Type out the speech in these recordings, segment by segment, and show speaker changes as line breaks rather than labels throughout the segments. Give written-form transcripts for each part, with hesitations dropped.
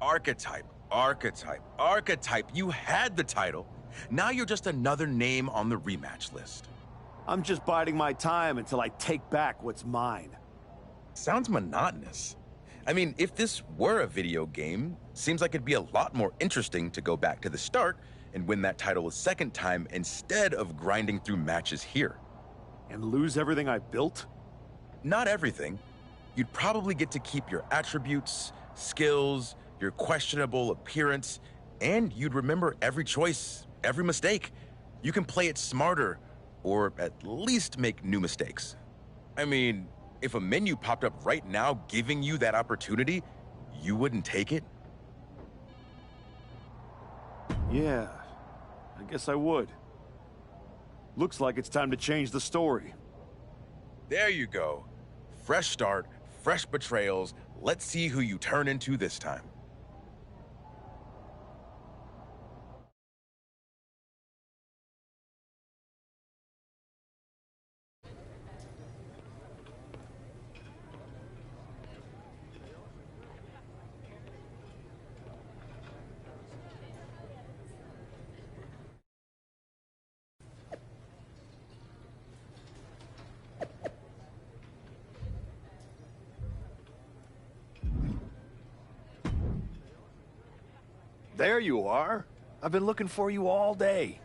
Archetype. You had the title. Now you're just another name on the rematch list.
I'm just biding my time until I take back what's mine.
Sounds monotonous. I mean, if this were a video game, seems like it'd be a lot more interesting to go back to the start and win that title a second time instead of grinding through matches here.
And lose everything I built?
Not everything. You'd probably get to keep your attributes, skills, your questionable appearance, and you'd remember every choice, every mistake. You can play it smarter, or at least make new mistakes. I mean, if a menu popped up right now giving you that opportunity, you wouldn't take it?
Yeah, I guess I would. Looks like it's time to change the story.
There you go. Fresh start, fresh betrayals. Let's see who you turn into this time.
There you are. I've been looking for you all day.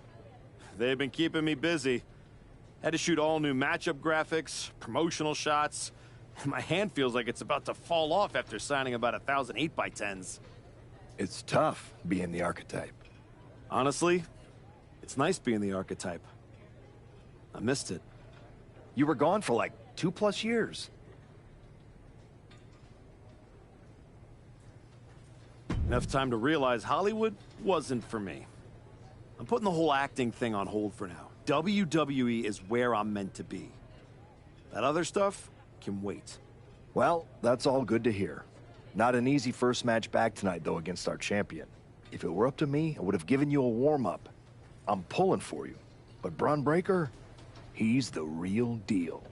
They've been keeping me busy. Had to shoot all new matchup graphics, promotional shots. My hand feels like it's about to fall off after signing about 1,000 8x10s.
It's tough being the archetype.
Honestly, it's nice being the archetype. I missed it.
You were gone for like 2+ years.
Enough time to realize Hollywood wasn't for me. I'm putting the whole acting thing on hold for now. WWE is where I'm meant to be. That other stuff can wait.
Well, that's all good to hear. Not an easy first match back tonight, though, against our champion. If it were up to me, I would have given you a warm-up. I'm pulling for you. But Braun Breaker, he's the real deal.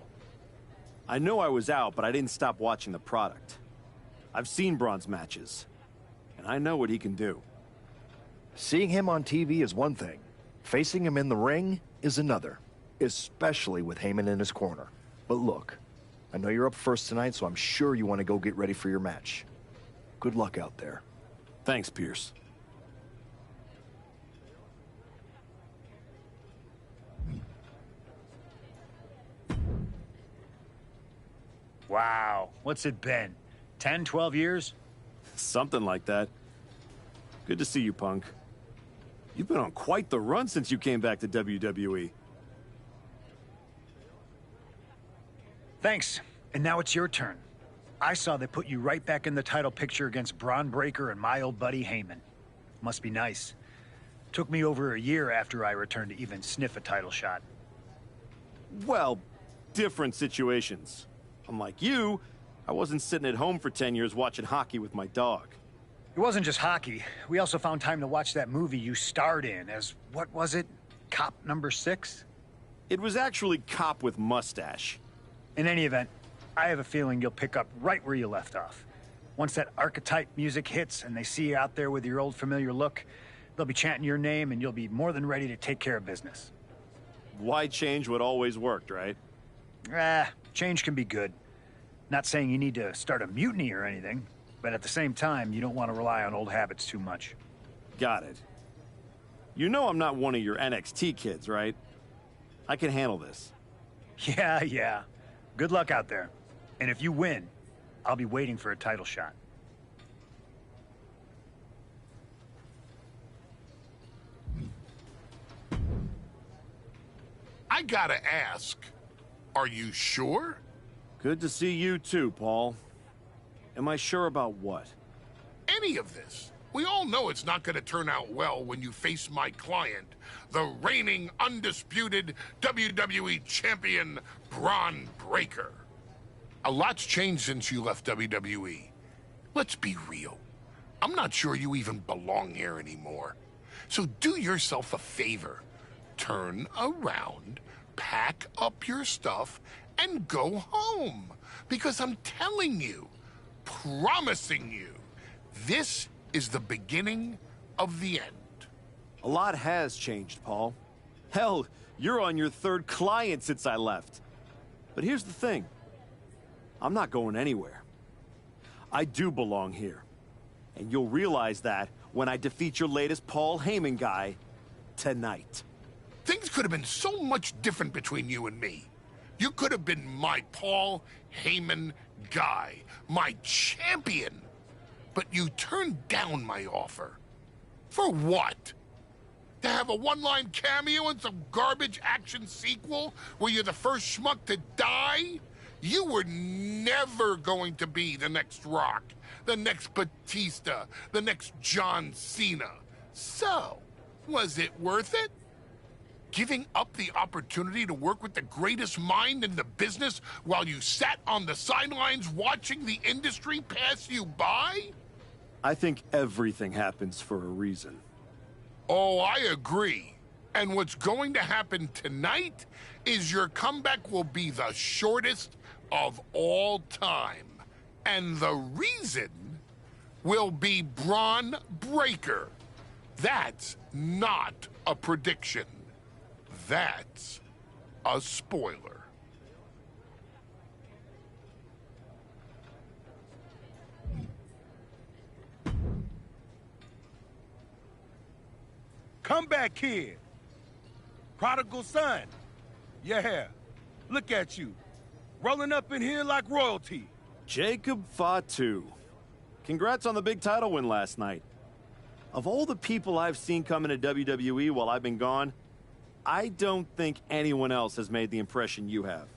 I know I was out, but I didn't stop watching the product. I've seen Braun's matches, and I know what he can do.
Seeing him on TV is one thing. Facing him in the ring is another, especially with Heyman in his corner. But look, I know you're up first tonight, so I'm sure you want to go get ready for your match. Good luck out there.
Thanks, Pierce.
Wow, what's it been? 10, 12 years?
Something like that. Good to see you, Punk. You've been on quite the run since you came back to WWE.
Thanks. And now it's your turn. I saw they put you right back in the title picture against Braun Breaker and my old buddy Heyman. Must be nice. Took me over a year after I returned to even sniff a title shot.
Well, different situations. Unlike you, I wasn't sitting at home for 10 years watching hockey with my dog.
It wasn't just hockey. We also found time to watch that movie you starred in as, what was it? Cop number 6?
It was actually Cop with Mustache.
In any event, I have a feeling you'll pick up right where you left off. Once that archetype music hits and they see you out there with your old familiar look, they'll be chanting your name and you'll be more than ready to take care of business.
Why change what always worked, right?
Change can be good. Not saying you need to start a mutiny or anything, but at the same time, you don't want to rely on old habits too much.
Got it. You know I'm not one of your NXT kids, right? I can handle this.
Yeah. Good luck out there. And if you win, I'll be waiting for a title shot.
I gotta ask, are you sure?
Good to see you too, Paul. Am I sure about what?
Any of this. We all know it's not gonna turn out well when you face my client, the reigning, undisputed WWE Champion, Braun Breaker. A lot's changed since you left WWE. Let's be real. I'm not sure you even belong here anymore. So do yourself a favor. Turn around, pack up your stuff, and go home. Because I'm telling you, promising you, this is the beginning of the end.
A lot has changed, Paul. Hell, you're on your third client since I left. But here's the thing. I'm not going anywhere. I do belong here. And you'll realize that when I defeat your latest Paul Heyman guy tonight.
Things could have been so much different between you and me. You could have been my Paul Heyman guy, my champion. But you turned down my offer. For what? To have a one-line cameo in some garbage action sequel where you're the first schmuck to die? You were never going to be the next Rock, the next Batista, the next John Cena. So, was it worth it? Giving up the opportunity to work with the greatest mind in the business while you sat on the sidelines watching the industry pass you by?
I think everything happens for a reason.
Oh, I agree. And what's going to happen tonight is your comeback will be the shortest of all time. And the reason will be Braun Breaker. That's not a prediction. That's a spoiler.
Comeback kid. Prodigal son. Yeah, look at you. Rolling up in here like royalty.
Jacob Fatu. Congrats on the big title win last night. Of all the people I've seen come into WWE while I've been gone, I don't think anyone else has made the impression you have.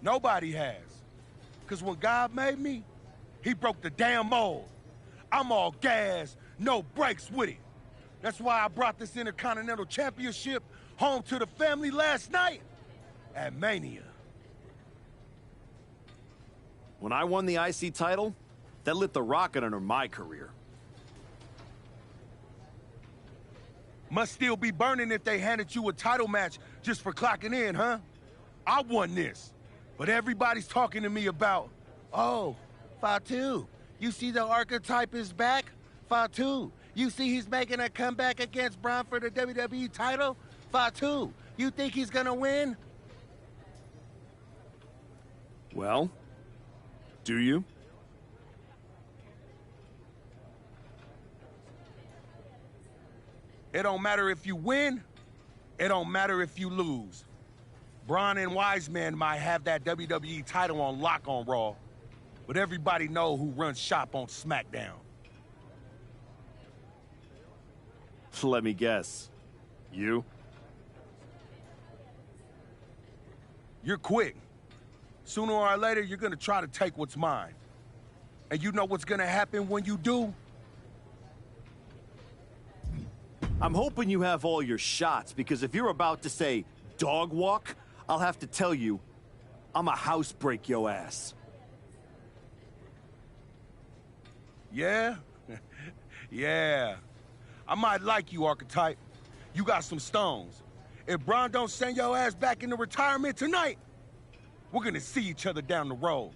Nobody has. Because when God made me, he broke the damn mold. I'm all gas, no brakes with it. That's why I brought this Intercontinental Championship home to the family last night at Mania.
When I won the IC title, that lit the rocket under my career.
Must still be burning if they handed you a title match just for clocking in, huh? I won this. But everybody's talking to me about, oh, Fatu, you see the archetype is back? Fatu, you see he's making a comeback against Braun for the WWE title? Fatu, you think he's gonna win?
Well, do you?
It don't matter if you win, it don't matter if you lose. Braun and Wiseman might have that WWE title on lock on Raw, but everybody know who runs shop on SmackDown.
Let me guess. You?
You're quick. Sooner or later, you're gonna try to take what's mine. And you know what's gonna happen when you do?
I'm hoping you have all your shots, because if you're about to say dog walk, I'll have to tell you, I'm a house break your ass.
Yeah? Yeah. I might like you, Archetype. You got some stones. If Braun don't send your ass back into retirement tonight, we're gonna see each other down the road.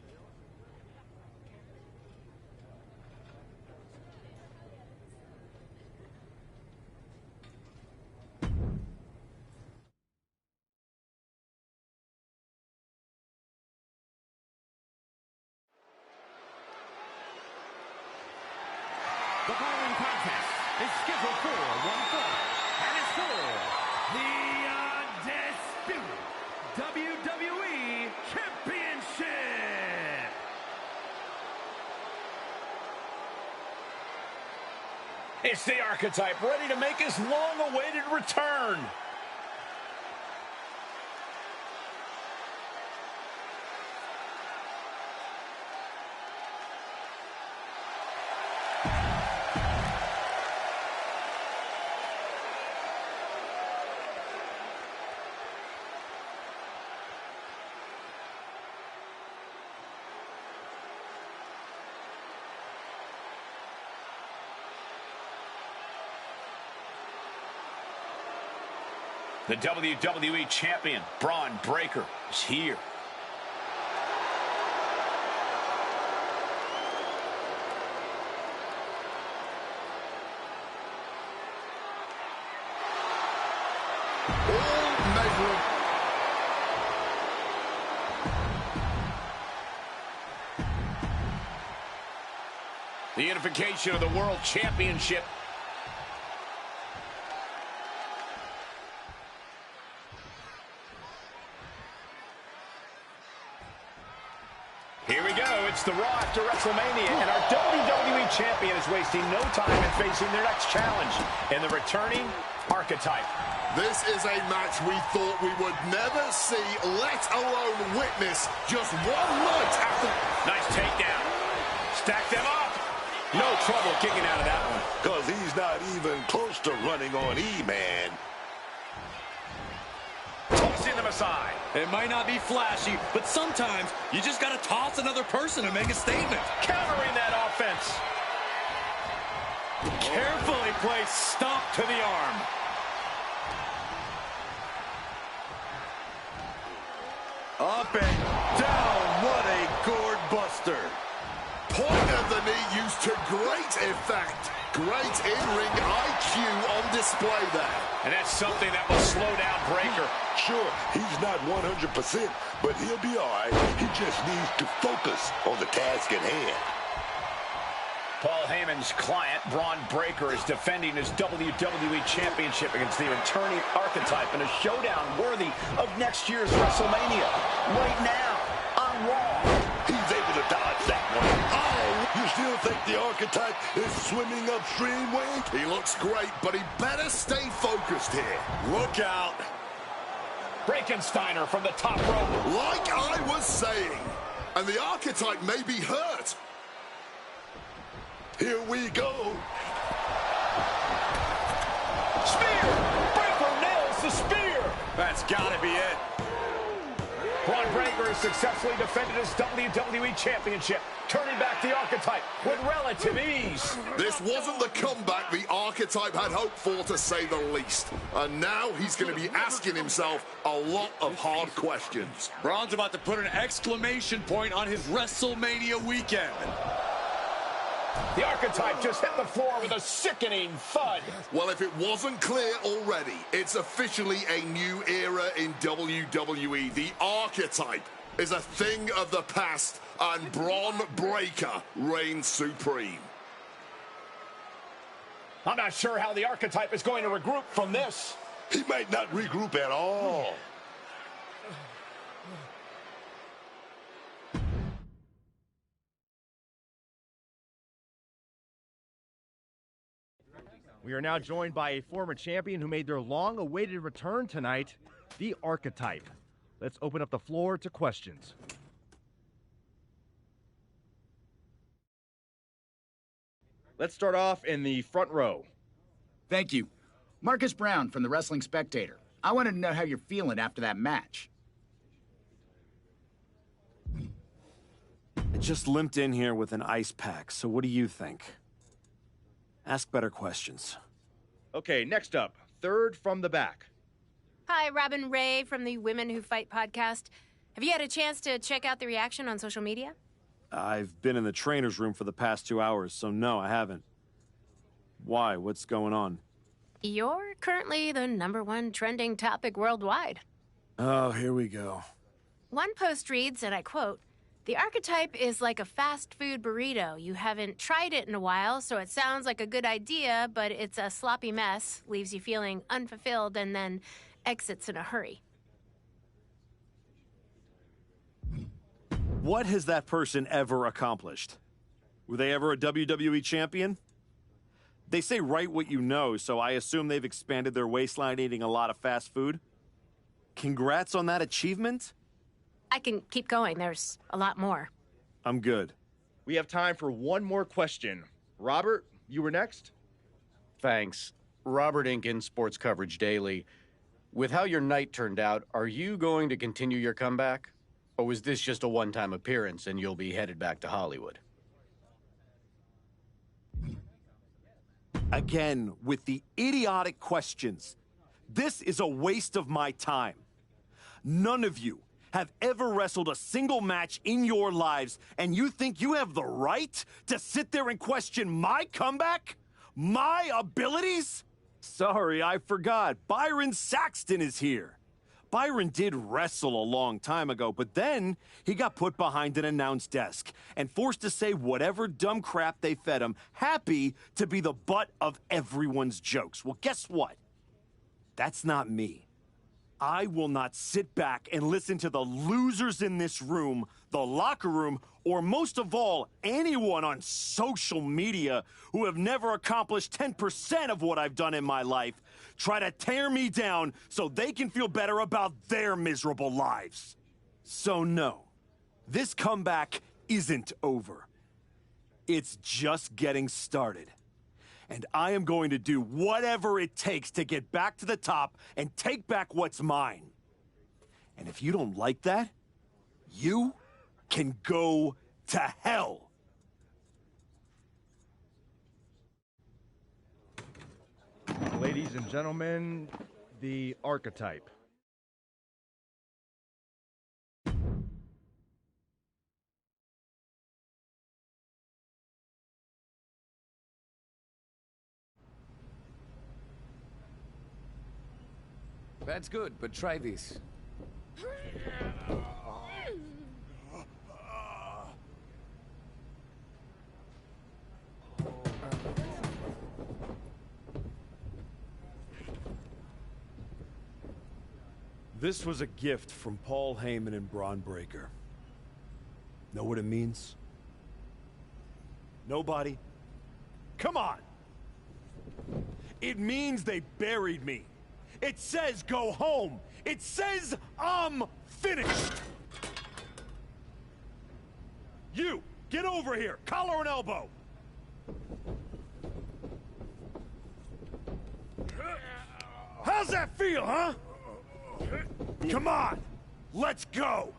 The following contest is scheduled for one fall, and it's for the undisputed WWE Championship.
It's the Archetype ready to make his long-awaited return. The WWE Champion, Braun Breaker, is here.
him.
The unification of the World Championship. Here we go. It's the Raw after WrestleMania, and our WWE Champion is wasting no time in facing their next challenge in the returning Archetype.
This is a match we thought we would never see, let alone witness, just one night after.
Nice takedown. Stack them up. No trouble kicking out of that one.
Because he's not even close to running on E-Man.
Tossing them aside.
It might not be flashy, but sometimes you just got to toss another person to make a statement.
Countering that offense.
Carefully placed stomp to the arm.
Up and down. What a gourd buster.
Point of the knee used to great effect. Great in-ring IQ on display there.
And that's something that will slow down Breaker.
Sure, he's not 100%, but he'll be all right. He just needs to focus on the task at hand.
Paul Heyman's client, Braun Breaker, is defending his WWE Championship against the returning Archetype in a showdown worthy of next year's WrestleMania. Right now, on Raw.
He's able to dodge that one. Oh, you still think the Archetype is swimming upstream, Wade?
He looks great, but he better stay focused here.
Look out. Frankensteiner from the top rope.
Like I was saying, and the Archetype may be hurt.
Here we go.
Spear! Breaker nails the spear!
That's got to be it.
Braun Breaker has successfully defended his WWE Championship, turning back the Archetype with relative ease.
This wasn't the comeback the Archetype had hoped for, to say the least. And now he's going to be asking himself a lot of hard questions.
Braun's about to put an exclamation point on his WrestleMania weekend.
The Archetype just hit the floor with a sickening thud.
Well, if it wasn't clear already, it's officially a new era in WWE. The Archetype is a thing of the past, and Braun Breaker reigns supreme.
I'm not sure how the Archetype is going to regroup from this.
He might not regroup at all.
We are now joined by a former champion who made their long-awaited return tonight, the Archetype. Let's open up the floor to questions. Let's start off in the front row.
Thank you. Marcus Brown from the Wrestling Spectator. I wanted to know how you're feeling after that match.
I just limped in here with an ice pack, so what do you think? Ask better questions.
Okay, next up, third from the back.
Hi, Robin Ray from the Women Who Fight podcast. Have you had a chance to check out the reaction on social media?
I've been in the trainer's room for the past 2 hours, so no, I haven't. Why? What's going on?
You're currently the #1 trending topic worldwide.
Oh, here we go.
One post reads, and I quote, "The Archetype is like a fast food burrito. You haven't tried it in a while, so it sounds like a good idea, but it's a sloppy mess, leaves you feeling unfulfilled, and then exits in a hurry."
What has that person ever accomplished? Were they ever a WWE champion? They say write what you know, so I assume they've expanded their waistline eating a lot of fast food. Congrats on that achievement.
I can keep going. There's a lot more.
I'm good.
We have time for one more question. Robert, you were next.
Thanks. Robert Inkin, Sports Coverage Daily. With how your night turned out, are you going to continue your comeback? Or was this just a one-time appearance and you'll be headed back to Hollywood?
Again, with the idiotic questions. This is a waste of my time. None of you have ever wrestled a single match in your lives, and you think you have the right to sit there and question my comeback? My abilities? Sorry, I forgot. Byron Saxton is here. Byron did wrestle a long time ago, but then he got put behind an announce desk and forced to say whatever dumb crap they fed him, happy to be the butt of everyone's jokes. Well, guess what? That's not me. I will not sit back and listen to the losers in this room, the locker room, or most of all, anyone on social media who have never accomplished 10% of what I've done in my life try to tear me down so they can feel better about their miserable lives. So no, this comeback isn't over. It's just getting started. And I am going to do whatever it takes to get back to the top and take back what's mine. And if you don't like that, you can go to hell.
Ladies and gentlemen, the Archetype.
That's good, but try this.
This was a gift from Paul Heyman and Braun Breaker. Know what it means? Nobody? Come on! It means they buried me. It says go home. It says I'm finished. You, get over here. Collar and elbow. How's that feel, huh? Come on, let's go.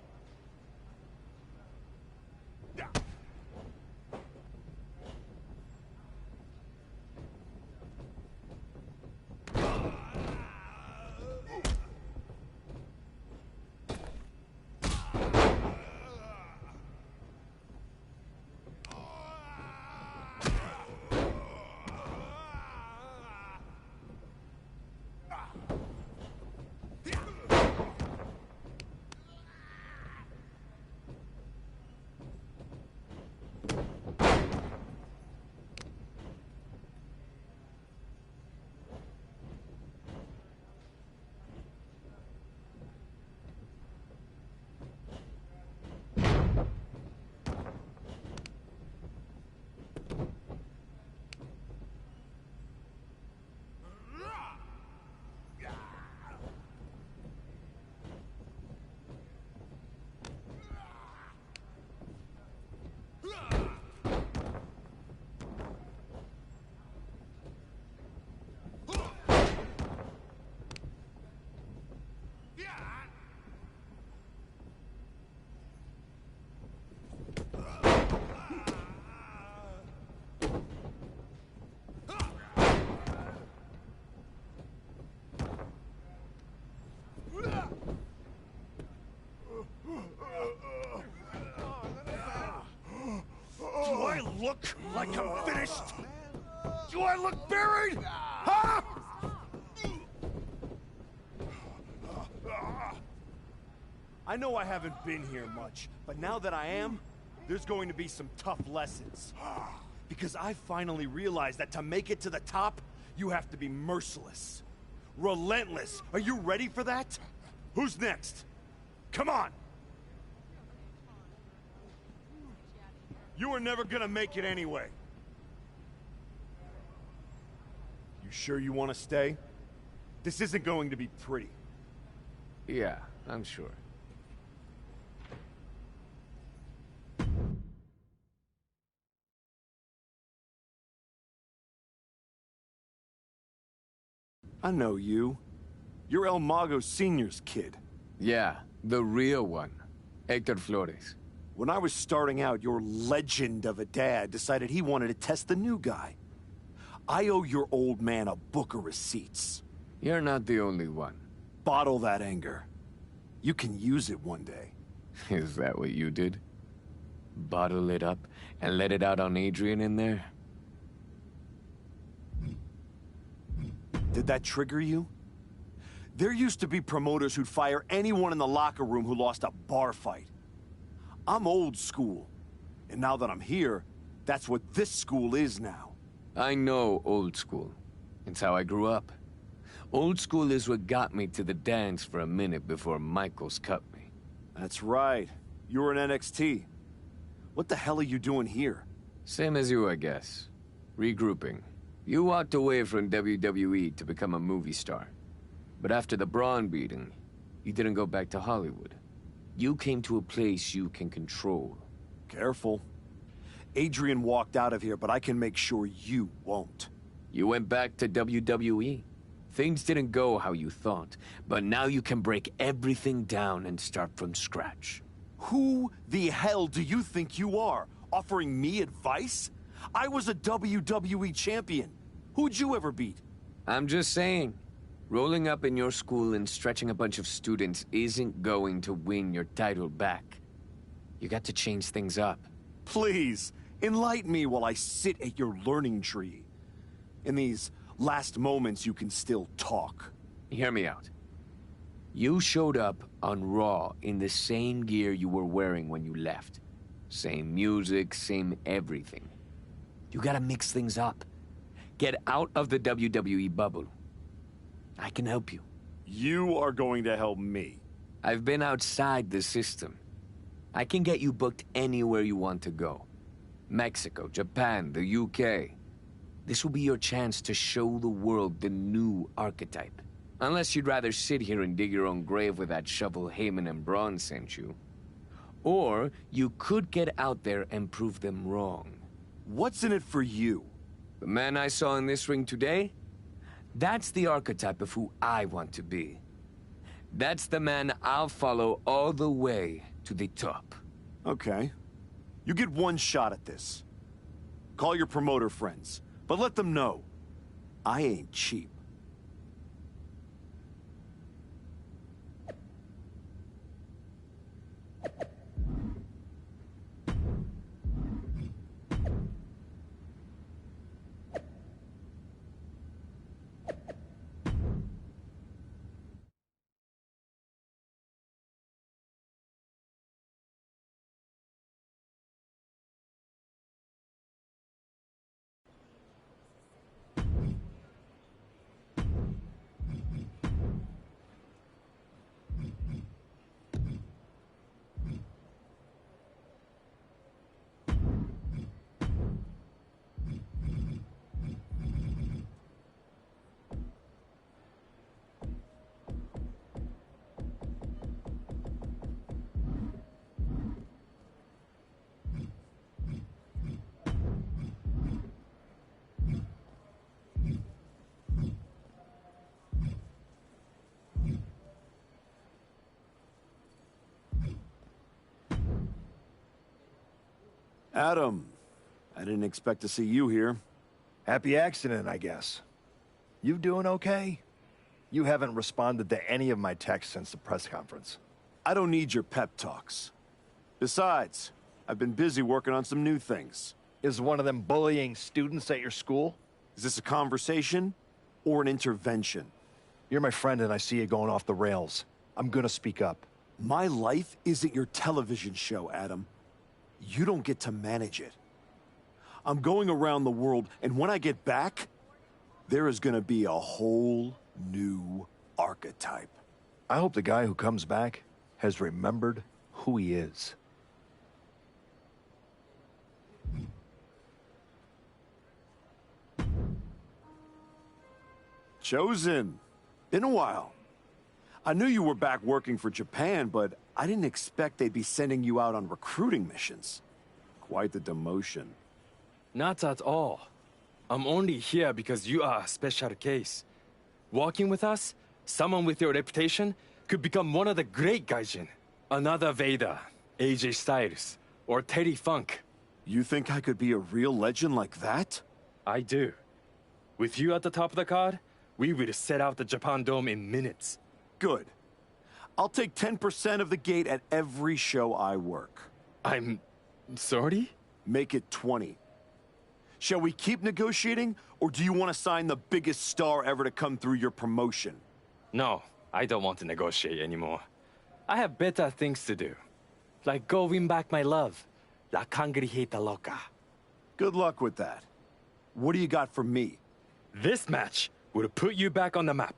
Do I look like I'm finished? Do I look buried? Huh? I know I haven't been here much, but now that I am, there's going to be some tough lessons. Because I finally realized that to make it to the top, you have to be merciless. Relentless. Are you ready for that? Who's next? Come on! You were never gonna make it anyway. You sure you want to stay? This isn't going to be pretty.
Yeah, I'm sure.
I know you. You're El Mago Sr.'s kid.
Yeah, the real one. Hector Flores.
When I was starting out, your legend of a dad decided he wanted to test the new guy. I owe your old man a book of receipts.
You're not the only one.
Bottle that anger. You can use it one day.
Is that what you did? Bottle it up and let it out on Adrian in there?
Did that trigger you? There used to be promoters who'd fire anyone in the locker room who lost a bar fight. I'm old school. And now that I'm here, that's what this school is now.
I know old school. It's how I grew up. Old school is what got me to the dance for a minute before Michaels cut me.
That's right. You were in NXT. What the hell are you doing here?
Same as you, I guess. Regrouping. You walked away from WWE to become a movie star. But after the Braun beating, you didn't go back to Hollywood. You came to a place you can control.
Careful. Adrian walked out of here, but I can make sure you won't.
You went back to WWE. Things didn't go how you thought, but now you can break everything down and start from scratch.
Who the hell do you think you are? Offering me advice? I was a WWE champion. Who'd you ever beat?
I'm just saying. Rolling up in your school and stretching a bunch of students isn't going to win your title back. You got to change things up.
Please, enlighten me while I sit at your learning tree. In these last moments, you can still talk.
Hear me out. You showed up on Raw in the same gear you were wearing when you left. Same music, same everything. You gotta mix things up. Get out of the WWE bubble. I can help you.
You are going to help me.
I've been outside the system. I can get you booked anywhere you want to go. Mexico, Japan, the UK. This will be your chance to show the world the new archetype. Unless you'd rather sit here and dig your own grave with that shovel Heyman and Braun sent you. Or you could get out there and prove them wrong.
What's in it for you?
The man I saw in this ring today? That's the archetype of who I want to be. That's the man I'll follow all the way to the top.
Okay. You get one shot at this. Call your promoter friends, but let them know I ain't cheap. Adam, I didn't expect to see you here.
Happy accident, I guess. You doing okay? You haven't responded to any of my texts since the press conference.
I don't need your pep talks. Besides, I've been busy working on some new things.
Is one of them bullying students at your school?
Is this a conversation or an intervention?
You're my friend and I see you going off the rails. I'm gonna speak up.
My life isn't your television show, Adam. You don't get to manage it. I'm going around the world, and when I get back, there is gonna be a whole new archetype.
I hope the guy who comes back has remembered who he is.
Chosen. Been a while. I knew you were back working for Japan, but I didn't expect they'd be sending you out on recruiting missions. Quite the demotion.
Not at all. I'm only here because you are a special case. Working with us, someone with your reputation could become one of the great gaijin. Another Vader, AJ Styles, or Terry Funk.
You think I could be a real legend like that?
I do. With you at the top of the card, we will set out the Japan Dome in minutes.
Good. I'll take 10% of the gate at every show I work.
I'm sorry?
Make it 20. Shall we keep negotiating, or do you want to sign the biggest star ever to come through your promotion?
No, I don't want to negotiate anymore. I have better things to do. Like go win back my love. La cangrijita loca.
Good luck with that. What do you got for me?
This match would put you back on the map.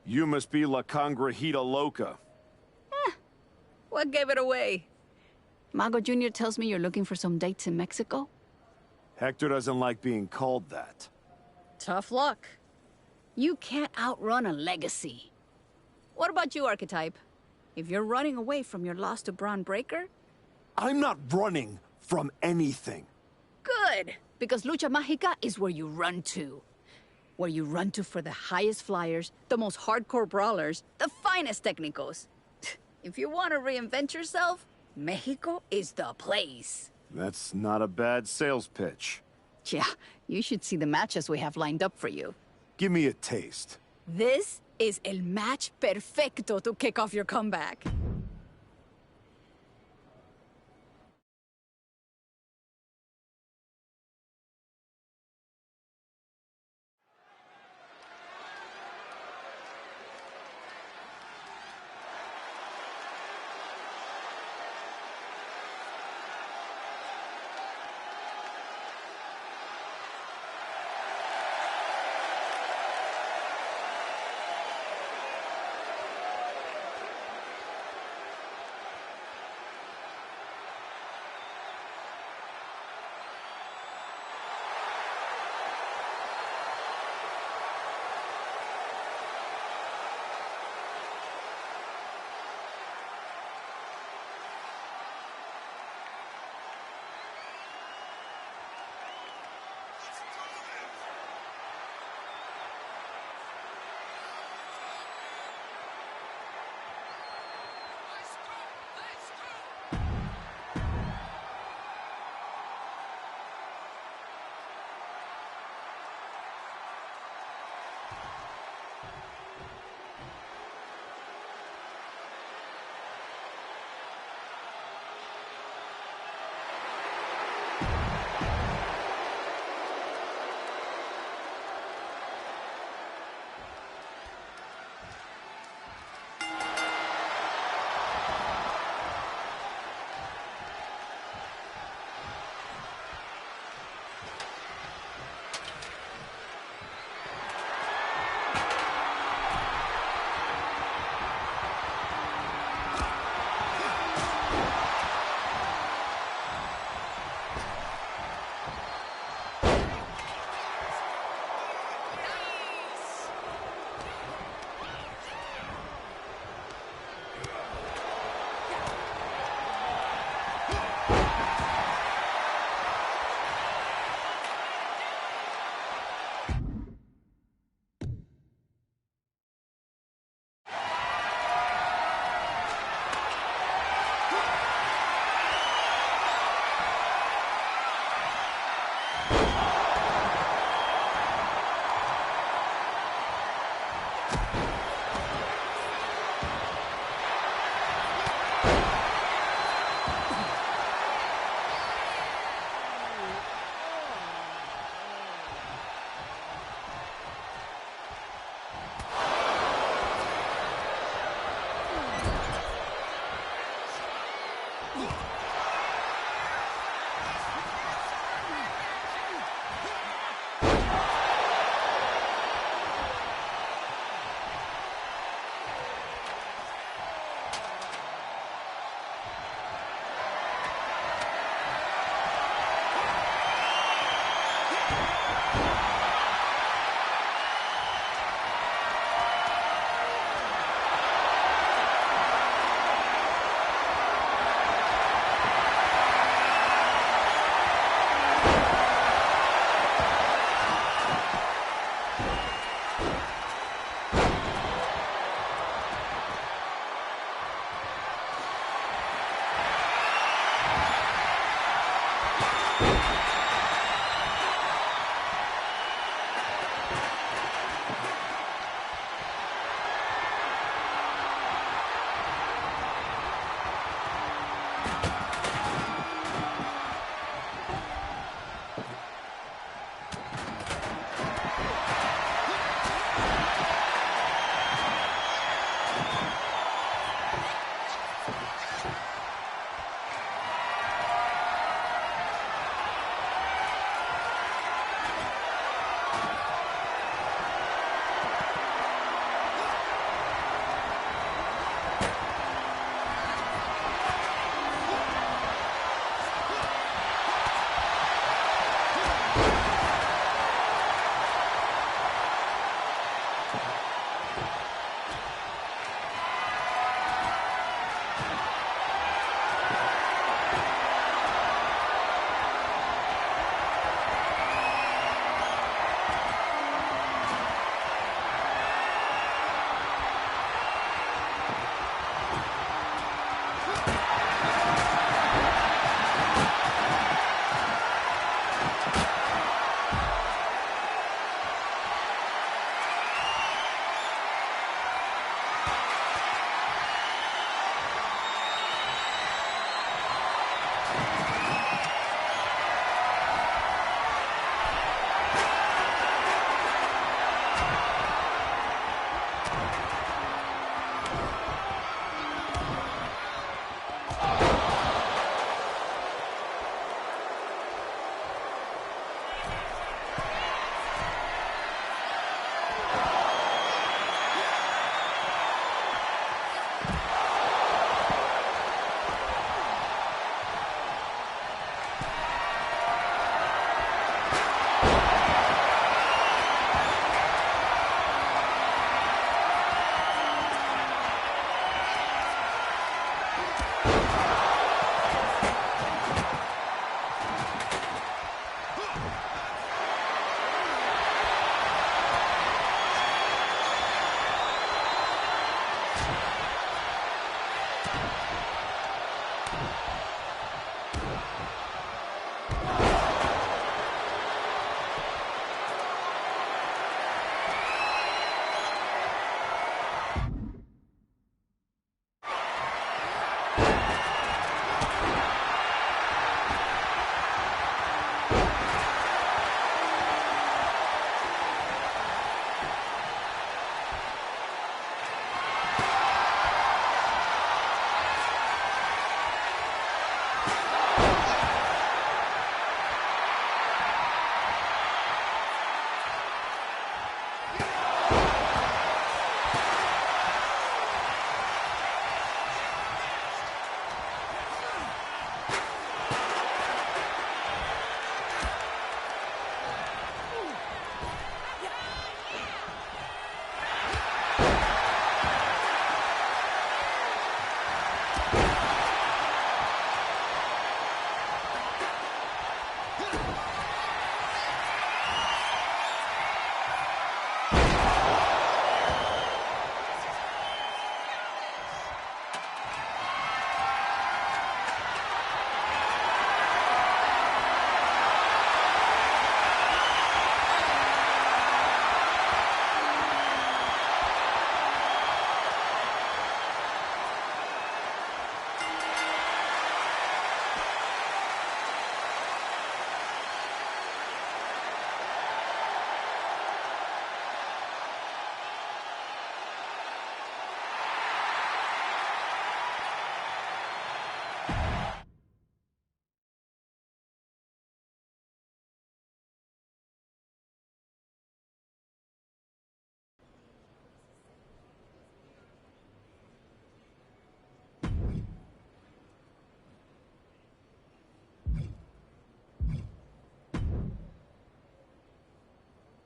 You must be La Congrejita Loca.
What gave it away? Mago Jr. tells me you're looking for some dates in Mexico?
Hector doesn't like being called that.
Tough luck. You can't outrun a legacy. What about you, Archetype? If you're running away from your loss to Braun Breaker?
I'm not running from anything.
Good, because Lucha Mágica is where you run to. Where you run to for the highest flyers, the most hardcore brawlers, the finest technicos. If you want to reinvent yourself, Mexico is the place.
That's not a bad sales pitch.
Yeah, you should see the matches we have lined up for you.
Give me a taste.
This is el match perfecto to kick off your comeback.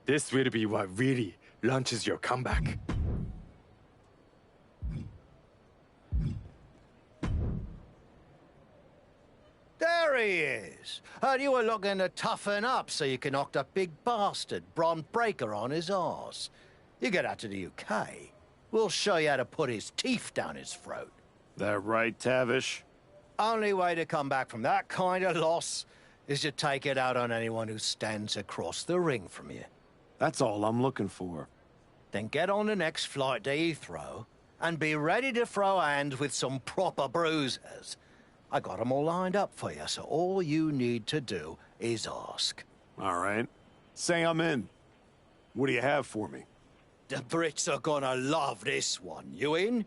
This will be what really launches your comeback.
There he is. And you were looking to toughen up so you can knock that big bastard, Bron Breakker, on his arse. You get out to the UK, we'll show you how to put his teeth down his throat.
That right, Tavish?
Only way to come back from that kind of loss is to take it out on anyone who stands across the ring from you.
That's all I'm looking for.
Then get on the next flight to Heathrow and be ready to throw hands with some proper bruisers. I got them all lined up for you, so all you need to do is ask.
All right. Say I'm in. What do you have for me?
The Brits are gonna love this one. You in?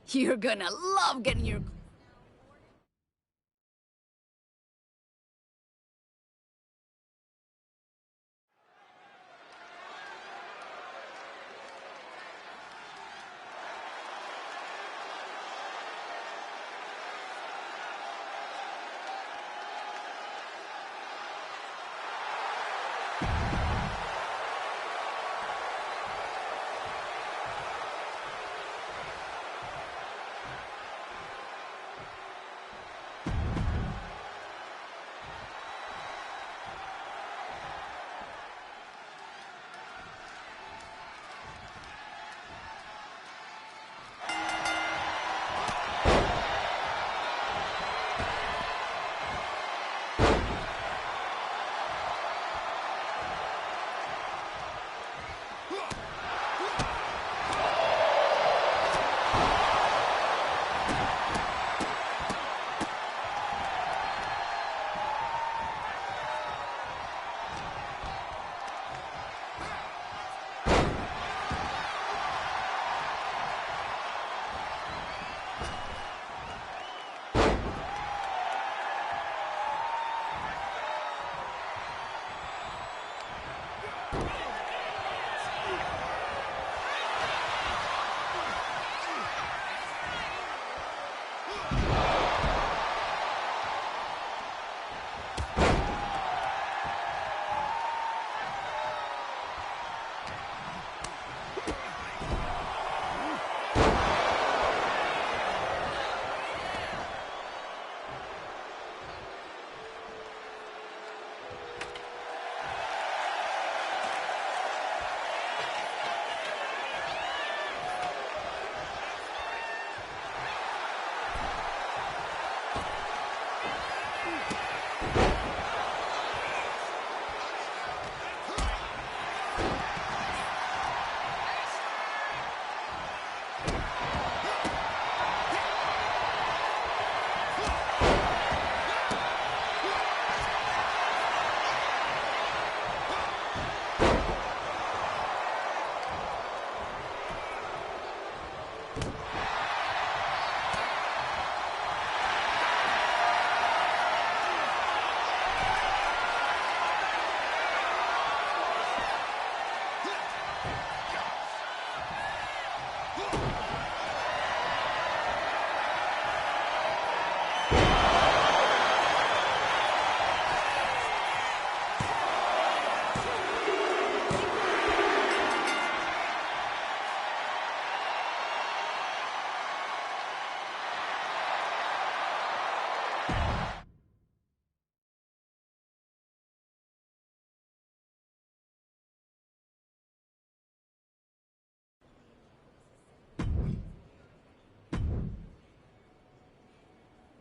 You're gonna love getting your...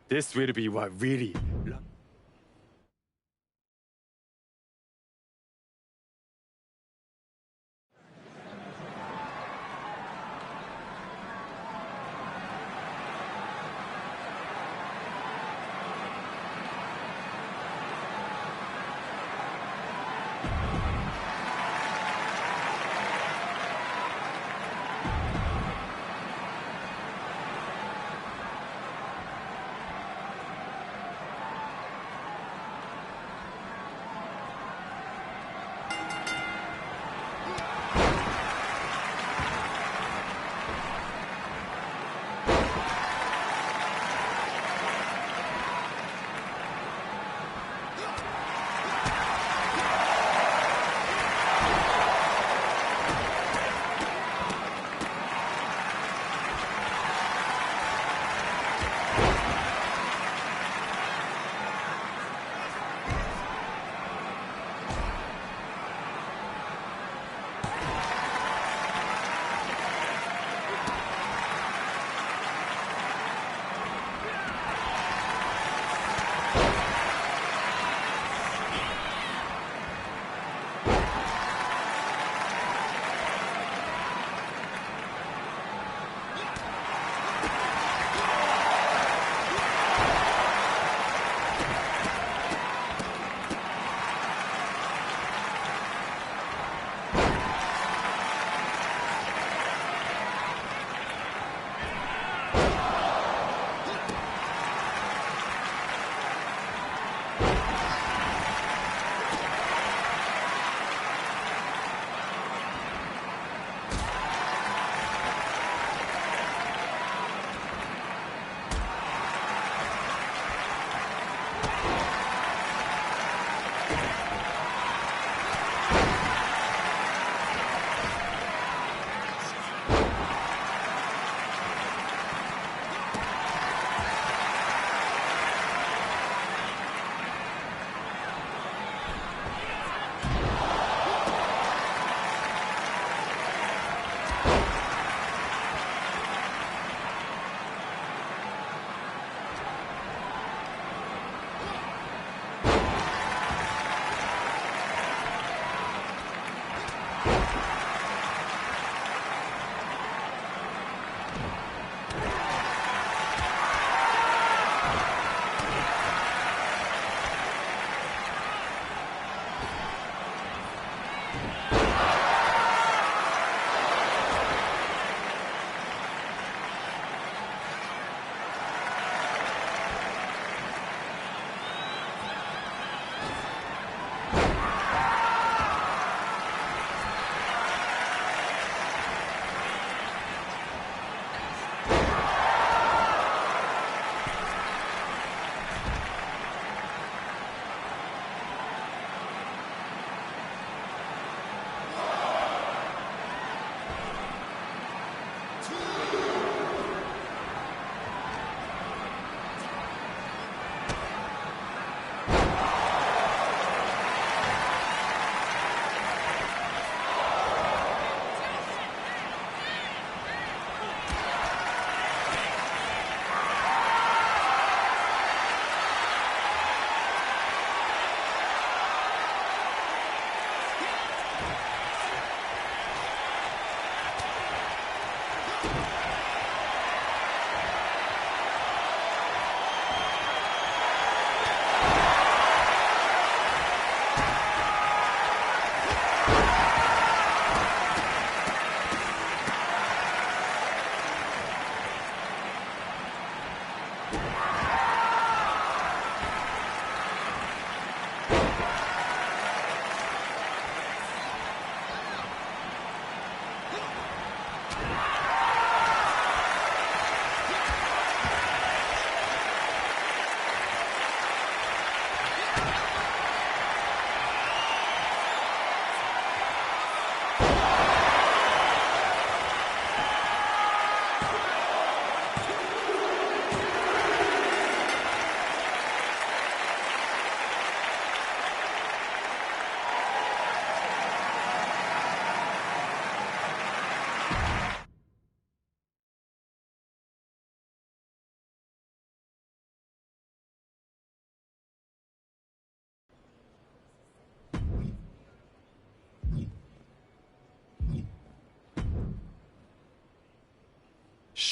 This will be what really...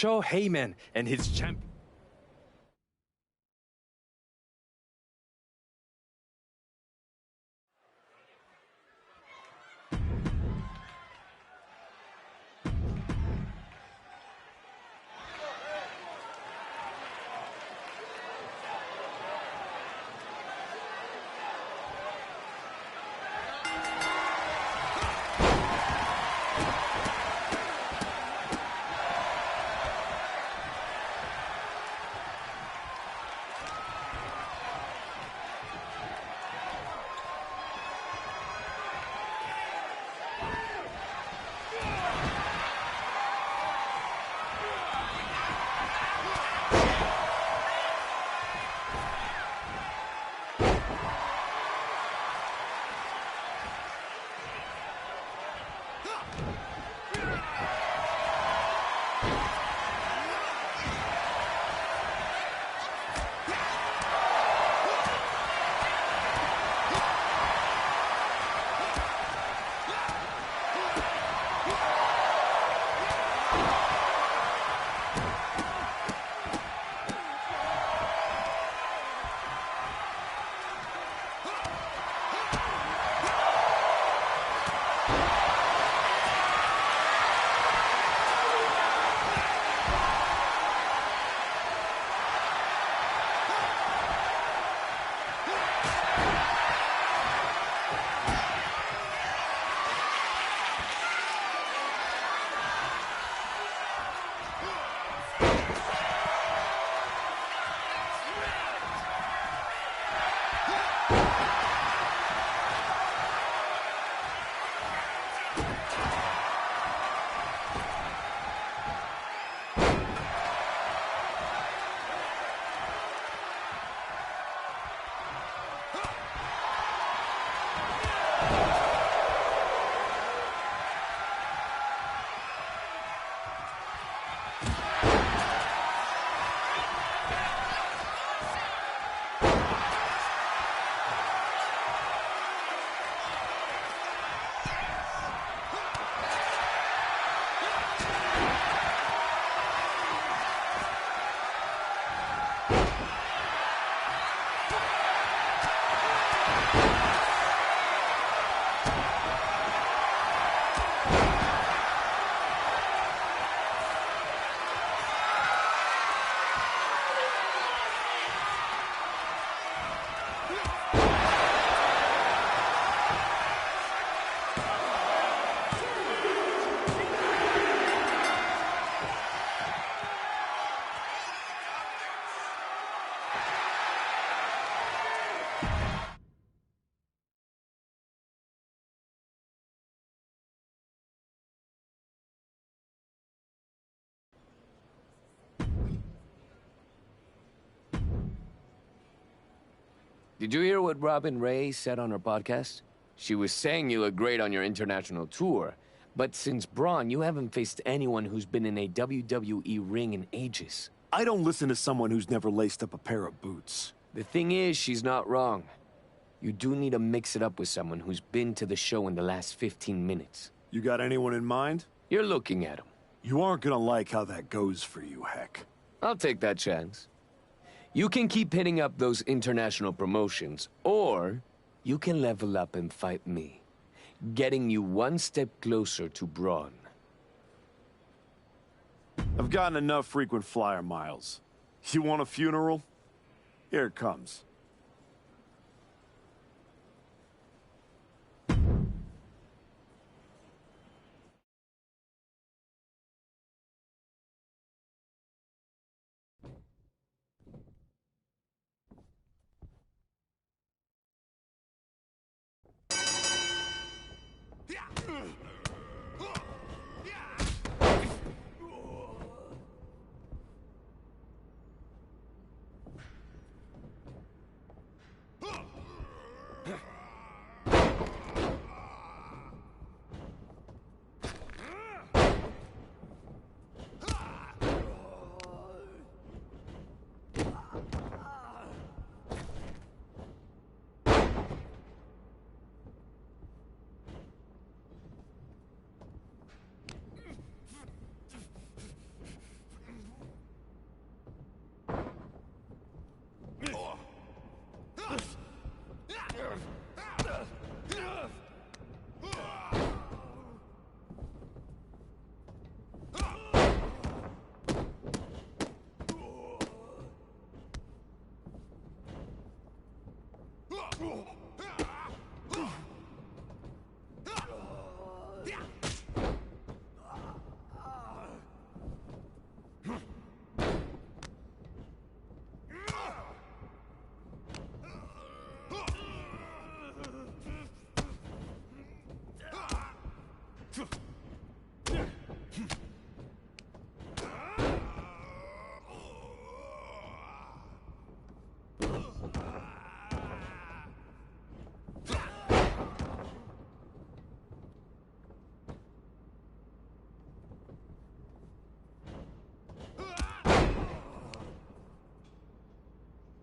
Show Heyman and his champ.
Did you hear what Robin Ray said on her podcast? She was saying you look great on your international tour, but since Braun, you haven't faced anyone who's been in a WWE ring in ages.
I don't listen to someone who's never laced up a pair of boots.
The thing is, she's not wrong. You do need to mix it up with someone who's been to the show in the last 15 minutes.
You got anyone in mind?
You're looking at him.
You aren't gonna like how that goes for you, Heck.
I'll take that chance. You can keep hitting up those international promotions, or you can level up and fight me, getting you one step closer to Braun.
I've gotten enough frequent flyer miles. You want a funeral? Here it comes.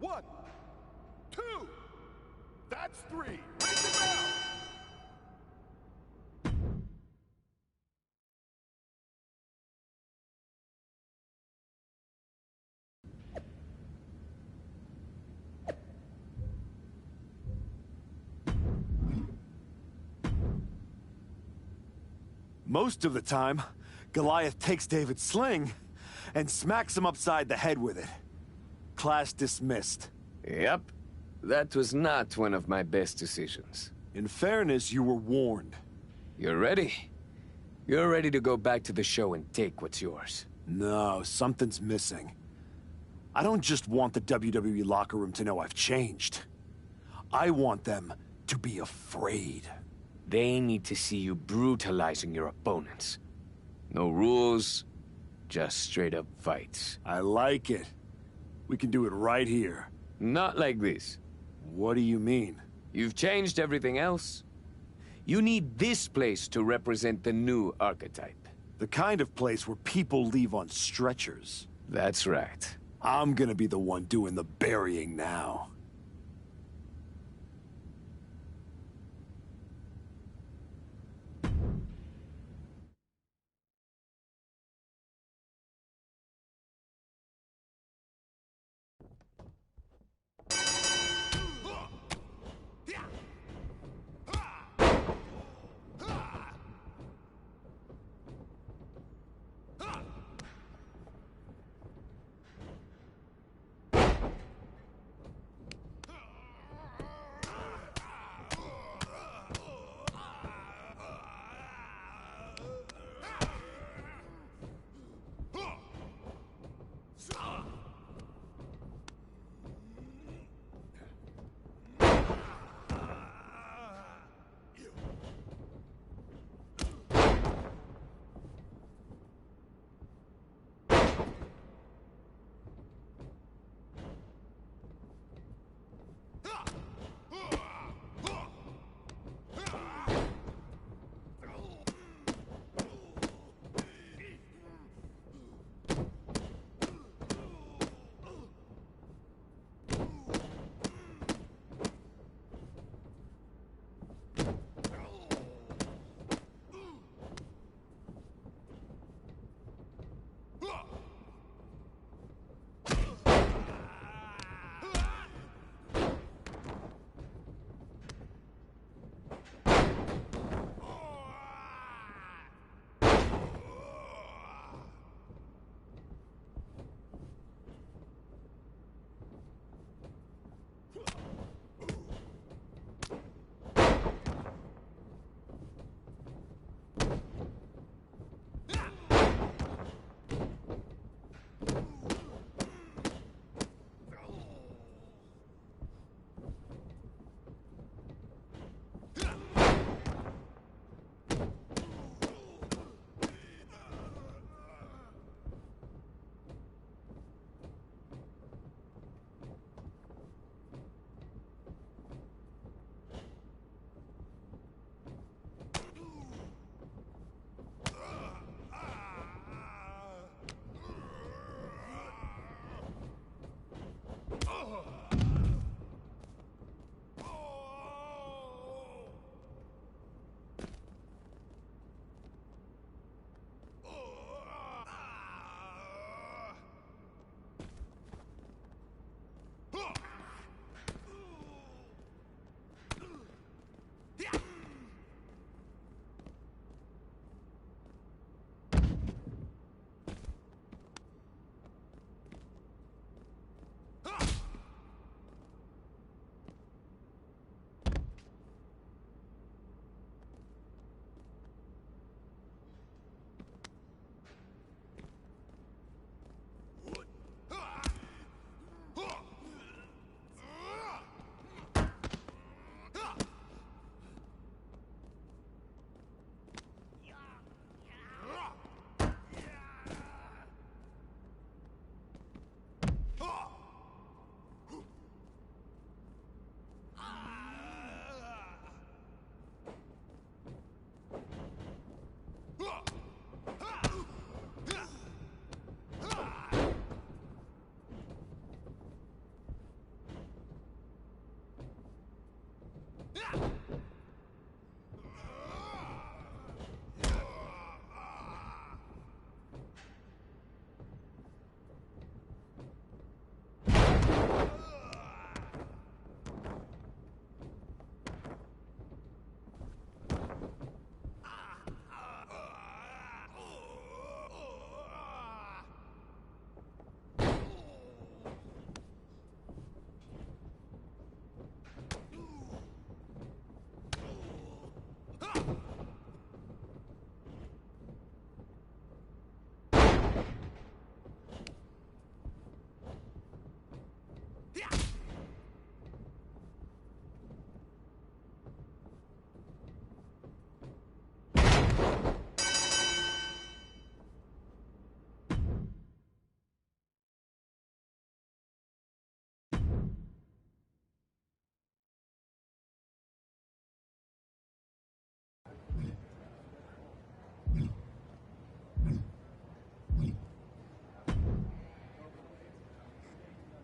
One, two, that's three. Ring the bell.
Most of the time, Goliath takes David's sling and smacks him upside the head with it. Class dismissed.
Yep. That was not one of my best decisions.
In fairness, you were warned.
You're ready? You're ready to go back to the show and take what's yours.
No, something's missing. I don't just want the WWE locker room to know I've changed. I want them to be afraid.
They need to see you brutalizing your opponents. No rules, just straight-up fights.
I like it. We can do it right here.
Not like this.
What do you mean?
You've changed everything else. You need this place to represent the new archetype.
The kind of place where people leave on stretchers.
That's right.
I'm gonna be the one doing the burying now.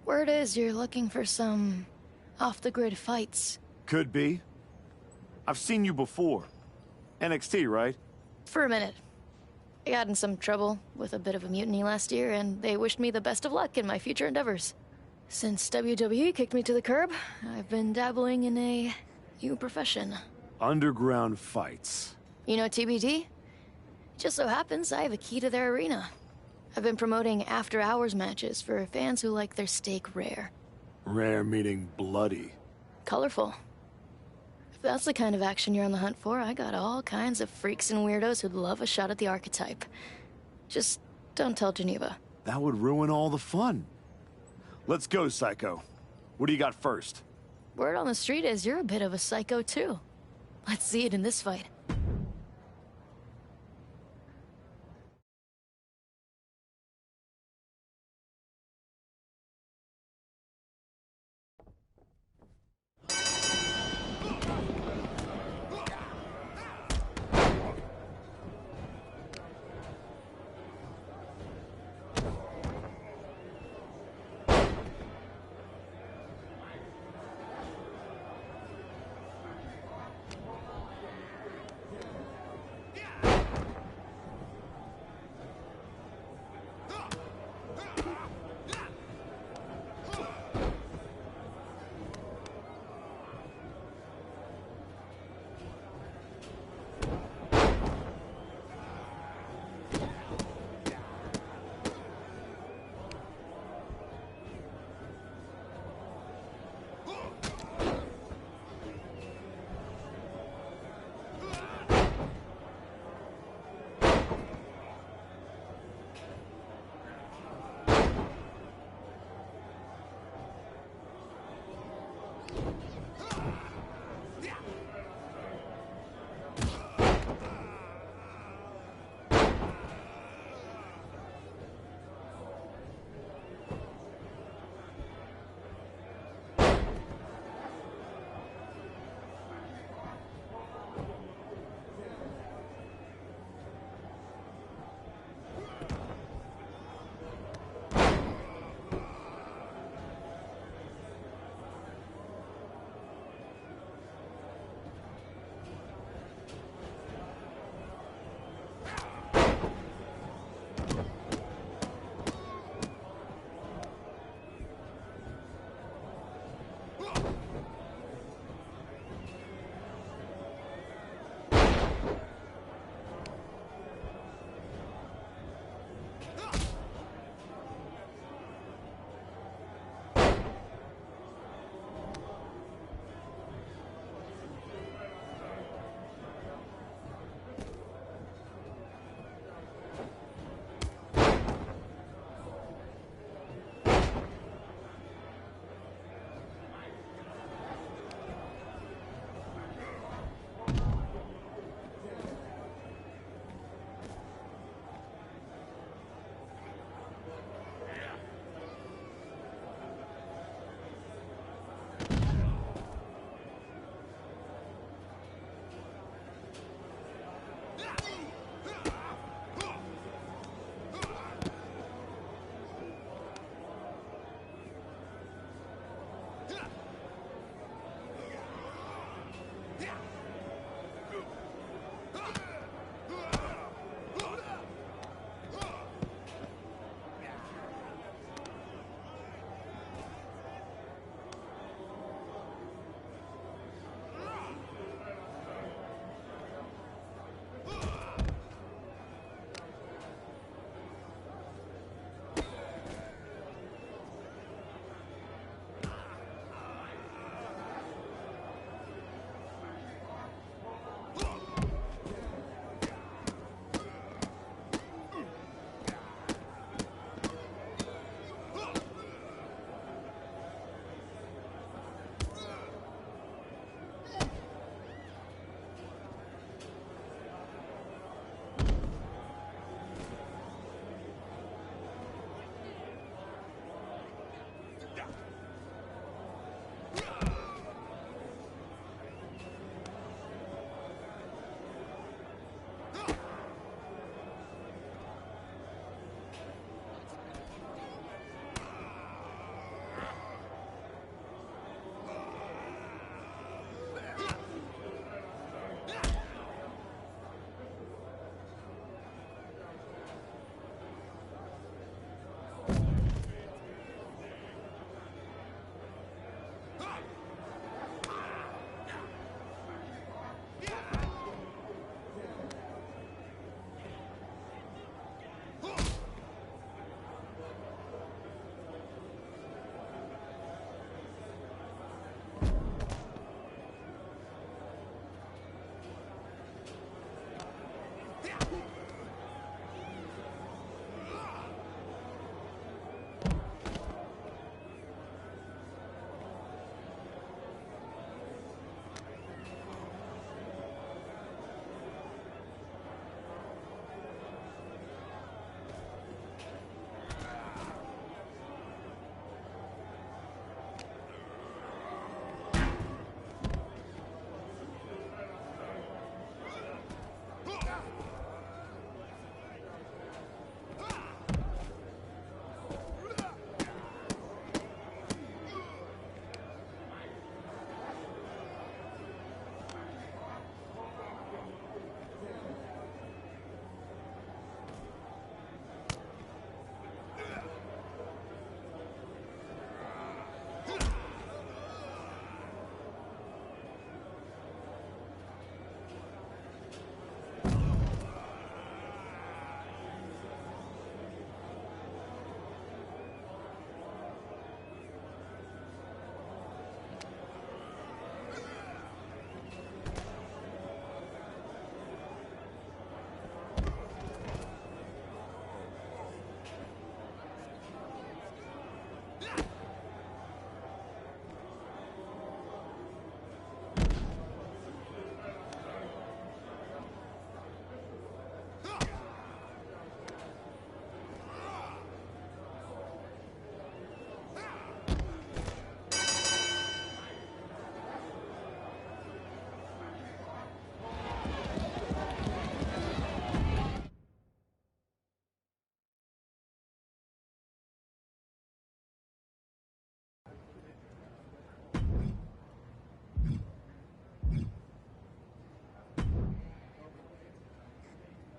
Word is you're looking for some off-the-grid fights.
Could be. I've seen you before. NXT, right?
For a minute. I got in some trouble with a bit of a mutiny last year, and they wished me the best of luck in my future endeavors. Since WWE kicked me to the curb, I've been dabbling in a new profession.
Underground fights.
You know TBD? Just so happens I have a key to their arena. I've been promoting after-hours matches for fans who like their steak rare.
Rare meaning bloody.
Colorful. If that's the kind of action you're on the hunt for, I got all kinds of freaks and weirdos who'd love a shot at the archetype. Just don't tell Geneva.
That would ruin all the fun. Let's go, Psycho. What do you got first?
Word on the street is you're a bit of a psycho, too. Let's see it in this fight.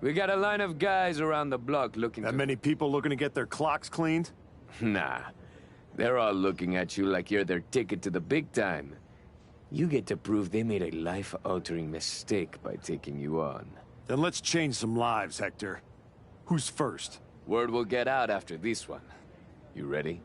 We got a line of guys around the block looking
That many people looking to get their clocks cleaned?
Nah. They're all looking at you like you're their ticket to the big time. You get to prove they made a life-altering mistake by taking you on.
Then let's change some lives, Hector. Who's first?
Word will get out after this one. You ready?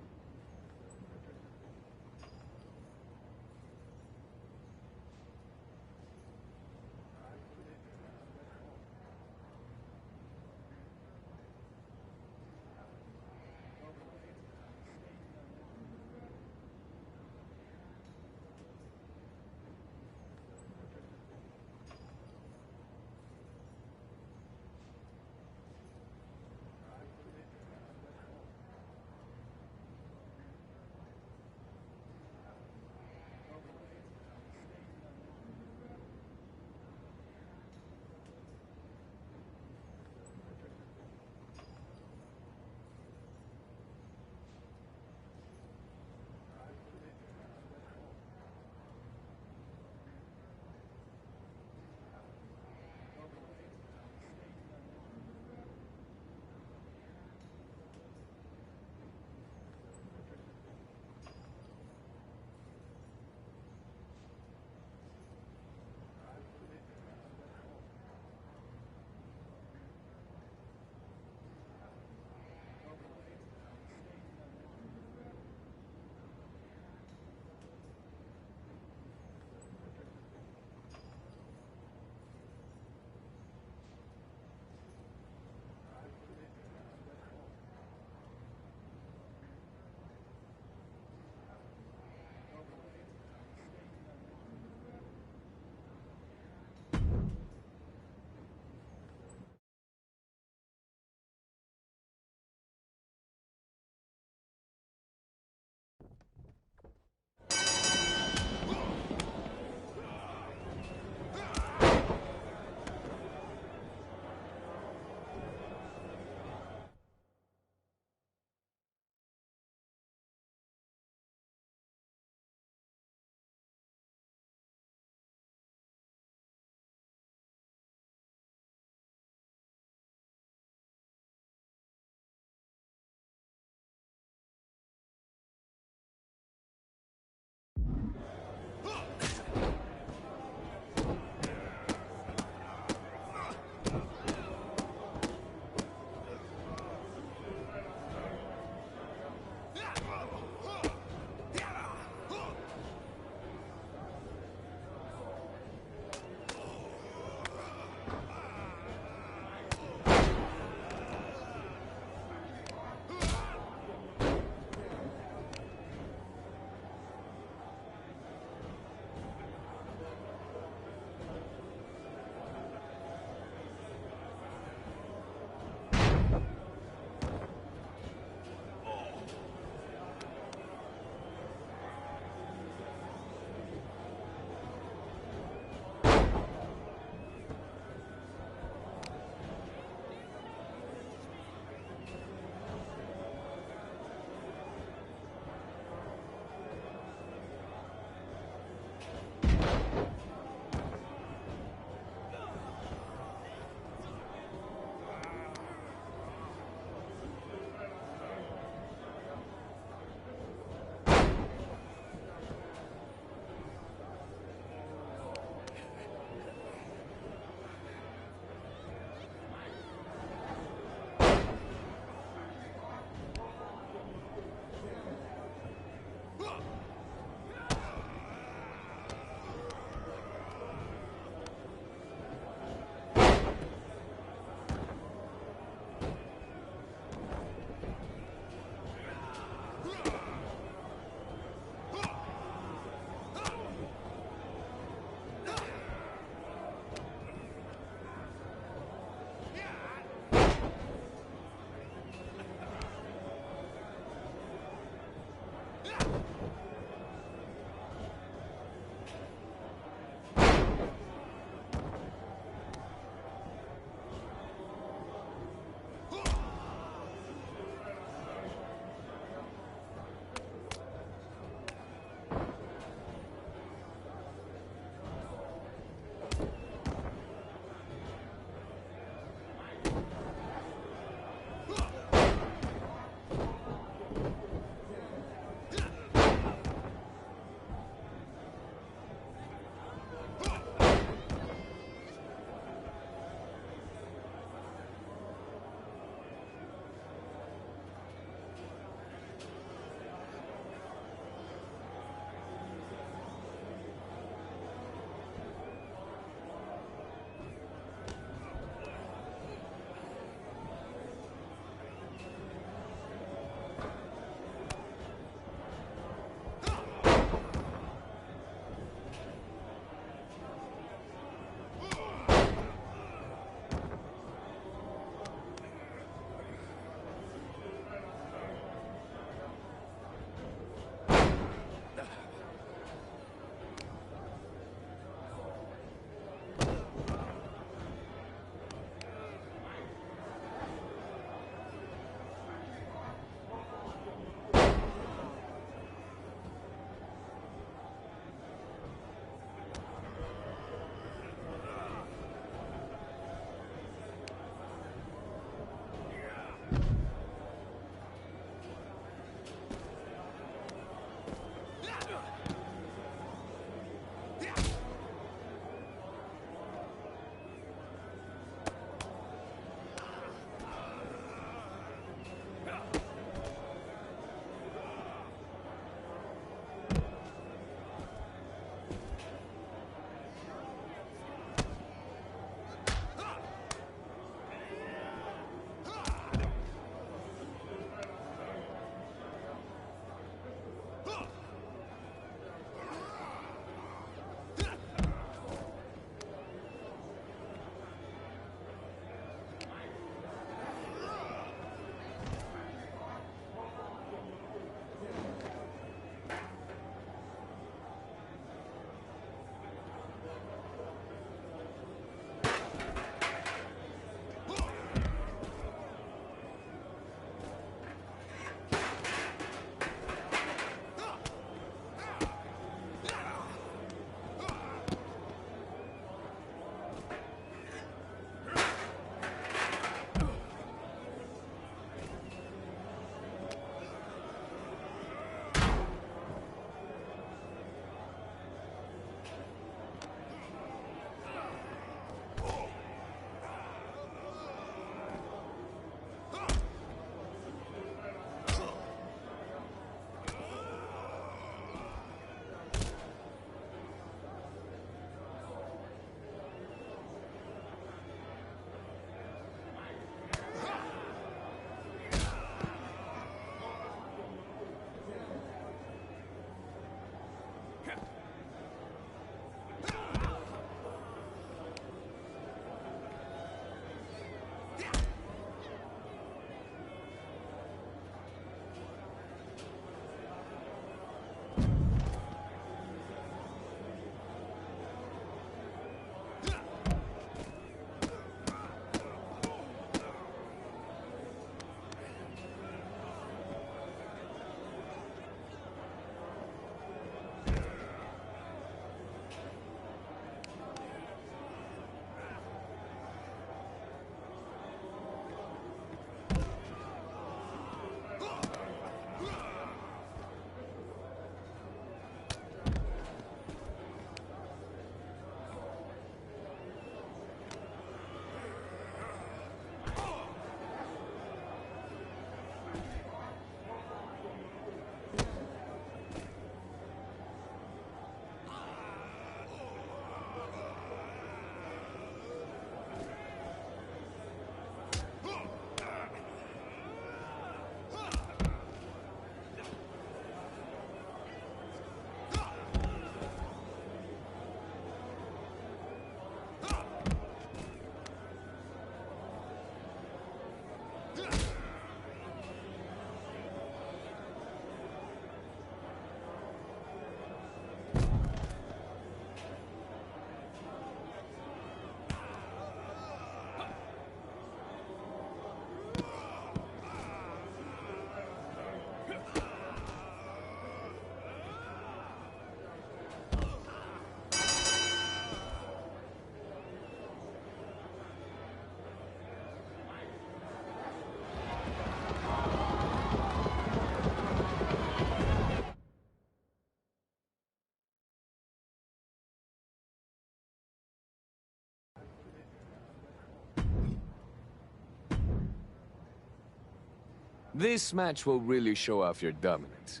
This match will really show off your dominance.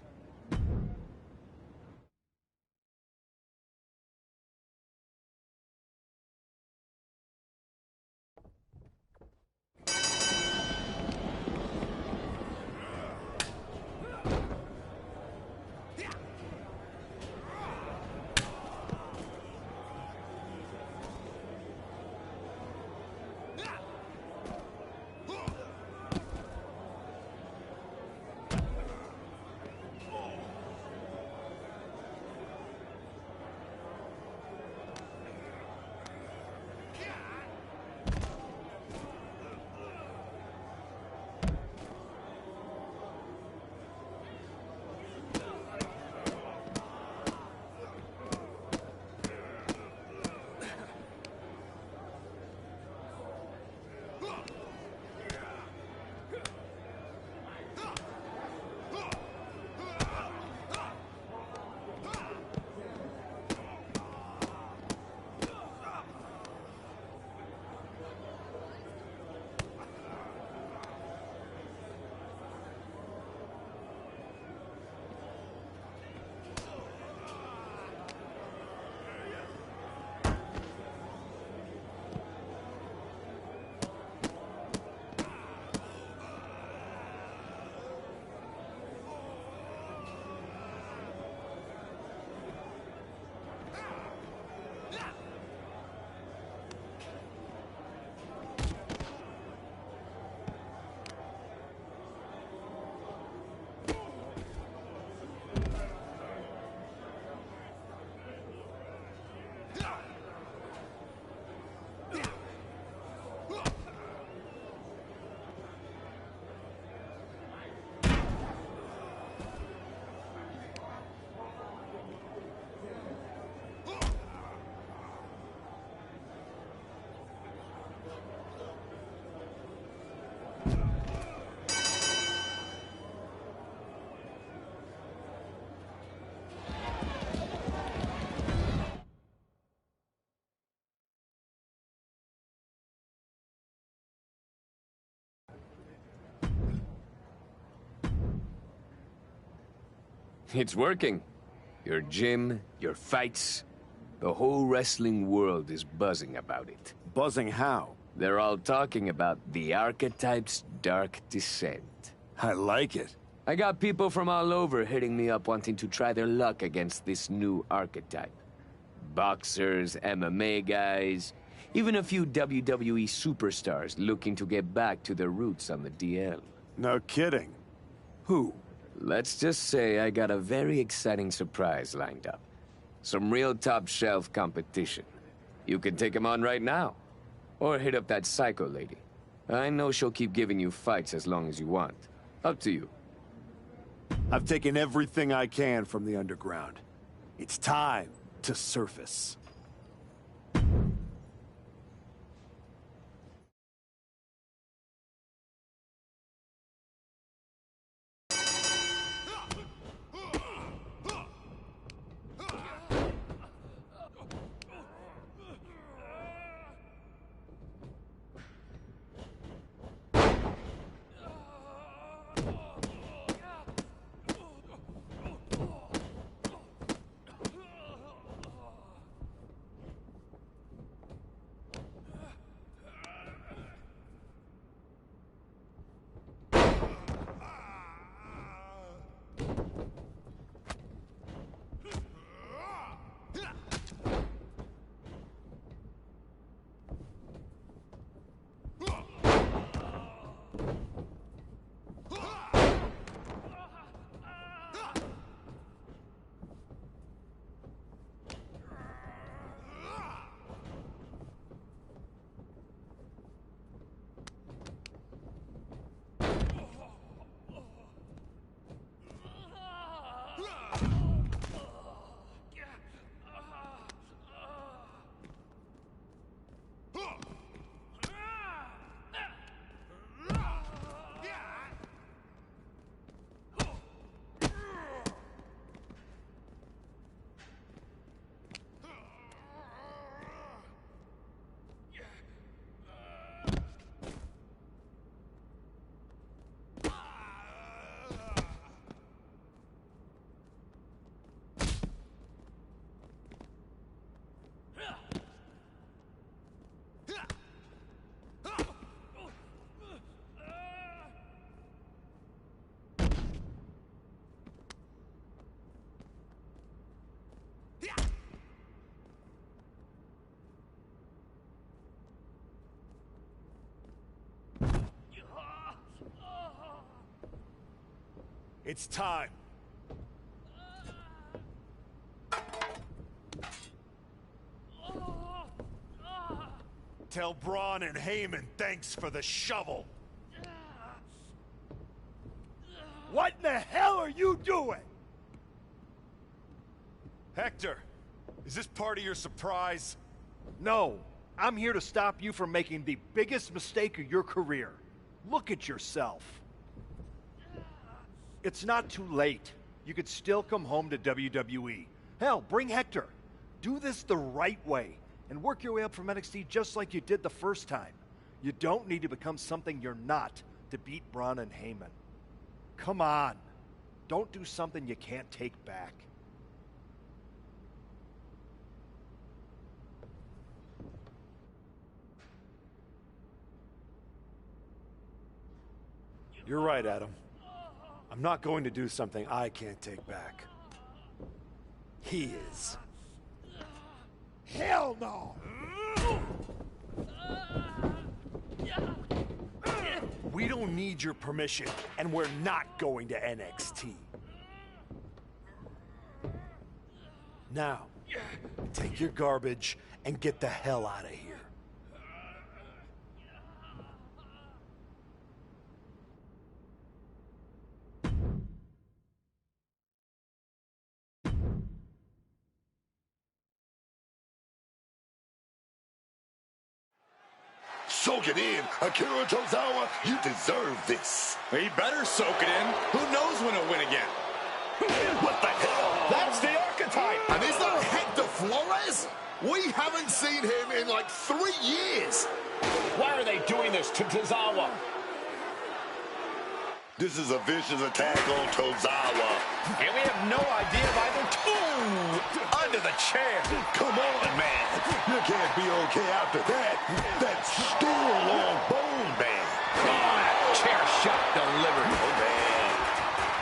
It's working. Your gym, your fights, the whole wrestling world is buzzing about it.
Buzzing how?
They're all talking about the Archetype's dark descent.
I like it.
I got people from all over hitting me up wanting to try their luck against this new Archetype. Boxers, MMA guys, even a few WWE superstars looking to get back to their roots on the DL.
No kidding. Who?
Let's just say I got a very exciting surprise lined up. Some real top-shelf competition. You can take him on right now. Or hit up that psycho lady. I know she'll keep giving you fights as long as you want. Up to you.
I've taken everything I can from the underground. It's time to surface. It's time. Tell Braun and Heyman thanks for the shovel. What in the hell are you doing? Hector, is this part of your surprise?
No, I'm here to stop you from making the biggest mistake of your career. Look at yourself. It's not too late. You could still come home to WWE. Hell, bring Hector. Do this the right way and work your way up from NXT just like you did the first time. You don't need to become something you're not to beat Braun and Heyman. Come on. Don't do something you can't take back.
You're right, Adam. I'm not going to do something I can't take back. He is. Hell no! We don't need your permission, and we're not going to NXT. Now, take your garbage and get the hell out of here.
Soak it in, Akira Tozawa. You deserve this.
He better soak it in. Who knows when he'll win again?
What the hell?
That's the Archetype.
And is that Hector Flores? We haven't seen him in like 3 years.
Why are they doing this to Tozawa?
This is a vicious attack on Tozawa.
And we have no idea of either two. Under the chair.
Come on, man. You can't be okay after that. That's still long bone, man.
Oh, chair shot delivered. Oh, man.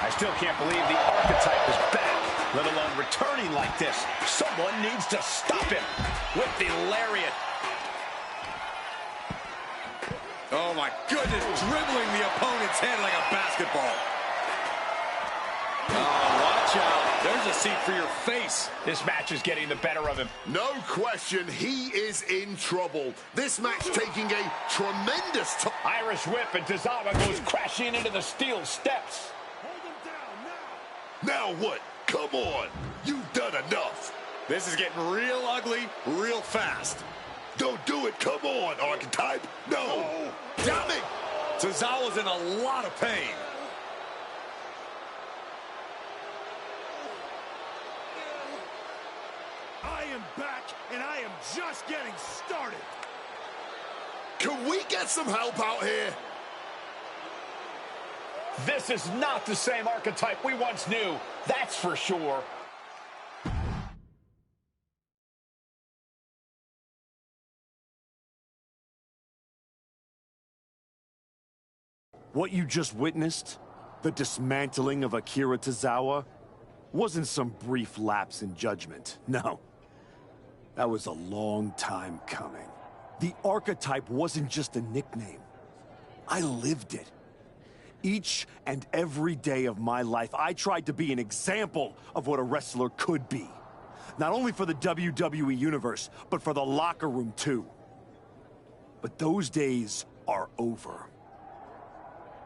I still can't believe the Archetype is back, let alone returning like this. Someone needs to stop him with the lariat.
Oh, my goodness. Dribbling the opponent's head like a basketball. Oh, watch out. There's a seat for your face.
This match is getting the better of him.
No question, he is in trouble. This match taking a tremendous time.
Irish whip, and Tozawa goes crashing into the steel steps.
Hold him down now.
Now what? Come on. You've done enough.
This is getting real ugly, real fast.
Don't do it. Come on, Archetype. No.
Oh.
Damn it!
Tozawa's in a lot of pain.
I am back, and I am just getting started.
Can we get some help out here?
This is not the same Archetype we once knew. That's for sure.
What you just witnessed, the dismantling of Akira Tozawa, wasn't some brief lapse in judgment. No. That was a long time coming. The Archetype wasn't just a nickname. I lived it. Each and every day of my life, I tried to be an example of what a wrestler could be. Not only for the WWE Universe, but for the locker room too. But those days are over.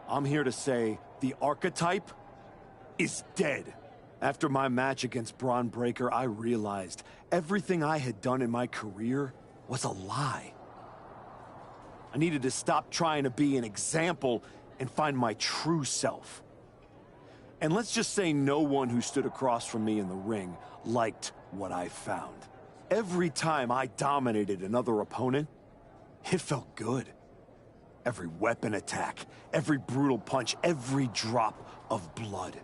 I'm here to say the Archetype is dead. After my match against Braun Breaker, I realized everything I had done in my career was a lie. I needed to stop trying to be an example and find my true self. And let's just say no one who stood across from me in the ring liked what I found. Every time I dominated another opponent, it felt good. Every weapon attack, every brutal punch, every drop of blood.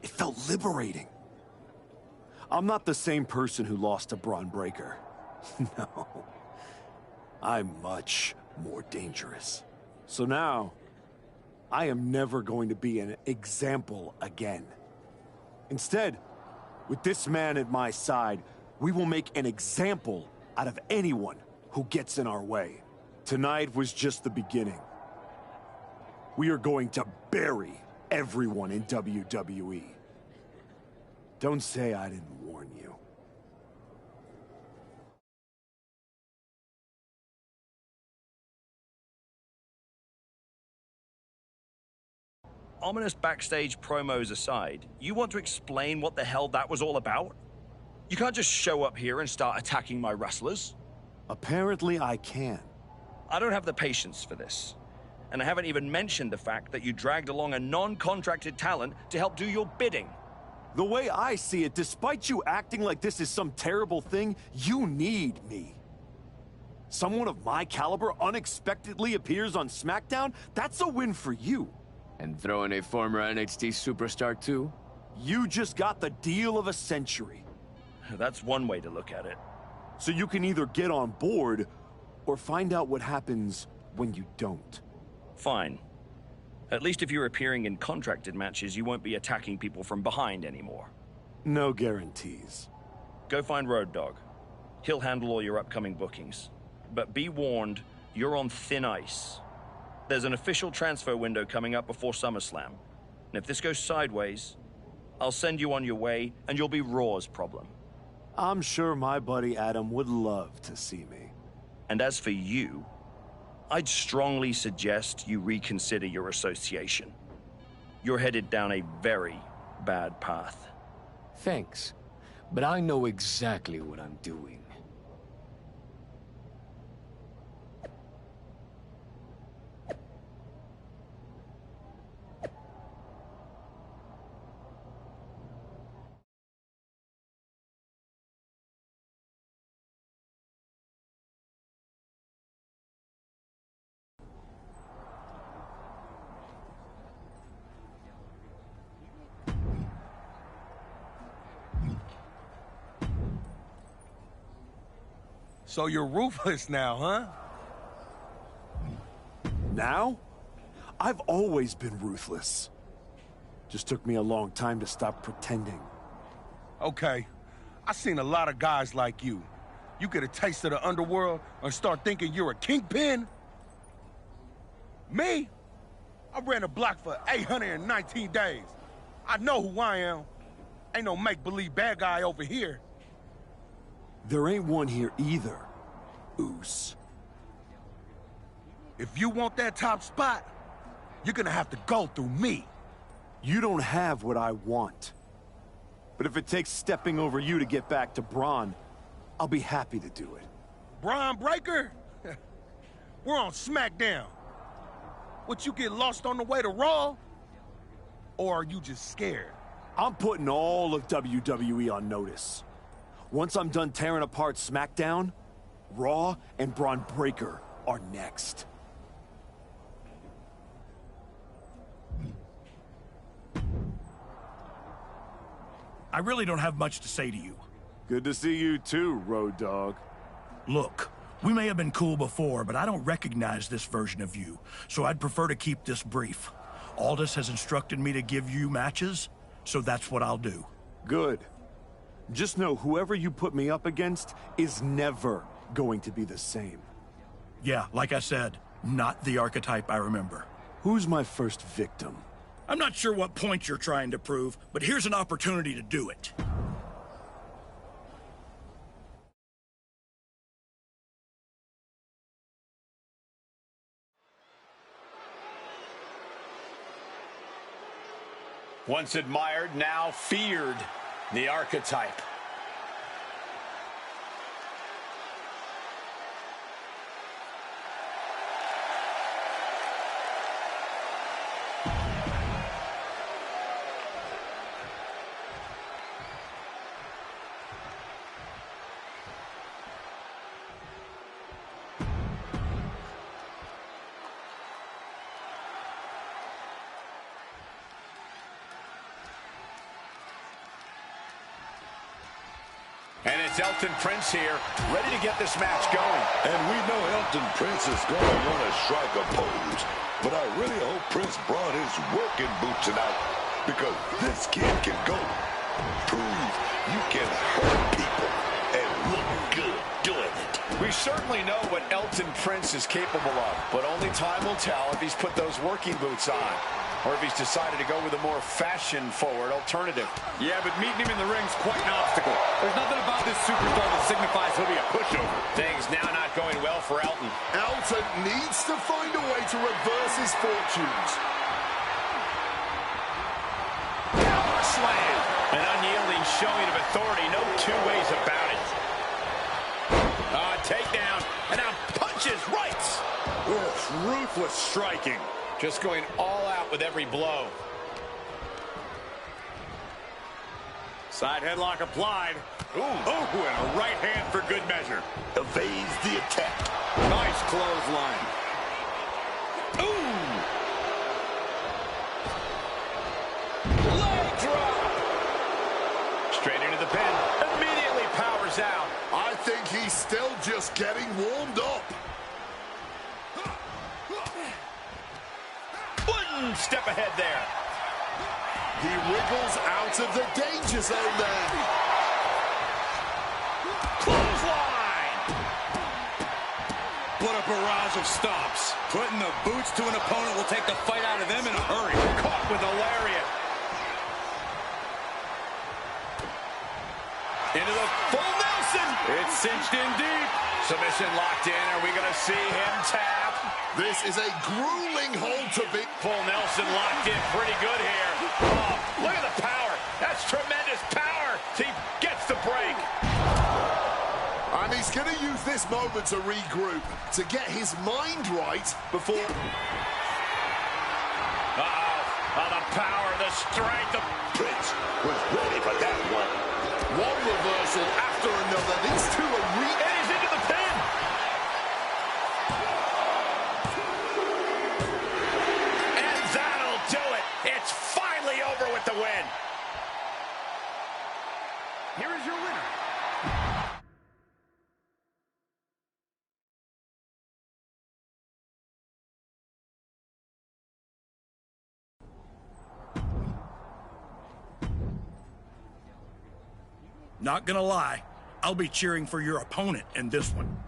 It felt liberating. I'm not the same person who lost to Braun Breaker. No. I'm much more dangerous. So now, I am never going to be an example again. Instead, with this man at my side, we will make an example out of anyone who gets in our way. Tonight was just the beginning. We are going to bury everyone in WWE. Don't say I didn't warn you.
Ominous backstage promos aside, you want to explain what the hell that was all about? You can't just show up here and start attacking my wrestlers.
Apparently I can.
I don't have the patience for this. And I haven't even mentioned the fact that you dragged along a non-contracted talent to help do your bidding.
The way I see it, despite you acting like this is some terrible thing, you need me. Someone of my caliber unexpectedly appears on SmackDown? That's a win for you.
And throw in a former NXT superstar too?
You just got the deal of a century.
That's one way to look at it.
So you can either get on board or find out what happens when you don't.
Fine. At least if you're appearing in contracted matches, you won't be attacking people from behind anymore.
No guarantees.
Go find Road Dogg. He'll handle all your upcoming bookings. But be warned, you're on thin ice. There's an official transfer window coming up before SummerSlam. And if this goes sideways, I'll send you on your way, and you'll be Raw's problem.
I'm sure my buddy Adam would love to see me.
And as for you, I'd strongly suggest you reconsider your association. You're headed down a very bad path.
Thanks, but I know exactly what I'm doing.
So you're ruthless now, huh?
Now? I've always been ruthless. Just took me a long time to stop pretending.
Okay. I've seen a lot of guys like you. You get a taste of the underworld and start thinking you're a kingpin? Me? I ran a block for 819 days. I know who I am. Ain't no make-believe bad guy over here.
There ain't one here either, Oos.
If you want that top spot, you're gonna have to go through me.
You don't have what I want. But if it takes stepping over you to get back to Braun, I'll be happy to do it.
Braun Breaker? We're on SmackDown. Would you get lost on the way to Raw? Or are you just scared?
I'm putting all of WWE on notice. Once I'm done tearing apart SmackDown, Raw and Braun Breaker are next.
I really don't have much to say to you.
Good to see you too, Road Dogg.
Look, we may have been cool before, but I don't recognize this version of you, so I'd prefer to keep this brief. Aldous has instructed me to give you matches, so that's what I'll do.
Good. Just know whoever you put me up against is never going to be the same.
Yeah, like I said, not the archetype I remember.
Who's my first victim?
I'm not sure what point you're trying to prove, but here's an opportunity to do it.
Once admired, now feared, the archetype. And it's Elton Prince here, ready to get this match going.
And we know Elton Prince is going to want to strike a pose. But I really hope Prince brought his working boots out, because this kid can go. Prove you can hurt people and look good doing it.
We certainly know what Elton Prince is capable of, but only time will tell if he's put those working boots on. or if he's decided to go with a more fashion-forward alternative.
Yeah, but meeting him in the ring's quite an obstacle. There's nothing about this superstar that signifies he'll be a pushover.
Things now not going well for Elton.
Elton needs to find a way to reverse his fortunes.
Slam! An unyielding showing of authority, no two ways about it. Takedown, and now punches, rights!
Ruthless striking.
Just going all out with every blow.
Side headlock applied. Ooh, and a right hand for good measure.
Evades the attack.
Nice clothesline.
Ooh! Leg drop! Straight into the pin. Immediately powers out.
I think he's still just getting warmed up.
One step ahead there.
He wriggles out of the danger zone there.
Clothesline!
What a barrage of stomps. Putting the boots to an opponent will take the fight out of them in a hurry.
Caught with a lariat. Into the full Nelson.
It's cinched in deep.
Submission locked in. Are we going to see him tap?
This is a grueling hold to beat.
Full Nelson locked in pretty good here. Oh, look at the power. That's tremendous power. He gets the break.
And he's going to use this moment to regroup, to get his mind right before...
Oh, the power, the strength of...
Prince was ready for that one. One reversal after another. These two are
And he's into the pin. And that'll do it. It's finally over with the win.
Here is your winner.
Not gonna lie, I'll be cheering for your opponent in this one.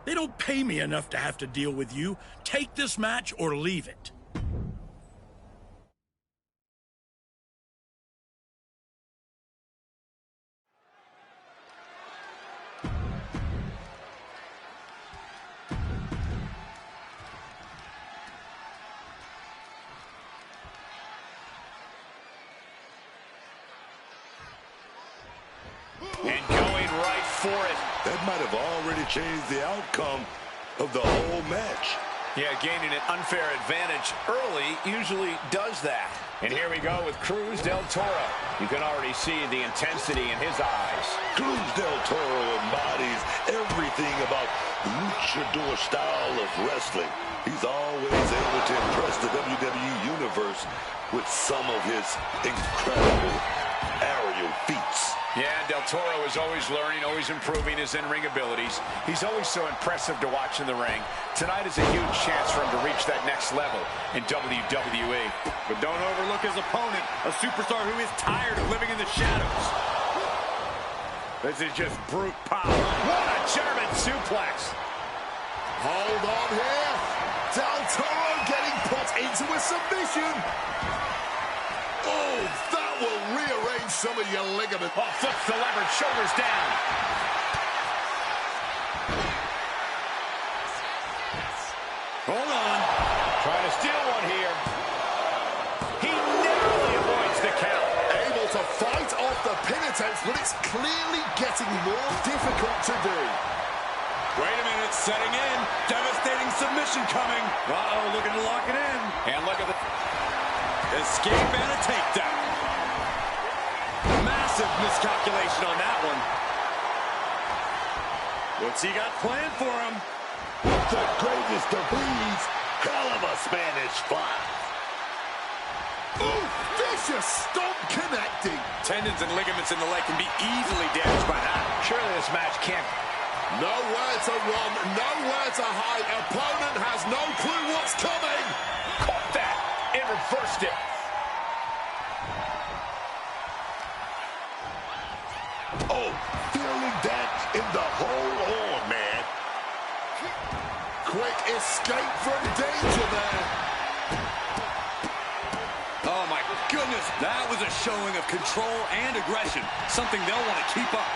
They don't pay me enough to have to deal with you. Take this match or leave it.
And going right for it.
That might have already changed the outcome of the whole match.
Yeah, gaining an unfair advantage early usually does that. And here we go with Cruz del Toro. You can already see the intensity in his eyes.
Cruz del Toro embodies everything about luchador style of wrestling. He's always able to impress the WWE Universe with some of his incredible aerial feats.
Yeah, Del Toro is always learning, always improving his in-ring abilities. He's always so impressive to watch in the ring. Tonight is a huge chance for him to reach that next level in WWE.
But don't overlook his opponent, a superstar who is tired of living in the shadows. This is just brute power.
What a German suplex.
Hold on here. Del Toro getting put into a submission. Oh, that will rearrange some of your ligaments.
Oh, flips the lever, shoulders down.
Hold on.
Trying to steal one here. He narrowly avoids the count.
Able to fight off the pin attempt, but it's clearly getting more difficult to do.
Wait a minute, setting in. Devastating submission coming. Uh-oh, looking to lock it in.
And look at the...
Escape and a takedown. Massive miscalculation on that one. What's he got planned for him?
The greatest of breeds, hell of a Spanish fly.
Ooh, vicious stomp connecting.
Tendons and ligaments in the leg can be easily damaged by that.
Surely this match can't...
Nowhere to run, nowhere to hide. Opponent has no clue what's coming.
Caught that. It reversed it.
Oh, feeling that in the whole arm, man.
Quick escape from danger there.
Oh, my goodness. That was a showing of control and aggression. Something they'll want to keep up.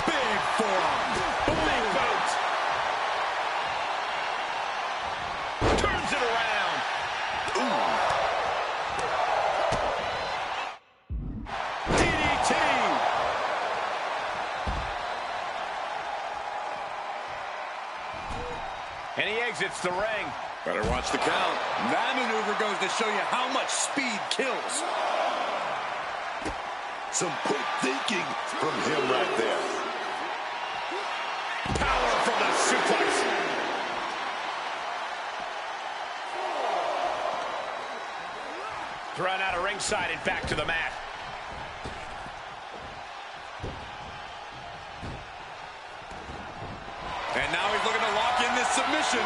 Big forearm.
Big boot. Turns it around.
Ooh.
DDT. And he exits the ring.
Better watch the count. That maneuver goes to show you how much speed kills.
Some quick thinking from him right there.
Power from the suplex. Thrown out of ringside and back to the mat.
And now he's looking to lock in this submission.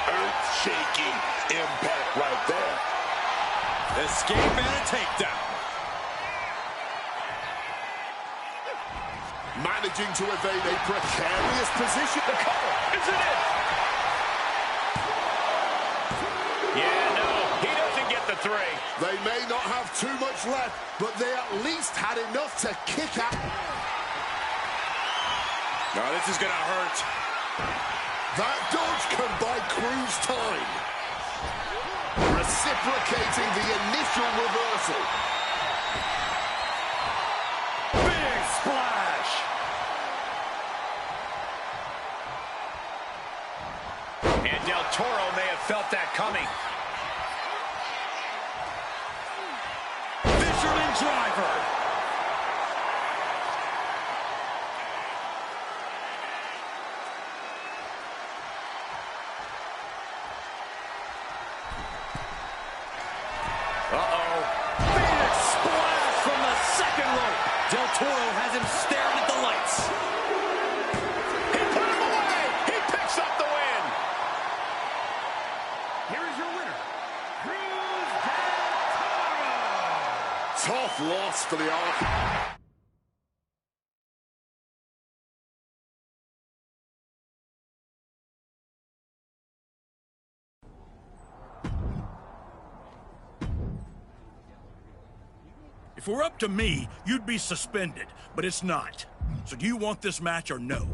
Earth-shaking impact right there.
Escape and a takedown.
Managing to evade a precarious position.
The cover, isn't it? Yeah, no, he doesn't get the three.
They may not have too much left, but they at least had enough to kick out.
No, this is going to hurt.
That dodge can buy Cruz time. Reciprocating the initial reversal.
Big splash.
And Del Toro may have felt that coming.
Fisherman driver.
Uh-oh.
Phoenix splash from the second rope. Del Toro has him staring at the lights.
He put him away. He picks up the win.
Here is your winner, Cruz del Toro.
Tough loss for the Ark.
If it were up to me, you'd be suspended, but it's not. So do you want this match or no?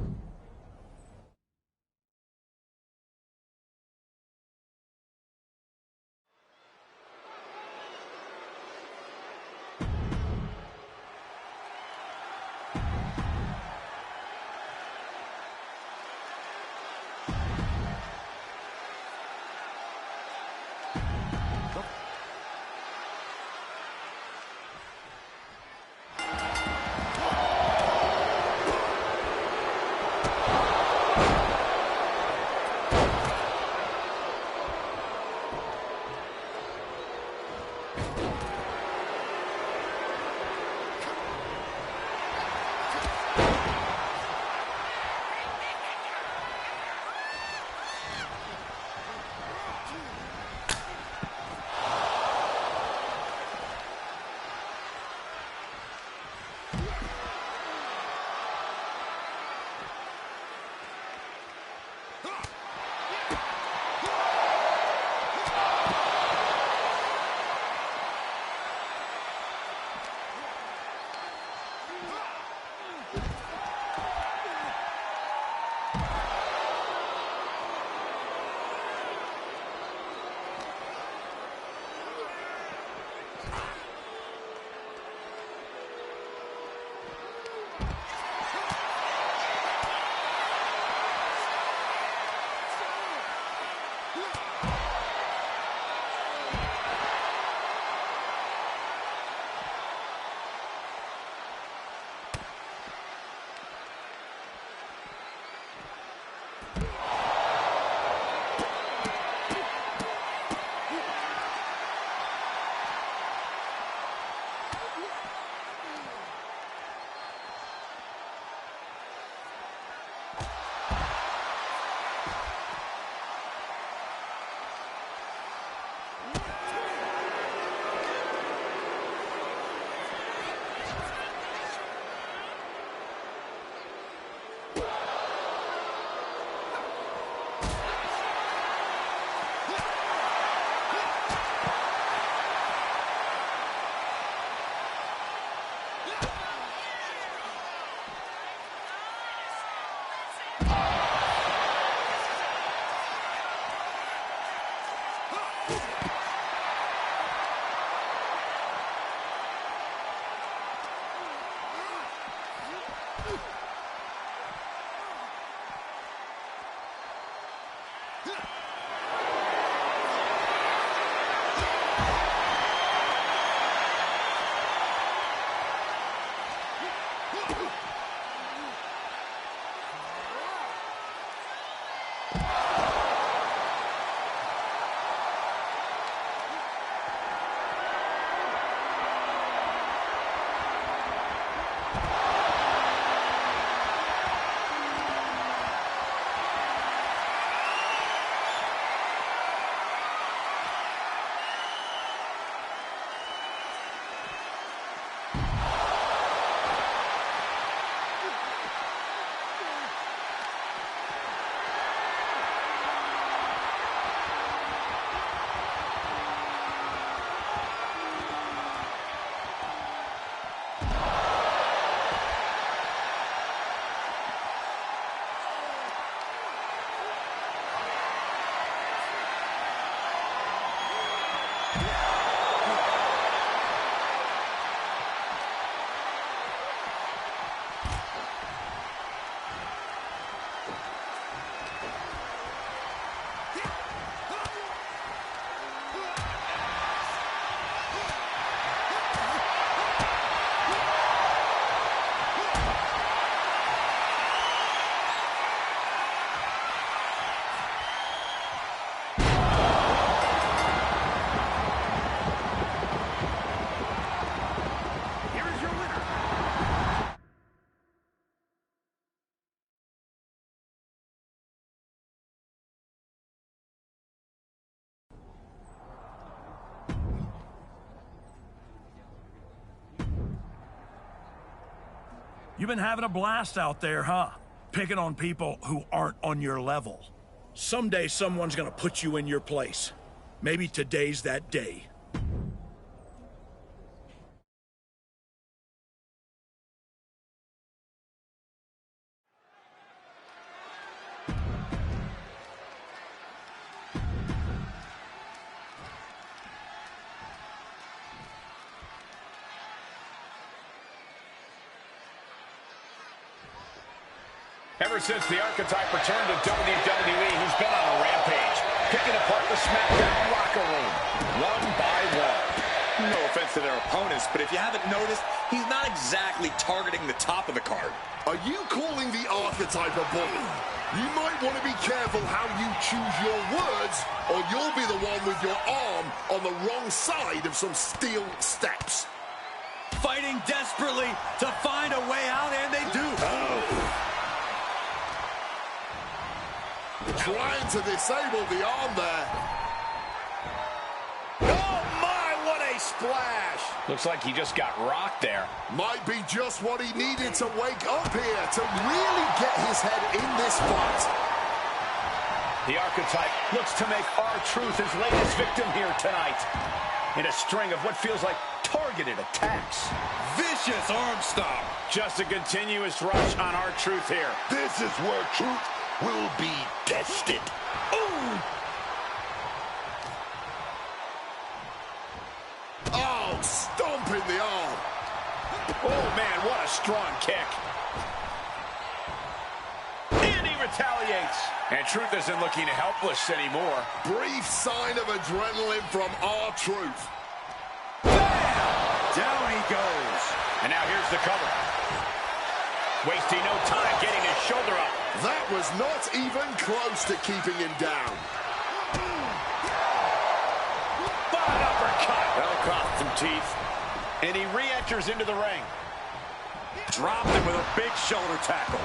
You've been having a blast out there, huh? Picking on people who aren't on your level. Someday someone's gonna put you in your place. Maybe today's that day.
Ever since the Archetype returned to WWE, he's been on a rampage, picking apart the SmackDown locker room, one by one.
No offense to their opponents, but if you haven't noticed, he's not exactly targeting the top of the card.
Are you calling the Archetype a bully? You might want to be careful how you choose your words, or you'll be the one with your arm on the wrong side of some steel steps.
Fighting desperately to find a way out, and they do.
Trying to disable the arm there.
Oh my, what a splash! Looks like he just got rocked there.
Might be just what he needed to wake up here to really get his head in this fight.
The Archetype looks to make R-Truth his latest victim here tonight in a string of what feels like targeted attacks.
Vicious arm stomp.
Just a continuous rush on R-Truth here.
This is where truth will be tested.
Ooh! Oh, stomping the arm.
Oh, man, what a strong kick. And he retaliates. And Truth isn't looking helpless anymore.
Brief sign of adrenaline from R-Truth.
Down he goes.
And now here's the cover. Wasting no time getting his shoulder up.
That was not even close to keeping him down.
An uppercut. That'll cost some teeth. And he re-enters into the ring.
Dropped him with a big shoulder tackle.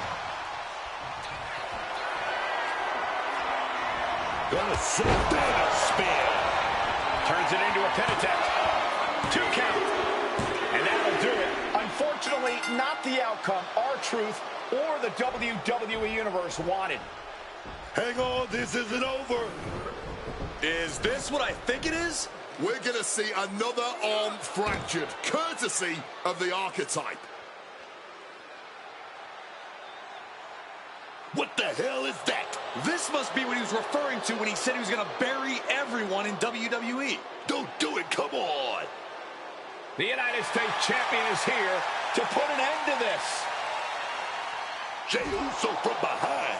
Gonna sit down a spin.
Turns it into a pin attempt. 2 count. And that'll do it. Unfortunately, not the outcome R-Truth or the WWE Universe wanted.
Hang on, this isn't over.
Is this what I think it is?
We're going to see another arm fractured, courtesy of the Archetype.
What the hell is that?
This must be what he was referring to when he said he was going to bury everyone in WWE.
Don't do it, come on.
The United States Champion is here to put an end to this.
Jey Uso from behind.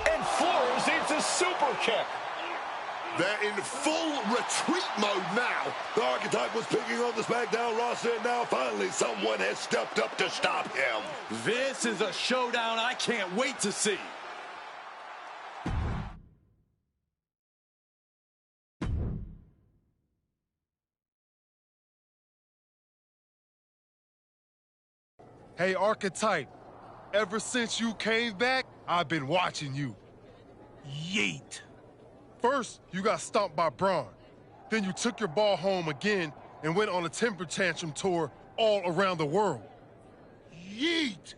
And Flores needs a super kick.
They're in full retreat mode now.
The Archetype was picking on the SmackDown roster, and now finally someone has stepped up to stop him.
This is a showdown I can't wait to see.
Hey, Archetype, ever since you came back, I've been watching you. Yeet. First, you got stomped by Braun. Then you took your ball home again and went on a temper tantrum tour all around the world. Yeet.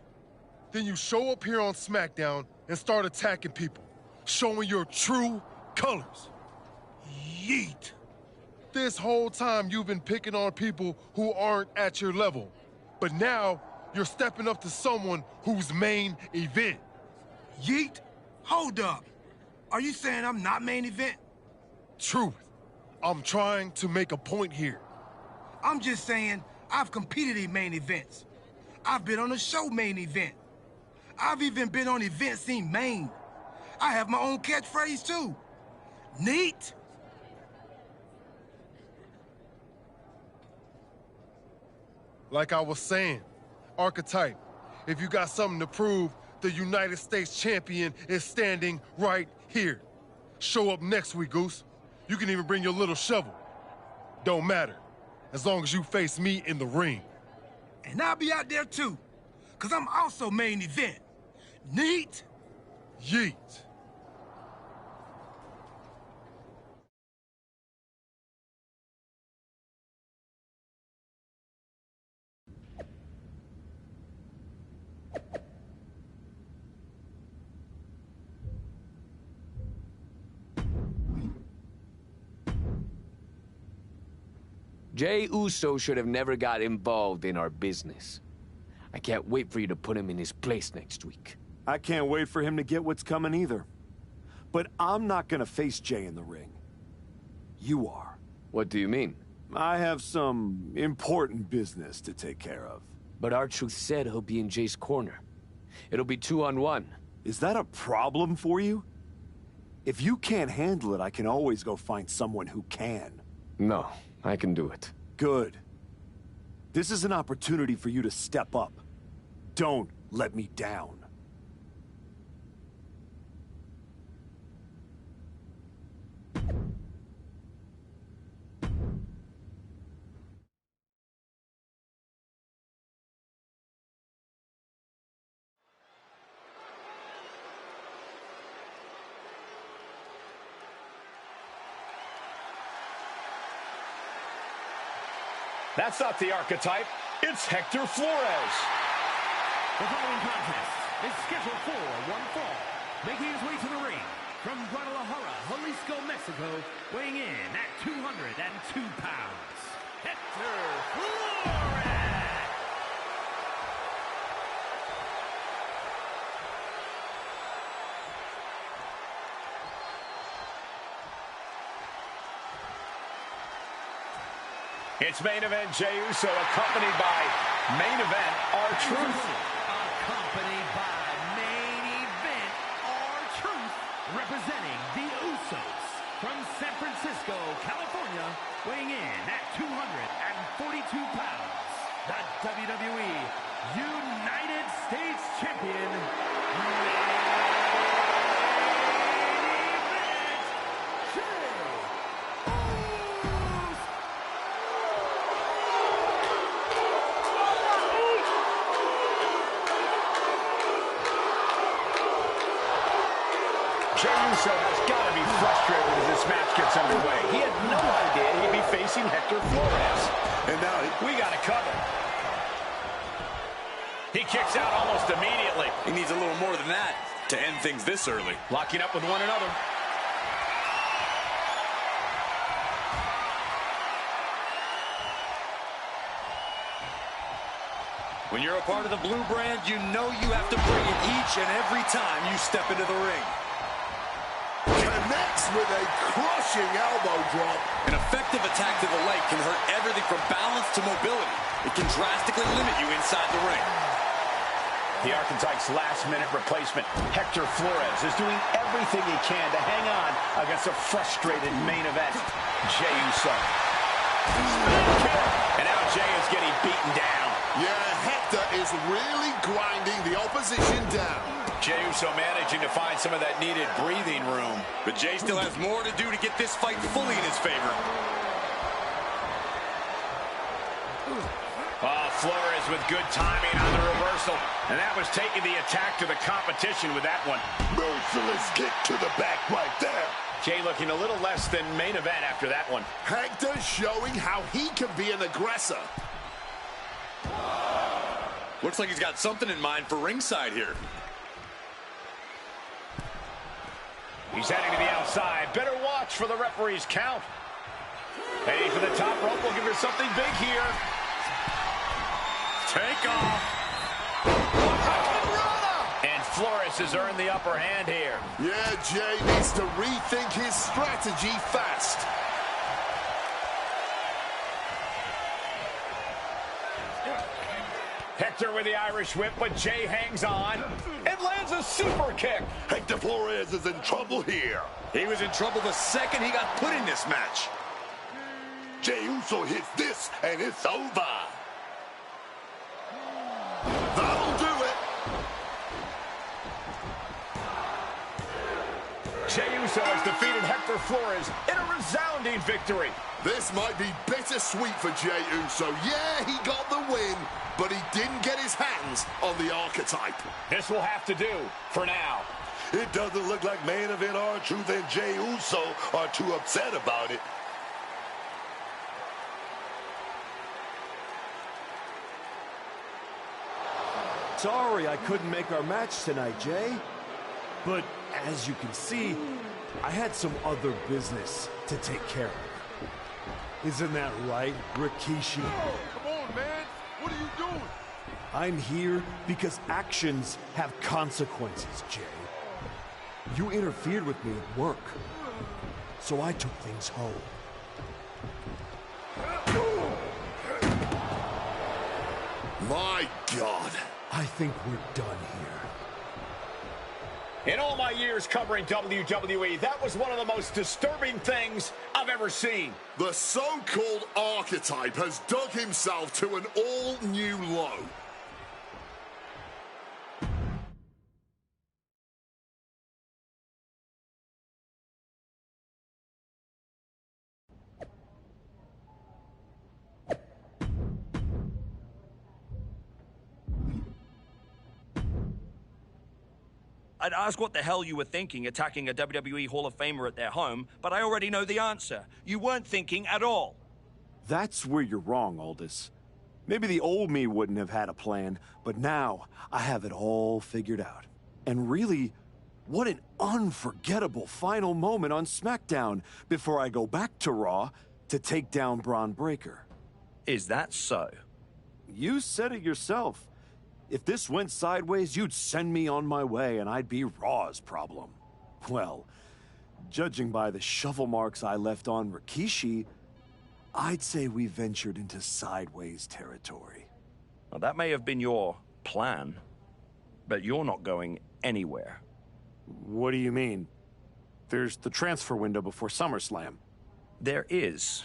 Then you show up here on SmackDown and start attacking people, showing your true colors. Yeet. This whole time you've been picking on people who aren't at your level, but now you're stepping up to someone who's main event.
Yeet? Hold up. Are you saying I'm not main event?
Truth. I'm trying to make a point here.
I'm just saying I've competed in main events. I've been on a show main event. I've even been on events in Maine. I have my own catchphrase too. Neat?
Like I was saying, Archetype, if you got something to prove, the United States Champion is standing right here. Show up next week, Goose. You can even bring your little shovel. Don't matter, as long as you face me in the ring.
And I'll be out there too, because I'm also main event. Neat?
Yeet.
Jey Uso should have never got involved in our business. I can't wait for you to put him in his place next week.
I can't wait for him to get what's coming either. But I'm not gonna face Jey in the ring. You are.
What do you mean?
I have some important business to take care of.
But R-Truth said he'll be in Jay's corner. It'll be 2-on-1.
Is that a problem for you? If you can't handle it, I can always go find someone who can.
No, I can do it.
Good. This is an opportunity for you to step up. Don't let me down.
That's not the archetype. It's Hector Flores.
The following contest is scheduled for one fall. Making his way to the ring from Guadalajara, Jalisco, Mexico, weighing in at 202 pounds, Hector Flores.
It's main event Jey Uso, accompanied by main event R-Truth.
Accompanied by main event R-Truth, representing the Usos from San Francisco, California, weighing in at 242 pounds, the WWE United States Champion,
Jey Uso has got to be frustrated as this match gets underway. He had no idea he'd be facing Hector Flores.
And now
we got it covered. He kicks out almost immediately.
He needs a little more than that to end things this early.
Locking up with one another.
When you're a part of the blue brand, you know you have to bring it each and every time you step into the ring.
Connects with a crushing elbow drop.
An effective attack to the leg can hurt everything from balance to mobility. It can drastically limit you inside the ring.
The Archetype's last-minute replacement, Hector Flores, is doing everything he can to hang on against a frustrated main event, Jey Uso. And now Jey is getting beaten down.
Yeah, Hector is really grinding the opposition down.
Jey Uso managing to find some of that needed breathing room. But Jey still has more to do to get this fight fully in his favor.
Oh, Flores with good timing on the reversal. And that was taking the attack to the competition with that one.
Merciless kick to the back right there.
Jey looking a little less than main event after that one.
Hector showing how he can be an aggressor.
Looks like he's got something in mind for ringside here.
He's heading to the outside. Better watch for the referee's count. Heading for the top rope, looking for something big here.
Take off.
And Flores has earned the upper hand here.
Yeah, Jey needs to rethink his strategy fast.
Hector with the Irish whip, but Jey hangs on and lands a super kick.
Hector Flores is in trouble here.
He was in trouble the second he got put in this match.
Jey Uso hits this, and it's over. That'll do it.
Jey Uso has defeated Hector Flores in a resounding victory.
This might be bittersweet for Jey Uso. Yeah, he got the win, but he didn't get his hands on the Archetype.
This will have to do for now.
It doesn't look like main event R-Truth and Jey Uso are too upset about it.
Sorry I couldn't make our match tonight, Jey. But as you can see, I had some other business to take care of. Isn't that right, Rikishi?
Come on, man. What are you doing?
I'm here because actions have consequences, Jey. You interfered with me at work, so I took things home.
My God.
I think we're done here.
In all my years covering WWE, that was one of the most disturbing things I've ever seen.
The so-called archetype has dug himself to an all-new low.
I'd ask what the hell you were thinking attacking a WWE Hall of Famer at their home, but I already know the answer. You weren't thinking at all.
That's where you're wrong, Aldous. Maybe the old me wouldn't have had a plan, but now I have it all figured out. And really, what an unforgettable final moment on SmackDown before I go back to Raw to take down Braun Breaker.
Is that so?
You said it yourself. If this went sideways, you'd send me on my way and I'd be Raw's problem. Well, judging by the shovel marks I left on Rikishi, I'd say we ventured into sideways territory.
Well, that may have been your plan, but you're not going anywhere.
What do you mean? There's the transfer window before SummerSlam.
There is,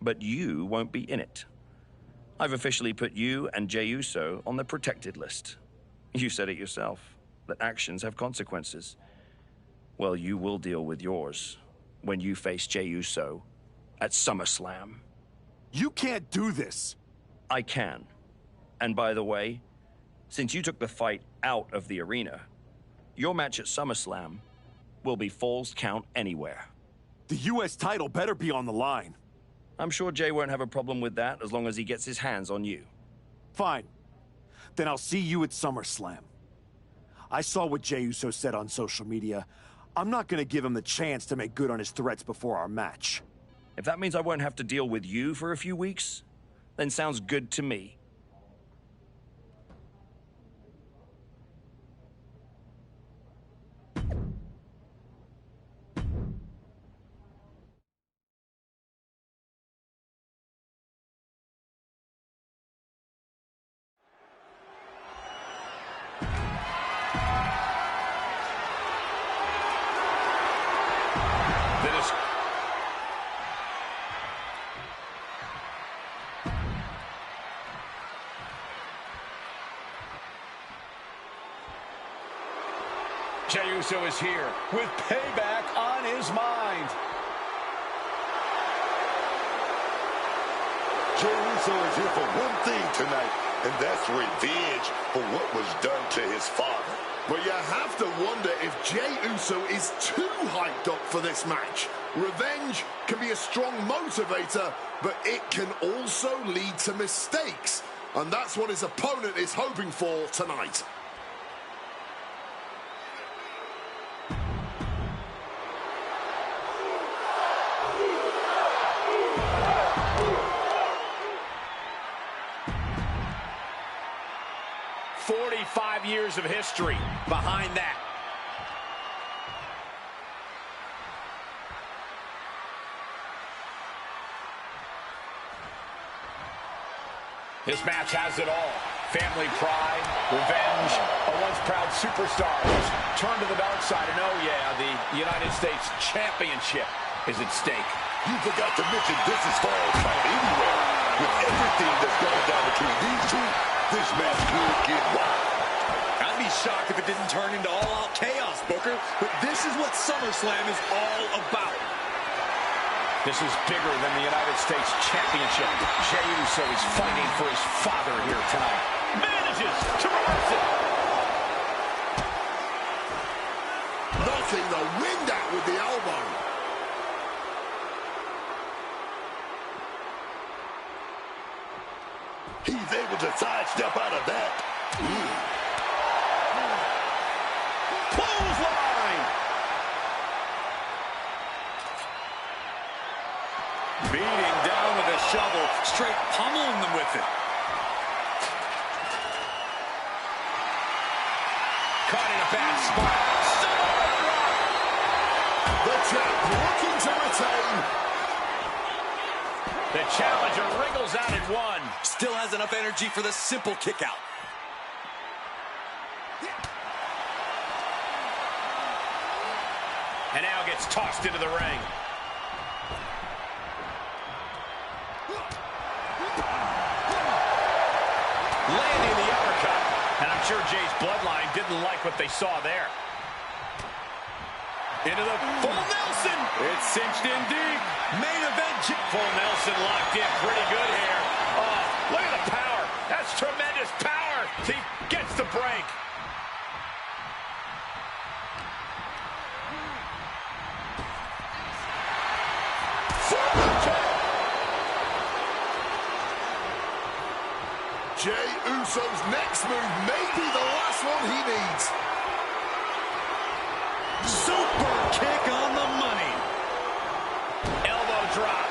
but you won't be in it. I've officially put you and Jey Uso on the protected list. You said it yourself, that actions have consequences. Well, you will deal with yours when you face Jey Uso at SummerSlam.
You can't do this!
I can. And by the way, since you took the fight out of the arena, your match at SummerSlam will be Falls Count Anywhere.
The U.S. title better be on the line.
I'm sure Jey won't have a problem with that as long as he gets his hands on you.
Fine. Then I'll see you at SummerSlam. I saw what Jey Uso said on social media. I'm not gonna give him the chance to make good on his threats before our match.
If that means I won't have to deal with you for a few weeks, then sounds good to me.
Jey Uso is here with payback on his mind.
Jey Uso is here for one thing tonight, and that's revenge for what was done to his father.
But you have to wonder if Jey Uso is too hyped up for this match. Revenge can be a strong motivator, but it can also lead to mistakes. And that's what his opponent is hoping for tonight.
Years of history behind that. This match has it all. Family pride, revenge, a once proud superstar who's turned to the dark side. And oh yeah, the United States Championship is at stake.
You forgot to mention this is Falls Count Anywhere. With everything that's going down between these two, this match could get wild.
I'd be shocked if it didn't turn into all-out chaos, Booker, but this is what SummerSlam is all about.
This is bigger than the United States Championship. Jey Uso is fighting for his father here tonight. Manages to reverse it.
Knocking the wind out with the elbow.
He's able to sidestep out of that.
Clothesline! Beating down with a shovel, straight pummeling them with it. Caught in a bad spot.
The champ looking to retain.
The challenger wriggles out at one.
Still has enough energy for the simple kick out.
And now gets tossed into the ring. Landing the uppercut. And I'm sure Jay's bloodline didn't like what they saw there. Into the full Nelson. It's cinched in deep. Main event. Full Nelson locked in pretty good here. Oh, look at the power. That's tremendous power. He gets the break.
Jey Uso's next move may be the last one he needs.
Super kick on the money.
Elbow drop.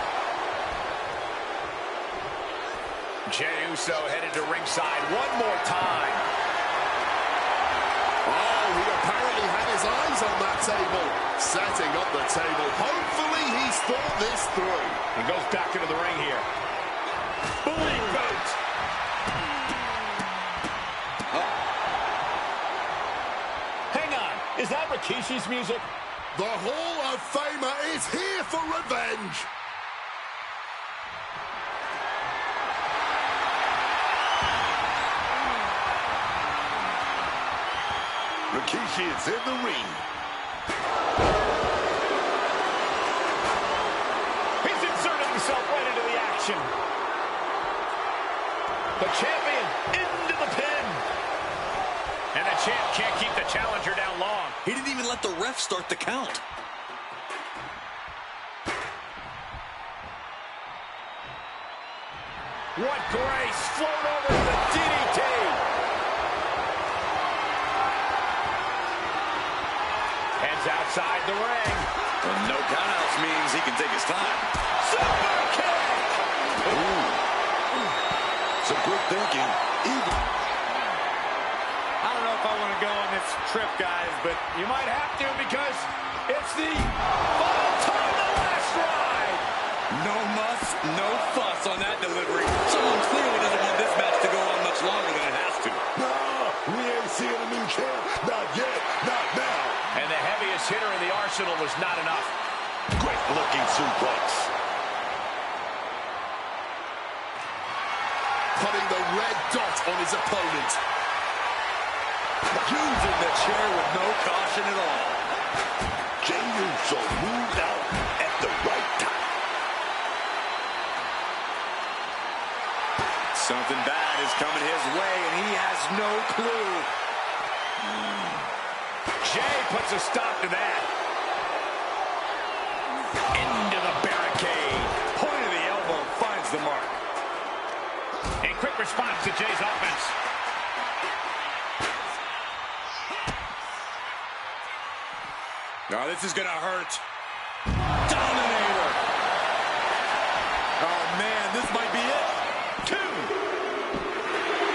Jey Uso headed to ringside one more time.
Oh, he apparently had his eyes on that table. Setting up the table. Hopefully he's thought this through.
He goes back into the ring here. Bully boot. Hang on. Is that Rikishi's music?
The Hall of Famer is here for revenge.
Rikishi is in the ring.
He's inserted himself right into the action. The champion into the pin. And the champ can't keep the challenger down long.
He didn't even let the ref start the count.
What grace. Float over to the DDT. Heads outside the ring.
And no countouts means he can take his time.
Super kick.
Ooh. Some good thinking.
I don't know if I want to go on this trip, guys, but you might have to because it's the final time of the last ride.
No muss, no fuss on that delivery. Someone clearly doesn't want this match to go on much longer than it has to.
No, we ain't seeing a new champ. Not yet, not now.
And the heaviest hitter in the arsenal was not enough.
Great looking suplex.
Putting the red dot on his opponent.
Using the chair with no caution at all.
Jey Uso moved out at the right time.
Something bad is coming his way, and he has no clue.
Jey puts a stop to that. Into the barricade.
Point of the elbow finds the mark.
A quick response to Jay's offense.
Now this is gonna hurt. Dominator. Oh man, this might be it.
2.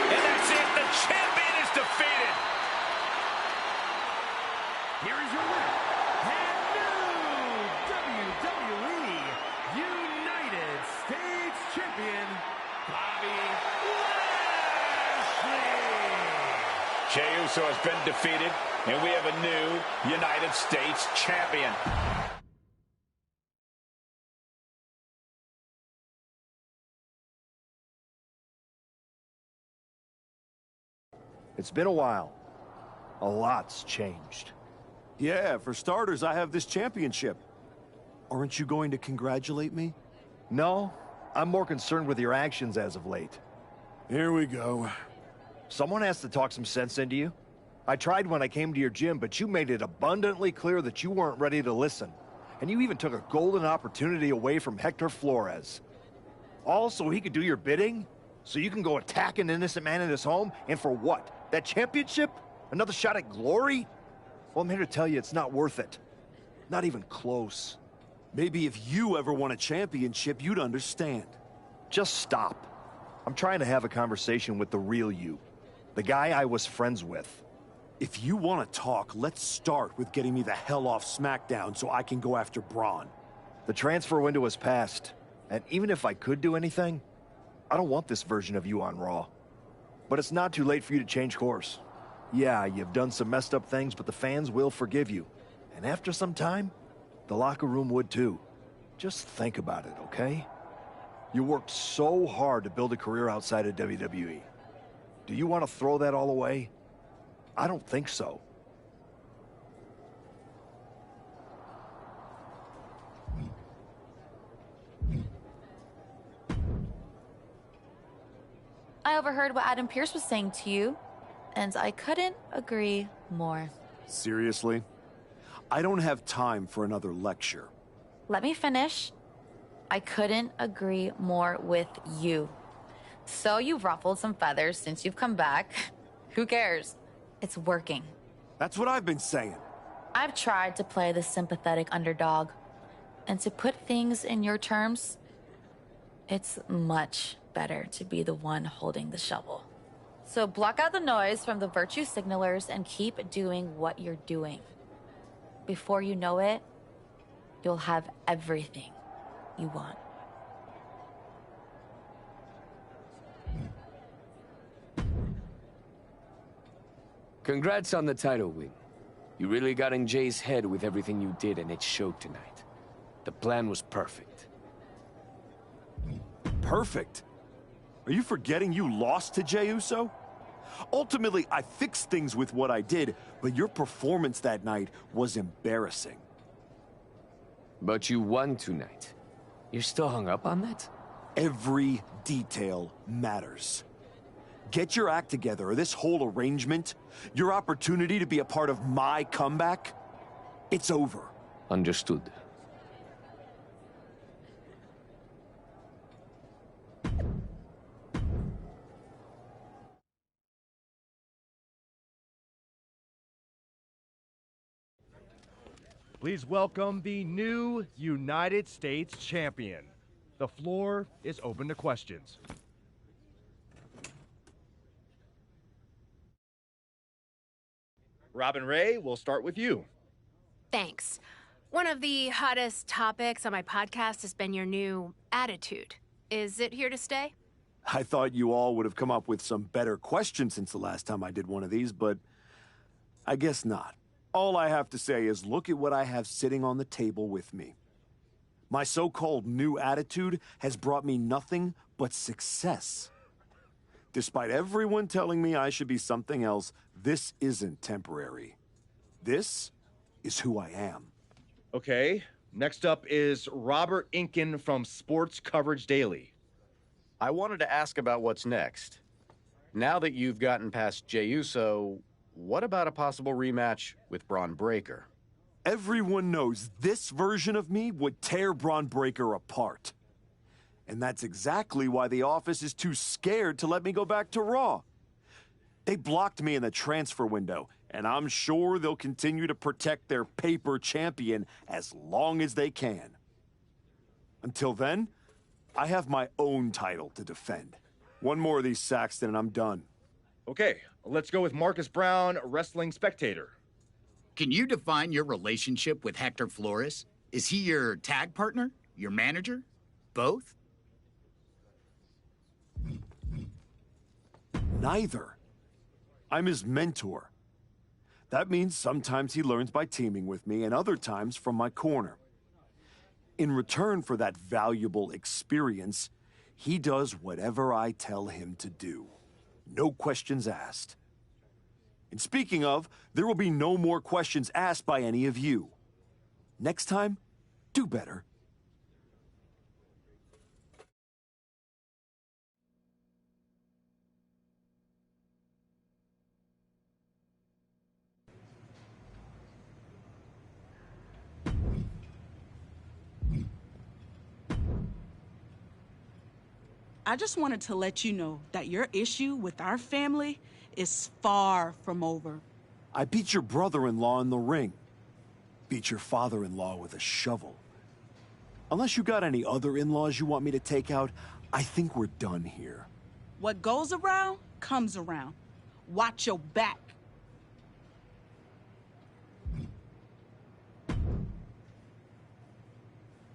And that's it. The champion is defeated.
Here is your winner, and new WWE United States Champion, Bobby Lashley.
Jey Uso has been defeated, and we have a new United States champion.
It's been a while. A lot's changed.
Yeah, for starters, I have this championship. Aren't you going to congratulate me?
No, I'm more concerned with your actions as of late.
Here we go.
Someone has to talk some sense into you. I tried when I came to your gym, but you made it abundantly clear that you weren't ready to listen. And you even took a golden opportunity away from Hector Flores. All so he could do your bidding? So you can go attack an innocent man in his home? And for what? That championship? Another shot at glory? Well, I'm here to tell you it's not worth it. Not even close.
Maybe if you ever won a championship, you'd understand.
Just stop. I'm trying to have a conversation with the real you. The guy I was friends with.
If you want to talk, let's start with getting me the hell off SmackDown so I can go after Braun.
The transfer window has passed, And even if I could do anything, I don't want this version of you on Raw. But it's not too late for you to change course. Yeah, you've done some messed up things, but the fans will forgive you. And after some time, the locker room would too. Just think about it, okay? You worked so hard to build a career outside of WWE. Do you want to throw that all away? I don't think so.
I overheard what Adam Pearce was saying to you, and I couldn't agree more.
Seriously? I don't have time for another lecture.
Let me finish. I couldn't agree more with you. So you've ruffled some feathers since you've come back. Who cares? It's working.
That's what I've been saying.
I've tried to play the sympathetic underdog. And to put things in your terms, it's much better to be the one holding the shovel. So block out the noise from the virtue signalers and keep doing what you're doing. Before you know it, you'll have everything you want.
Congrats on the title win. You really got in Jay's head with everything you did, and it showed tonight. The plan was perfect.
Perfect? Are you forgetting you lost to Jey Uso? Ultimately, I fixed things with what I did, but your performance that night was embarrassing.
But you won tonight. You're still hung up on that?
Every detail matters. Get your act together, or this whole arrangement, your opportunity to be a part of my comeback, it's over.
Understood.
Please welcome the new United States Champion. The floor is open to questions. Robin Ray, we'll start with you.
Thanks. One of the hottest topics on my podcast has been your new attitude. Is it here to stay?
I thought you all would have come up with some better questions since the last time I did one of these, but I guess not. All I have to say is look at what I have sitting on the table with me. My so-called new attitude has brought me nothing but success. Despite everyone telling me I should be something else, this isn't temporary. This is who I am.
Okay, next up is Robert Inkin from Sports Coverage Daily.
I wanted to ask about what's next. Now that you've gotten past Jey Uso, what about a possible rematch with Braun Breaker?
Everyone knows this version of me would tear Braun Breaker apart. And that's exactly why the office is too scared to let me go back to Raw. They blocked me in the transfer window, and I'm sure they'll continue to protect their paper champion as long as they can. Until then, I have my own title to defend. One more of these Saxton and I'm done.
Okay, let's go with Marcus Brown, Wrestling Spectator.
Can you define your relationship with Hector Flores? Is he your tag partner? Your manager? Both?
Neither. I'm his mentor. That means sometimes he learns by teaming with me and other times from my corner. In return for that valuable experience, he does whatever I tell him to do. No questions asked. And speaking of, there will be no more questions asked by any of you. Next time, do better.
I just wanted to let you know that your issue with our family is far from over.
I beat your brother-in-law in the ring. Beat your father-in-law with a shovel. Unless you got any other in-laws you want me to take out, I think we're done here.
What goes around, comes around. Watch your back.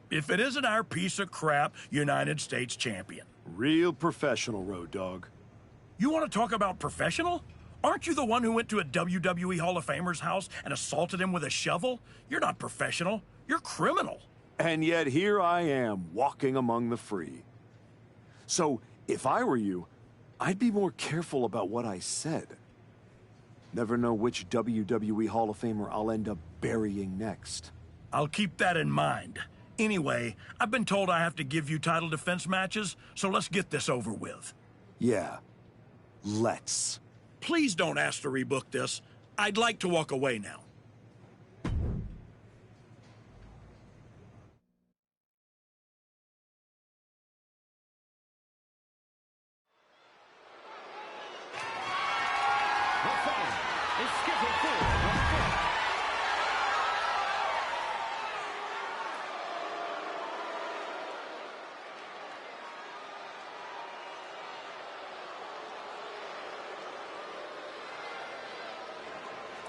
If it isn't our piece of crap United States champion.
Real professional, Road Dogg.
You want to talk about professional? Aren't you the one who went to a WWE Hall of Famer's house and assaulted him with a shovel? You're not professional. You're criminal.
And yet here I am, walking among the free. So, if I were you, I'd be more careful about what I said. Never know which WWE Hall of Famer I'll end up burying next.
I'll keep that in mind. Anyway, I've been told I have to give you title defense matches, so let's get this over with.
Yeah, let's.
Please don't ask to rebook this. I'd like to walk away now.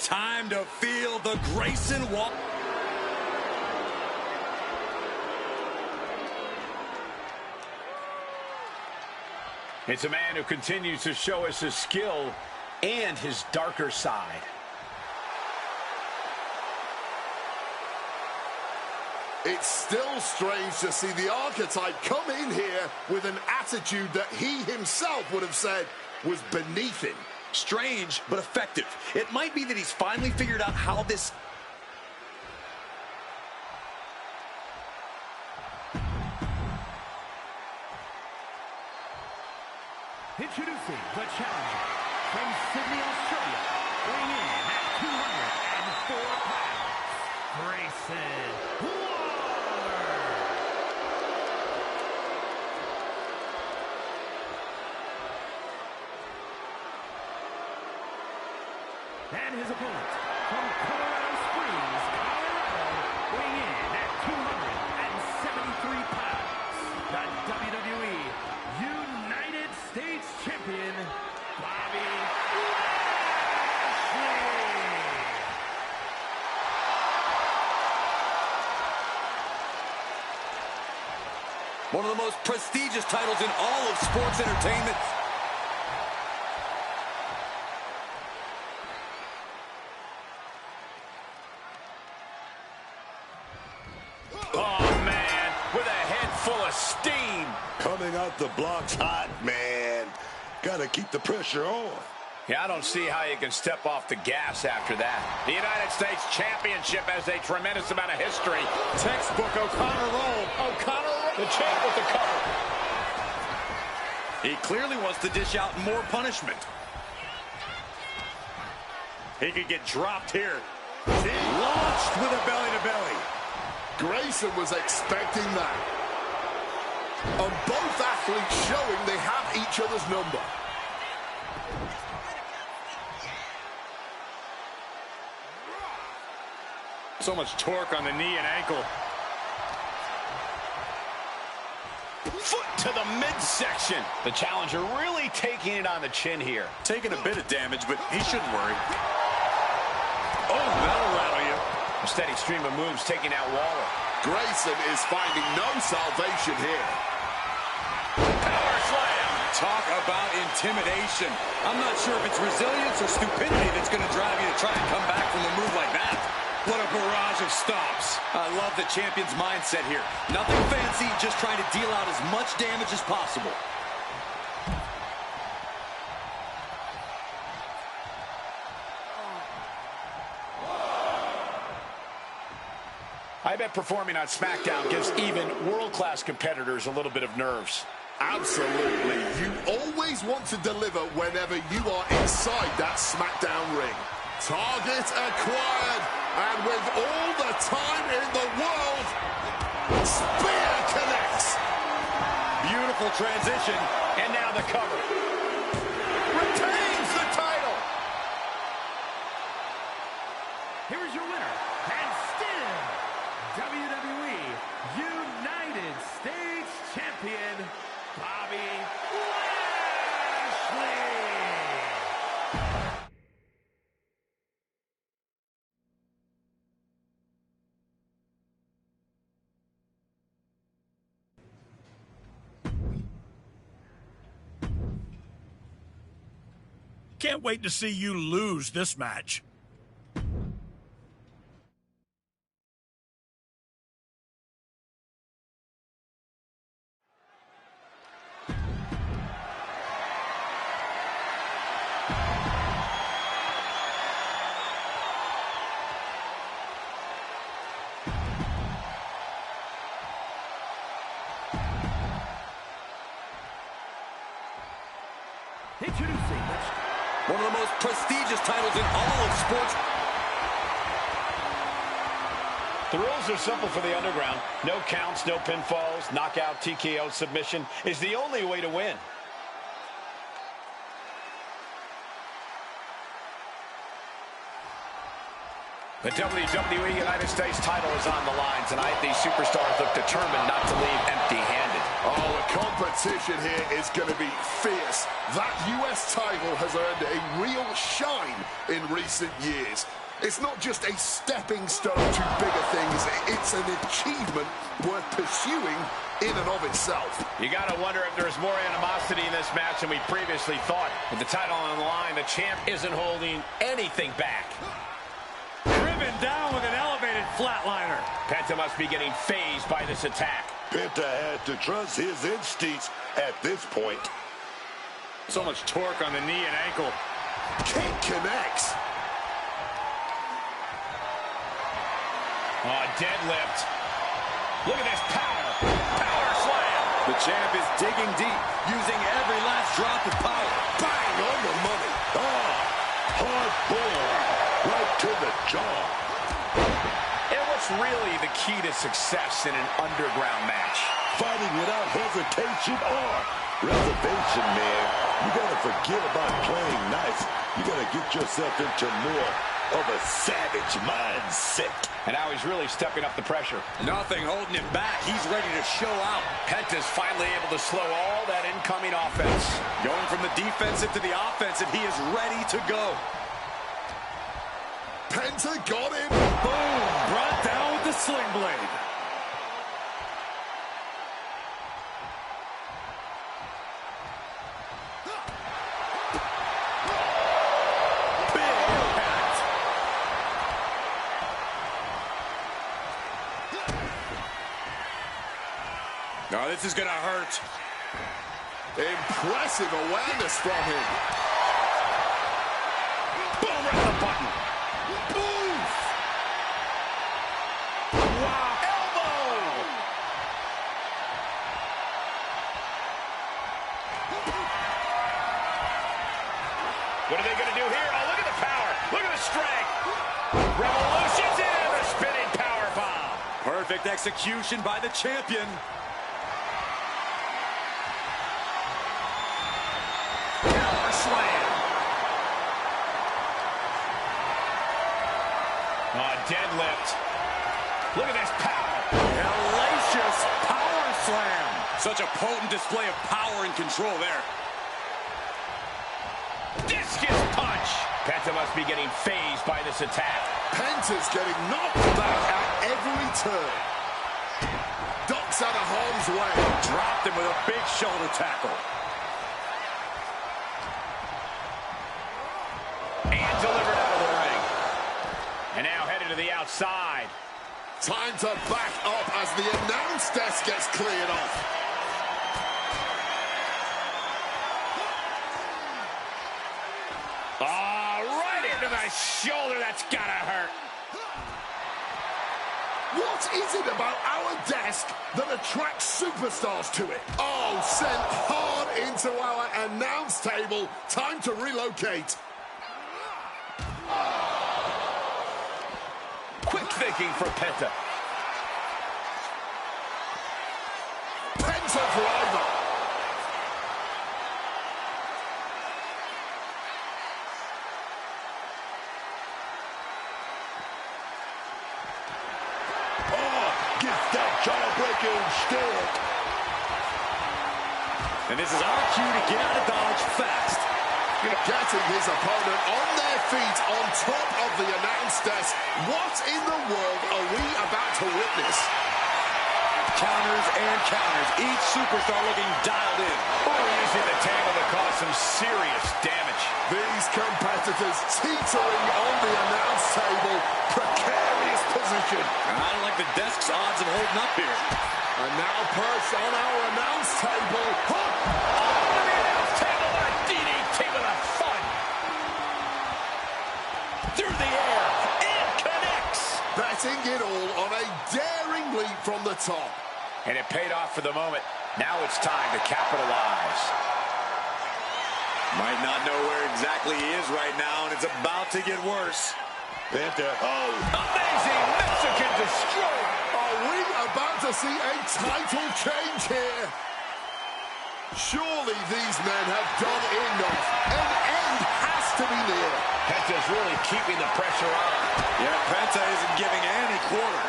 Time to feel the Grayson Waller.
It's a man who continues to show us his skill and his darker side.
It's still strange to see the Archetype come in here with an attitude that he himself would have said was beneath him.
Strange, but effective. It might be that he's finally figured out how this...
Introducing the challenger from Sydney, Australia, weighing in at 204 pounds, Grayson Waller. And his opponent from Colorado Springs, Colorado, weighing in at 273 pounds, the WWE United States Champion, Bobby Lashley.
One of the most prestigious titles in all of sports entertainment.
Oh, man, with a head full of steam.
Coming out the blocks hot, man. Gotta keep the pressure on.
Yeah, I don't see how you can step off the gas after that. The United States Championship has a tremendous amount of history. Textbook O'Connor roll. O'Connor, the champ with the cover.
He clearly wants to dish out more punishment. He could get dropped here. Launched with a belly-to-belly.
Grayson was expecting that. And both athletes showing they have each other's number.
So much torque on the knee and ankle.
Foot to the midsection. The challenger really taking it on the chin here.
Taking a bit of damage, but he shouldn't worry. Oh, that'll rattle you.
A steady stream of moves taking out Waller.
Grayson is finding no salvation here.
Power slam.
Talk about intimidation. I'm not sure if it's resilience or stupidity that's going to drive you to try and come back from a move like that. What a barrage of stops. I love the champion's mindset here. Nothing fancy, just trying to deal out as much damage as possible.
I bet performing on SmackDown gives even world-class competitors a little bit of nerves.
Absolutely. You always want to deliver whenever you are inside that SmackDown ring. Target acquired. And with all the time in the world, spear connects.
Beautiful transition.
And now the cover. Retains the title.
Here's your winner, and still WWE United States Champion, Bobby Lashley.
Can't wait to see you lose this match.
Introducing
one of the most prestigious titles in all of sports.
The rules are simple for the Underground. No counts, no pinfalls, knockout, TKO, submission is the only way to win. The WWE United States title is on the line tonight. These superstars look determined not to leave empty-handed.
Oh, the competition here is going to be fierce. That US title has earned a real shine in recent years. It's not just a stepping stone to bigger things. It's an achievement worth pursuing in and of itself.
You got to wonder if there's more animosity in this match than we previously thought. With the title on the line, the champ isn't holding anything back.
Driven down with an elevated flatliner.
Penta must be getting phased by this attack.
Penta had to trust his instincts at this point.
So much torque on the knee and ankle.
Kick connects.
Oh, deadlift. Look at this power. Power slam.
The champ is digging deep, using every last drop of power.
Bang on the money. Oh, hard ball. Right to the jaw.
And what's really the key to success in an underground match?
Fighting without hesitation or reservation, man. You gotta forget about playing nice. You gotta get yourself into more of a savage mindset.
And now he's really stepping up the pressure.
Nothing holding him back. He's ready to show out.
Penta's finally able to slow all that incoming offense.
Going from the defensive to the offensive, he is ready to go.
Penta got him.
Boom! Brought down with the sling blade.
No, this is gonna hurt.
Impressive awareness from him.
Boom, right on the button.
Oof.
Wow. Elbow. What are they gonna do here? Oh, look at the power. Look at the strength. Revolution's in. The spinning power bomb.
Perfect execution by the champion.
Deadlift. Look at this power.
Hellacious power slam. Such a potent display of power and control there.
Discus punch. Penta must be getting phased by this attack.
Penta's getting knocked back at every turn. Ducks out of harm's way.
Dropped him with a big shoulder tackle.
And delivered out of the ring. And now headed to the outside.
Time to back up as the announce desk gets cleared off.
Right into the shoulder. That's gotta hurt.
What is it about our desk that attracts superstars to it? Oh, sent hard into our announce table. Time to relocate.
Quick thinking for Penta.
Penta driver.
Oh, gets that jawbreaker instead.
And this is our cue to get out of Dodge fast.
Getting his opponent on their feet on top of the announce desk. What in the world are we about to witness?
Counters and counters. Each superstar looking dialed in.
Using the table to cause some serious damage.
These competitors teetering on the announce table. Precarious position.
I don't like the desk's odds of holding up here.
And now perched on our announce table.
On the announce table, a DDT with a thud. Through the air, and connects.
Betting it all on a daring leap from the top.
And it paid off for the moment. Now it's time to capitalize.
Might not know where exactly he is right now, and it's about to get worse.
Penta. Oh.
Amazing Mexican destroyer.
Are we about to see a title change here? Surely these men have done enough. An end has to be near.
Penta's really keeping the pressure on.
Yeah, Penta isn't giving any quarter.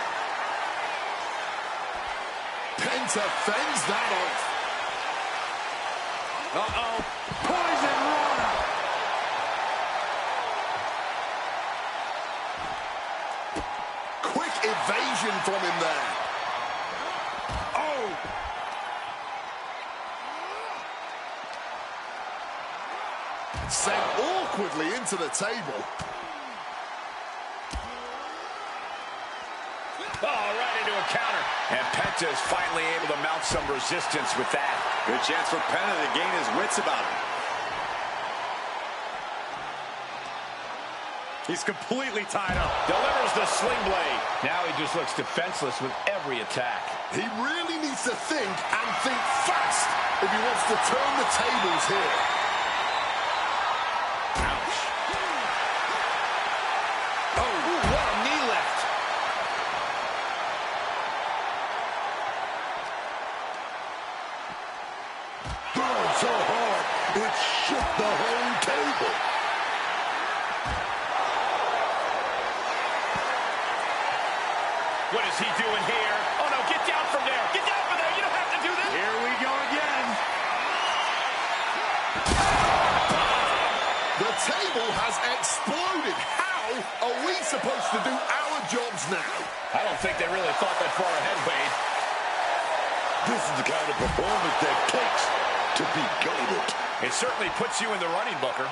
Penta fends that off.
Uh-oh. Poison Rana.
Quick evasion from him there. Oh. Sent awkwardly into the table.
Oh, right into a counter. And Penta is finally able to mount some resistance with that.
Good chance for Penta to gain his wits about him. He's completely tied up.
Delivers the sling blade. Now he just looks defenseless with every attack.
He really needs to think and think fast if he wants to turn the tables here.
Ouch. Oh, what a knee lift.
Thrown so hard, it shook the whole table.
What is he doing here? Oh, no, get down from there. Get down from there. You don't have to do this.
Here we go again.
The table has exploded. How are we supposed to do our jobs now?
I don't think they really thought that far ahead, Wade.
This is the kind of performance that takes to be goated.
It certainly puts you in the running, Booker.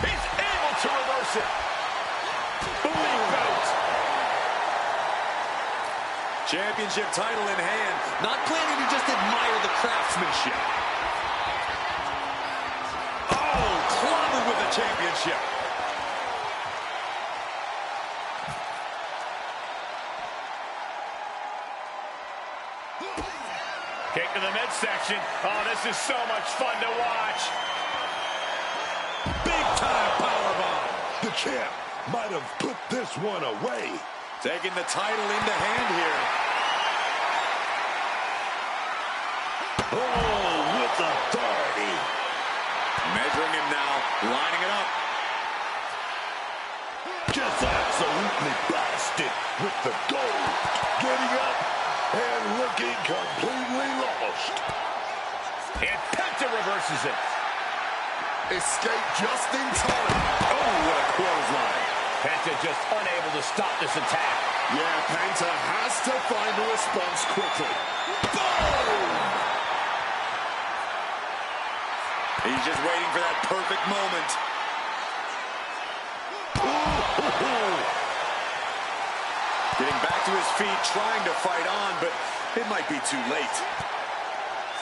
He's able to reverse it. Believe boat.
Championship title in hand. Not planning to just admire the craftsmanship. Oh, clobbered with the championship.
Kick to the midsection. Oh, this is so much fun to watch.
Big-time powerbomb.
The champ might have put this one away.
Taking the title into hand here.
Oh, with authority.
Measuring him now, lining it up.
Just absolutely blasted with the gold. Getting up and looking completely lost.
And Penta reverses it.
Escape just in time.
Oh, what a clothesline.
Penta just unable to stop this attack.
Yeah, Penta has to find a response quickly. Boom!
He's just waiting for that perfect moment. Getting back to his feet, trying to fight on, but it might be too late.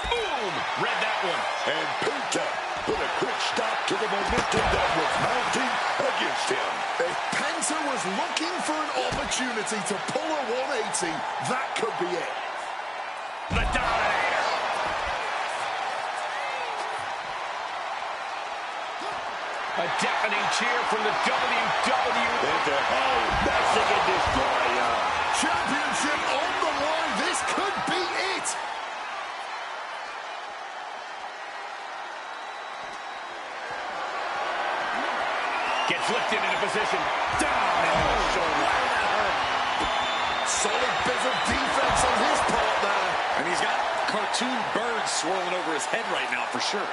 Boom! Read that one.
And Penta put a quick stop to the momentum that was mounting against him.
If Penta was looking for an opportunity to pull a 180, that could be it.
The Dominator. A deafening cheer from the WWE.
Penta, oh, Mexican destroyer.
Championship on the line. This could be it.
Gets lifted into position. Down in the shoulder.
Solid bit of defense on his part there.
And he's got cartoon birds swirling over his head right now for sure.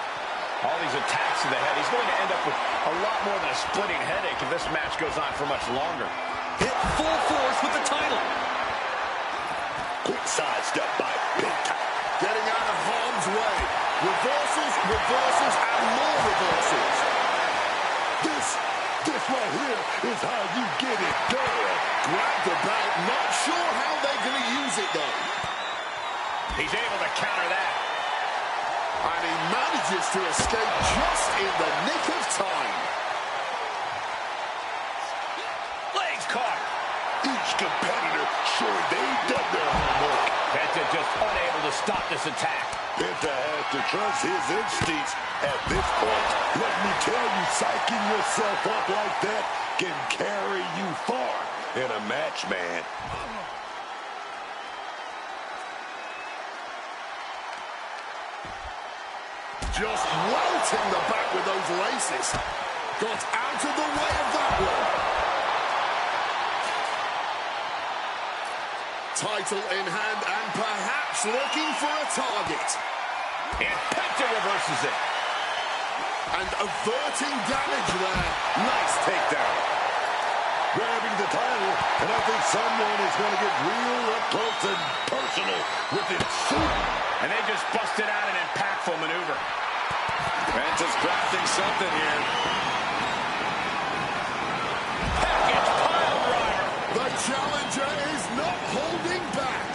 All these attacks to the head. He's going to end up with a lot more than a splitting headache if this match goes on for much longer.
Hit full force with the title.
Quick sidestep by Penta.
Getting out of reversals and more reversals. This right here is how you get it done. Grab the belt. Not sure how they're going to use it, though.
He's able to counter that.
And he manages to escape just in the nick of time.
Legs caught.
Each competitor showing they've done their homework.
Penta just unable to stop this attack.
Penta has to trust his instincts at this point. Let me tell you, psyching yourself up like that can carry you far in a match, man. Just welting the back with those laces. Got out of the way of that one. Title in hand and perhaps looking for a target.
And Penta reverses it.
And averting damage there. Nice takedown. Grabbing the title, and I think someone is going to get real up close and personal with it soon.
And they just busted out an impactful maneuver.
Penta's crafting something here.
Package pile driver.
The challenger is not holding back.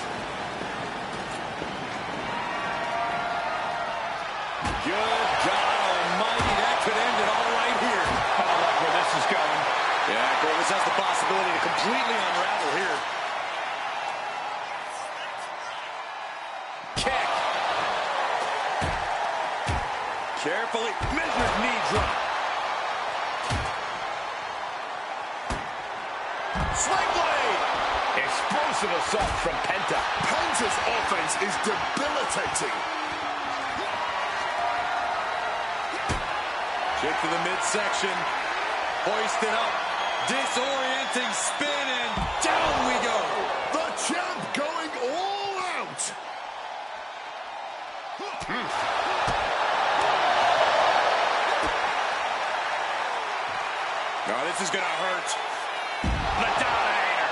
Good God almighty, that could end it all right here.
I don't like where this is going.
Yeah, Cole, this has the possibility to completely unravel here.
Kick.
Carefully measured knee drop.
Sling blade. Explosive assault from Penta.
Penta's offense is debilitating.
Kick to the midsection. Hoisted up. Disorienting spin, and down we go.
The champ going all out.
Oh, this is going to hurt.
The Dominator.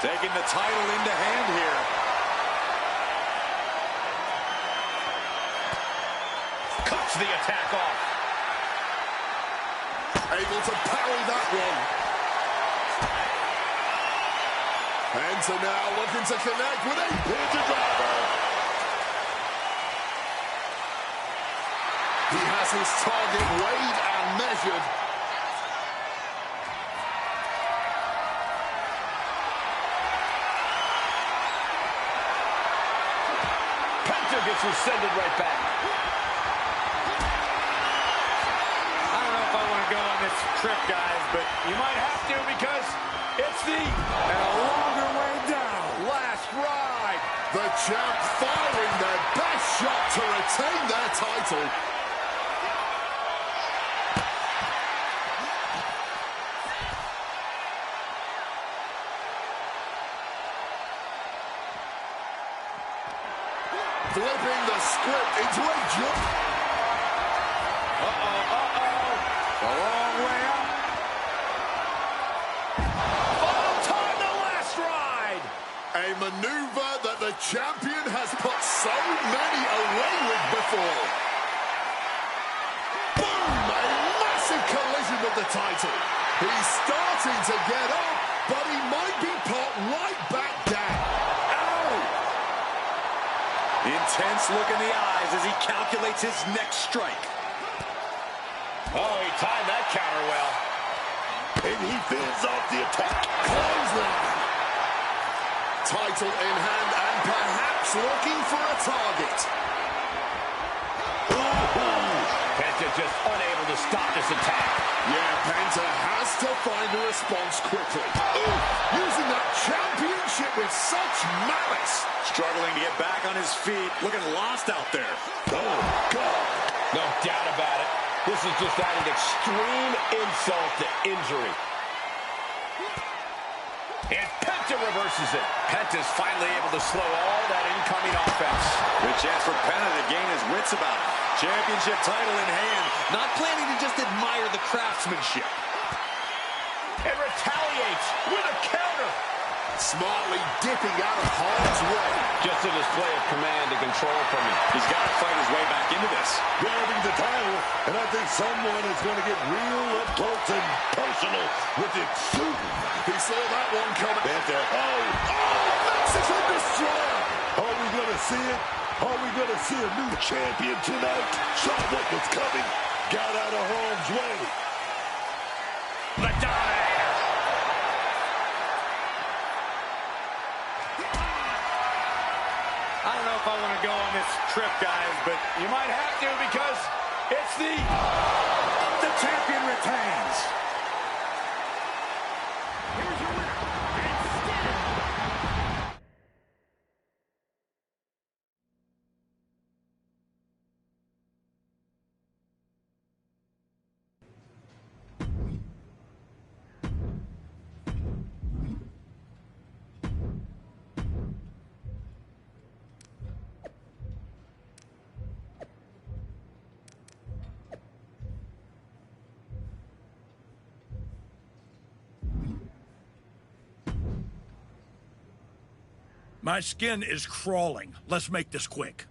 Taking the title into hand here.
Cuts the attack off.
Able to parry that one. Penta now looking to connect with a Penta driver. He has his target weighed and measured.
Penta gets rescinded right back.
I don't know if I want to go on this trip, guys, but you might have to because it's and a longer way down.
Last ride.
The champ firing their best shot to retain their title. Flipping the script into a jump.
A long way up.
Final time, the last ride.
A maneuver that the champion has put so many away with before. Boom! A massive collision with the title. He's starting to get up, but he might be put right back down.
Intense look in the eyes as he calculates his next strike.
Oh, he timed that counter well.
And he fends off the attack. Clothesline. Title in hand and perhaps looking for a target.
Penta just unable to stop this attack.
Yeah, Penta has to find a response quickly. Using that championship with such malice.
Struggling to get back on his feet. Looking lost out there.
Oh, God.
No doubt about it. This is just adding extreme insult to injury. And Penta reverses it. Penta's finally able to slow all that incoming offense.
Good chance for Penta to gain his wits about it. Championship title in hand. Not planning to just admire the craftsmanship.
And retaliates with a counter.
Smartly dipping out of harm's way.
Just a display of command and control from him.
He's got to fight his way back into this.
Grabbing the title, and I think someone is going to get real up close and personal with it soon.
He saw that one coming. Mexican Destroyer.
Are we going to see it? Are we going to see a new champion tonight? Saw what was coming. Got out of harm's way.
Madonna. I don't know if I want to go on this trip, guys, but you might have to because it's the champion retains.
Here's your winner, and Skin.
My skin is crawling. Let's make this quick.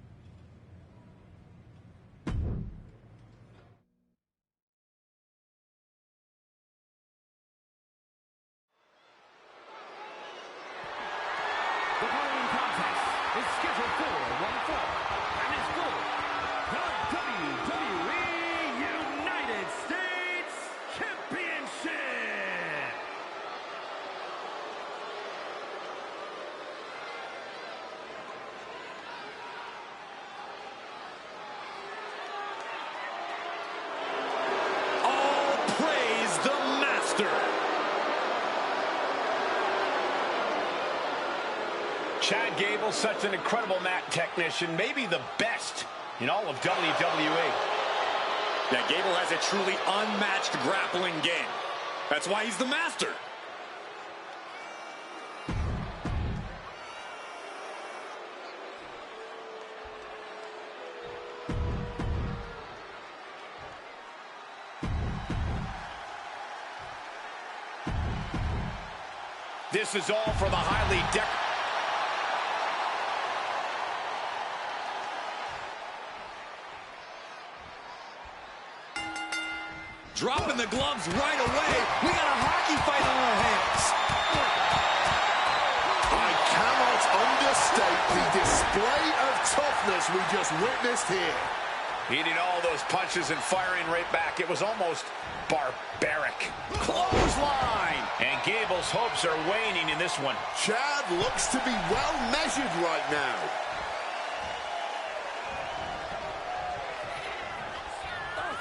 The following contest is scheduled for one fall and is for the WWE United States Championship.
All praise the master.
Chad Gable, such an incredible mat technician, maybe the best in all of WWE.
Yeah, Gable has a truly unmatched grappling game. That's why he's the master.
This is all for the highly
Dropping the gloves right away. We got a hockey fight on our hands.
I cannot understate the display of toughness we just witnessed here.
Eating all those punches and firing right back. It was almost barbaric. Clothesline! And Gable's hopes are waning in this one.
Chad looks to be well measured right now.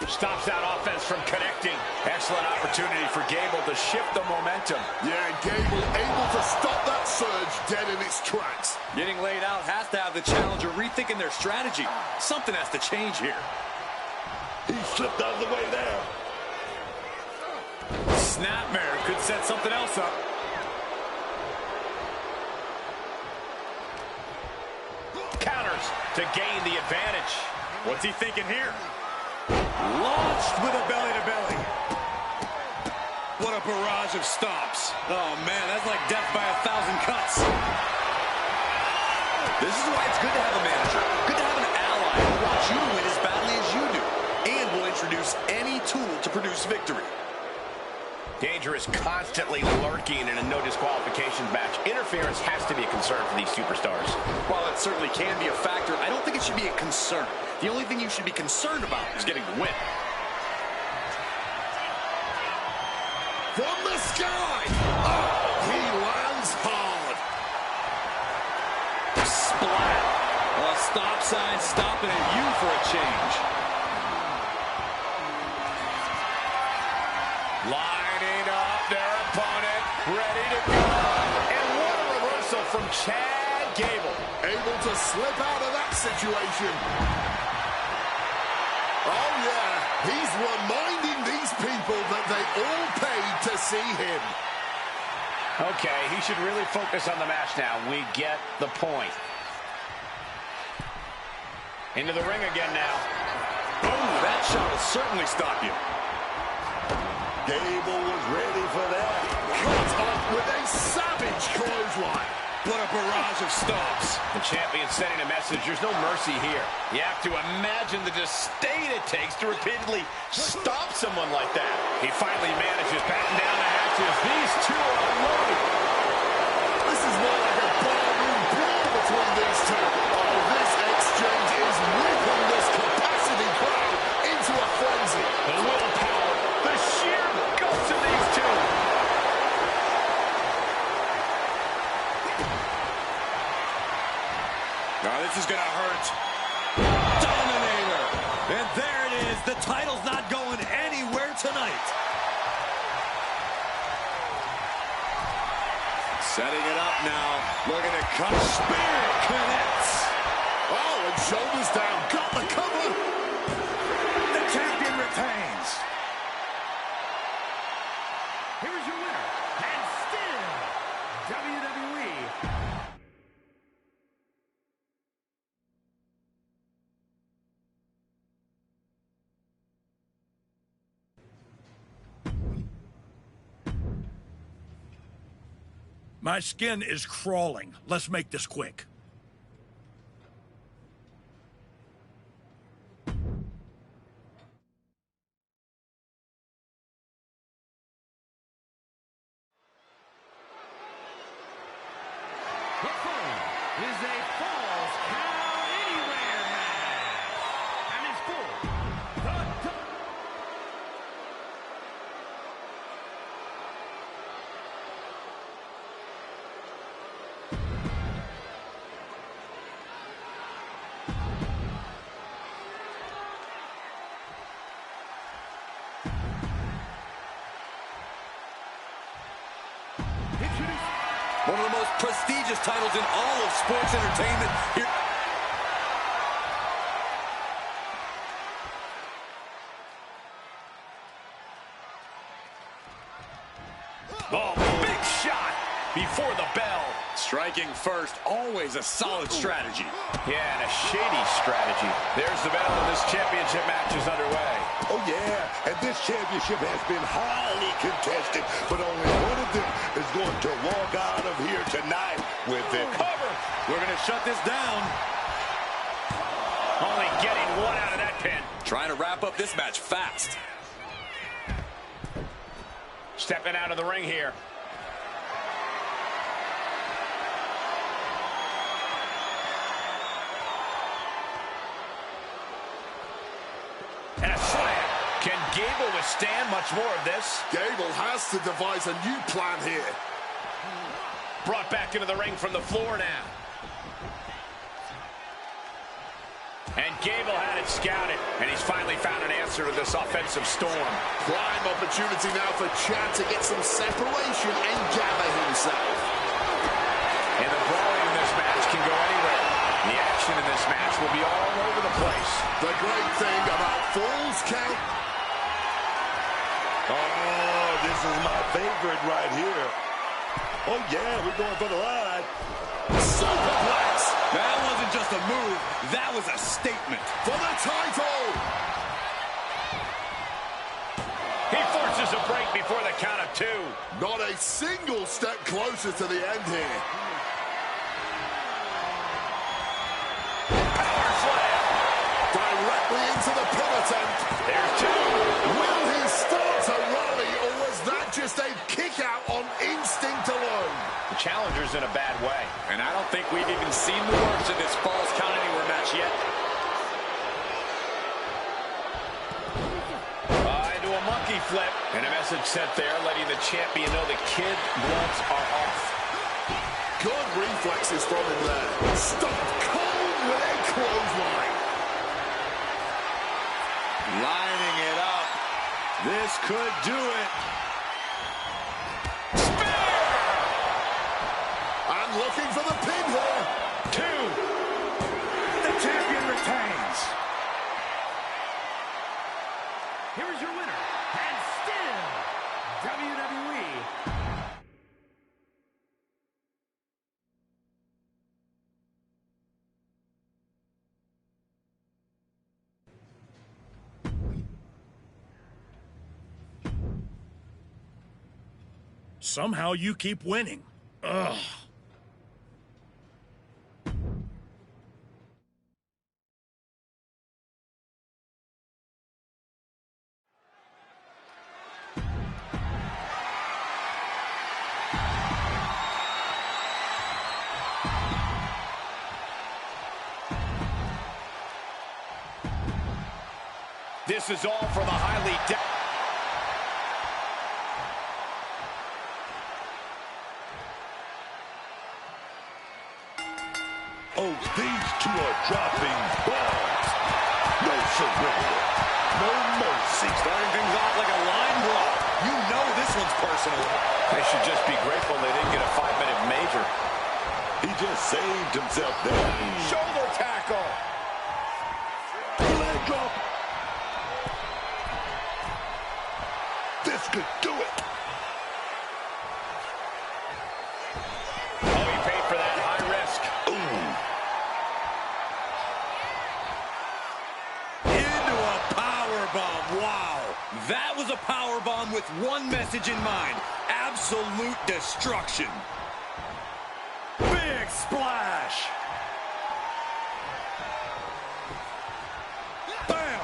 Stops that offense from connecting. Excellent opportunity for Gable to shift the momentum.
Yeah, Gable able to stop that surge dead in its tracks.
Getting laid out has to have the challenger rethinking their strategy. Something has to change here.
He slipped out of the way there.
Snapmare could set something else up.
Counters to gain the advantage.
What's he thinking here? Launched with a belly-to-belly. What a barrage of stomps. Oh, man, that's like death by 1,000 cuts. This is why it's good to have a manager. Good to have an ally who wants you to win as badly as you do. And will introduce any tool to produce victory.
Danger is constantly lurking in a no disqualifications match. Interference has to be a concern for these superstars.
While it certainly can be a factor, I don't think it should be a concern. The only thing you should be concerned about is getting the win.
From the sky! Oh, he lands hard.
Splat. A stop sign stopping at you for a change.
Lining up their opponent, ready to go. And what a reversal from Chad Gable.
Able to slip out of that situation. Oh, yeah. He's reminding these people that they all paid to see him.
Okay, he should really focus on the match now. We get the point. Into the ring again now.
Oh, that shot will certainly stop you.
Gable was ready for that.
Cut off with a savage Huge clothesline.
What a barrage of stomps.
The champion sending a message. There's no mercy here. You have to imagine the disdain it takes to repeatedly stop someone like that. He finally manages batting down the hatches. These two are unloaded.
This is more like a ballroom brawl between these two. Oh, this exchange is whipping this capacity crowd into a frenzy.
The willpower, the sheer guts of these two.
Now this is gonna hurt. Dominator. And there it is. The title's not going anywhere tonight. Setting it up now. Looking to cut. Spear connects.
Oh, and shoulders down. Got the cover.
The champion retains.
Here is your winner, and still WWE.
My skin is crawling. Let's make this quick.
The following is a Falls Count Anywhere match. And it's for the
One of the most prestigious titles in all of sports entertainment. Here.
Oh, big shot before the bell.
Striking first, always a solid strategy.
Yeah, and a shady strategy. There's the bell, and this championship match is underway.
Oh, yeah, and this championship has been highly contested, but only one of them is going to walk out of here tonight with it.
Cover!
We're going to shut this down.
Only getting one out of that pin.
Trying to wrap up this match fast.
Stepping out of the ring here. And a slam. Can Gable withstand much more of this?
Gable has to devise a new plan here.
Brought back into the ring from the floor now. And Gable had it scouted, and he's finally found an answer to this offensive storm.
Prime opportunity now for Chad to get some separation and gather himself.
And the brawling in this match can go anywhere. The action in this match will be all over the place.
The great thing about Falls Count.
Oh, this is my favorite right here. Oh, yeah, we're going for the line.
Superplex.
That wasn't just a move, that was a statement.
For the title.
He forces a break before the count of two.
Not a single step closer to the end here.
Power slam.
Directly into the pin attempt.
There's two.
Will he start to rally, or was that just a kick out on instinct alone?
The challenger's in a bad way.
And I don't think we've even seen the worst of this Falls Count Anywhere match yet.
Into a monkey flip. And a message sent there letting the champion know the kid gloves are off.
Good reflexes from him there. Stopped cold with a clothesline.
Lining it up. This could do it.
And looking for the pin here.
Two.
The champion retains.
Here is your winner, and still WWE.
Somehow you keep winning.
Ugh.
This is all for the highly...
Oh, these two are dropping bombs. No surrender. No mercy.
Starting things off like a line brawl. You know this one's personal.
They should just be grateful they didn't get a 5-minute major.
He just saved himself there.
Shoulder tackle.
Leg drop. This could do it.
Oh, he paid for that high risk.
Ooh.
Into a powerbomb. Wow. That was a powerbomb with one message in mind. Absolute destruction. Big splash. Bam.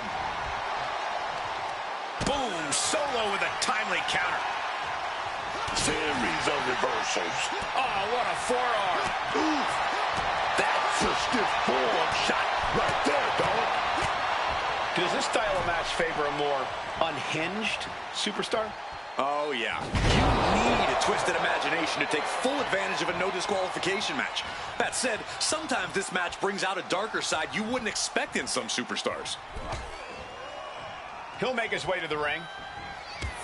Boom. Solo with a timely counter.
Series of reversals.
Oh, what a forearm.
Oof. That's a stiff forearm shot right there, dog.
Does this style of match favor a more unhinged superstar?
Oh, yeah. You need a twisted imagination to take full advantage of a no disqualification match. That said, sometimes this match brings out a darker side you wouldn't expect in some superstars.
He'll make his way to the ring.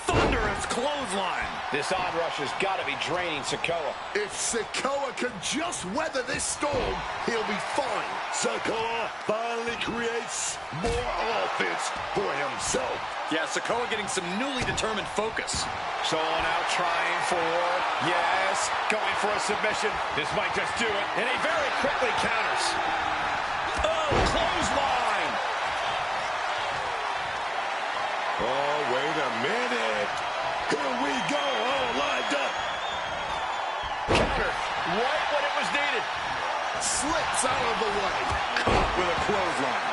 Thunderous clothesline.
This onrush has got to be draining Sikoa.
If Sikoa can just weather this storm, he'll be fine.
Sikoa finally creates more offense for himself.
Yeah, Sikoa getting some newly determined focus.
Solo now trying for, yes, going for a submission. This might just do it. And he very quickly counters. Oh, clothesline.
Oh, wait a minute. Here we go, all lined up.
Counter, right when it was needed.
Slips out of the way.
Caught with a clothesline.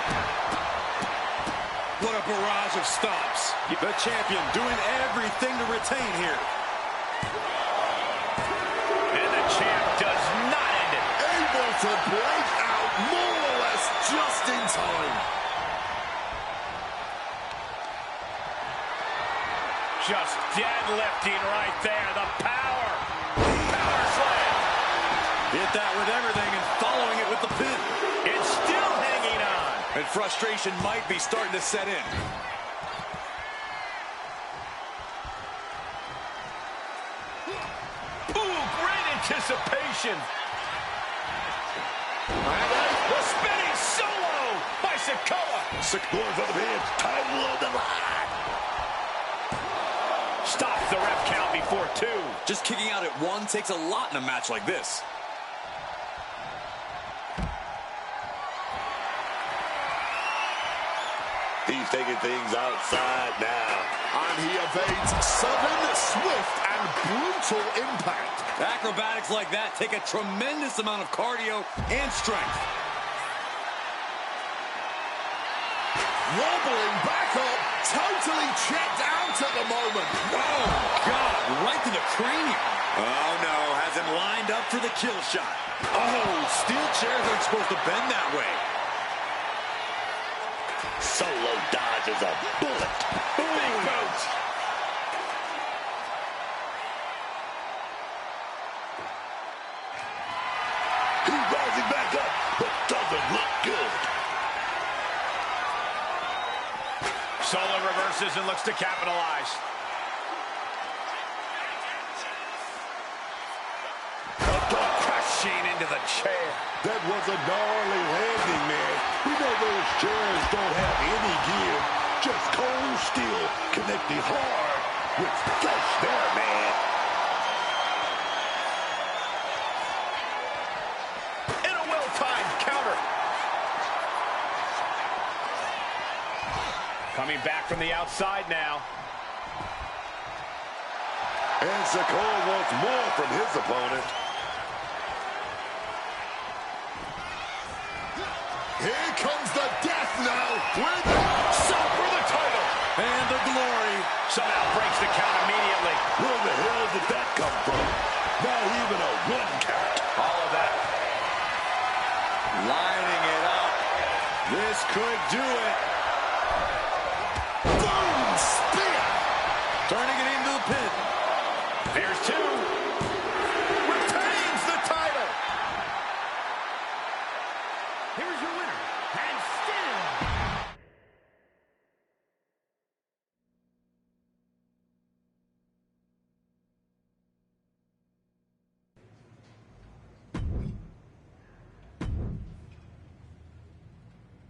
What a barrage of stops. The champion doing everything to retain here.
And the champ does not end it.
Able to break out more or less just in time.
Just deadlifting right there. The power. Power slam.
Hit that with everything and following it with the pin.
It's still hanging on.
And frustration might be starting to set in.
Ooh, great anticipation. The spinning solo by Sikoa.
Sikoa for the pin. Title of the line.
Stops the ref count before 2.
Just kicking out at 1 takes a lot in a match like this.
He's taking things outside now.
And he evades sudden, swift, and brutal impact.
Acrobatics like that take a tremendous amount of cardio and strength.
Wobbling back up, totally checked out at the moment.
Oh, God, right to the cranium. Oh, no, has him lined up for the kill shot. Oh, steel chairs aren't supposed to bend that way.
Solo dodges a bullet.
Big boot.
He's rising back up, but doesn't look good.
Solo reverses and looks to capitalize. Crashing into the chair.
That was a gnarly landing, man. We know those chairs don't have any gear. Just cold steel connecting hard with flesh there, man.
In a well-timed counter. Coming back from the outside now.
And Sikoa wants more from his opponent.
Here comes the death now with shot for the title.
And the glory.
Somehow breaks the count immediately.
Where the hell did that come from? Not even a 1 count.
All of that.
Lining it up. This could do it.
Boom! Spear!
Turning it into the pin.
There's 2.
Retains the title.
Here's your winner, and still...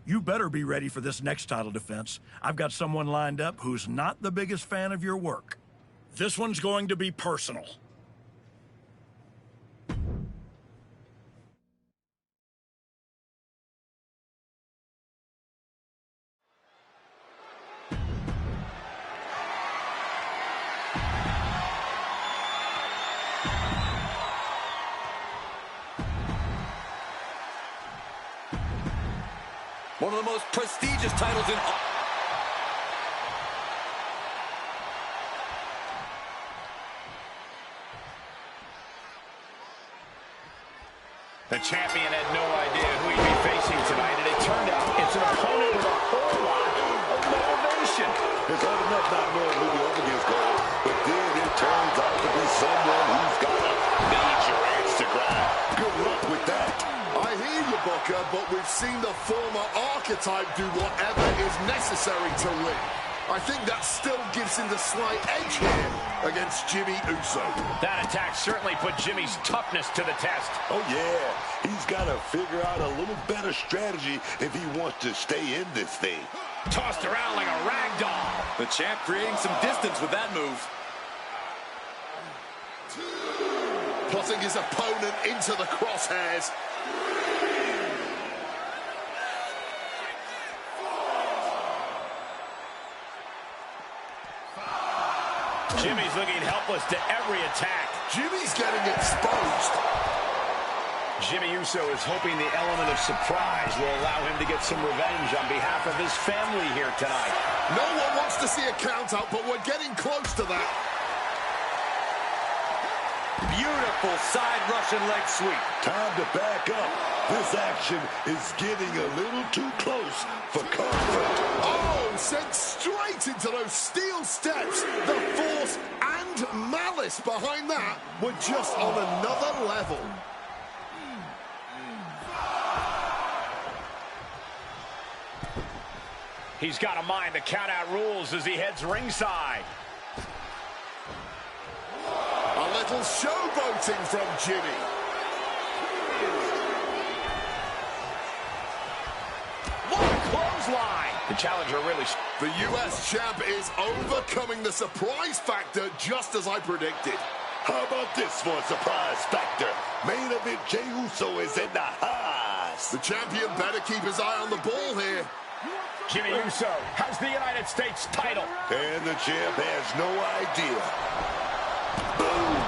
You better be ready for this next title defense. I've got someone lined up who's not the biggest fan of your work. This one's going to be personal.
One of the most prestigious titles in...
The champion had no idea who he'd be facing tonight, and it turned out it's an opponent with a whole lot of motivation.
It's hard enough not knowing who you're up against, Cole, but then it turns out to be someone who's got a major axe to grind. Good luck with that.
I hear you, Booker, but we've seen the former archetype do whatever is necessary to win. I think that still gives him the slight edge here against Jimmy Uso.
That attack certainly put Jimmy's toughness to the test.
Oh, yeah. He's got to figure out a little better strategy if he wants to stay in this thing.
Tossed around like a rag doll.
The champ creating some distance with that move.
Putting his opponent into the crosshairs.
Jimmy's looking helpless to every attack.
Jimmy's getting exposed.
Jimmy Uso is hoping the element of surprise will allow him to get some revenge on behalf of his family here tonight.
No one wants to see a count out, but we're getting close to that.
Beautiful side Russian leg sweep.
Time to back up. This action is getting a little too close for comfort.
Oh, sent straight into those steel steps. The force and malice behind that were just on another level.
He's got to mind the count-out rules as he heads ringside.
A little showboating from Jimmy.
What a clothesline! The challenger really...
The U.S. champ is overcoming the surprise factor just as I predicted.
How about this for a surprise factor? Main event Jey Uso is in the house.
The champion better keep his eye on the ball here.
Jimmy Uso has the United States title.
And the champ has no idea. Boom!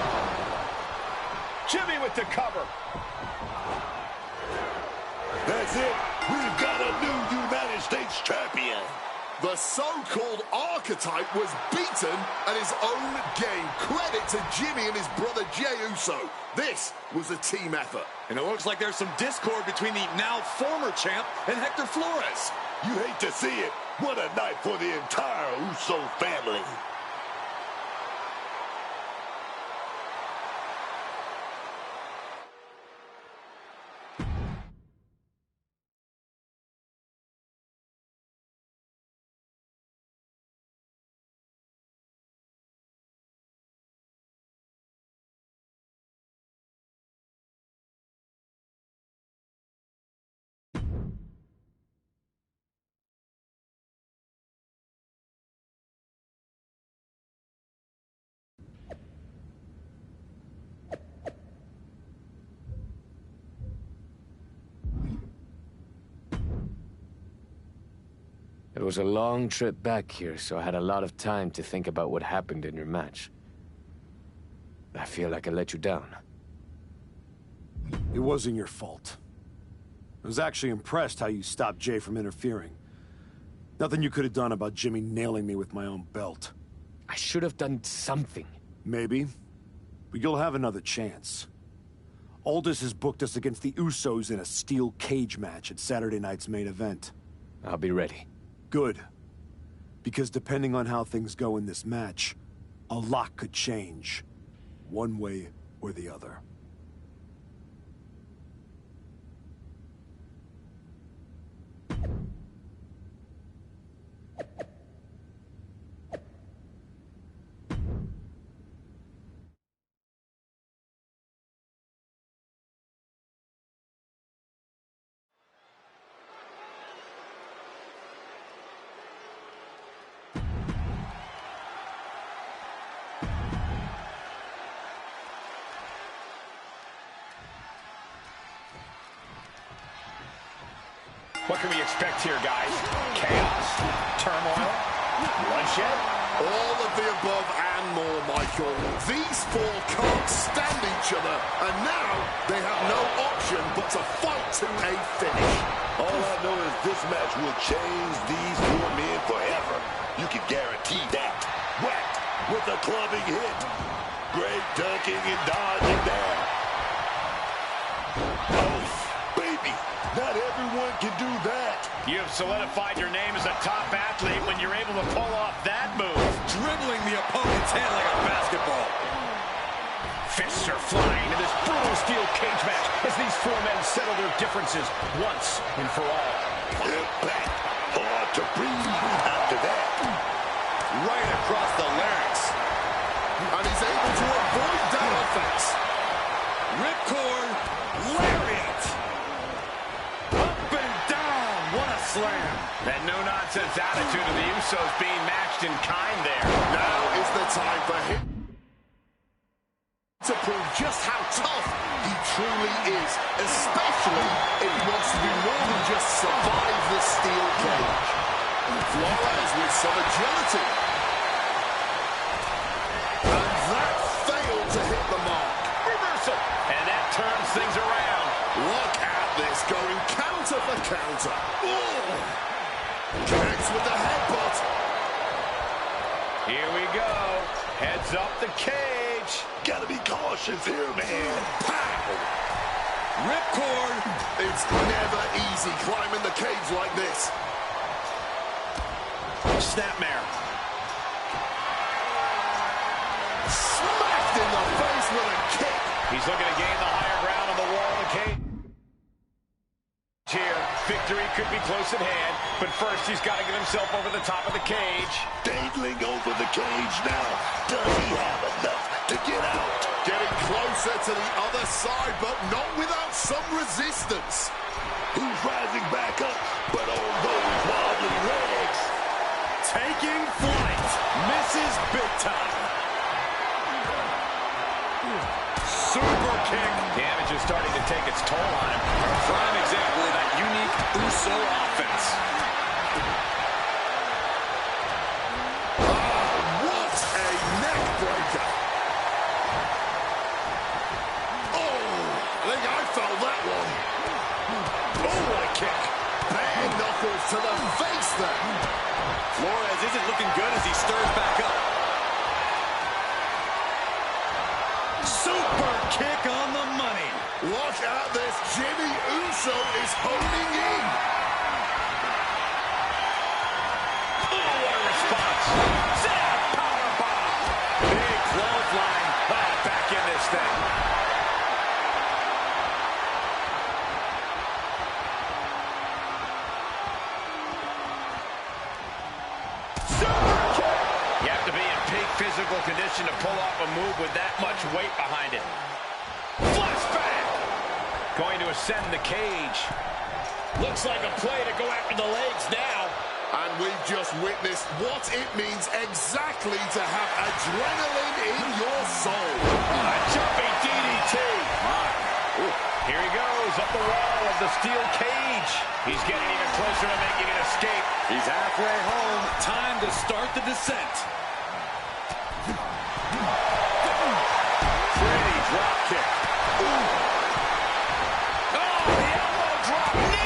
Jimmy with the cover.
That's it. We've got a new United States champion.
The so-called archetype was beaten at his own game. Credit to Jimmy and his brother Jey Uso. This was a team effort.
And it looks like there's some discord between the now former champ and Hector Flores.
You hate to see it. What a night for the entire Uso family.
It was a long trip back here, so I had a lot of time to think about what happened in your match. I feel like I let you down.
It wasn't your fault. I was actually impressed how you stopped Jay from interfering. Nothing you could have done about Jimmy nailing me with my own belt.
I should have done something.
Maybe. But you'll have another chance. Aldis has booked us against the Usos in a steel cage match at Saturday night's main event.
I'll be ready.
Good. Because depending on how things go in this match, a lot could change. One way or the other.
What can we expect here, guys? Chaos? Turmoil? Bloodshed?
All of the above and more, Michael. These four can't stand each other, and now they have no option but to fight to a finish.
All I know is this match will change these four men forever. You can guarantee that. Whacked with a clubbing hit. Great ducking and dodging there. Oh, baby. Not everyone can do that.
You have solidified your name as a top athlete when you're able to pull off that move.
Dribbling the opponent's head like a basketball.
Fists are flying in this brutal steel cage match as these four men settle their differences once and for all.
Impact. Hard to breathe after that.
Right across the larynx.
And he's able to avoid that offense.
Ripcord. Lariat. Up and down. What a slam.
That no-nonsense attitude of the Usos being matched in kind there.
Now is the time for him to prove just how tough he truly is, especially if he wants to do more than just survive the steel cage. Flores with some agility. And that failed to hit the mark.
Reversal. And that turns things around.
Look at this, going counter for counter. Oh! Connects with the headbutt.
Here we go. Heads up the cage.
Gotta be cautious here, man.
Pow!
Ripcord.
It's never easy climbing the cage like this.
Snapmare.
Smacked in the face with a kick.
He's looking to gain the higher ground on the wall of the cage. Here, victory could be close at hand, but first he's got to get himself over the top of the cage.
Dangling over the cage now. Does he have enough to get out?
Getting closer to the other side, but not without some resistance.
He's rising back up, but on those wobbly legs.
Taking flight. Misses big time. Super kick.
Damage is starting to take its toll on him.
A prime example of that unique Uso offense.
What a neck breaker. Oh, I think I felt that one. Oh, what a kick. Bare knuckles to the face there.
Flores isn't looking good as he stirs back up. Super kick on the money.
Look at this. Jimmy Uso is honing in.
Oh, what a response. Zap, powerbomb.
Big clothesline.
Back in this thing. You have to be in peak physical condition to pull off a move with that much weight behind it. Flashback! Going to ascend the cage. Looks like a play to go after the legs now.
And we've just witnessed what it means exactly to have adrenaline in your soul.
A jumping DDT. Here he goes up the wall of the steel cage. He's getting even closer to making an escape.
He's halfway home. Time to start the descent.
Pretty drop kick. Ooh. Oh, the elbow drop.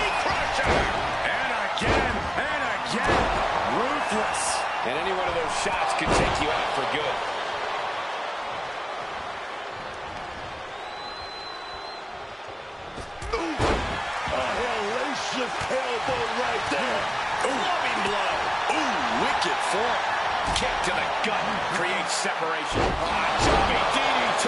form. Kick to the gut creates separation. Jumping DDT.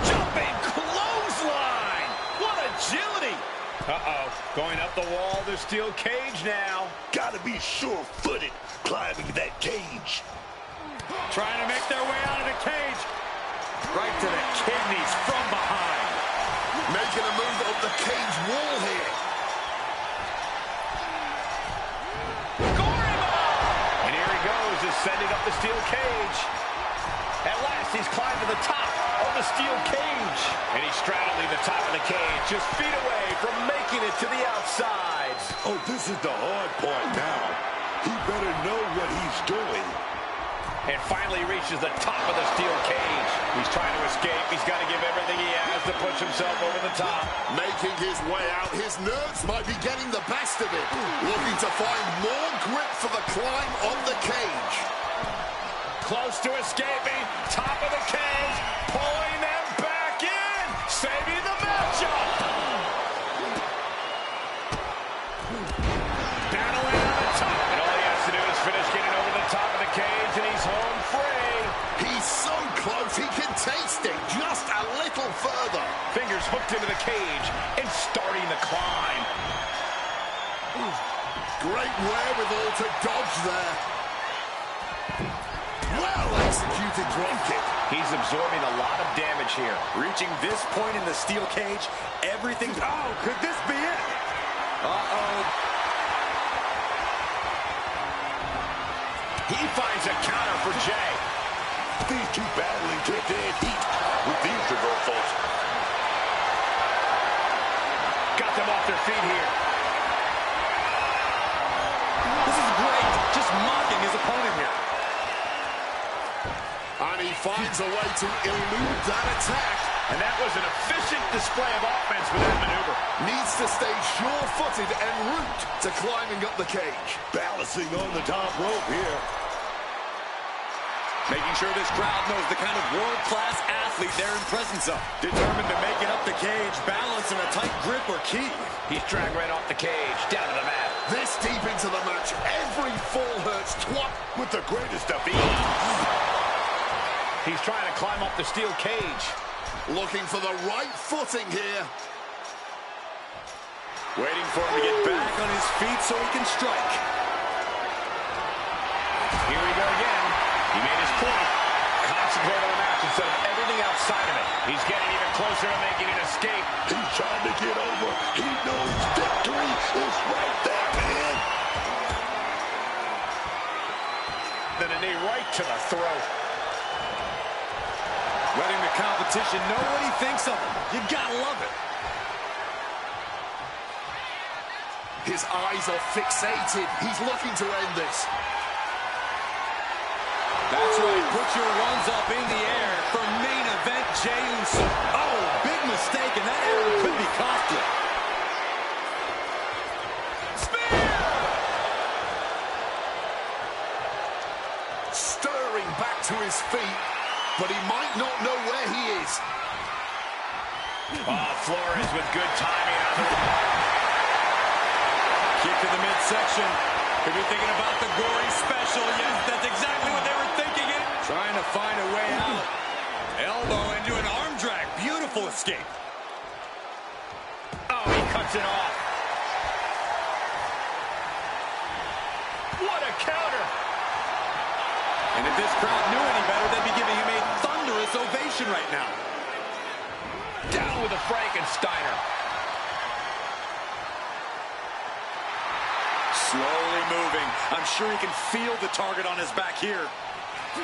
Jumping clothesline. What agility. Uh-oh. Going up the wall, the steel cage now.
Gotta be sure-footed climbing that cage.
Trying to make their way out of the cage. Right to the kidneys from behind.
Making a move up the cage wall here.
And here he goes, ascending up the steel cage. At last, he's climbed to the top of the steel cage. And he's straddling the top of the cage, just feet away from making it to the outside.
Oh, this is the hard part now. He better know what he's doing.
And finally reaches the top of the steel cage. He's trying to escape. He's got to give everything he has to push himself over the top.
Making his way out. His nerves might be getting the best of it. Looking to find more grip for the climb on the cage.
Close to escaping. Top of the cage. Pulling them back in. Saving the matchup. Battling on the top. And all he has to do is finish getting over the top of the cage, and he's home free.
He's so close, he can taste it just a little further.
Fingers hooked into the cage and starting the climb.
Great wherewithal to dodge there. Well executed drop kick.
He's absorbing a lot of damage here.
Reaching this point in the steel cage, everything's... Oh, could this be it? Uh-oh.
He finds a counter for Jay.
These two battling to dead heat with these reversals.
Got them off their feet here.
This is great. Just mocking his opponent here.
And he finds a way to elude that attack.
And that was an efficient display of offense with that maneuver.
Needs to stay sure-footed en route to climbing up the cage.
Balancing on the top rope here.
Making sure this crowd knows the kind of world-class athlete they're in presence of. Determined to make it up the cage, balance and a tight grip are key.
He's dragged right off the cage, down to the mat.
This deep into the match, every fall hurts twat
with the greatest of ease.
He's trying to climb up the steel cage.
Looking for the right footing here.
Waiting for him to get back on his feet so he can strike.
Here we go again. He made his point. Concentrate on the match instead of everything outside of it. He's getting even closer to making an escape.
He's trying to get over. He knows victory is right there, man.
Then a knee right to the throat.
Letting the competition know what he thinks of him. You gotta love it.
His eyes are fixated. He's looking to end this.
That's right. Put your ones up in the air for main event Jey Uso. Oh, big mistake, and that error could be costly.
Spear! Stirring back to his feet, but he might not know where he is.
Oh, Flores with good timing on the
kick to the midsection. Could be thinking about the gory special. Yes, that's exactly what they were thinking. Trying to find a way out. Elbow into an arm drag. Beautiful escape.
Oh, he cuts it off. What a counter.
And if this crowd knew any better, they'd be giving him a thunderous ovation right now.
Down with a Frankensteiner.
Slowly moving. I'm sure he can feel the target on his back here.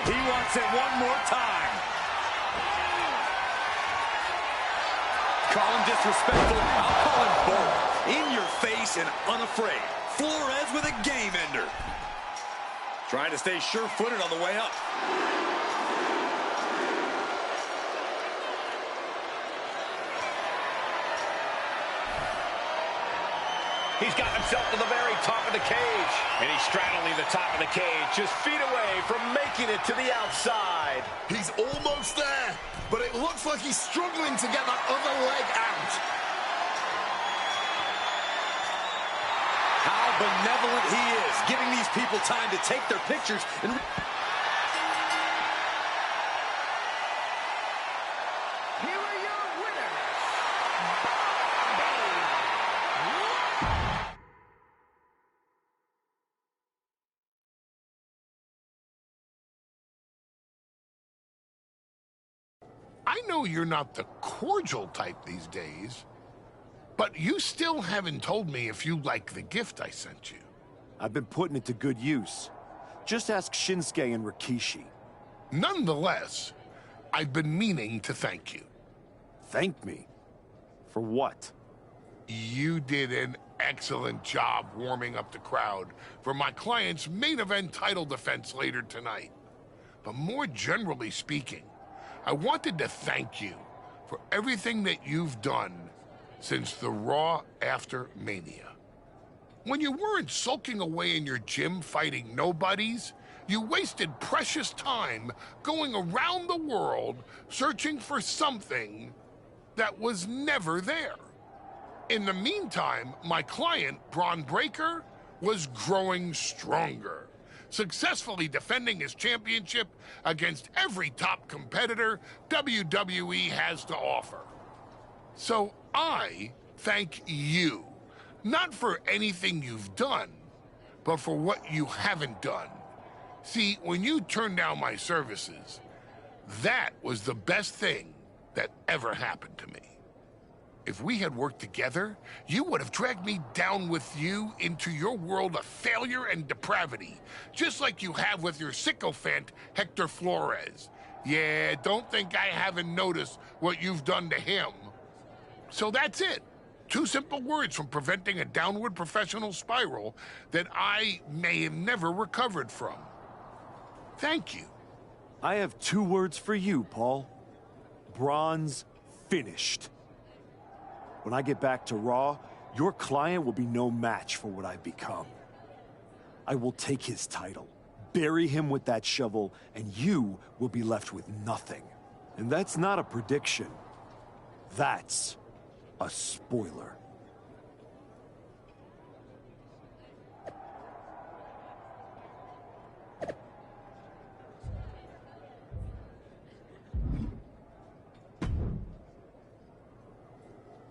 He wants it one more time. Call him disrespectful. I'll call him bold. In your face and unafraid. Flores with a game ender. Trying to stay sure-footed on the way up.
He's got himself to the very top of the cage. And he's straddling the top of the cage, just feet away from making it to the outside.
He's almost there, but it looks like he's struggling to get that other leg out.
How benevolent he is, giving these people time to take their pictures and...
Here are your winners.
I know you're not the cordial type these days, but you still haven't told me if you like the gift I sent you.
I've been putting it to good use. Just ask Shinsuke and Rikishi.
Nonetheless, I've been meaning to thank you.
Thank me? For what?
You did an excellent job warming up the crowd for my client's main event title defense later tonight. But more generally speaking, I wanted to thank you for everything that you've done since the Raw after Mania. When you weren't sulking away in your gym fighting nobodies, you wasted precious time going around the world searching for something that was never there. In the meantime, my client, Braun Breaker, was growing stronger, successfully defending his championship against every top competitor WWE has to offer. So I thank you, not for anything you've done, but for what you haven't done. See, when you turned down my services, that was the best thing that ever happened to me. If we had worked together, you would have dragged me down with you into your world of failure and depravity, just like you have with your sycophant, Hector Flores. Yeah, don't think I haven't noticed what you've done to him. So that's it. 2 simple words from preventing a downward professional spiral that I may have never recovered from. Thank you.
I have 2 words for you, Paul. Braun's finished. When I get back to Raw, your client will be no match for what I've become. I will take his title, bury him with that shovel, and you will be left with nothing. And that's not a prediction. That's a spoiler.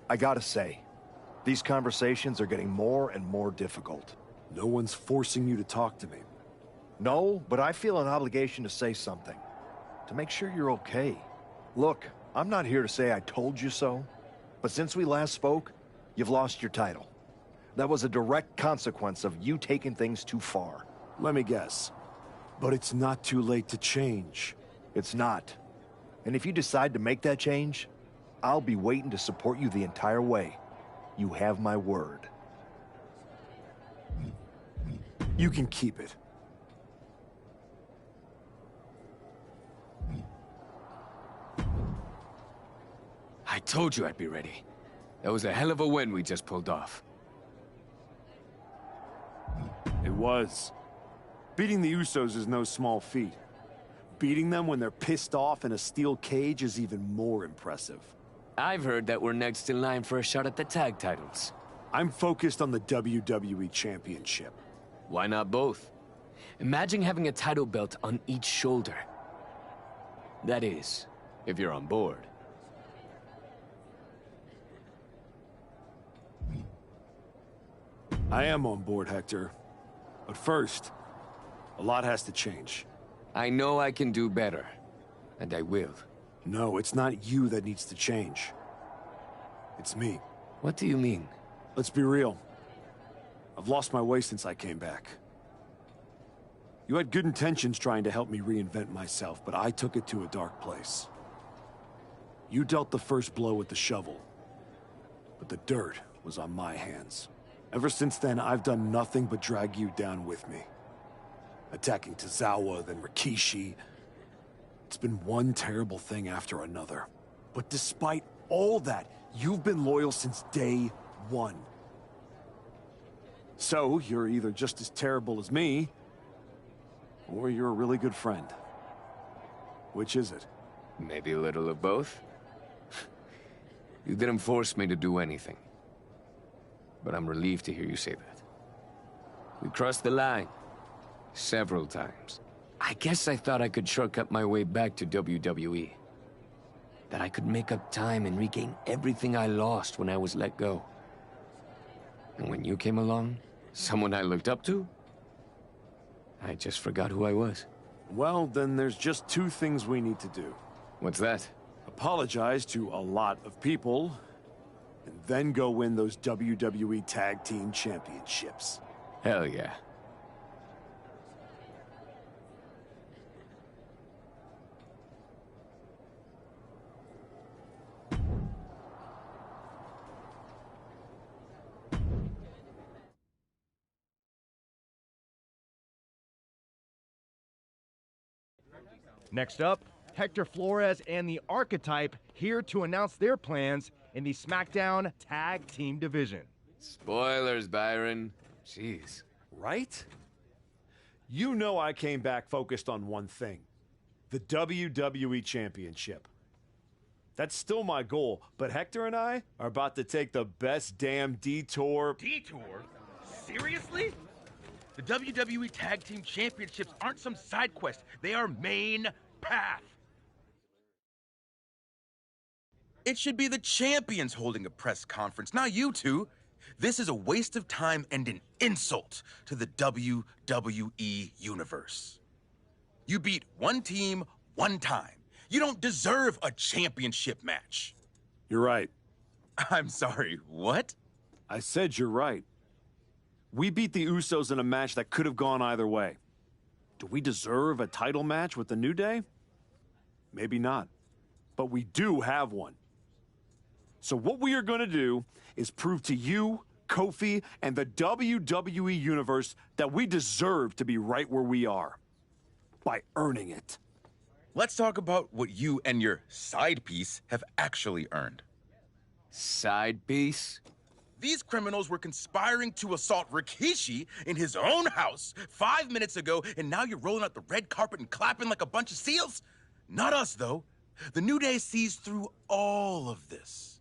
I gotta say, these conversations are getting more and more difficult.
No one's forcing you to talk to me.
No, but I feel an obligation to say something. To make sure you're okay. Look, I'm not here to say I told you so, but since we last spoke, you've lost your title. That was a direct consequence of you taking things too far.
Let me guess. But it's not too late to change.
It's not. And if you decide to make that change, I'll be waiting to support you the entire way. You have my word.
You can keep it.
I told you I'd be ready. That was a hell of a win we just pulled off.
It was. Beating the Usos is no small feat. Beating them when they're pissed off in a steel cage is even more impressive.
I've heard that we're next in line for a shot at the tag titles.
I'm focused on the WWE Championship.
Why not both? Imagine having a title belt on each shoulder. That is, if you're on board.
I am on board, Hector. But first, a lot has to change.
I know I can do better, and I will.
No, it's not you that needs to change. It's me.
What do you mean?
Let's be real. I've lost my way since I came back. You had good intentions trying to help me reinvent myself, but I took it to a dark place. You dealt the first blow with the shovel, but the dirt was on my hands. Ever since then, I've done nothing but drag you down with me. Attacking Tozawa, then Rikishi. It's been one terrible thing after another. But despite all that, you've been loyal since day one. So, you're either just as terrible as me, or you're a really good friend. Which is it?
Maybe a little of both. You didn't force me to do anything. But I'm relieved to hear you say that. We crossed the line. Several times. I guess I thought I could shortcut my way back to WWE. That I could make up time and regain everything I lost when I was let go. And when you came along, someone I looked up to, I just forgot who I was.
Well, then there's just two things we need to do.
What's that?
Apologize to a lot of people, and then go win those WWE Tag Team Championships.
Hell yeah.
Next up, Hector Flores and the Archetype here to announce their plans in the SmackDown Tag Team Division.
Spoilers, Byron. Jeez.
Right? You know I came back focused on one thing. The WWE Championship. That's still my goal, but Hector and I are about to take the best damn detour.
Detour? Seriously? The WWE Tag Team Championships aren't some side quest. They are main path. It should be the champions holding a press conference, not you two. This is a waste of time and an insult to the WWE Universe. You beat one team one time. You don't deserve a championship match.
You're right.
I'm sorry, what?
I said you're right. We beat the Usos in a match that could have gone either way. Do we deserve a title match with the New Day? Maybe not. But we do have one. So what we are going to do is prove to you, Kofi, and the WWE Universe that we deserve to be right where we are. By earning it.
Let's talk about what you and your side piece have actually earned.
Side piece?
These criminals were conspiring to assault Rikishi in his own house 5 minutes ago, and now you're rolling out the red carpet and clapping like a bunch of seals? Not us, though. The New Day sees through all of this.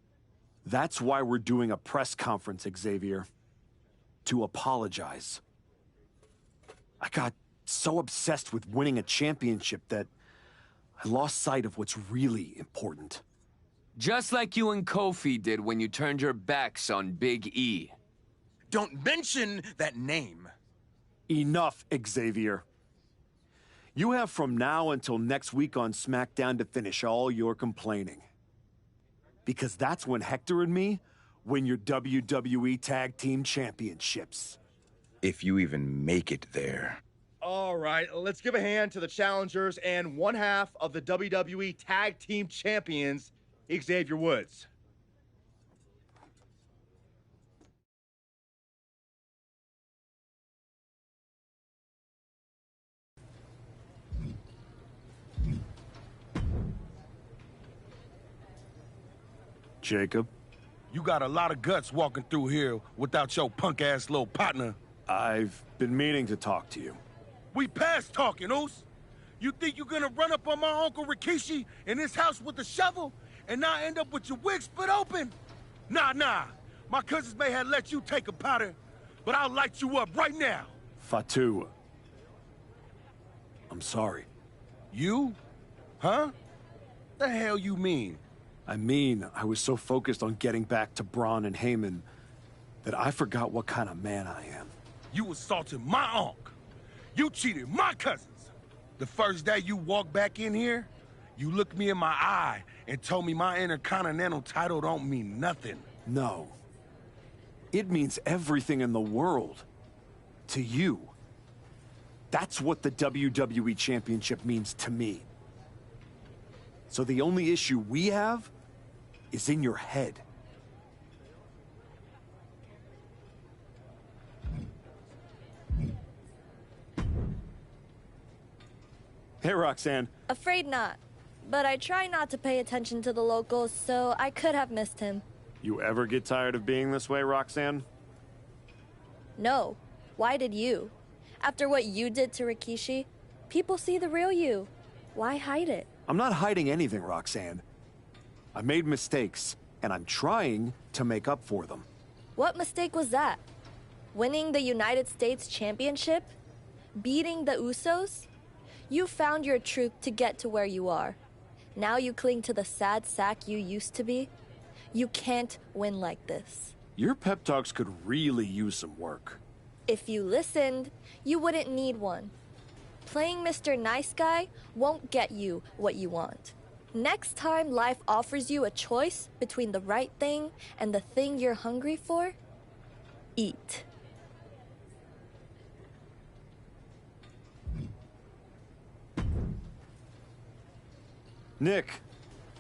That's why we're doing a press conference, Xavier. To apologize. I got so obsessed with winning a championship that I lost sight of what's really important.
Just like you and Kofi did when you turned your backs on Big E.
Don't mention that name.
Enough, Xavier. You have from now until next week on SmackDown to finish all your complaining. Because that's when Hector and me win your WWE Tag Team Championships.
If you even make it there.
All right, let's give a hand to the challengers and one half of the WWE Tag Team Champions, Xavier Woods.
Jacob?
You got a lot of guts walking through here without your punk-ass little partner.
I've been meaning to talk to you.
We past talking, Oos. You think you're gonna run up on my Uncle Rikishi in his house with a shovel and not end up with your wig split open? Nah. My cousins may have let you take a powder, but I'll light you up right now.
Fatu. I'm sorry.
You? Huh? The hell you mean?
I mean, I was so focused on getting back to Braun and Heyman that I forgot what kind of man I am.
You assaulted my uncle. You cheated my cousins. The first day you walked back in here, you looked me in my eye and told me my Intercontinental title don't mean nothing.
No. It means everything in the world. To you. That's what the WWE Championship means to me. So the only issue we have is in your head. Hey, Roxanne.
Afraid not. But I try not to pay attention to the locals, so I could have missed him.
You ever get tired of being this way, Roxanne?
No. Why did you? After what you did to Rikishi, people see the real you. Why hide it?
I'm not hiding anything, Roxanne. I made mistakes, and I'm trying to make up for them.
What mistake was that? Winning the United States Championship? Beating the Usos? You found your truth to get to where you are. Now you cling to the sad sack you used to be? You can't win like this.
Your pep talks could really use some work.
If you listened, you wouldn't need one. Playing Mr. Nice Guy won't get you what you want. Next time life offers you a choice between the right thing and the thing you're hungry for, eat.
Nick.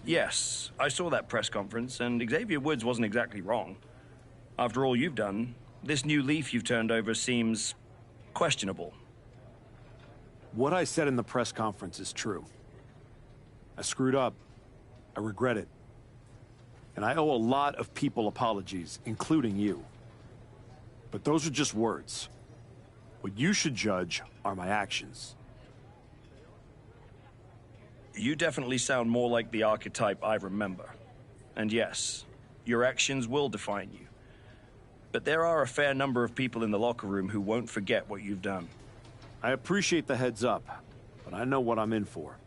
Yes, I saw that press conference, and Xavier Woods wasn't exactly wrong. After all you've done, this new leaf you've turned over seems questionable.
What I said in the press conference is true. I screwed up. I regret it. And I owe a lot of people apologies, including you. But those are just words. What you should judge are my actions.
You definitely sound more like the archetype I remember. And yes, your actions will define you. But there are a fair number of people in the locker room who won't forget what you've done.
I appreciate the heads up, but I know what I'm in for.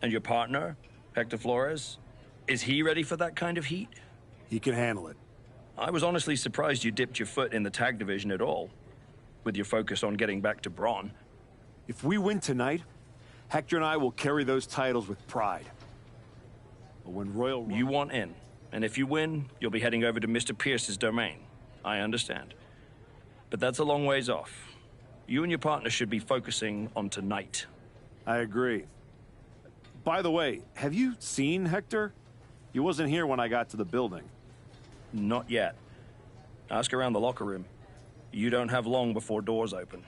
And your partner, Hector Flores, is he ready for that kind of heat?
He can handle it.
I was honestly surprised you dipped your foot in the tag division at all, with your focus on getting back to Braun.
If we win tonight, Hector and I will carry those titles with pride. But when Royal...
You want in, and if you win, you'll be heading over to Mr. Pierce's domain. I understand. But that's a long ways off. You and your partner should be focusing on tonight.
I agree. By the way, have you seen Hector? He wasn't here when I got to the building.
Not yet. Ask around the locker room. You don't have long before doors open.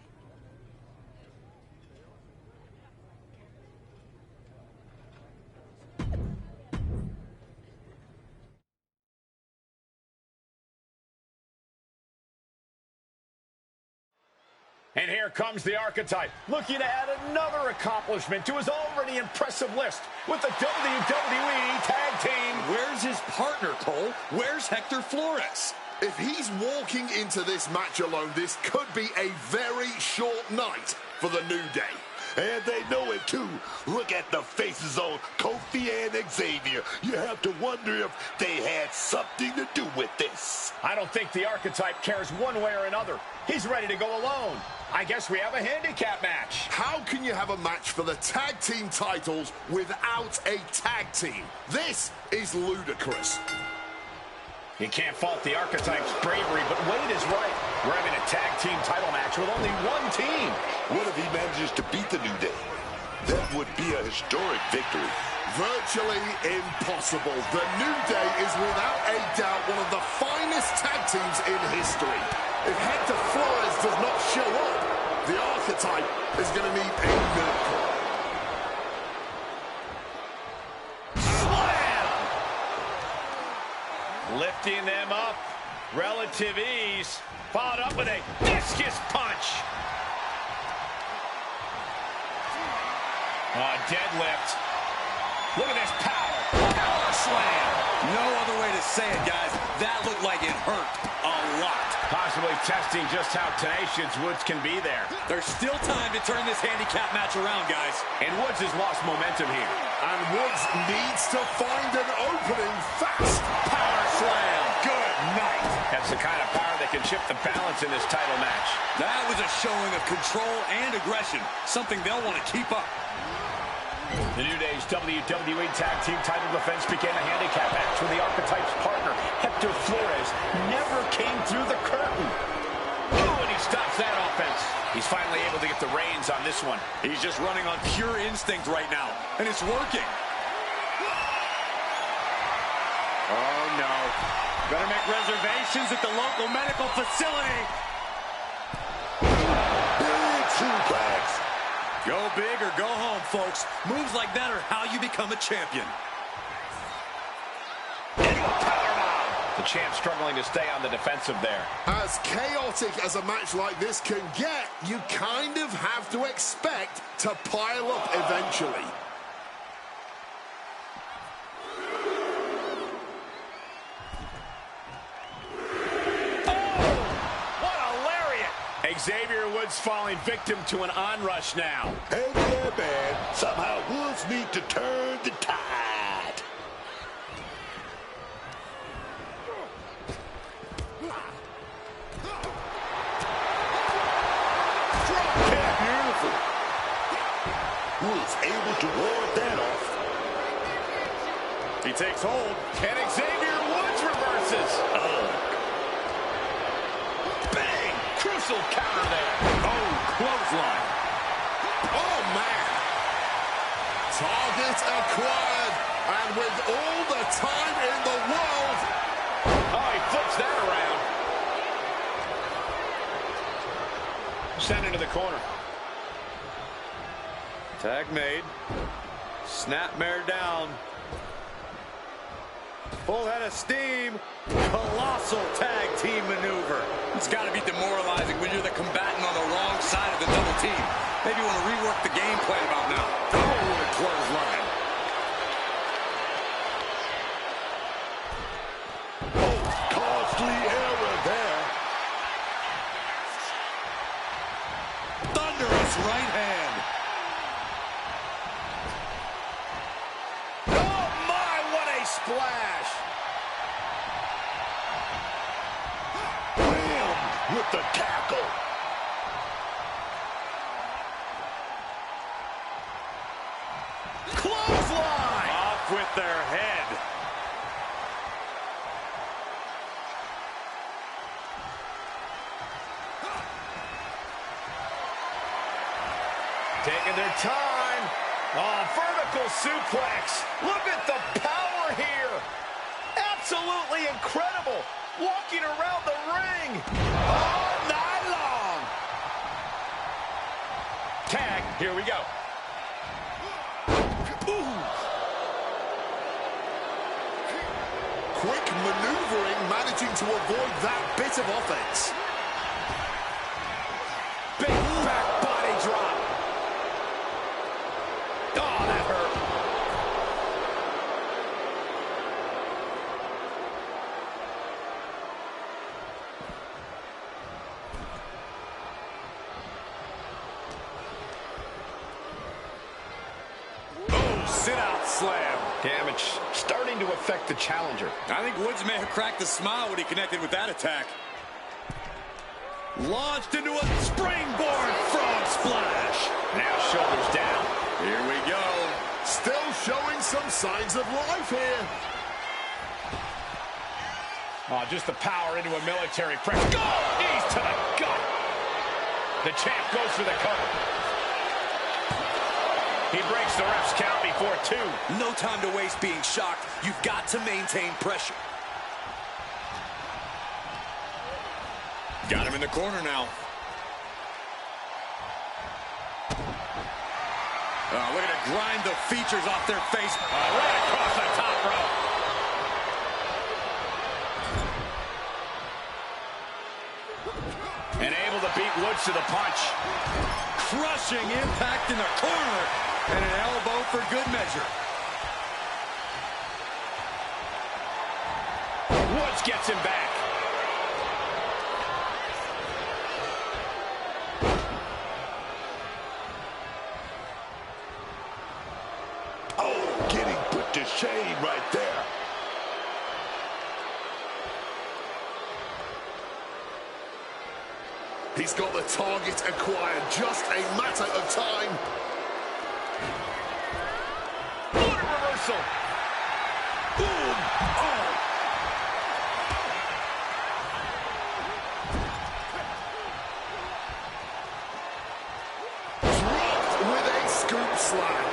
And here comes the archetype, looking to add another accomplishment to his already impressive list with the WWE Tag Team.
Where's his partner, Cole? Where's Hector Flores?
If he's walking into this match alone, this could be a very short night for the New Day.
And they know it too. Look at the faces on Kofi and Xavier. You have to wonder if they had something to do with this.
I don't think the archetype cares one way or another. He's ready to go alone. I guess we have a handicap match.
How can you have a match for the tag team titles without a tag team? This is ludicrous.
You can't fault the archetype's bravery, but Wade is right. We're having a tag team title match with only one team.
What if he manages to beat the New Day? That would be a historic victory.
Virtually impossible. The New Day is without a doubt one of the finest tag teams in history. If Hector Flores does not show up, the archetype is going to need a miracle.
Lifting them up, relative ease, followed up with a discus punch. Deadlift. Look at this power. Power slam.
No other way to say it, guys. That looked like it hurt a lot.
Possibly testing just how tenacious Woods can be there.
There's still time to turn this handicap match around, guys.
And Woods has lost momentum here.
And Woods needs to find an opening fast.
Power slam. Good night. That's the kind of power that can shift the balance in this title match.
That was a showing of control and aggression, something they'll want to keep up.
The New Day's WWE Tag Team title defense became a handicap match when the archetype's partner, Hector Flores, never came through the curtain. Oh, and he stops that offense. He's finally able to get the reins on this one.
He's just running on pure instinct right now, and it's working. Oh, no. Better make reservations at the local medical facility.
Big suplex.
Go big or go home, folks. Moves like that are how you become a champion.
The champ struggling to stay on the defensive there.
As chaotic as a match like this can get, you kind of have to expect to pile up eventually.
What a lariat! Xavier Woods falling victim to an onrush now.
Hey there, man. Somehow Woods need to turn the tide. Drop kick. Beautiful. Woods able to ward that off.
He takes hold. And Xavier Woods reverses. Bang! Crucial counter there.
Oh, clothesline.
Oh, man. Target acquired. And with all the time in the world.
Oh, he flips that around. Sent into the corner.
Tag made. Snapmare down. Full head of steam. Colossal tag team maneuver.
It's got to be demoralizing when you're the combatant on the wrong side of the double team. Maybe you want to rework the game plan about now.
Oh, what a clothesline. Oh, costly error there.
Thunderous right hand.
Oh, my, what a splash.
Wham! With the tackle.
Clothesline.
Off with their head.
Taking their time. Oh, vertical suplex. Look at the power here. Absolutely incredible. Walking around the ring all night long. Tag, here we go. Ooh.
Quick maneuvering, managing to avoid that bit of offense.
Big back body drop. Oh, that hurt.
Sit-out slam.
Damage starting to affect the challenger.
I think Woods may have cracked a smile when he connected with that attack.
Launched into a springboard frog splash.
Now shoulders down.
Here we go.
Still showing some signs of life here.
Oh, just the power into a military press. Go! Knees to the gut. The champ goes for the cover. He breaks the ref's count before 2.
No time to waste being shocked. You've got to maintain pressure. Got him in the corner now. Look at it grind the features off their face.
Right across the top rope. And able to beat Woods to the punch.
Crushing impact in the corner. And an elbow for good measure.
Woods gets him back.
Oh, getting put to shame right there.
He's got the target acquired. Just a matter of time.
What a reversal. Boom. Oh.
Dropped with a scoop slam.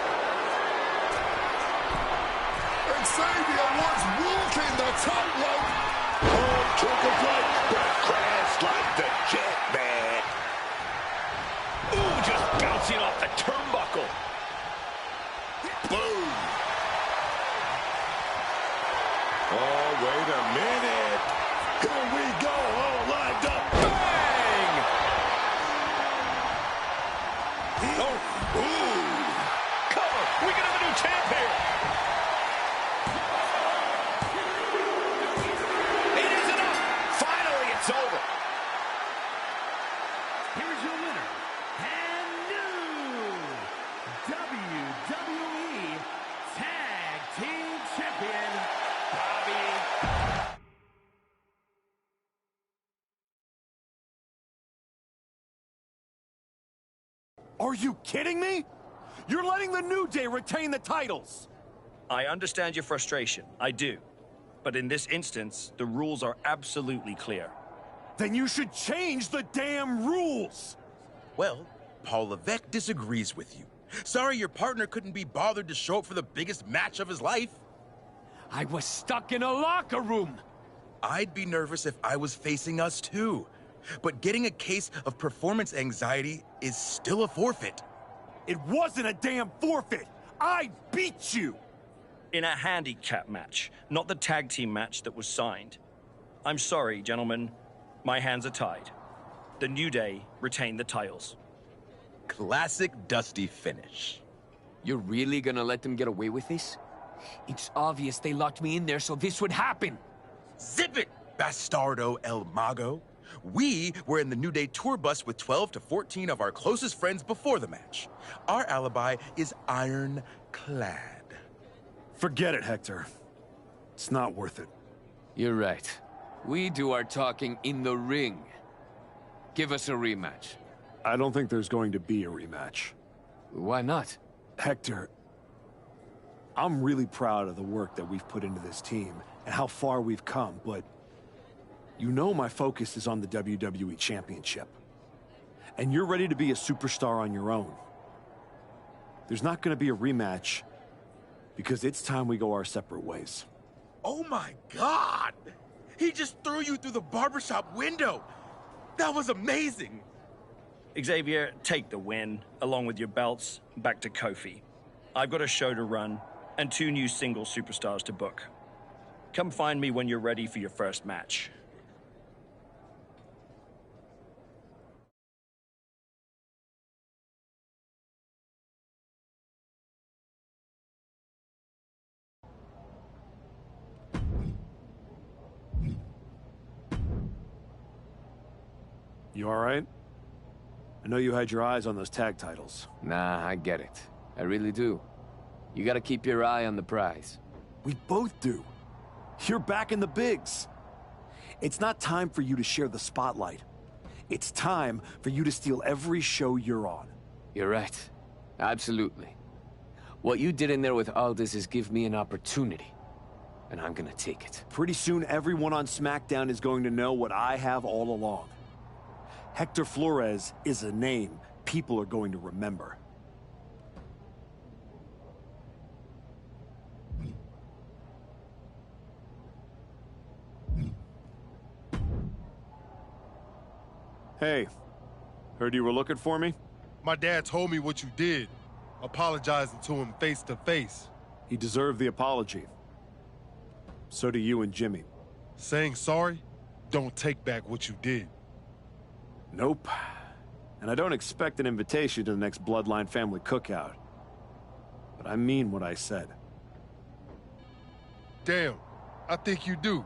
Xavier Woods walking the tightrope.
Oh, took a flight, but crashed like the jet, man.
Ooh, just bouncing off the turnbuckle.
Boom.
Oh, wait a minute. Here we go, all lined up.
Bang!
Oh, ooh.
Cover. We can have a new champ here. It is enough. Finally, it's over.
you kidding me? You're letting the New Day retain the titles!
I understand your frustration, I do. But in this instance, the rules are absolutely clear.
Then you should change the damn rules!
Well, Paul Levesque disagrees with you. Sorry your partner couldn't be bothered to show up for the biggest match of his life.
I was stuck in a locker room!
I'd be nervous if I was facing us too. But getting a case of performance anxiety is still a forfeit.
It wasn't a damn forfeit! I beat you!
In a handicap match, not the tag team match that was signed. I'm sorry, gentlemen. My hands are tied. The New Day retain the titles.
Classic Dusty finish.
You're really gonna let them get away with this? It's obvious they locked me in there so this would happen!
Zip it, Bastardo El Mago. We were in the New Day tour bus with 12 to 14 of our closest friends before the match. Our alibi is ironclad.
Forget it, Hector. It's not worth it.
You're right. We do our talking in the ring. Give us a rematch.
I don't think there's going to be a rematch.
Why not?
Hector, I'm really proud of the work that we've put into this team and how far we've come, but you know my focus is on the WWE Championship. And you're ready to be a superstar on your own. There's not going to be a rematch because it's time we go our separate ways.
Oh my God! He just threw you through the barbershop window! That was amazing!
Xavier, take the win, along with your belts, back to Kofi. I've got a show to run, and 2 new single superstars to book. Come find me when you're ready for your first match.
You all right? I know you had your eyes on those tag titles.
Nah, I get it. I really do. You gotta keep your eye on the prize.
We both do. You're back in the bigs. It's not time for you to share the spotlight. It's time for you to steal every show you're on.
You're right. Absolutely. What you did in there with Aldis is give me an opportunity. And I'm gonna take it.
Pretty soon, everyone on SmackDown is going to know what I have all along. Hector Flores is a name people are going to remember. Hey, heard you were looking for me?
My dad told me what you did, apologizing to him face to face.
He deserved the apology. So do you and Jimmy.
Saying sorry, don't take back what you did.
Nope. And I don't expect an invitation to the next Bloodline family cookout. But I mean what I said.
Damn, I think you do.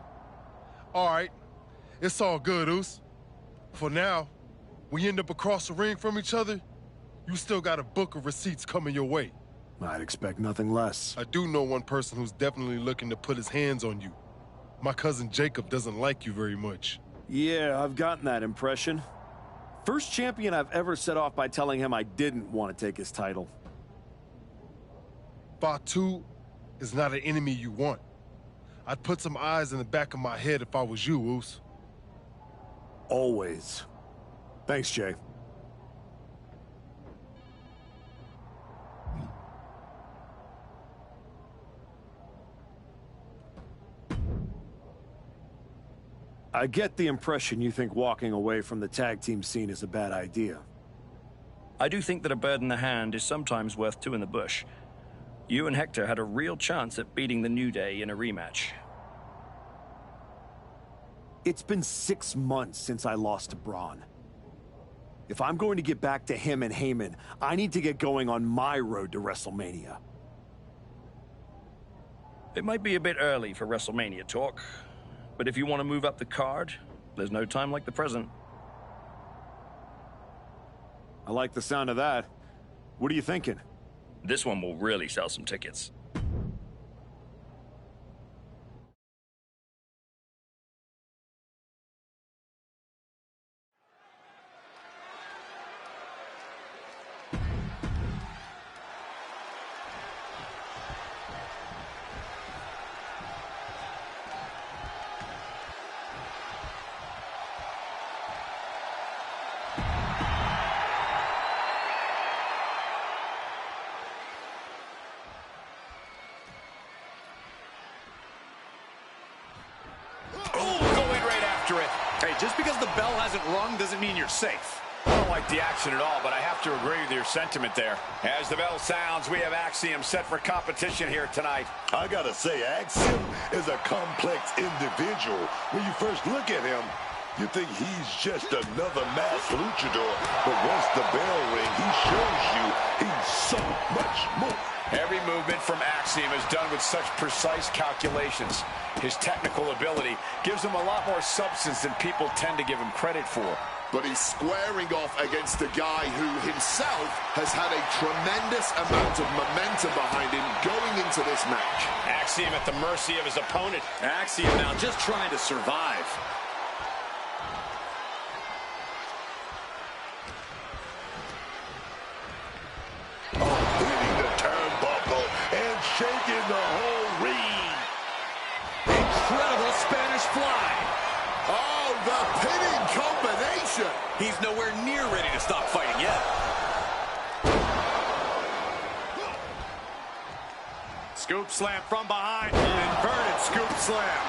All right, it's all good, Oos. For now, we end up across the ring from each other, you still got a book of receipts coming your way.
I'd expect nothing less.
I do know one person who's definitely looking to put his hands on you. My cousin Jacob doesn't like you very much.
Yeah, I've gotten that impression. First champion I've ever set off by telling him I didn't want to take his title.
Fatu is not an enemy you want. I'd put some eyes in the back of my head if I was you, Oos.
Always. Thanks, Jay. I get the impression you think walking away from the tag team scene is a bad idea.
I do think that a bird in the hand is sometimes worth 2 in the bush. You and Hector had a real chance at beating the New Day in a rematch.
It's been 6 months since I lost to Braun. If I'm going to get back to him and Heyman, I need to get going on my road to WrestleMania.
It might be a bit early for WrestleMania talk, but if you want to move up the card, there's no time like the present.
I like the sound of that. What are you thinking?
This one will really sell some tickets.
just because the bell hasn't rung doesn't mean you're safe.
I don't like the action at all, but I have to agree with your sentiment there. As the bell sounds, we have Axiom set for competition here tonight.
I gotta say, Axiom is a complex individual. When you first look at him, you think he's just another masked luchador. But once the bell rings, he shows you he's so much more.
Every movement from Axiom is done with such precise calculations. His technical ability gives him a lot more substance than people tend to give him credit for.
But he's squaring off against a guy who himself has had a tremendous amount of momentum behind him going into this match.
Axiom at the mercy of his opponent.
Axiom now just trying to survive.
Hitting the turnbuckle and shaking the whole ring.
Incredible Spanish fly.
Oh, the pinning combination.
He's nowhere near ready to stop fighting yet. Scoop slam from behind. Inverted scoop slam.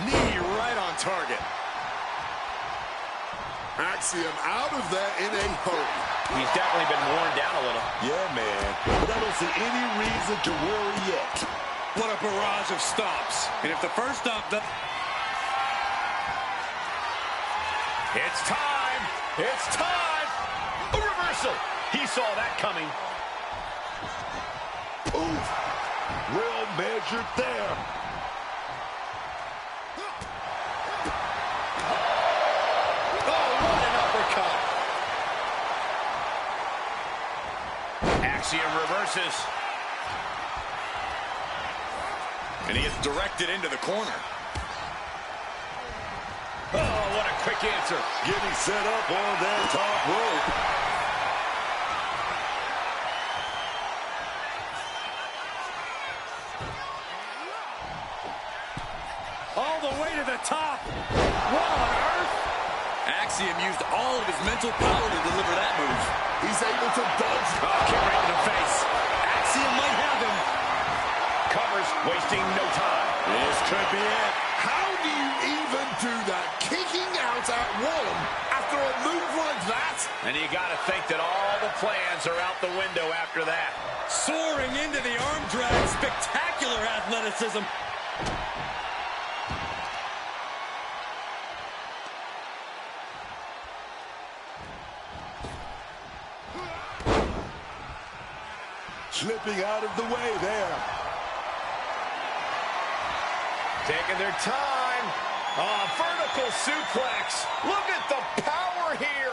Knee right on target.
Axiom out of there in a hurry.
He's definitely been worn down a little.
Yeah, man. But I don't see any reason to worry yet.
What a barrage of stops. And if the first stop...
It's time! It's time! A reversal! He saw that coming.
Ooh, well measured there.
Oh, what an uppercut! Axiom reverses.
And he gets directed into the corner.
Oh, what a quick answer.
Getting set up on that top rope.
All the way to the top. What on earth? Axiom used all of his mental power to deliver that move.
He's able to dodge.
Oh, kick right in the face.
Axiom might have him.
Covers, wasting no time.
This could be it.
How do you even do that? Kicking out at one after a move like that?
And you got to think that all the plans are out the window after that.
Soaring into the arm drag. Spectacular athleticism.
Slipping out of the way there.
Taking their time. Vertical suplex. Look at the power here.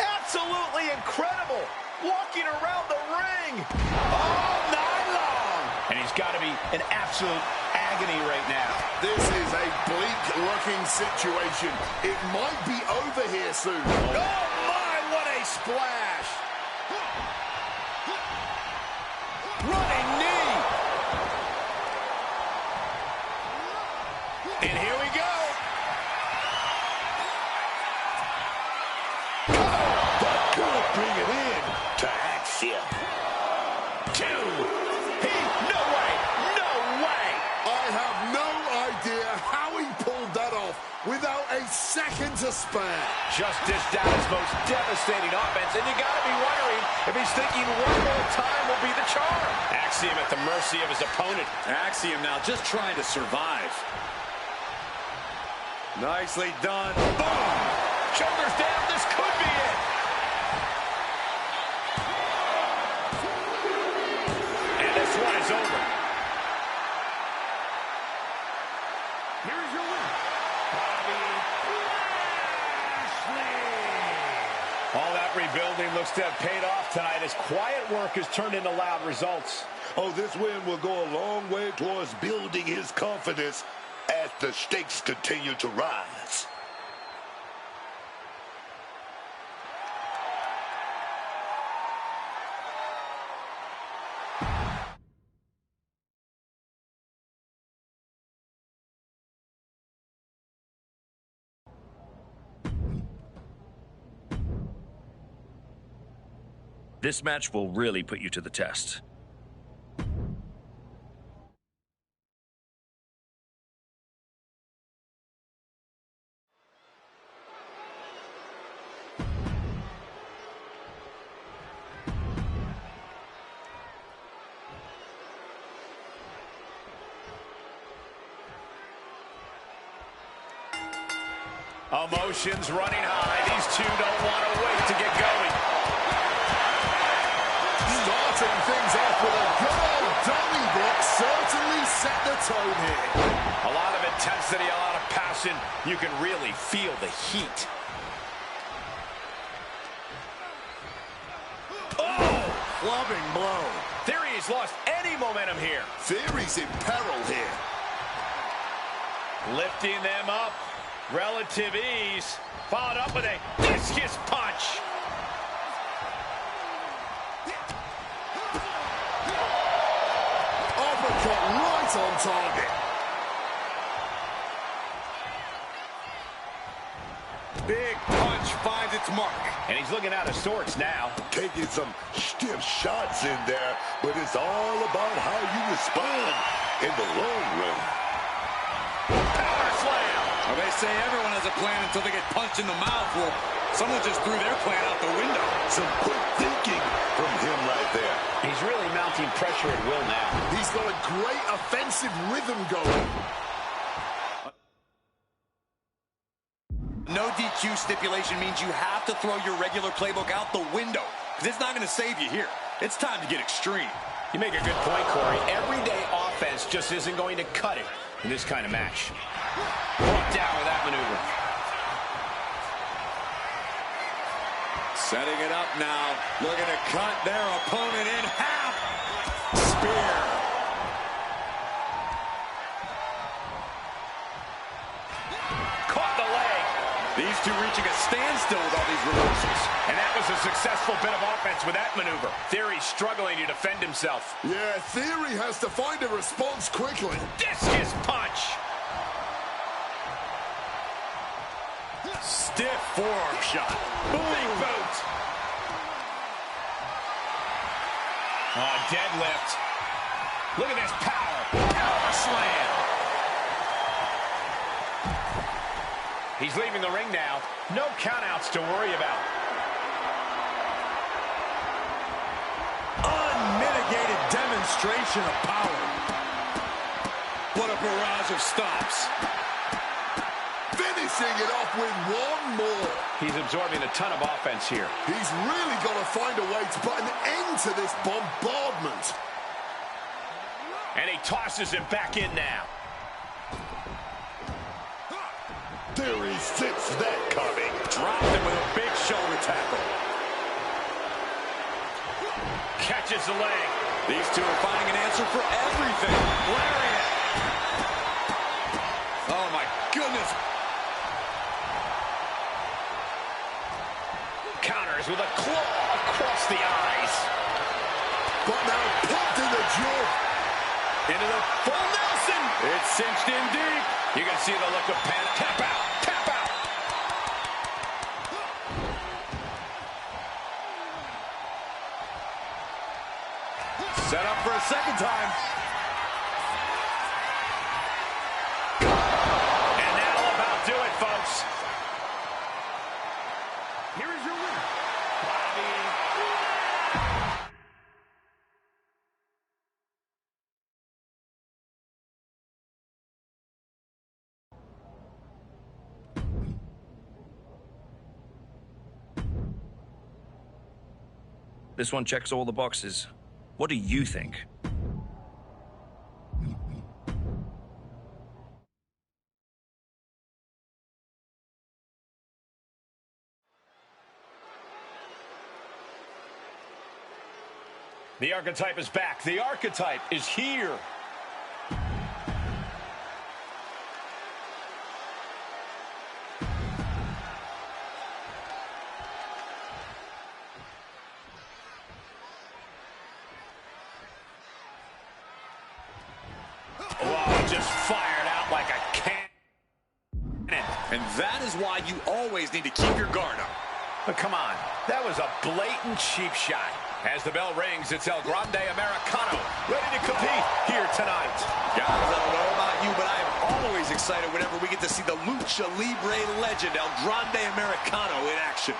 Absolutely incredible. Walking around the ring all night long. And he's got to be in absolute agony right now.
This is a bleak-looking situation. It might be over here soon.
Oh, my, what a splash. Running knee. And here we go.
That could bring it in to Axiom.
2. No way. No way.
I have no idea how he pulled that off without a second to spare.
Just dished out his most devastating offense, and you got to be wondering if he's thinking one more time will be the charm. Axiom at the mercy of his opponent.
Axiom now just trying to survive. Nicely done. Boom!
Shoulders down. This could be it. And this one is over.
Here's your winner, Lashley.
All that rebuilding looks to have paid off tonight as quiet work has turned into loud results.
Oh, this win will go a long way towards building his confidence as the stakes continue to rise.
This match will really put you to the test.
Emotions running high. These two don't want to wait to get going.
Starting things off with a good old dummy block certainly set the tone here.
A lot of intensity, a lot of passion. You can really feel the heat. Oh!
Clubbing blow.
Theory's lost any momentum here.
Theory's in peril here.
Lifting them up. Relative ease. Followed up with a discus punch.
Uppercut right on target.
Big punch finds its mark.
And he's looking out of sorts now.
Taking some stiff shots in there, but it's all about how you respond in the long run.
Power slam.
Well, they say everyone has a plan until they get punched in the mouth. Well, someone just threw their plan out the window.
Some quick thinking from him right there.
He's really mounting pressure at will now.
He's got a great offensive rhythm going.
No DQ stipulation means you have to throw your regular playbook out the window, because it's not going to save you here. It's time to get extreme.
You make a good point, Corey. Everyday offense just isn't going to cut it in this kind of match. Brought down with that maneuver.
Setting it up now, looking to cut their opponent in half. Spear.
Caught the leg.
These two reaching a standstill with all these reversals.
And that was a successful bit of offense with that maneuver. Theory struggling to defend himself.
Yeah, Theory has to find a response quickly.
Discus punch.
Stiff forearm shot.
Big boot. Oh, deadlift. Look at this power. Power slam. He's leaving the ring now. No countouts to worry about.
Unmitigated demonstration of power. What a barrage of stops.
Finishing it off with one more.
He's absorbing a ton of offense here.
He's really got to find a way to put an end to this bombardment.
And he tosses him back in now.
Theory sits that coming.
Dropped him with a big shoulder tackle.
Catches the leg.
These two are finding an answer for everything. Lariat. Oh, my goodness.
Counters with a claw across the eyes.
But now pumped in the jaw.
Into the full Nelson.
It's cinched in deep.
You can see the look of panic. Tap out. Tap out.
Set up for a second time.
And that'll about do it, folks.
Here is your winner,
This one checks all the boxes. What do you think?
The Archetype is back. The Archetype is here. Just fired out like a cannon.
And that is why you always need to keep your guard up.
But come on, that was a blatant cheap shot. As the bell rings, it's El Grande Americano, ready to compete here tonight.
Guys, I don't know about you, but I am always excited whenever we get to see the Lucha Libre legend, El Grande Americano, in action.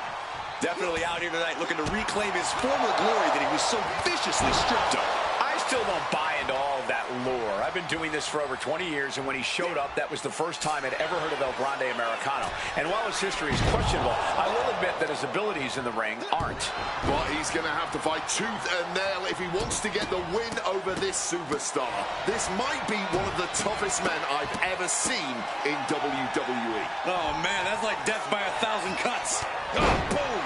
Definitely out here tonight looking to reclaim his former glory that he was so viciously stripped of.
I
still don't buy into all of that lore. I've been doing this for over 20 years, and when he showed up, that was the first time I'd ever heard of El Grande Americano. And while his history is questionable, I will admit that his abilities in the ring aren't.
But he's going to have to fight tooth and nail if he wants to get the win over this superstar. This might be one of the toughest men I've ever seen in WWE.
Oh, man, that's like death by 1,000 cuts. Oh, boom!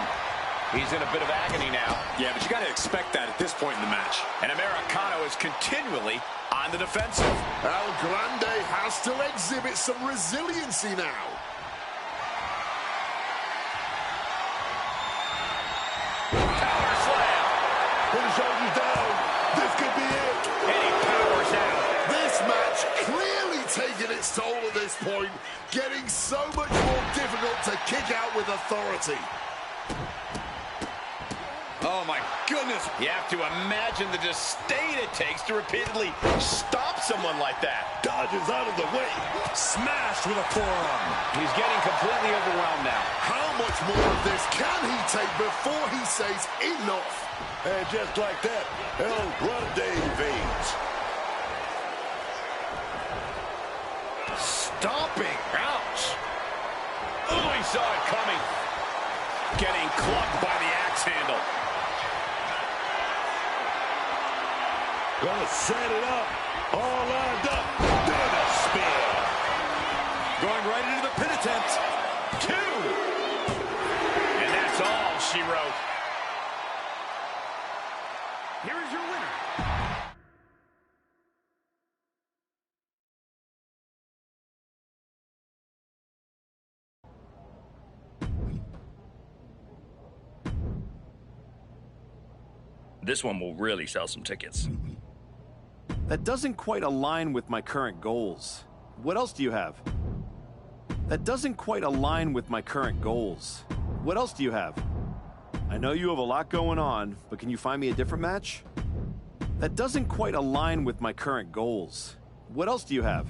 He's in a bit of agony now.
Yeah, but you got to expect that at this point in the match.
And Americano is continually on the defensive.
El Grande has to exhibit some resiliency now.
Power slam.
Put his shoulders down. This could be it.
And he powers out.
This match clearly taking its toll at this point, getting so much more difficult to kick out with authority.
Oh, my goodness.
You have to imagine the disdain it takes to repeatedly stop someone like that.
Dodges out of the way.
Smashed with a forearm.
He's getting completely overwhelmed now.
How much more of this can he take before he says enough? And just like that, El Grande evades.
Stomping. Ouch. Oh, he saw it coming. Getting clubbed by the axe handle.
Gonna set it up. All lined up. Then a spear.
Going right into the pin attempt.
2. And that's all she wrote.
Here is your winner.
This one will really sell some tickets.
That doesn't quite align with my current goals. What else do you have? That doesn't quite align with my current goals. What else do you have? I know you have a lot going on, but can you find me a different match? That doesn't quite align with my current goals. What else do you have?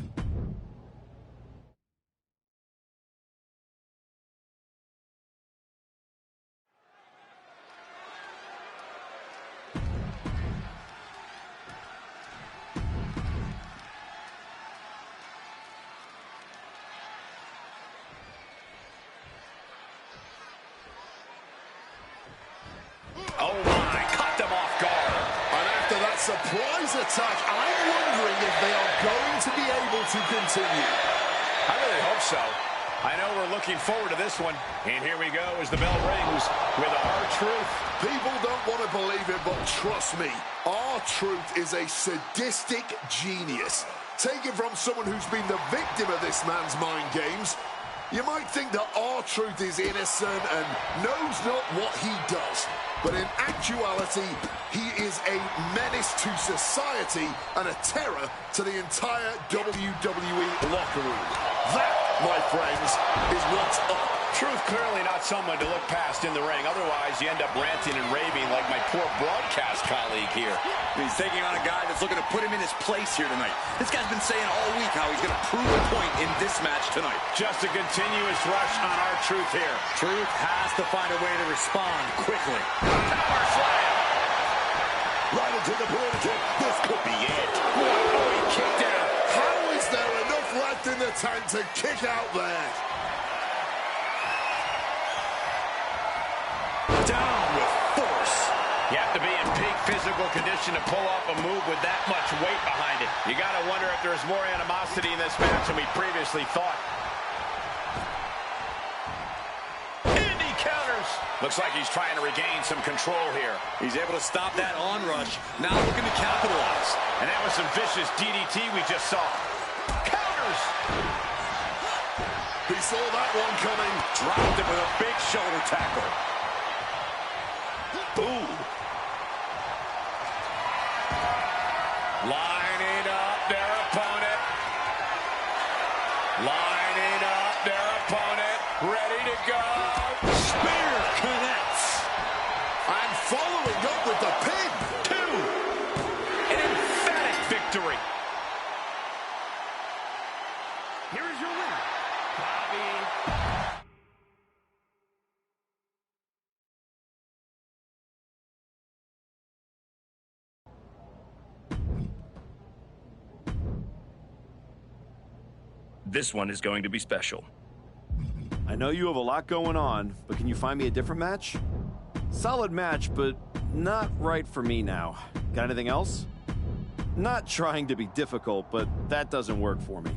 Oh my, cut them off guard.
And after that surprise attack, I'm wondering if they are going to be able to continue.
I really hope so. I know we're looking forward to this one. And here we go as the bell rings with R-Truth.
People don't want to believe it, but trust me, R-Truth is a sadistic genius. Take it from someone who's been the victim of this man's mind games. You might think that R-Truth is innocent and knows not what he does. But in actuality, he is a menace to society and a terror to the entire WWE locker room. That, my friends, is what's up.
Truth clearly not someone to look past in the ring. Otherwise, you end up ranting and raving like my poor broadcast colleague here.
He's taking on a guy that's looking to put him in his place here tonight. This guy's been saying all week how he's going to prove a point in this match tonight.
Just a continuous rush on R-Truth here.
Truth has to find a way to respond quickly.
Power slam.
Right into the pin. This could be it.
Oh, he kicked out.
How is there enough left in the tank to kick out there?
Down with force.
You have to be in peak physical condition to pull off a move with that much weight behind it. You got to wonder if there's more animosity in this match than we previously thought. And he counters. Looks like he's trying to regain some control here.
He's able to stop that onrush. Now looking to capitalize.
And that was some vicious DDT we just saw. Counters.
He saw that one coming.
Dropped it with a big shoulder tackle.
Ooh.
Lining up their opponent. Lining up their opponent. Ready to go.
Spear connects. And following up with the pin.
2. An emphatic victory.
Here is your winner, Bobby.
This one is going to be special.
I know you have a lot going on, but can you find me a different match? Solid match, but not right for me now. Got anything else? Not trying to be difficult, but that doesn't work for me.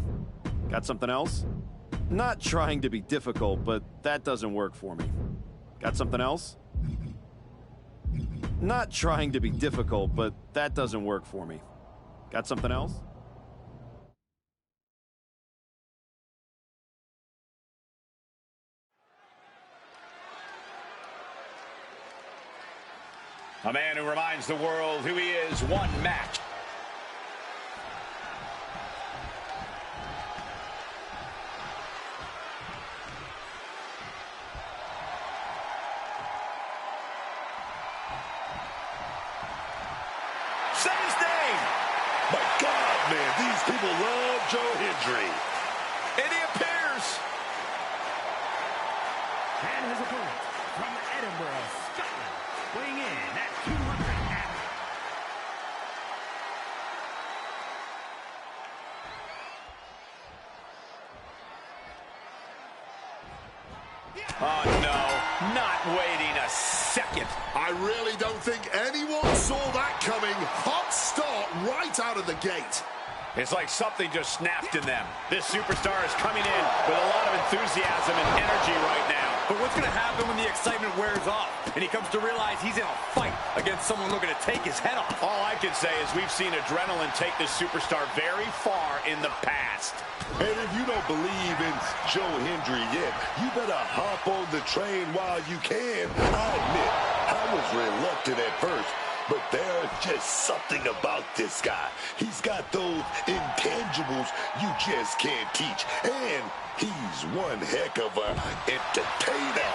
Got something else? Not trying to be difficult, but that doesn't work for me. Got something else? Not trying to be difficult, but that doesn't work for me. Got something else?
A man who reminds the world who he is. One match.
Say his name! My God, man, these people love Joe Hendry.
And he appears.
And his opponent from Edinburgh, Scotland, weighing in at 200 and...
Oh, no. Not waiting a second.
I really don't think anyone saw that coming. Hot start right out of the gate.
It's like something just snapped in them. This superstar is coming in with a lot of enthusiasm and energy right now.
But what's going to happen when the excitement wears off and he comes to realize he's in a fight against someone looking to take his head off?
All I can say is we've seen adrenaline take this superstar very far in the past.
And if you don't believe in Joe Hendry yet, you better hop on the train while you can. I admit, I was reluctant at first, but there's just something about this guy. He's got those intangibles you just can't teach. And he's one heck of an entertainer.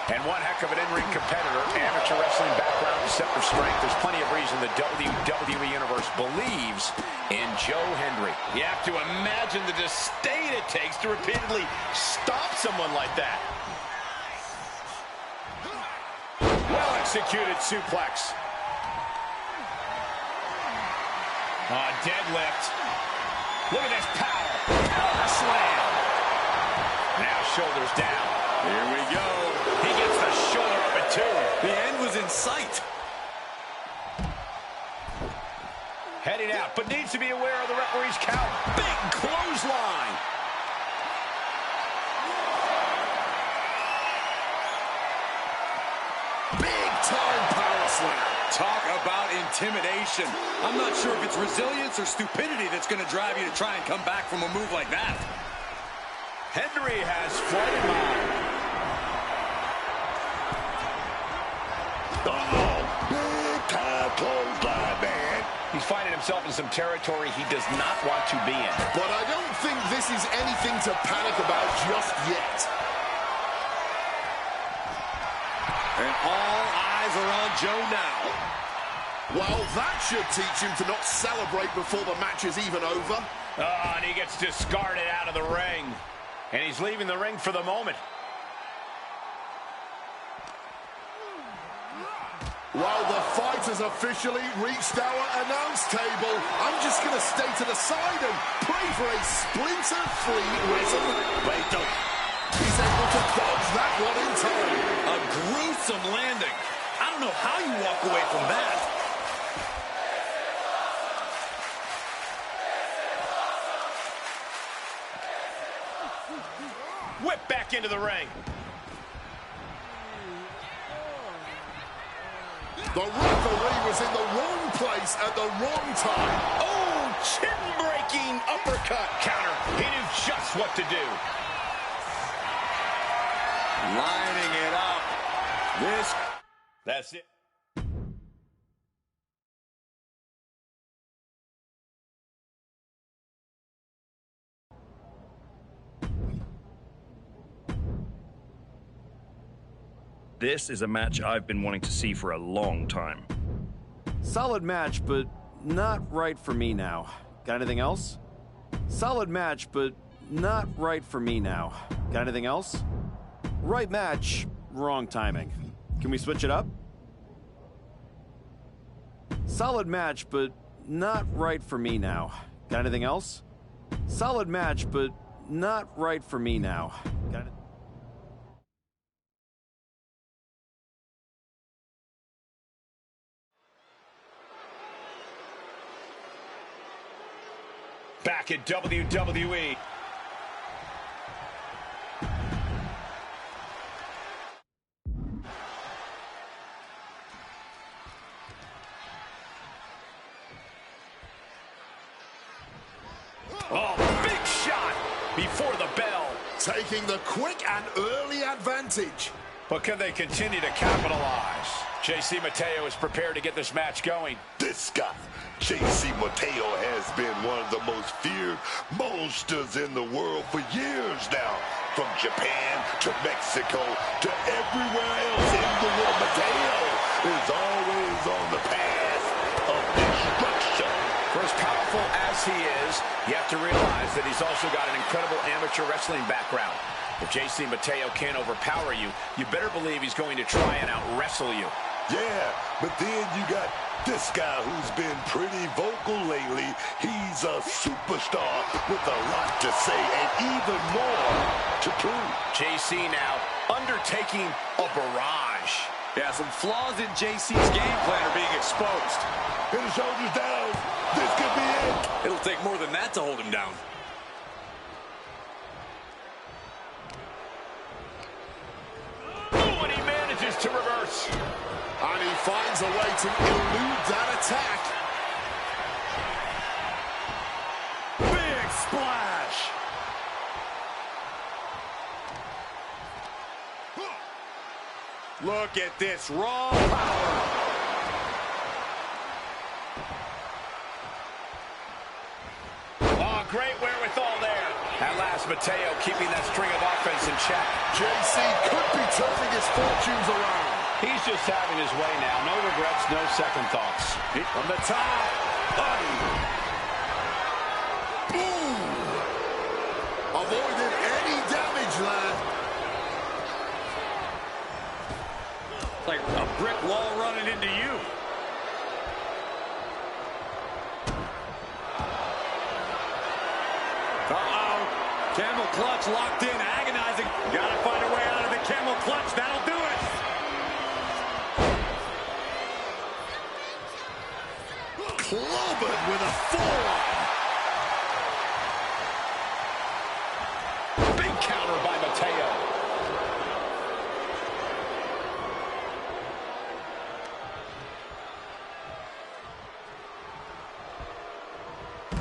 And one heck of an in-ring competitor, amateur wrestling background, deceptive strength. There's plenty of reason the WWE Universe believes in Joe Hendry. You have to imagine the disdain it takes to repeatedly stop someone like that. Well-executed suplex. Deadlift. Look at this power. Power slam. Now shoulders down.
Here we go.
He gets the shoulder up at two.
The end was in sight.
Heading out, but needs to be aware of the referee's count. Big clothesline.
Big time power slam.
Talk about intimidation. I'm not sure if it's resilience or stupidity that's going to drive you to try and come back from a move like that.
Hendry has flight in mind.
Oh, big time clothesline, man.
He's finding himself in some territory he does not want to be in.
But I don't think this is anything to panic about just yet.
And all eyes are on Joe now.
Well, that should teach him to not celebrate before the match is even over.
Oh, and he gets discarded out of the ring. And he's leaving the ring for the moment.
While the fight has officially reached our announce table, I'm just going to stay to the side and pray for a splinter-free resolution. Wait, don't. He's able to dodge that one in time.
A gruesome landing. I don't know how you walk away from that.
Whip back into the ring.
The referee was in the wrong place at the wrong time.
Oh, chin-breaking uppercut. Counter. He knew just what to do.
Lining it up.
That's it.
This is a match I've been wanting to see for a long time.
Solid match, but not right for me now. Got anything else? Solid match, but not right for me now. Got anything else? Right match, wrong timing. Can we switch it up? Solid match, but not right for me now. Got anything else? Solid match, but not right for me now. Got it.
Back at WWE. Oh, big shot before the bell.
Taking the quick and early advantage.
But can they continue to capitalize? JC Mateo is prepared to get this match going.
This guy, JC Mateo, has been one of the most feared monsters in the world for years now. From Japan to Mexico to everywhere else in the world, Mateo is always on the path of destruction.
For as powerful as he is, you have to realize that he's also got an incredible amateur wrestling background. If JC Mateo can't overpower you, you better believe he's going to try and out-wrestle you.
Yeah, but then you got this guy who's been pretty vocal lately. He's a superstar with a lot to say and even more to prove.
JC now undertaking a barrage.
Yeah, some flaws in JC's game plan are being exposed.
And the shoulders down. This could be it.
It'll take more than that to hold him down.
Oh, and he manages to reverse.
And he finds a way to elude that attack.
Big splash. Look at this raw power.
Oh, great wherewithal there. At last, Mateo keeping that string of offense in check.
JC could be turning his fortunes around.
He's just having his way now. No regrets, no second thoughts.
From the top.
Boom! Avoided any damage there.
Like a brick wall running into you. Uh-oh. Camel clutch locked in, agonizing. Gotta find a way out of the camel clutch. That'll do it.
Clobbered with a forearm.
Big counter by Mateo.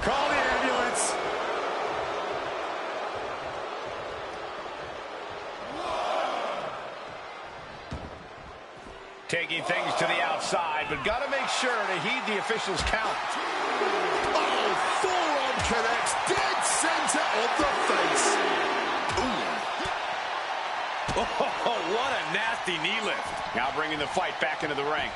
Call the ambulance.
Taking things to the outside, but got to make sure to heed the officials' count.
Oh, forearm connects dead center of the face.
Ooh. Oh, what a nasty knee lift.
Now bringing the fight back into the ring.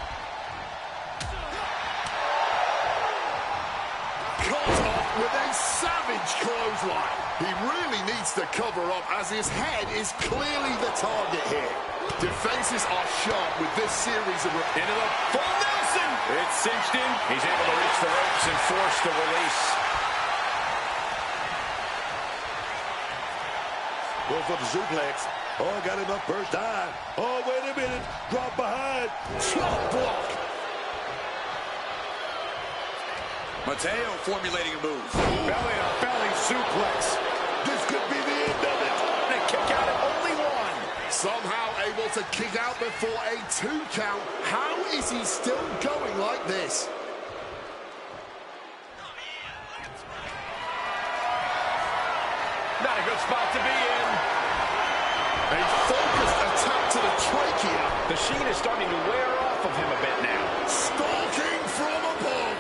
Caught off with a savage clothesline. He really needs to cover up as his head is clearly the target here. Defenses are sharp with this series of...
Into the full Nelson. It's cinched in.
He's able to reach the ropes and force the release.
Going for the suplex. Oh, got him up first time. Oh, wait a minute. Drop behind.
Chop block.
Mateo formulating a move.
Belly suplex.
This could be the end of it.
And a kick out at only one.
Somehow able to kick out before a 2 count. How is he still going like this?
Not a good spot to be in.
A focused attack to the trachea.
The sheen is starting to wear off of him a bit now.
Stalking from above.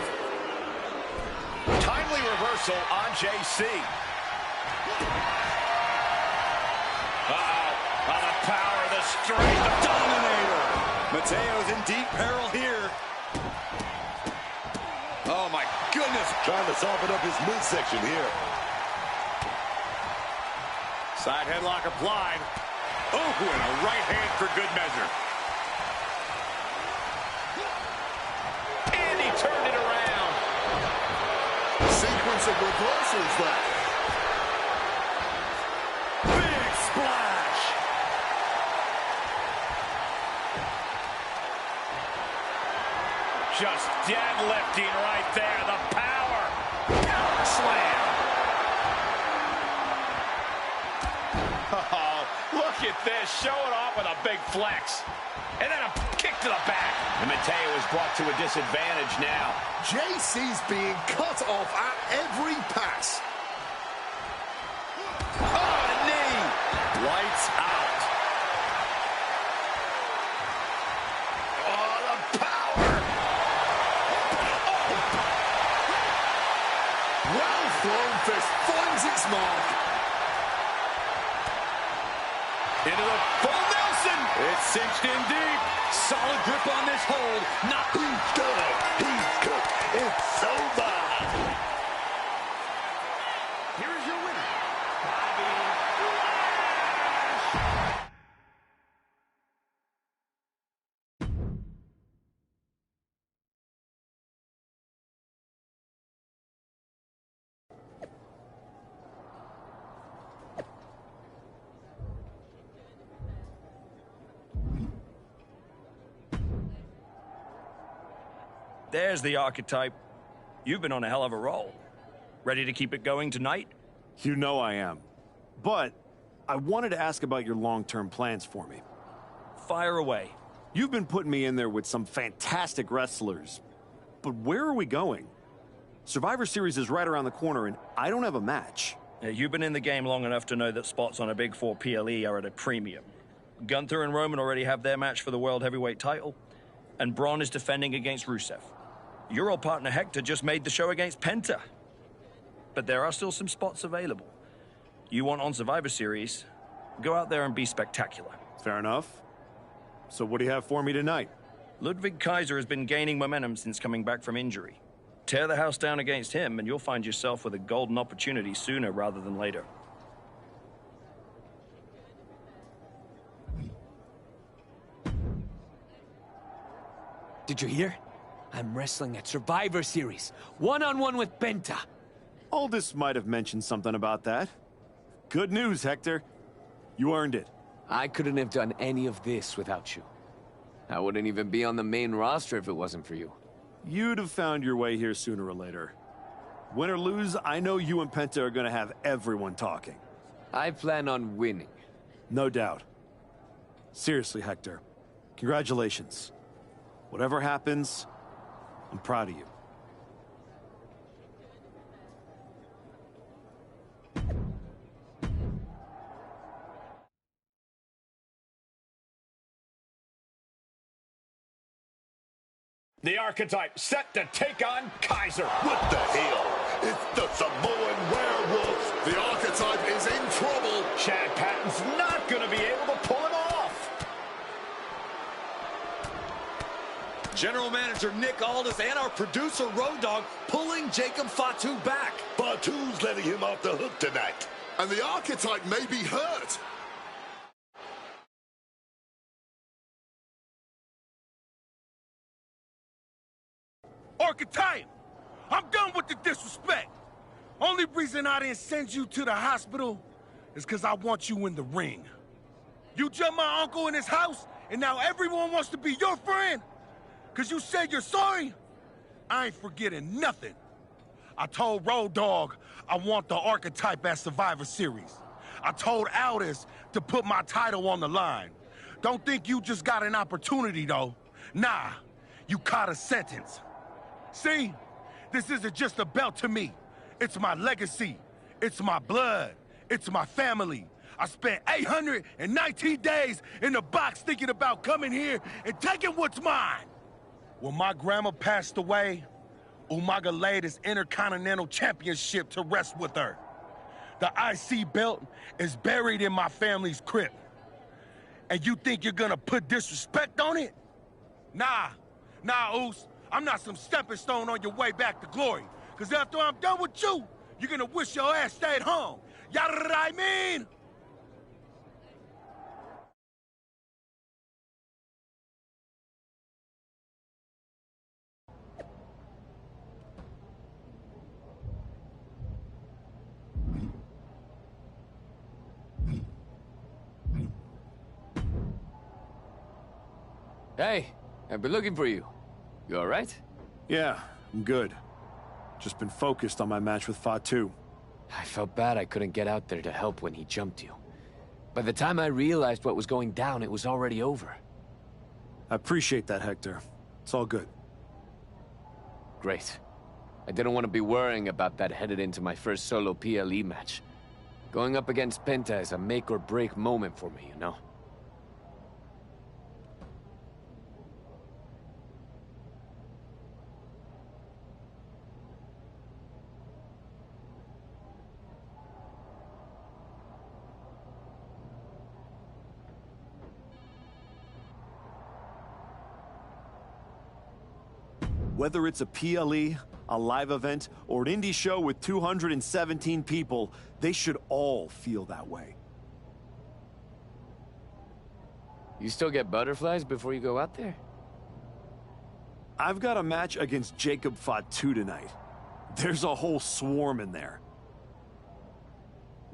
Timely reversal on JC. Uh-oh. On the power, the strength, the dominator.
Mateo's in deep peril here. Oh, my goodness.
Trying to soften up his midsection here.
Side headlock applied. Oh, and a right hand for good measure.
And he turned it around.
Sequence of reversals there.
Connecting right there. The power. Slam. Oh, look at this. Showing off with a big flex. And then a kick to the back. And Mateo is brought to a disadvantage now.
JC's being cut off at every pass.
Oh, knee. Lights out.
Oh, the power. Oh. Well-thrown fist finds its mark.
Into the full Nelson. It's cinched in deep. Solid grip on this hold. Not.
He's good. He's good. It's over.
Here is your winner,
There's the archetype. You've been on a hell of a roll. Ready to keep it going tonight?
You know I am. But I wanted to ask about your long-term plans for me.
Fire away.
You've been putting me in there with some fantastic wrestlers. But where are we going? Survivor Series is right around the corner, and I don't have a match.
You've been in the game long enough to know that spots on a Big Four PLE are at a premium. Gunther and Roman already have their match for the World Heavyweight title, and Braun is defending against Rusev. Your old partner Hector just made the show against Penta. But there are still some spots available. You want on Survivor Series, go out there and be spectacular.
Fair enough. So what do you have for me tonight?
Ludwig Kaiser has been gaining momentum since coming back from injury. Tear the house down against him and you'll find yourself with a golden opportunity sooner rather than later.
Did you hear? I'm wrestling at Survivor Series. One-on-one with Penta.
Aldous might have mentioned something about that. Good news, Hector. You earned it.
I couldn't have done any of this without you. I wouldn't even be on the main roster if it wasn't for you.
You'd have found your way here sooner or later. Win or lose, I know you and Penta are gonna have everyone talking.
I plan on winning.
No doubt. Seriously, Hector. Congratulations. Whatever happens, I'm proud of you.
The archetype set to take on Kaiser.
What the hell? It's the Samoan werewolves. The archetype is in trouble.
Chad Patton's not going to be able to pull him off.
General Manager Nick Aldis and our producer Road Dogg pulling Jacob Fatu back.
Fatu's letting him off the hook tonight. And the archetype may be hurt.
Archetype, I'm done with the disrespect. Only reason I didn't send you to the hospital is because I want you in the ring. You jumped my uncle in his house, and now everyone wants to be your friend? Because you said you're sorry? I ain't forgetting nothing. I told Road Dogg I want the archetype at Survivor Series. I told Aldis to put my title on the line. Don't think you just got an opportunity, though. Nah, you caught a sentence. See, this isn't just a belt to me. It's my legacy. It's my blood. It's my family. I spent 819 days in the box thinking about coming here and taking what's mine. When my grandma passed away, Umaga laid his Intercontinental Championship to rest with her. The IC belt is buried in my family's crypt. And you think you're gonna put disrespect on it? Nah, Oos. I'm not some stepping stone on your way back to glory. Because after I'm done with you, you're gonna wish your ass stayed home. You know what I mean?
Hey, I've been looking for you. You all right?
Yeah, I'm good. Just been focused on my match with Fatu.
I felt bad I couldn't get out there to help when he jumped you. By the time I realized what was going down, it was already over.
I appreciate that, Hector. It's all good.
Great. I didn't want to be worrying about that headed into my first solo PLE match. Going up against Penta is a make-or-break moment for me, you know?
Whether it's a PLE, a live event, or an indie show with 217 people, they should all feel that way.
You still get butterflies before you go out there?
I've got a match against Jacob Fatu tonight. There's a whole swarm in there.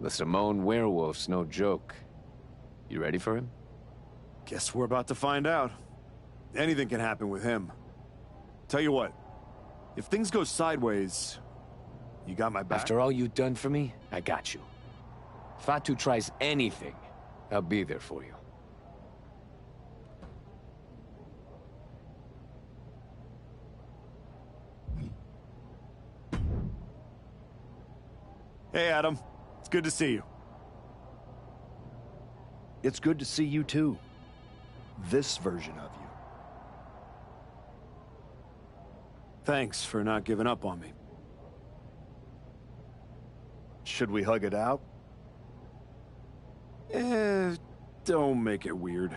The Samoan werewolf's no joke. You ready for him?
Guess we're about to find out. Anything can happen with him. Tell you what, if things go sideways, you got my back?
After all you've done for me, I got you. Fatu tries anything, I'll be there for you.
Hey, Adam. It's good to see you.
It's good to see you, too. This version of you.
Thanks for not giving up on me.
Should we hug it out?
Don't make it weird.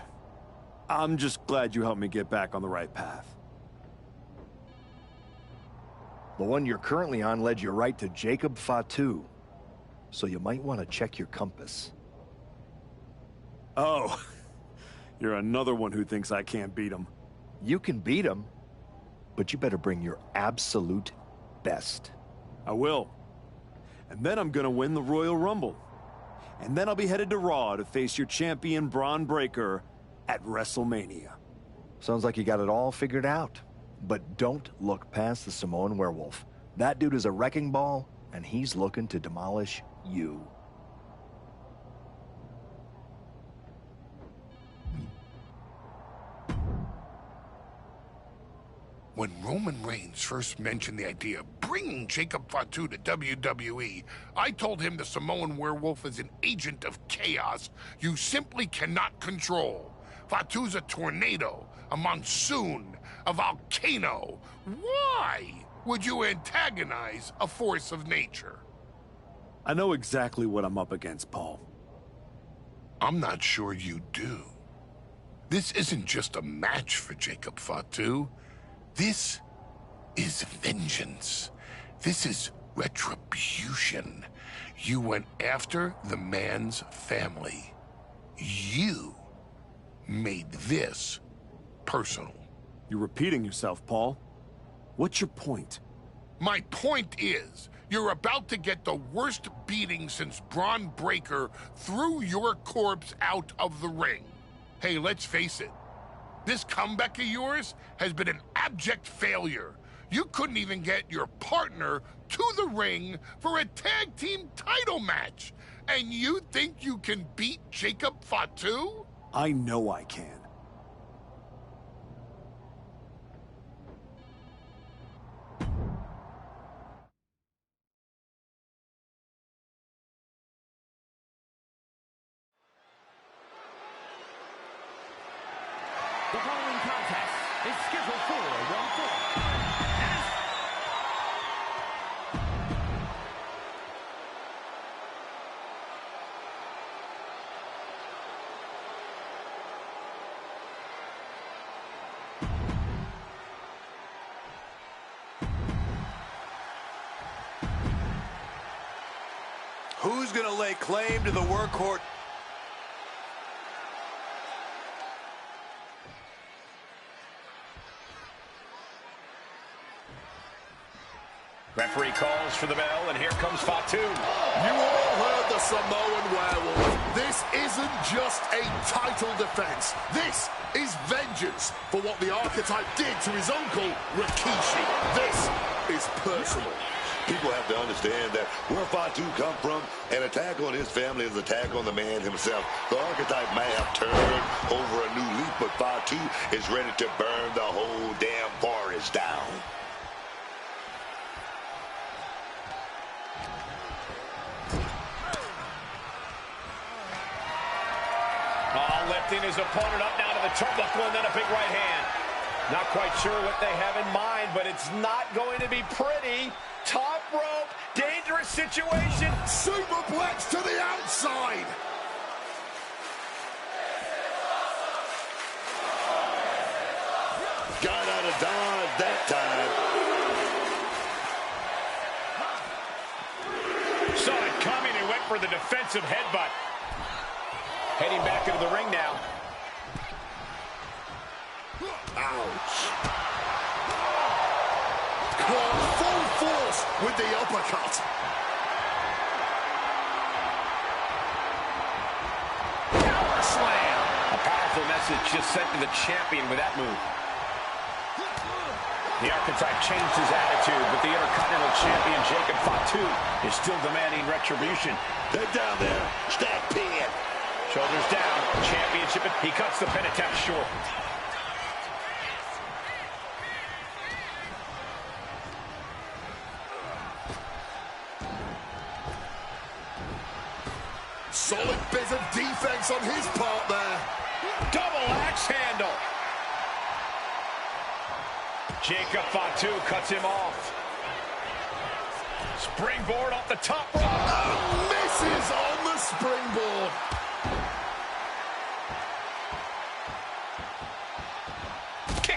I'm just glad you helped me get back on the right path.
The one you're currently on led you right to Jacob Fatu. So you might want to check your compass.
Oh, you're another one who thinks I can't beat him.
You can beat him, but you better bring your absolute best.
I will. And then I'm gonna win the Royal Rumble. And then I'll be headed to Raw to face your champion Braun Breaker at WrestleMania.
Sounds like you got it all figured out. But don't look past the Samoan werewolf. That dude is a wrecking ball, and he's looking to demolish you.
When Roman Reigns first mentioned the idea of bringing Jacob Fatu to WWE, I told him the Samoan werewolf is an agent of chaos you simply cannot control. Fatu's a tornado, a monsoon, a volcano. Why would you antagonize a force of nature?
I know exactly what I'm up against, Paul.
I'm not sure you do. This isn't just a match for Jacob Fatu. This is vengeance. This is retribution. You went after the man's family. You made this personal.
You're repeating yourself, Paul. What's your point?
My point is, you're about to get the worst beating since Braun Breaker threw your corpse out of the ring. Hey, let's face it. This comeback of yours has been an abject failure. You couldn't even get your partner to the ring for a tag team title match. And you think you can beat Jacob Fatu?
I know I can.
The following contest is scheduled for one fall.
Who's gonna lay claim to the workhorse?
Referee calls for the bell, and here comes Fatu.
You all heard the Samoan Werewolf. This isn't just a title defense. This is vengeance for what the Archetype did to his uncle, Rikishi. This is personal.
People have to understand that where Fatu come from, an attack on his family is an attack on the man himself. The Archetype may have turned over a new leaf, but Fatu is ready to burn the whole damn forest down.
Lifting his opponent up now to the turnbuckle, and then a big right hand. Not quite sure what they have in mind, but it's not going to be pretty. Top rope, dangerous situation.
Superplex to the outside.
Got out of dodge that
time. Saw it coming and went for the defensive headbutt. Heading back into the ring now.
Ouch. Caught full force with the uppercut.
Power slam. A powerful message just sent to the champion with that move. The Archetype changed his attitude, but the Intercontinental Champion Jacob Fatu is still demanding retribution.
They're down there. Stack pin.
Shoulders down, championship, he cuts the pin attempt short.
Solid bit of defense on his part there.
Double axe handle. Jacob Fatu cuts him off. Springboard off the top rope.
Misses on the springboard.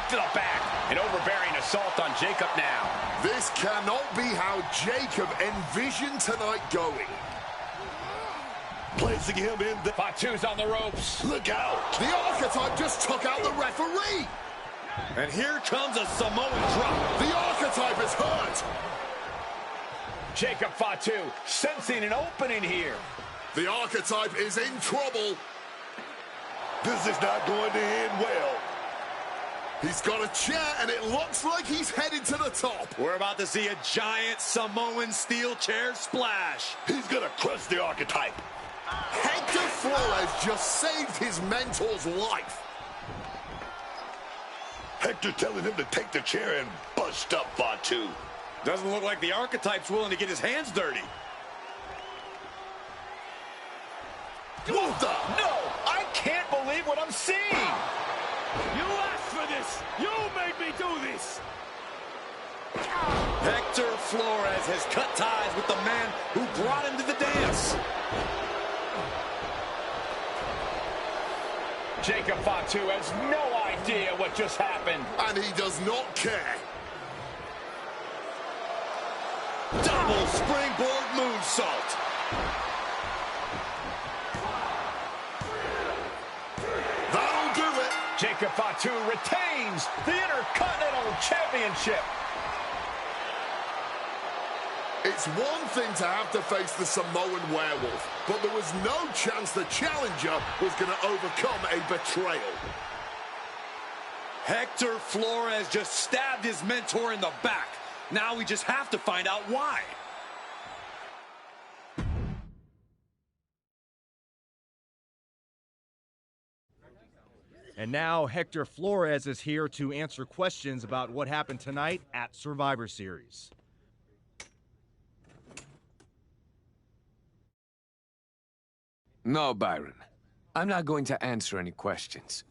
To the back. An overbearing assault on Jacob now.
This cannot be how Jacob envisioned tonight going.
Placing him in the...
Fatu's on the ropes.
Look out. The Archetype just took out the referee.
And here comes a Samoan drop.
The Archetype is hurt.
Jacob Fatu sensing an opening here.
The Archetype is in trouble.
This is not going to end well.
He's got a chair, and it looks like he's headed to the top.
We're about to see a giant Samoan steel chair splash.
He's going to crush the Archetype.
Hector Flores just saved his mentor's life.
Hector telling him to take the chair and bust up Fatu.
Doesn't look like the Archetype's willing to get his hands dirty.
What the?
No, I can't believe what I'm seeing.
You asked for this! You made me do this!
Hector Flores has cut ties with the man who brought him to the dance.
Jacob Fatu has no idea what just happened.
And he does not care.
Double springboard moonsault.
That'll do it.
Jacob Fatu retains the Intercontinental Championship.
It's one thing to have to face the Samoan Werewolf, but there was no chance the challenger was going to overcome a betrayal.
Hector Flores just stabbed his mentor in the back. Now we just have to find out why.
And now Hector Flores is here to answer questions about what happened tonight at Survivor Series.
No, Byron. I'm not going to answer any questions.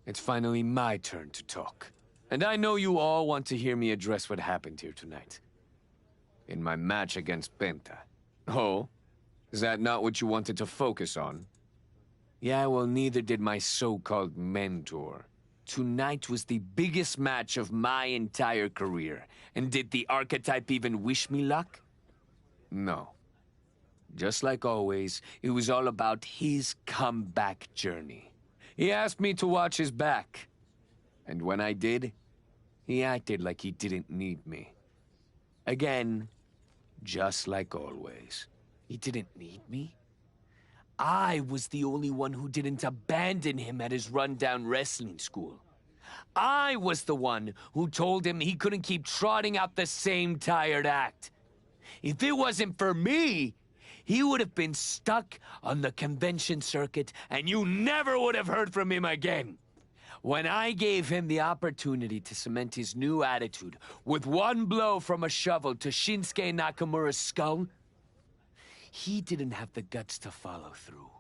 It's finally my turn to talk. And I know you all want to hear me address what happened here tonight. In my match against Penta. Oh? Is that not what you wanted to focus on? Yeah, well, neither did my so-called mentor. Tonight was the biggest match of my entire career. And did the Archetype even wish me luck? No. Just like always, it was all about his comeback journey. He asked me to watch his back. And when I did, he acted like he didn't need me. Again, Just like always. He didn't need me. I was the only one who didn't abandon him at his rundown wrestling school. I was the one who told him he couldn't keep trotting out the same tired act. If it wasn't for me, he would have been stuck on the convention circuit and you never would have heard from him again. When I gave him the opportunity to cement his new attitude with one blow from a shovel to Shinsuke Nakamura's skull, he didn't have the guts to follow through.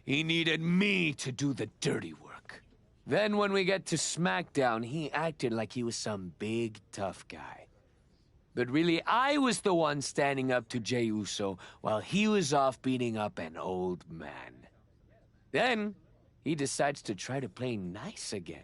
He needed me to do the dirty work. Then when we get to SmackDown, he acted like he was some big, tough guy. But really, I was the one standing up to Jey Uso while he was off beating up an old man. Then, he decides to try to play nice again.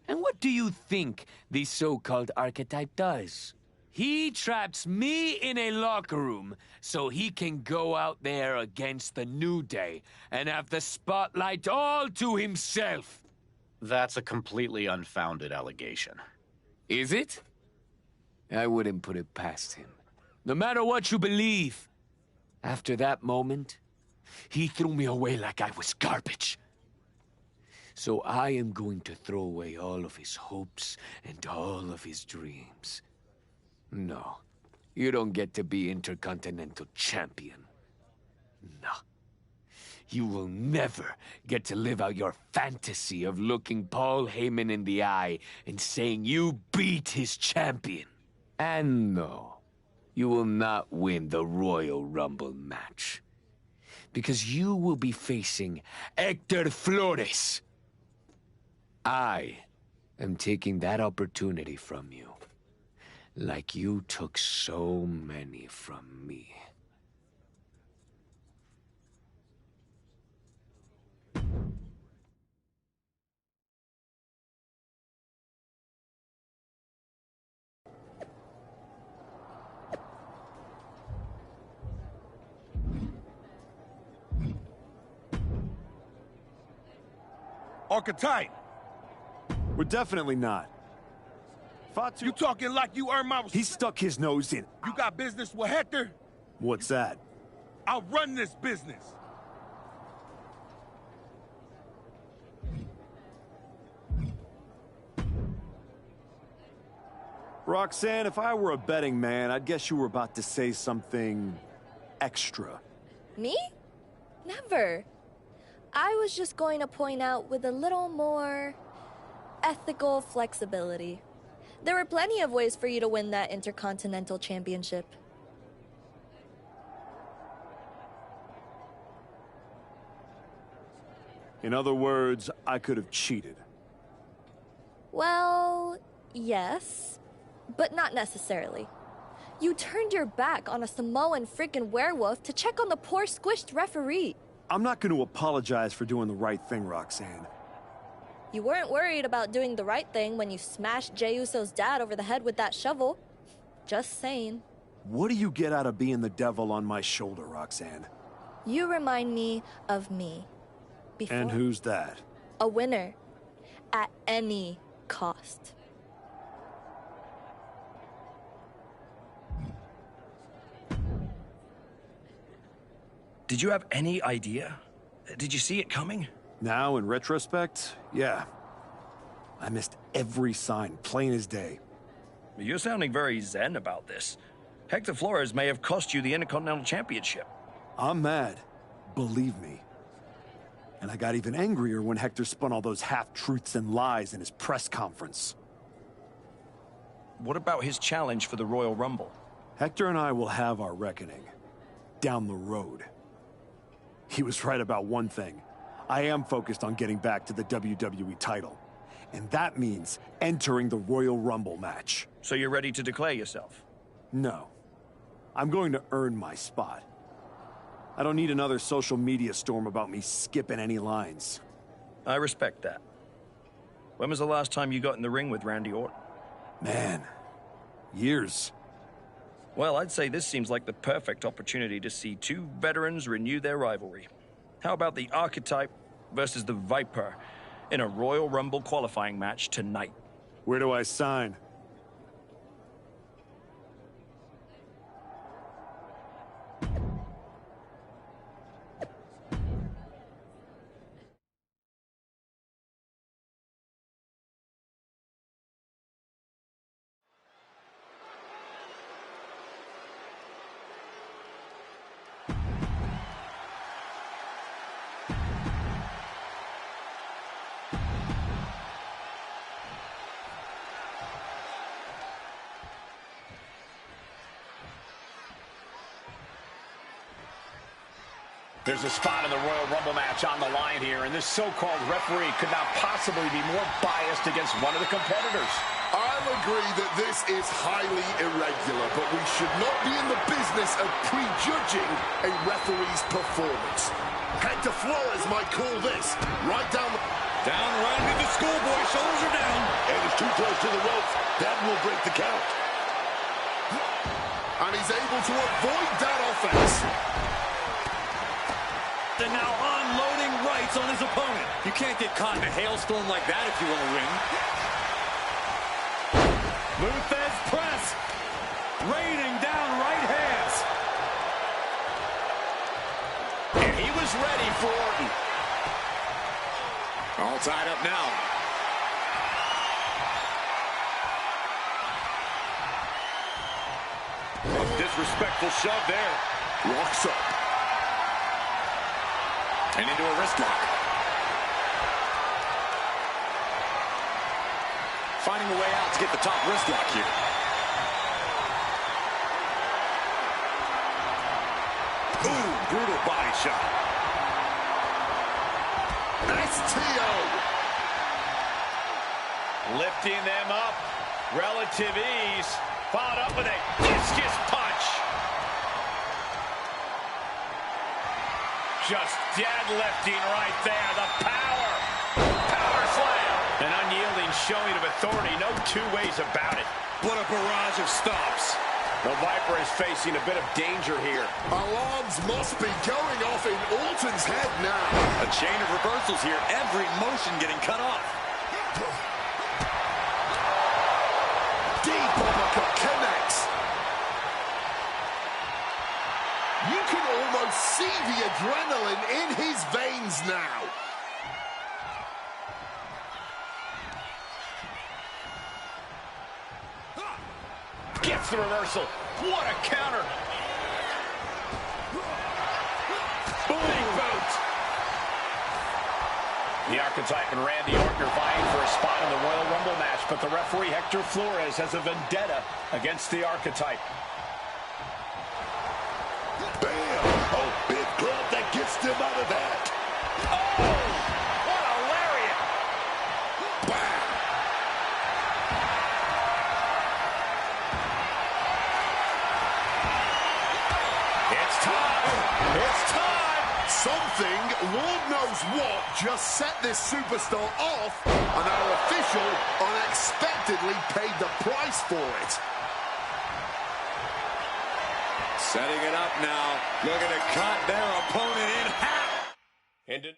And what do you think the so-called archetype does? He traps me in a locker room so he can go out there against the New Day and have the spotlight all to himself.
That's a completely unfounded allegation.
Is it? I wouldn't put it past him. No matter what you believe. After that moment, he threw me away like I was garbage. So I am going to throw away all of his hopes and all of his dreams. No, you don't get to be Intercontinental Champion. No. You will never get to live out your fantasy of looking Paul Heyman in the eye and saying you beat his champion. And no, you will not win the Royal Rumble match. Because you will be facing Hector Flores. I am taking that opportunity from you, like you took so many from me.
Archetype.
We're definitely not. Fatu...
You talking like you earned my respect?
He stuck his nose in.
You got business with Hector?
What's that?
I'll run this business.
Roxanne, if I were a betting man, I'd guess you were about to say something extra.
Me? Never. I was just going to point out with a little more ethical flexibility. There were plenty of ways for you to win that Intercontinental Championship.
In other words, I could have cheated.
Well, yes, but not necessarily. You turned your back on a Samoan freaking werewolf to check on the poor squished referee.
I'm not going to apologize for doing the right thing, Roxanne.
You weren't worried about doing the right thing when you smashed Jey Uso's dad over the head with that shovel. Just saying.
What do you get out of being the devil on my shoulder, Roxanne?
You remind me of me. Before.
And who's that?
A winner. At any cost.
Did you have any idea? Did you see it coming?
Now, in retrospect, yeah. I missed every sign, plain as day.
You're sounding very zen about this. Hector Flores may have cost you the Intercontinental Championship.
I'm mad. Believe me. And I got even angrier when Hector spun all those half-truths and lies in his press conference.
What about his challenge for the Royal Rumble?
Hector and I will have our reckoning. Down the road. He was right about one thing. I am focused on getting back to the WWE title. And that means entering the Royal Rumble match.
So you're ready to declare yourself?
No. I'm going to earn my spot. I don't need another social media storm about me skipping any lines.
I respect that. When was the last time you got in the ring with Randy Orton?
Man, years.
Well, I'd say this seems like the perfect opportunity to see two veterans renew their rivalry. How about the Archetype versus the Viper in a Royal Rumble qualifying match tonight?
Where do I sign?
There's a spot in the Royal Rumble match on the line here, and this so-called referee could not possibly be more biased against one of the competitors.
I'll agree that this is highly irregular, but we should not be in the business of prejudging a referee's performance. Hector Flores might call this right down the...
Down right into the schoolboy, shoulders are down.
And he's too close to the ropes. That will break the count.
And he's able to avoid that offense.
And now unloading rights on his opponent. You can't get caught in a hailstorm like that if you want to win. Luthez press. Raining down right hands.
And he was ready for Orton.
All tied up now. A disrespectful shove there.
Locks up.
And into a wrist lock. Finding a way out to get the top wrist lock here. Ooh, brutal body shot.
STO.
Lifting them up. Relative ease. Followed up with a discus punch. Just deadlifting right there. The power. Power slam. An unyielding showing of authority. No two ways about it.
What a barrage of stops.
The Viper is facing a bit of danger here.
Alarms must be going off in Orton's head now.
A chain of reversals here. Every motion getting cut off.
Deep uppercut connects. You can almost see the adrenaline in his veins now.
Gets the reversal. What a counter. Big boot. The Archetype and Randy Orton are vying for a spot in the Royal Rumble match, but the referee, Hector Flores, has a vendetta against the Archetype.
Bam! Oh, big club that gets them out of that.
Oh! What a lariat!
Bam!
It's time! It's time!
Something, Lord knows what, just set this superstar off, and our official unexpectedly paid the price for it.
Setting it up now. Looking to cut their opponent in half.
Ended.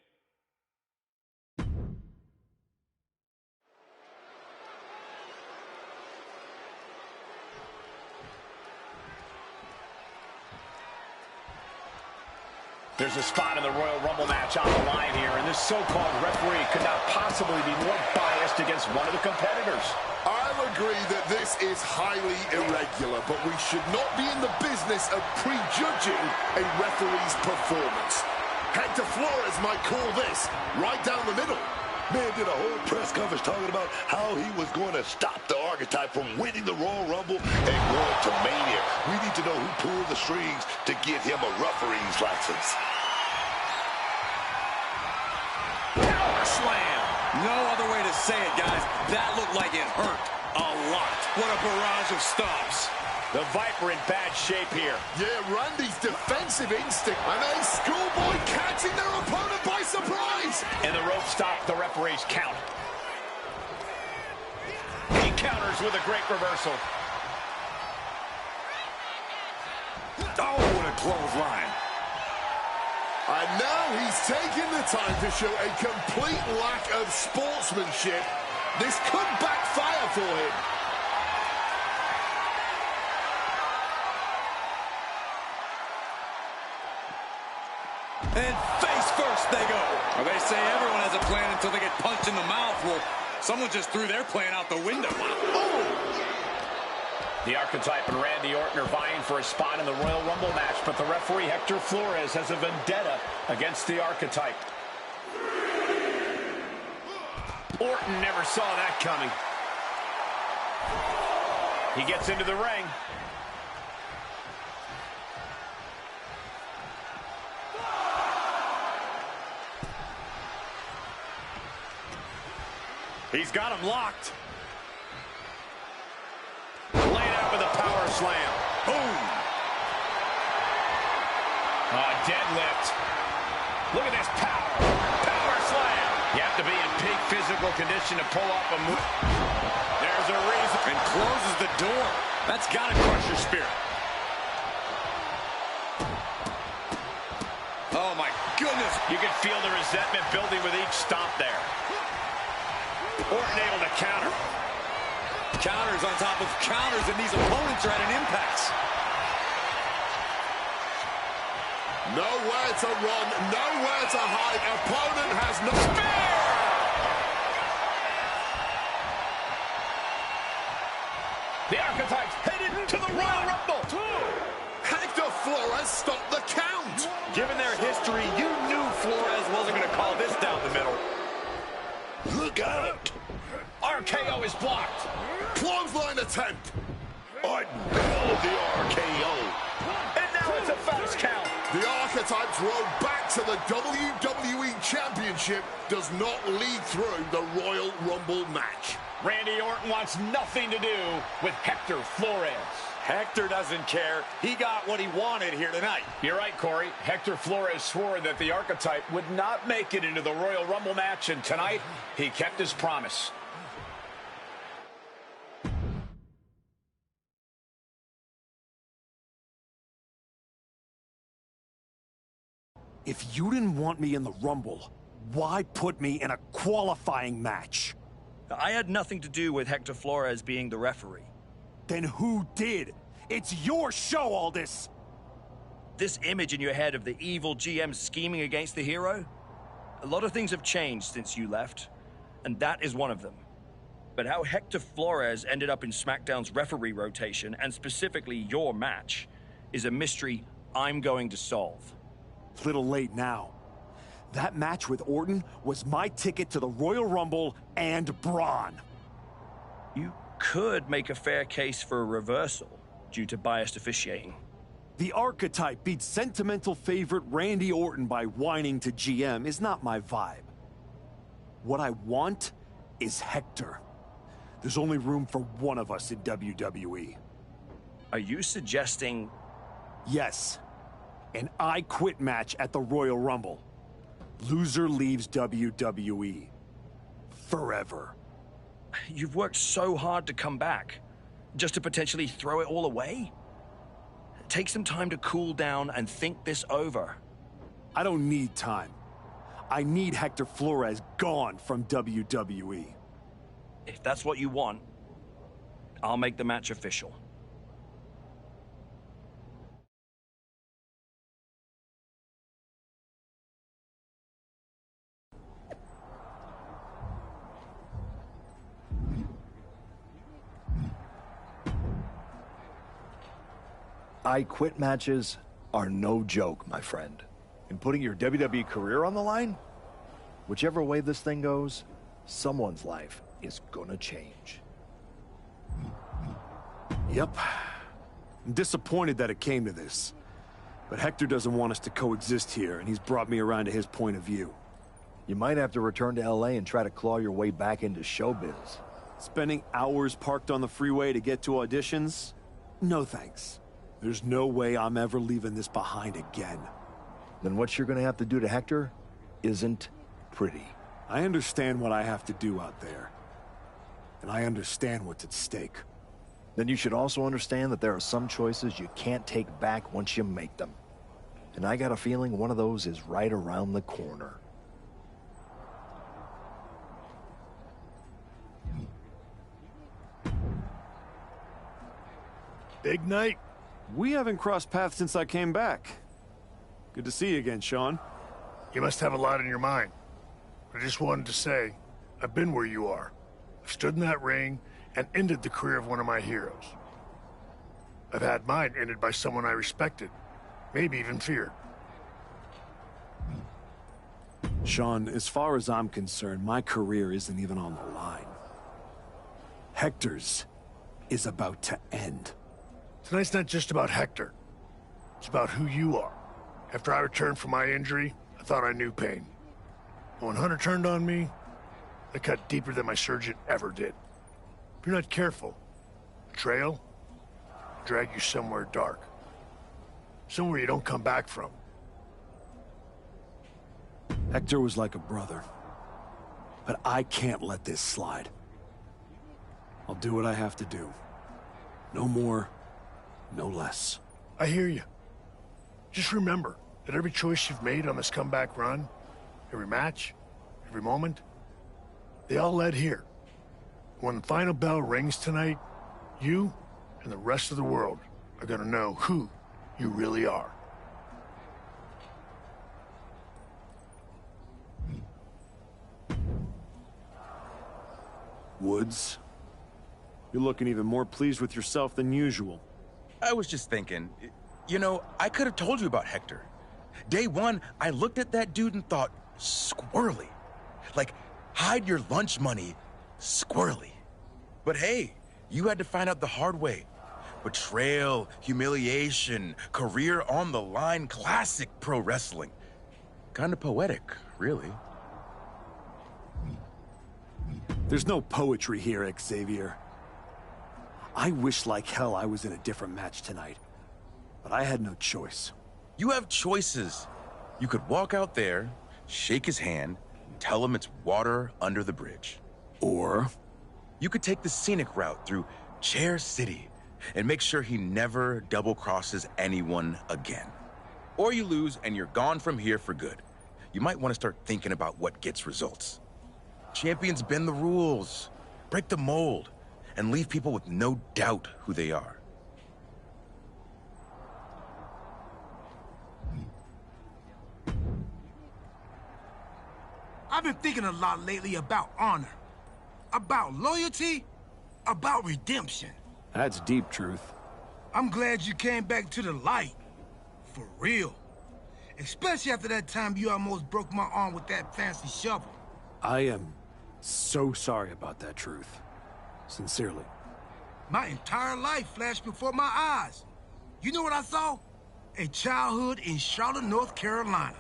There's a spot in the Royal Rumble match on the line here, and this so-called referee could not possibly be more biased against one of the competitors.
I'll agree that this is highly irregular, but we should not be in the business of prejudging a referee's performance. Hector Flores might call this right down the middle.
Man did a whole press conference talking about how he was going to stop the Archetype from winning the Royal Rumble and going to Mania. We need to know who pulled the strings to get him a referee's license.
Power slam.
No other way to say it, guys. That looked like it hurt a lot. What a barrage of stops.
The Viper in bad shape here.
Yeah, Randy's defensive instinct, and a schoolboy catching their opponent by surprise.
And the rope stopped the referee's count. He counters with a great reversal.
Oh, what a clothesline.
And now he's taking the time to show a complete lack of sportsmanship. This could backfire for him.
And face first they go. Well, they say everyone has a plan until they get punched in the mouth. Well, someone just threw their plan out the window.
Oh!
The Archetype and Randy Orton are vying for a spot in the Royal Rumble match, but the referee, Hector Flores, has a vendetta against the Archetype. Orton never saw that coming. He gets into the ring.
He's got him locked.
Laid out with a power slam. Boom. Deadlift. Look at this power. Power slam. You have to be in peak physical condition to pull off a move. There's a reason.
And closes the door. That's got to crush your spirit. Oh, my goodness.
You can feel the resentment building with each stomp there. Orton able to counter.
Counters on top of counters, and these opponents are at an impasse.
Nowhere to run, nowhere to hide. Opponent has no...
Spear! The Archetypes headed to the Royal Rumble.
Hector Flores stopped the count.
Given their history, you knew Flores wasn't going to call this down the middle.
Look out.
RKO is blocked.
Clothesline attempt. I nailed the RKO.
And now it's a fast count.
The Archetypes road back to the WWE Championship does not lead through the Royal Rumble match.
Randy Orton wants nothing to do with Hector Flores.
Hector doesn't care. He got what he wanted here tonight.
You're right, Corey. Hector Flores swore that the Archetype would not make it into the Royal Rumble match, and tonight he kept his promise.
If you didn't want me in the Rumble, why put me in a qualifying match?
I had nothing to do with Hector Flores being the referee.
Then who did? It's your show, Aldis!
This image in your head of the evil GM scheming against the hero? A lot of things have changed since you left, and that is one of them. But how Hector Flores ended up in SmackDown's referee rotation, and specifically your match, is a mystery I'm going to solve.
Little late now. That match with Orton was my ticket to the Royal Rumble and Braun.
You could make a fair case for a reversal due to biased officiating.
The Archetype beat sentimental favorite Randy Orton by whining to GM is not my vibe. What I want is Hector. There's only room for one of us in WWE.
Are you suggesting...
Yes. An I Quit match at the Royal Rumble. Loser leaves WWE. Forever.
You've worked so hard to come back, just to potentially throw it all away? Take some time to cool down and think this over.
I don't need time. I need Hector Flores gone from WWE.
If that's what you want, I'll make the match official.
I Quit matches are no joke, my friend. And putting your WWE career on the line? Whichever way this thing goes, someone's life is gonna change.
Yep. I'm disappointed that it came to this. But Hector doesn't want us to coexist here, and he's brought me around to his point of view.
You might have to return to LA and try to claw your way back into showbiz.
Spending hours parked on the freeway to get to auditions? No thanks. There's no way I'm ever leaving this behind again.
Then what you're gonna have to do to Hector isn't pretty.
I understand what I have to do out there. And I understand what's at stake.
Then you should also understand that there are some choices you can't take back once you make them. And I got a feeling one of those is right around the corner.
Big night. We haven't crossed paths since I came back. Good to see you again, Sean.
You must have a lot on your mind. I just wanted to say, I've been where you are. I've stood in that ring and ended the career of one of my heroes. I've had mine ended by someone I respected, maybe even feared.
Sean, as far as I'm concerned, my career isn't even on the line. Hector's is about to end.
Tonight's not just about Hector. It's about who you are. After I returned from my injury, I thought I knew pain. But when Hunter turned on me, I cut deeper than my surgeon ever did. If you're not careful, betrayal will drag you somewhere dark. Somewhere you don't come back from.
Hector was like a brother. But I can't let this slide. I'll do what I have to do. No more, no less.
I hear you. Just remember that every choice you've made on this comeback run, every match, every moment, they all led here. When the final bell rings tonight, you and the rest of the world are gonna know who you really are.
Woods, you're looking even more pleased with yourself than usual.
I was just thinking, you know, I could have told you about Hector. Day one, I looked at that dude and thought, squirrely. Like, hide your lunch money, squirrely. But hey, you had to find out the hard way. Betrayal, humiliation, career on the line, classic pro wrestling. Kind of poetic, really.
There's no poetry here, Xavier. I wish like hell I was in a different match tonight, but I had no choice.
You have choices. You could walk out there, shake his hand, and tell him it's water under the bridge.
Or
you could take the scenic route through Chair City and make sure he never double-crosses anyone again. Or you lose and you're gone from here for good. You might want to start thinking about what gets results. Champions bend the rules, break the mold, and leave people with no doubt who they are.
I've been thinking a lot lately about honor, about loyalty, about redemption.
That's deep, Truth.
I'm glad you came back to the light. For real. Especially after that time you almost broke my arm with that fancy shovel.
I am so sorry about that, Truth. Sincerely.
My entire life flashed before my eyes. You know what I saw? A childhood in Charlotte, North Carolina.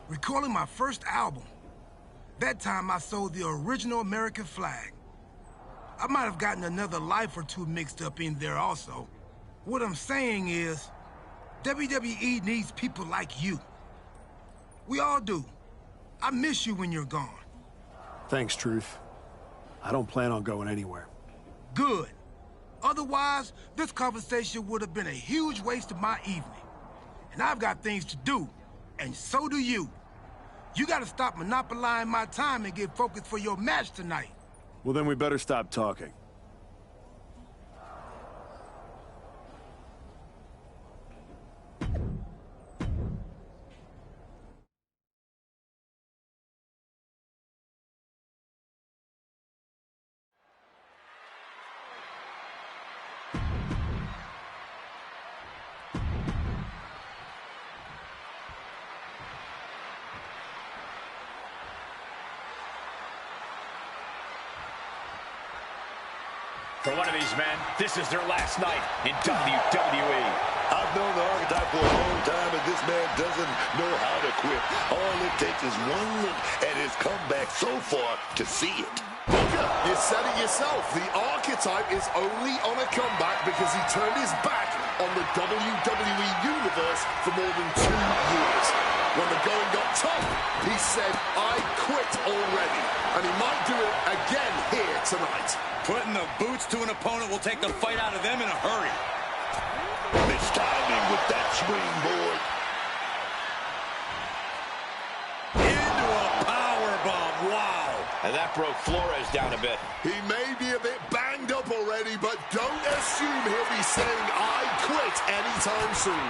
Recalling my first album. That time I sold the original American flag. I might have gotten another life or two mixed up in there also. What I'm saying is, WWE needs people like you. We all do. I miss you when you're gone.
Thanks, Truth. I don't plan on going anywhere.
Good. Otherwise, this conversation would have been a huge waste of my evening. And I've got things to do, and so do you. You gotta stop monopolizing my time and get focused for your match tonight.
Well, then we better stop talking.
For one of these men, this is their last night in WWE.
I've known the Archetype for a long time, and this man doesn't know how to quit. All it takes is one look at his comeback so far to see it.
Booker, you said it yourself. The Archetype is only on a comeback because he turned his back on the WWE Universe for more than 2 years. When the going got tough, he said, I quit already. And he might do it again here tonight.
Putting the boots to an opponent will take the fight out of them in a hurry.
Mistiming with that springboard.
Into a powerbomb, wow.
And that broke Flores down a bit.
He may be a bit banged up already, but don't assume he'll be saying, I quit anytime soon.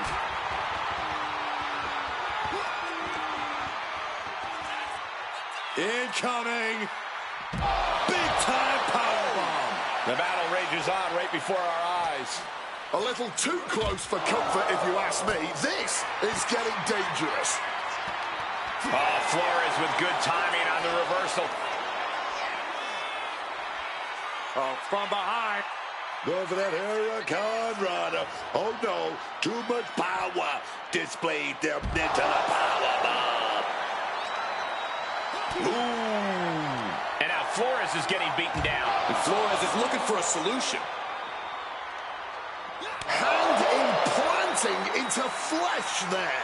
Incoming. Big time powerbomb.
The battle rages on right before our eyes.
A little too close for comfort, if you ask me. This is getting dangerous.
Oh, Flores with good timing on the reversal.
Oh, from behind.
Going for that Hurricane Rana. Oh, no. Too much power. Displayed their mental power bomb.
Ooh. And now Flores is getting beaten down.
And Flores is looking for a solution.
Hand implanting into flesh there.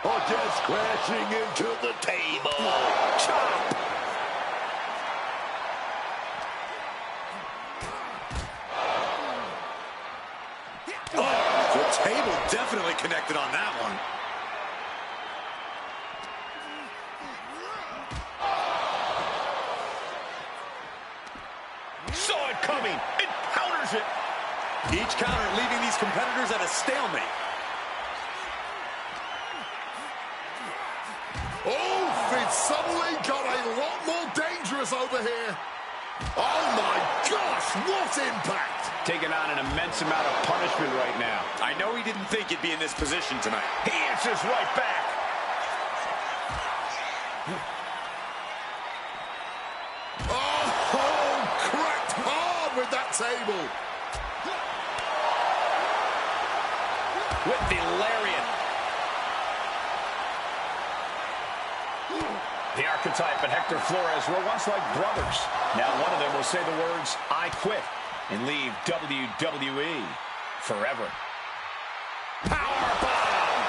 Oh, just crashing into the table. Chop.
Oh, the table definitely connected on that one.
Saw it coming and counters it.
Each counter leaving these competitors at a stalemate.
Oh, it suddenly got a lot more dangerous over here. Oh, my gosh, what impact.
Taking on an immense amount of punishment right now.
I know he didn't think he'd be in this position tonight.
He answers right back.
Oh, cracked hard with that table.
With the lariat. The Archetype and Hector Flores were once like brothers. Now one of them will say the words, "I quit," and leave WWE forever. Powerbomb!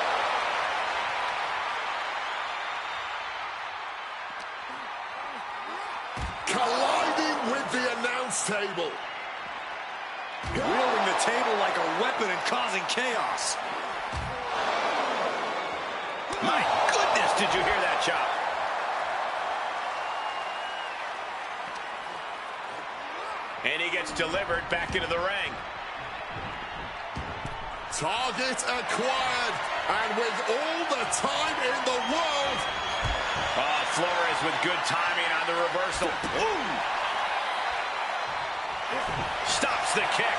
Colliding with the announce table.
Wielding the table like a weapon and causing chaos.
My goodness, did you hear that chop? And he gets delivered back into the ring.
Target acquired, and with all the time in the world.
Oh, Flores with good timing on the reversal. Ooh! Stops the kick.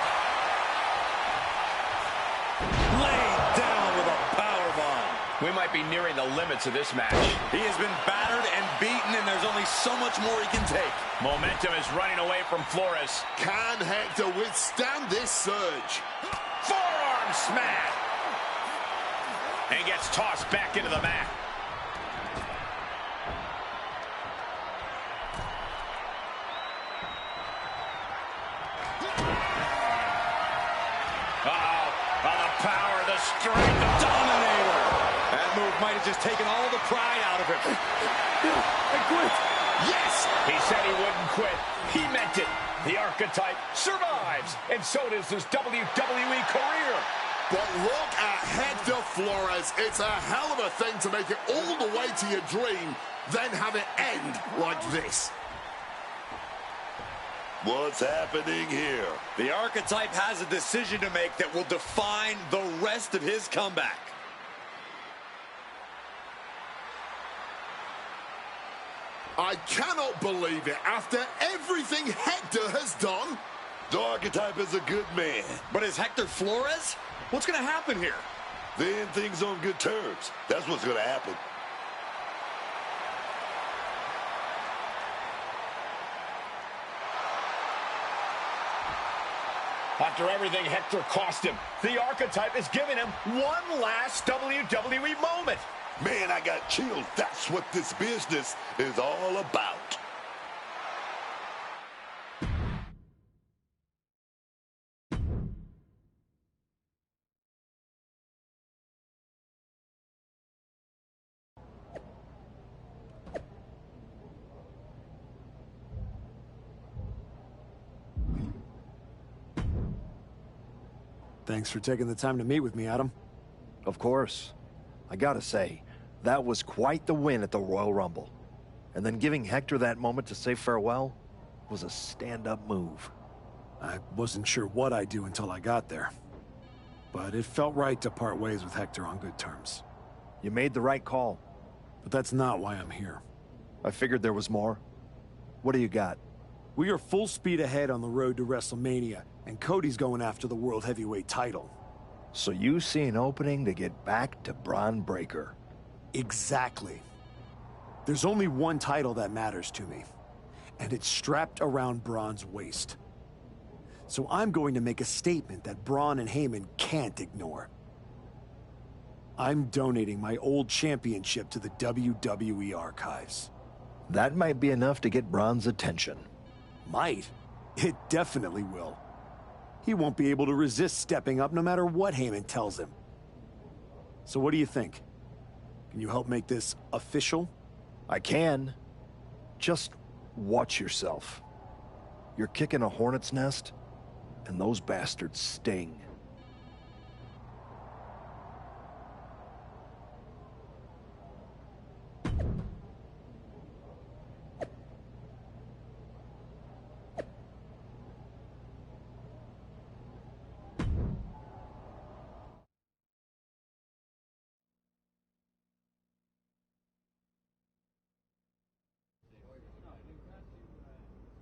Laid down with a powerbomb.
We might be nearing the limits of this match.
He has been battered and beaten, and there's only so much more he can take.
Momentum is running away from Flores.
Can Hector withstand this surge?
Forearm smash! And gets tossed back into the mat. Uh-oh. Oh, the power, the strength, the dominator.
That move might have just taken all the pride out of him.
I quit. Yes! He said he wouldn't quit. He meant it. The Archetype survives, and so does his WWE career.
But look at Hector Flores. It's a hell of a thing to make it all the way to your dream, then have it end like this.
What's happening here?
The Archetype has a decision to make that will define the rest of his comeback.
I cannot believe it. After everything Hector has done.
The Archetype is a good man.
But is Hector Flores? What's going to happen here?
They end things on good terms. That's what's going to happen.
After everything Hector cost him, the Archetype is giving him one last WWE moment.
Man, I got chills. That's what this business is all about.
Thanks for taking the time to meet with me, Adam.
Of course. I gotta say, that was quite the win at the Royal Rumble. And then giving Hector that moment to say farewell was a stand-up move.
I wasn't sure what I'd do until I got there. But it felt right to part ways with Hector on good terms.
You made the right call.
But that's not why I'm here.
I figured there was more. What do you got?
We are full speed ahead on the road to WrestleMania, And Cody's going after the World Heavyweight title.
So you see an opening to get back to Braun Breaker?
Exactly. There's only one title that matters to me, and it's strapped around Braun's waist. So I'm going to make a statement that Braun and Heyman can't ignore. I'm donating my old championship to the WWE archives.
That might be enough to get Braun's attention.
Might? It definitely will. He won't be able to resist stepping up no matter what Heyman tells him. So what do you think? Can you help make this official?
I can. Just watch yourself. You're kicking a hornet's nest, and those bastards sting.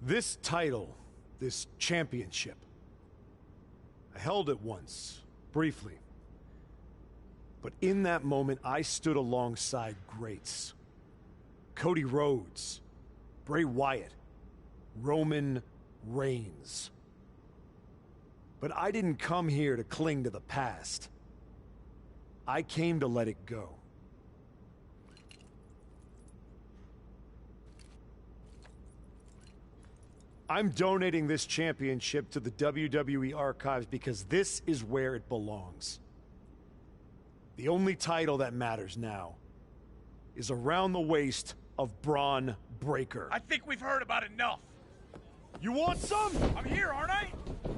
This title, this championship, I held it once, briefly. But in that moment, I stood alongside greats. Cody Rhodes, Bray Wyatt, Roman Reigns. But I didn't come here to cling to the past. I came to let it go. I'm donating this championship to the WWE archives because this is where it belongs. The only title that matters now is around the waist of Braun Breaker.
I think we've heard about enough.
You want some?
I'm here, aren't I?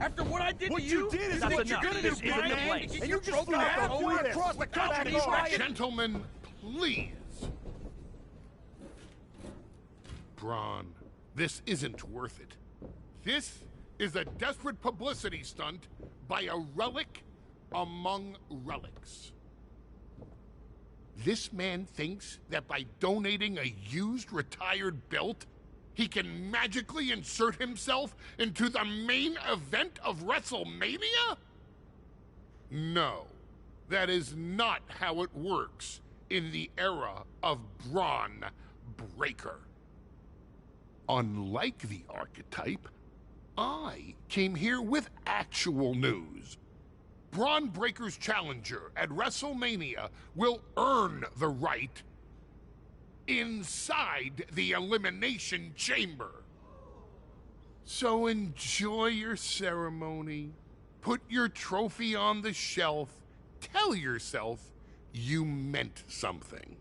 After what I did
What
to
you did is
what
what
you're
you're
gonna
gonna
do,
do,
Brian?
Brian.
And
And
you
you
just
just
have
all
to
the way
across the country.
Gentlemen, please. Braun, this isn't worth it. This is a desperate publicity stunt by a relic among relics. This man thinks that by donating a used retired belt, he can magically insert himself into the main event of WrestleMania? No, that is not how it works in the era of Braun Breaker. Unlike the archetype, I came here with actual news. Braun Breaker's challenger at WrestleMania will earn the right inside the Elimination Chamber. So enjoy your ceremony, put your trophy on the shelf, tell yourself you meant something.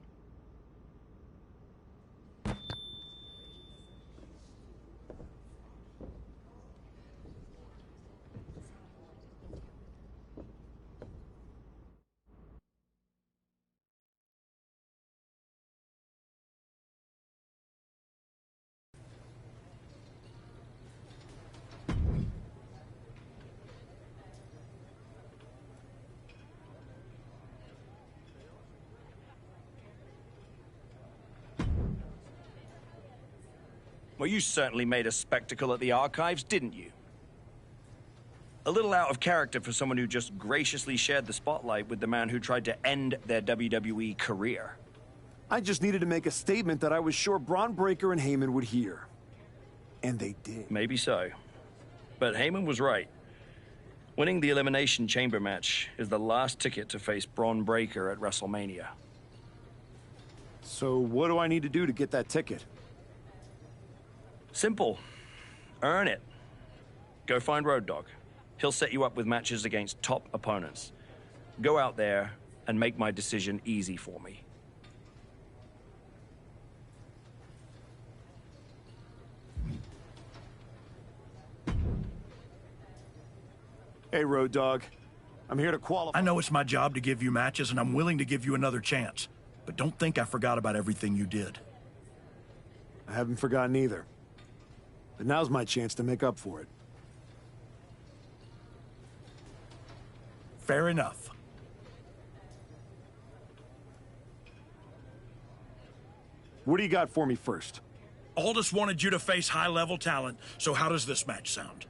Well, you certainly made a spectacle at the archives, didn't you? A little out of character for someone who just graciously shared the spotlight with the man who tried to end their WWE career.
I just needed to make a statement that I was sure Braun Breaker and Heyman would hear. And they did.
Maybe so. But Heyman was right. Winning the Elimination Chamber match is the last ticket to face Braun Breaker at WrestleMania.
So what do I need to do to get that ticket?
Simple. Earn it. Go find Road Dogg. He'll set you up with matches against top opponents. Go out there and make my decision easy for me.
Hey, Road Dogg. I'm here to qualify.
I know it's my job to give you matches, and I'm willing to give you another chance. But don't think I forgot about everything you did.
I haven't forgotten either. But now's my chance to make up for it.
Fair enough.
What do you got for me first?
Aldous wanted you to face high-level talent, so how does this match sound?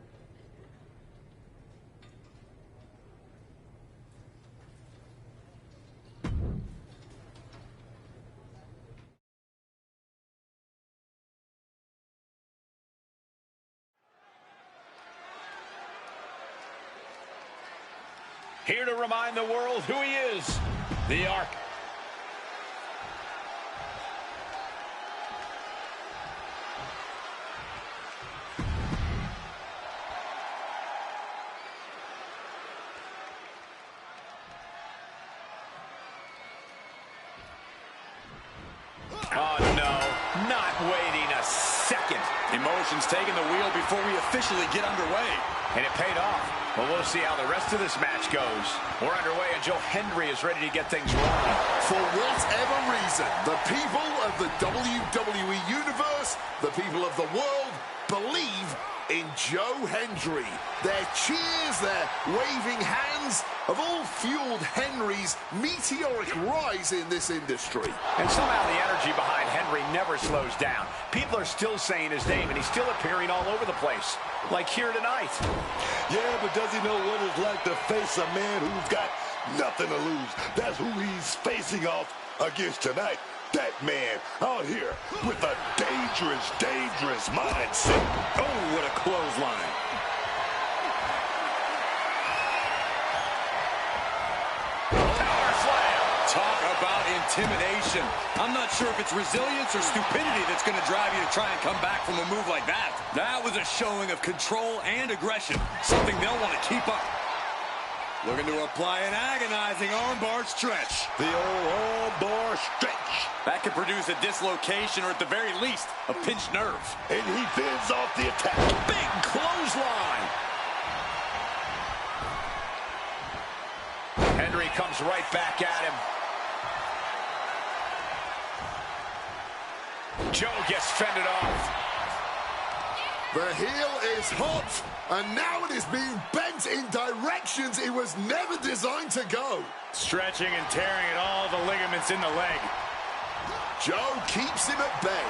Here to remind the world who he is, the Ark. Oh, no, not waiting a second.
Emotions taking the wheel before we officially get underway.
And it paid off. Well, we'll see how the rest of this match goes. We're underway, and Joe Hendry is ready to get things rolling.
For whatever reason, the people of the WWE Universe, the people of the world, believe in Joe Hendry. Their cheers, their waving hands have all fueled Henry's meteoric rise in this industry.
And somehow the energy behind Henry never slows down. People are still saying his name, and he's still appearing all over the place, like here tonight.
Yeah, but does he know what it's like to face a man who's got nothing to lose? That's who he's facing off against tonight. That man out here with a dangerous, dangerous mindset.
Oh, what a clothesline.
Power slam.
Talk about intimidation. I'm not sure if it's resilience or stupidity that's going to drive you to try and come back from a move like that. That was a showing of control and aggression, something they'll want to keep up. Looking to apply an agonizing armbar stretch.
The old armbar stretch.
That could produce a dislocation or at the very least, a pinched nerve.
And he fends off the attack.
Big clothesline. Henry comes right back at him. Joe gets fended off.
The heel is hot, and now it is being bent in directions it was never designed to go.
Stretching and tearing at all the ligaments in the leg.
Joe keeps him at bay.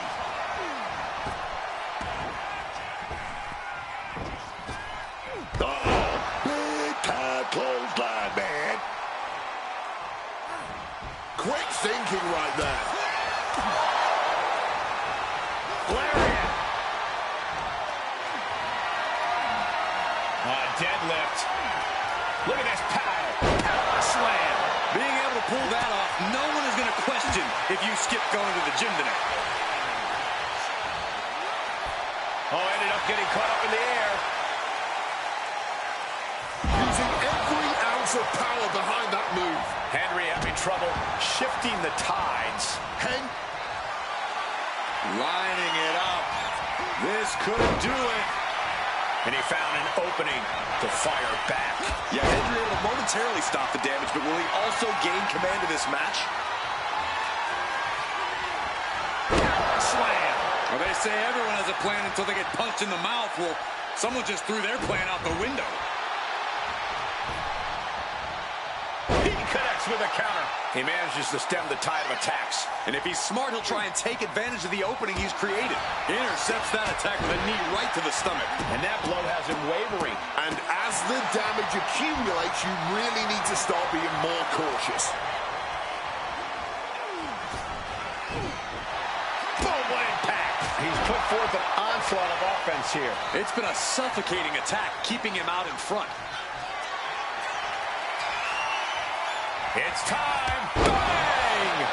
Oh, big time clothesline, man.
Quick thinking right there.
Lariat. Deadlift. Look at this power slam.
Being able to pull that off, no one is going to question if you skip going to the gym tonight.
Oh, ended up getting caught up in the air.
Using every ounce of power behind that move.
Henry having trouble shifting the tides.
Lining it up. This could do it.
And he found an opening to fire back.
Yeah, Hendry able to momentarily stop the damage, but will he also gain command of this match?
Slam.
Well, they say everyone has a plan until they get punched in the mouth. Well, someone just threw their plan out the window.
He connects with a counter. He manages to stem the tide of attacks.
And if he's smart, he'll try and take advantage of the opening he's created. He intercepts that attack with a knee right to the stomach.
And that blow has him wavering.
And as the damage accumulates, you really need to start being more cautious.
Boom, what impact. He's put forth an onslaught of offense here.
It's been a suffocating attack, keeping him out in front.
It's time. Bang!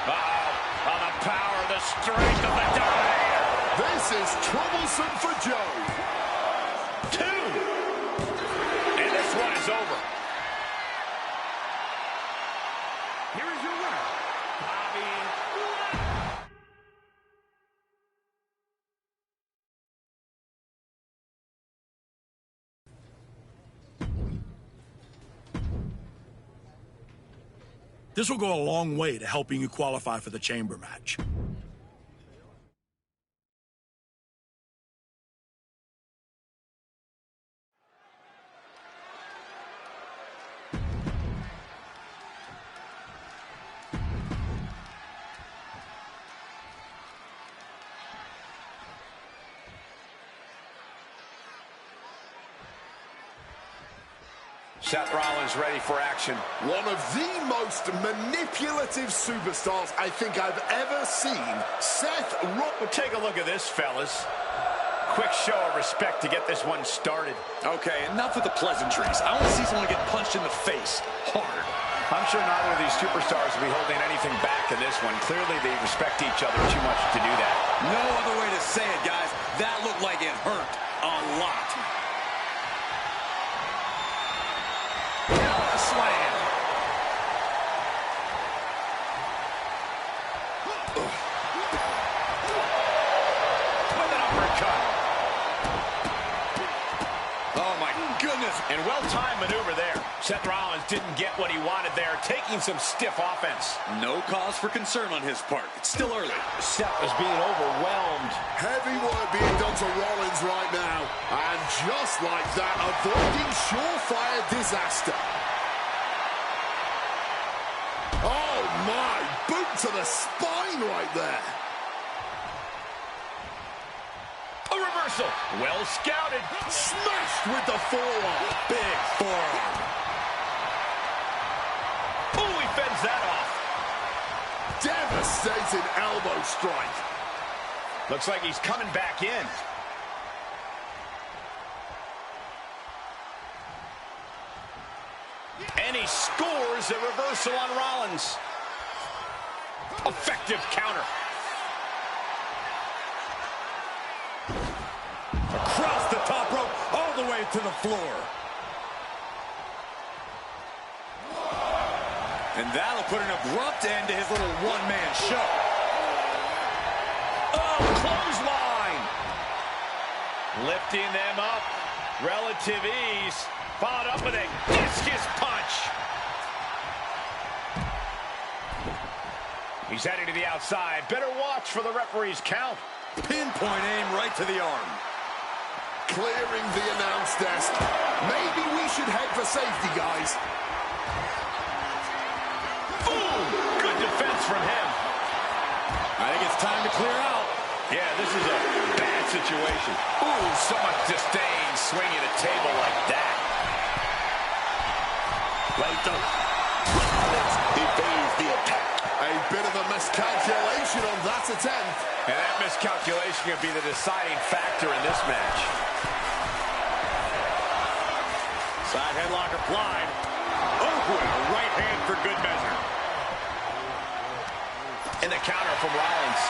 Uh-oh. On the power, the strength of the Dominator.
This is troublesome for Joe.
2. And this one is over.
Here is your winner, Bobby Lashley.
This will go a long way to helping you qualify for the chamber match.
Seth Rollins ready for action.
One of the most manipulative superstars I think I've ever seen. Seth Rollins.
But take a look at this, fellas. quick show of respect to get this one started.
Okay, enough with the pleasantries. I want to see someone get punched in the face hard.
I'm sure neither of these superstars will be holding anything back in this one. Clearly, they respect each other too much to do that.
No other way to say it, guys. That looked like it hurt a lot.
Slam. With an uppercut.
Oh, my goodness.
And well-timed maneuver there. Seth Rollins didn't get what he wanted there, taking some stiff offense.
No cause for concern on his part. It's still early.
Seth is being overwhelmed.
Heavy work being done to Rollins right now. And just like that, avoiding surefire disaster. Oh my, boot to the spine right there.
A reversal. Well scouted.
Smashed with the forearm.
Big forearm.
Oh, he fends that off.
Devastating elbow strike.
Looks like he's coming back in. And he scores a reversal on Rollins. Effective counter.
Across the top rope, all the way to the floor. And that'll put an abrupt end to his little one-man show.
Oh, clothesline. Lifting them up. Relative ease. Followed up with a discus punch. He's heading to the outside. Better watch for the referee's count.
Pinpoint aim right to the arm.
Clearing the announce desk. Maybe we should head for safety, guys.
Boom! Good defense from him.
I think it's time to clear out.
Yeah, this is a bad situation. Ooh, so much disdain swinging a table like that.
Right though. Rollins evades the attack. A bit of a miscalculation on that attempt.
And that miscalculation could be the deciding factor in this match.
Side headlock applied. Oh, and a right hand for good measure.
And the counter from Rollins.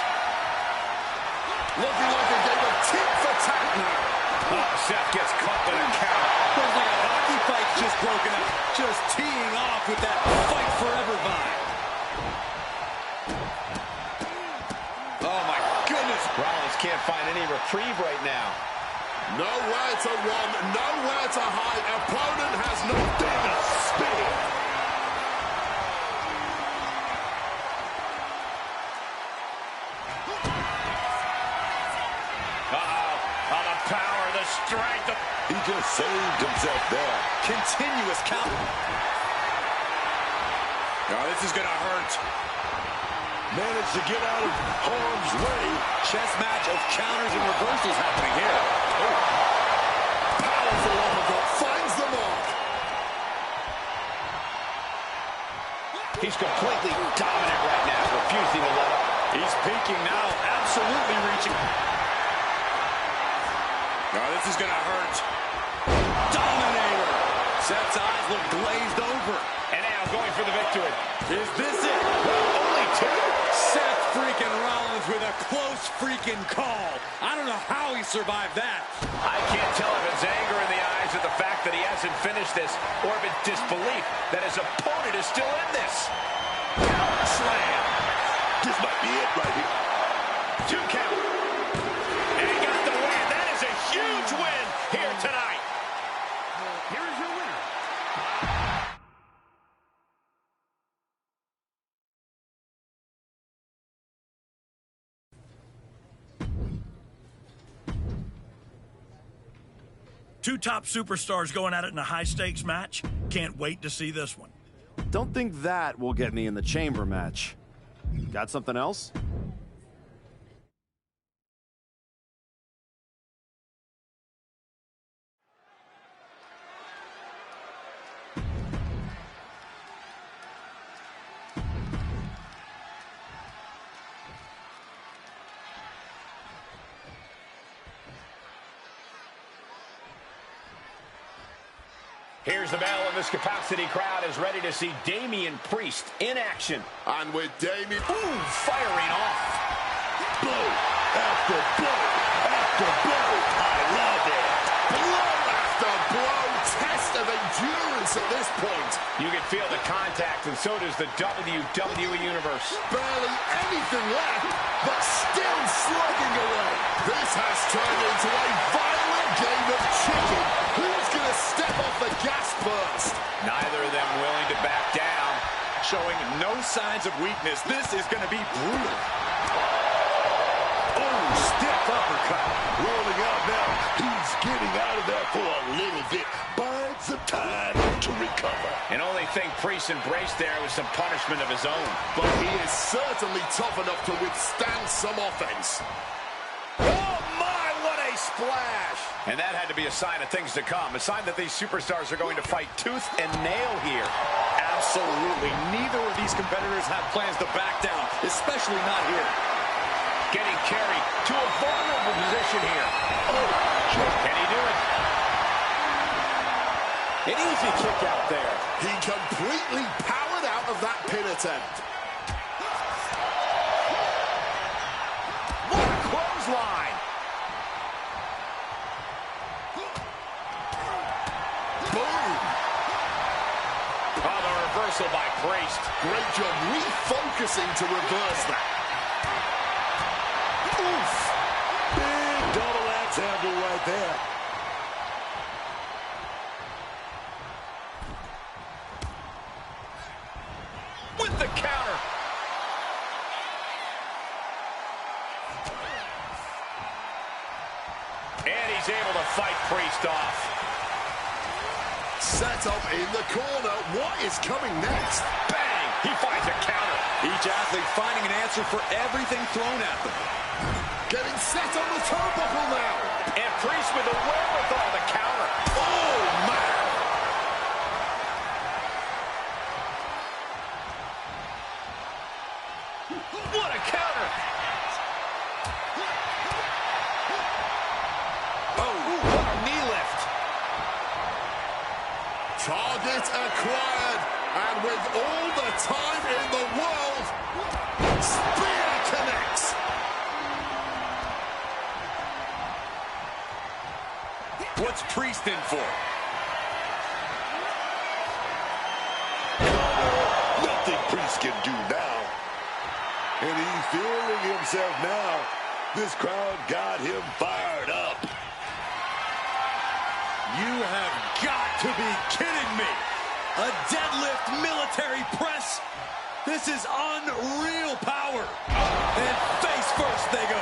Looking like a game of tit for tat now.
Oh, Seth gets caught with a count.
Looks like a hockey fight's just broken up. Just teeing off with that fight forever vibe. Oh, my goodness.
Rollins can't find any reprieve right now.
Nowhere to run, nowhere to hide. Opponent has no dinner. Spear.
Oh, the power, the strength.
He just saved himself there.
Continuous count. Oh, this is going to hurt.
Managed to get out of harm's way.
Chess match of counters and reversals happening here. Oh.
Powerful uppercut finds the mark.
He's completely dominant right now, refusing to let up.
He's peaking now, absolutely reaching. Oh, this is going to hurt. Dominator. Seth's eyes look glazed over.
And now going for the victory.
Is this it?
Well, only two.
Seth freaking Rollins with a close freaking call. I don't know how he survived that.
I can't tell if it's anger in the eyes at the fact that he hasn't finished this, or if it's disbelief that his opponent is still in this. Slam.
This might be it right here.
2 count. And he got the win. That is a huge win here tonight.
Here's your winner.
Two top superstars going at it in a high-stakes match. Can't wait to see this one.
Don't think that will get me in the chamber match. Got something else?
Here's the bell, and this capacity crowd is ready to see Damian Priest in action.
And with Damian...
Ooh, firing off.
Blow after blow after blow. I love it. Blow after blow. Test of endurance at this point.
You can feel the contact, and so does the WWE Universe.
Barely anything left, but still slugging away. This has turned into a violent game of chicken. Who's going to step off the gas first?
Neither of them willing to back down.
Showing no signs of weakness. This is going to be brutal.
Oh, stiff uppercut. Rolling out now. He's getting out of there for a little bit. Buying some time to recover.
And only thing Priest embraced there was some punishment of his own.
But he is certainly tough enough to withstand some offense.
Oh, my, what a splash. And that had to be a sign of things to come. A sign that these superstars are going to fight tooth and nail here.
Absolutely. Neither of these competitors have plans to back down, especially not here.
Getting carried to a vulnerable position here. Oh, can he do it? An easy kick out there.
He completely powered out of that pin attempt.
What a clothesline.
Boom.
Oh, the reversal by Priest.
Great job refocusing to reverse that. Oof. Big double axe handle right there.
With the counter. And he's able to fight Priest off.
Set up in the corner. What is coming next?
Bang! He finds a counter.
Each athlete finding an answer for everything thrown at them.
Getting set on the turnbuckle now.
And Priest with the wherewithal to counter.
Oh, man.
What a counter. Oh, what a knee lift.
Target acquired. And with all the time in the world, spear connects.
What's Priest in for?
Nothing Priest can do now. And he's feeling himself now. This crowd got him fired up.
You have got to be kidding me. A deadlift military press. This is unreal power. And face first they go.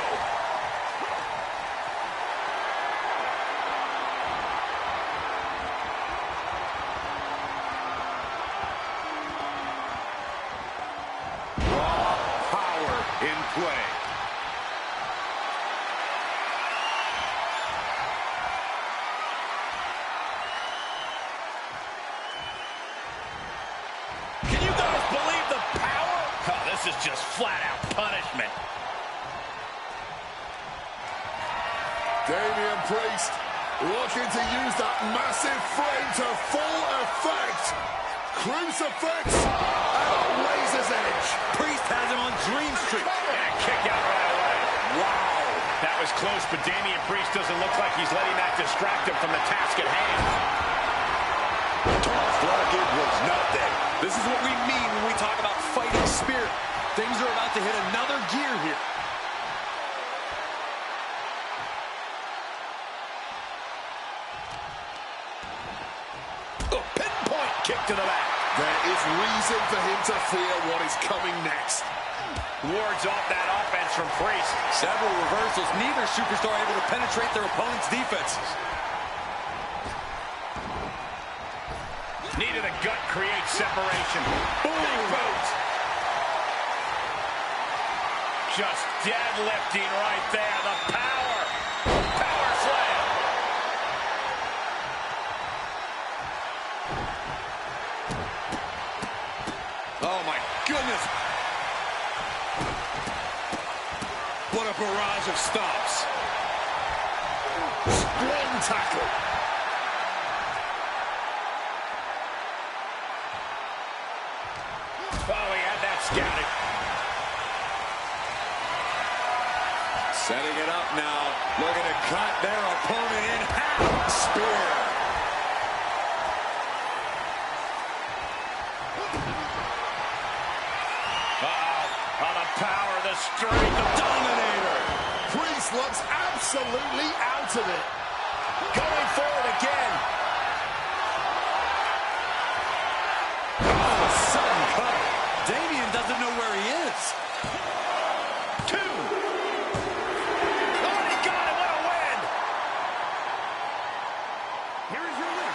Raw power in play. Can you guys believe the power? Oh, this is just flat-out punishment.
Damian Priest looking to use that massive frame to full effect. Crucifix and razor's edge.
Priest has him on Dream Street.
And kick out right away. Wow. That was close, but Damian Priest doesn't look like he's letting that distract him from the task at hand.
Toss like it was nothing.
This is what we mean when we talk about fighting spirit. Things are about to hit another gear here.
A pinpoint kick to the back.
There is reason for him to fear what is coming next.
Wards off that offense from Priest.
Several reversals, neither superstar able to penetrate their opponent's defenses.
Knee to the gut creates separation. Big boot. Just deadlifting right there. The power. Power slam.
Oh, my goodness. What a barrage of stops.
Strong tackle.
now, looking to cut their opponent in half. Spear.
On the power, the strength, the dominator.
Priest looks absolutely out of it.
Going forward again.
Oh, sudden cut. Damian doesn't know where he is.
2. Oh, he got it. What a win.
Here is your winner.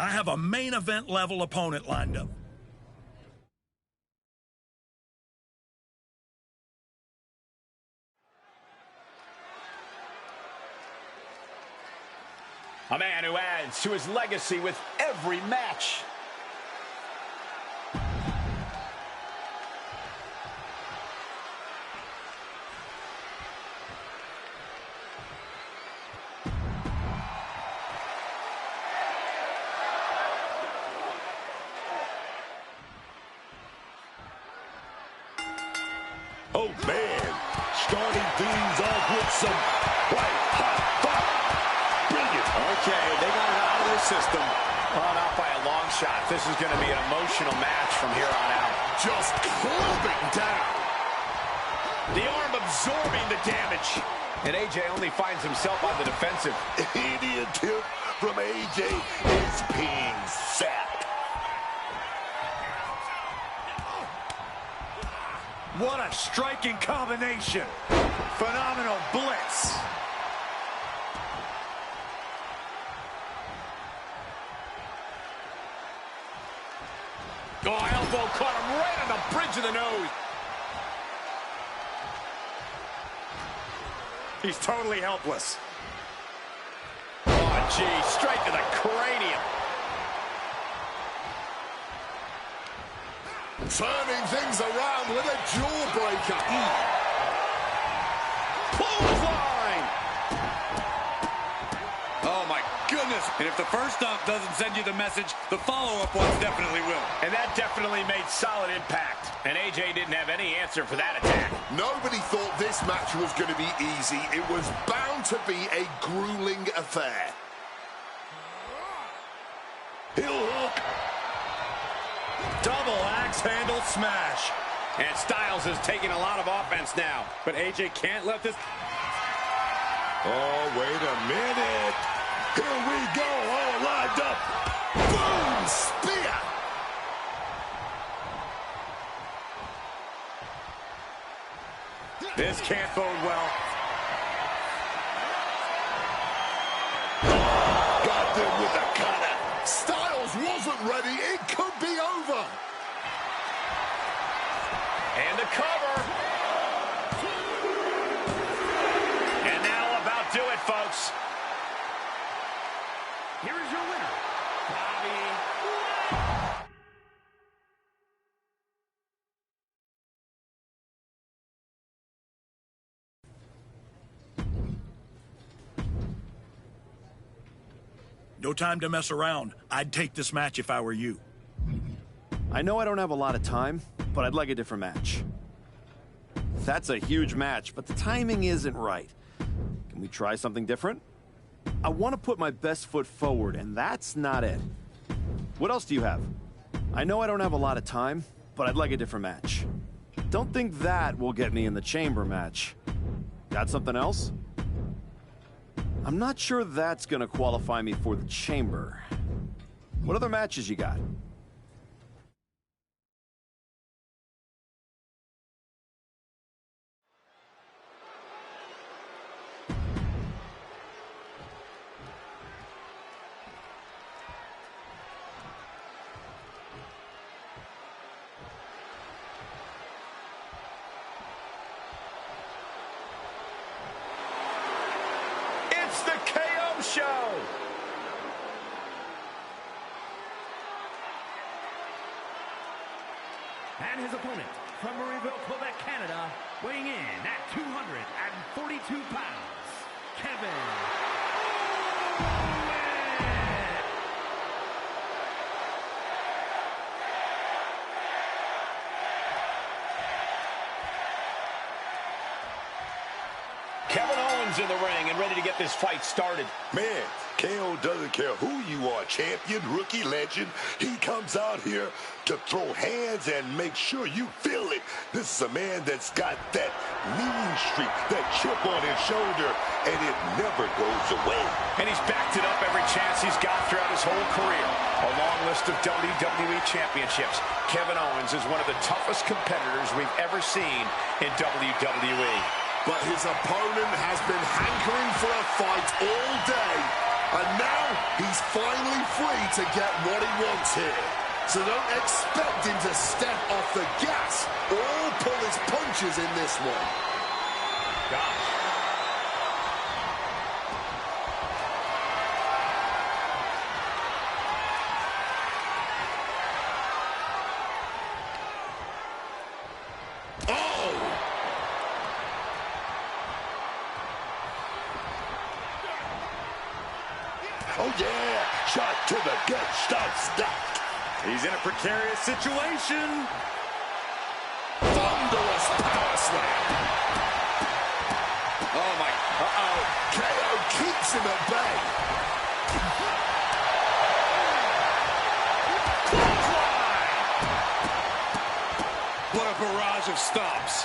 I have a main event level opponent lined up.
A man who adds to his legacy with every match.
Oh, man. Starting things off with some white hot fire. Brilliant.
Okay, they got it out of their system. Well, not by a long shot. This is going to be an emotional match from here on out.
Just clubbing down.
The arm absorbing the damage. And AJ only finds himself on the defensive.
Any attempt from AJ is being sacked.
What a striking combination. Phenomenal blitz.
Oh, elbow caught him right on the bridge of the nose.
He's totally helpless.
Oh, gee, straight to the cranium.
Turning things around with a jawbreaker.
Clothesline.
Oh, my goodness. And if the first stomp doesn't send you the message, the follow-up ones definitely will.
And that definitely made solid impact. And AJ didn't have any answer for that attack.
Nobody thought this match was going to be easy. It was bound to be a grueling affair.
Heel hook.
Double axe handle smash.
And Styles is taking a lot of offense now.
But AJ can't let this...
Oh, wait a minute. Here we go, all lined up.
Boom! Spear!
This can't bode well.
Got them with a cutter. Styles wasn't ready. It could be over.
And the cover. And that'll about do it, folks.
Here is your winner, Bobby.
No time to mess around. I'd take this match if I were you.
I know I don't have a lot of time, but I'd like a different match. That's a huge match, but the timing isn't right. Can we try something different? I want to put my best foot forward, and that's not it. What else do you have? I know I don't have a lot of time, but I'd like a different match. Don't think that will get me in the chamber match. Got something else? I'm not sure that's gonna qualify me for the chamber. What other matches you got?
It's the KO Show.
And his opponent from Marieville, Quebec, Canada, weighing in at 242 pounds, Kevin
Kevin Owens in the ring and ready to get this fight started.
Man, KO doesn't care who you are, champion, rookie, legend. He comes out here to throw hands and make sure you feel it. This is a man that's got that mean streak, that chip on his shoulder, and it never goes away.
And he's backed it up every chance he's got throughout his whole career. A long list of WWE championships. Kevin Owens is one of the toughest competitors we've ever seen in WWE.
But his opponent has been hankering for a fight all day. And now he's finally free to get what he wants here. So don't expect him to step off the gas or pull his punches in this one.
Gosh.
Oh, yeah. Shot to the gut. Stopped.
He's in a precarious situation.
Thunderous power slam.
Oh, my. Uh-oh.
KO keeps him at bay.
What a barrage of stops.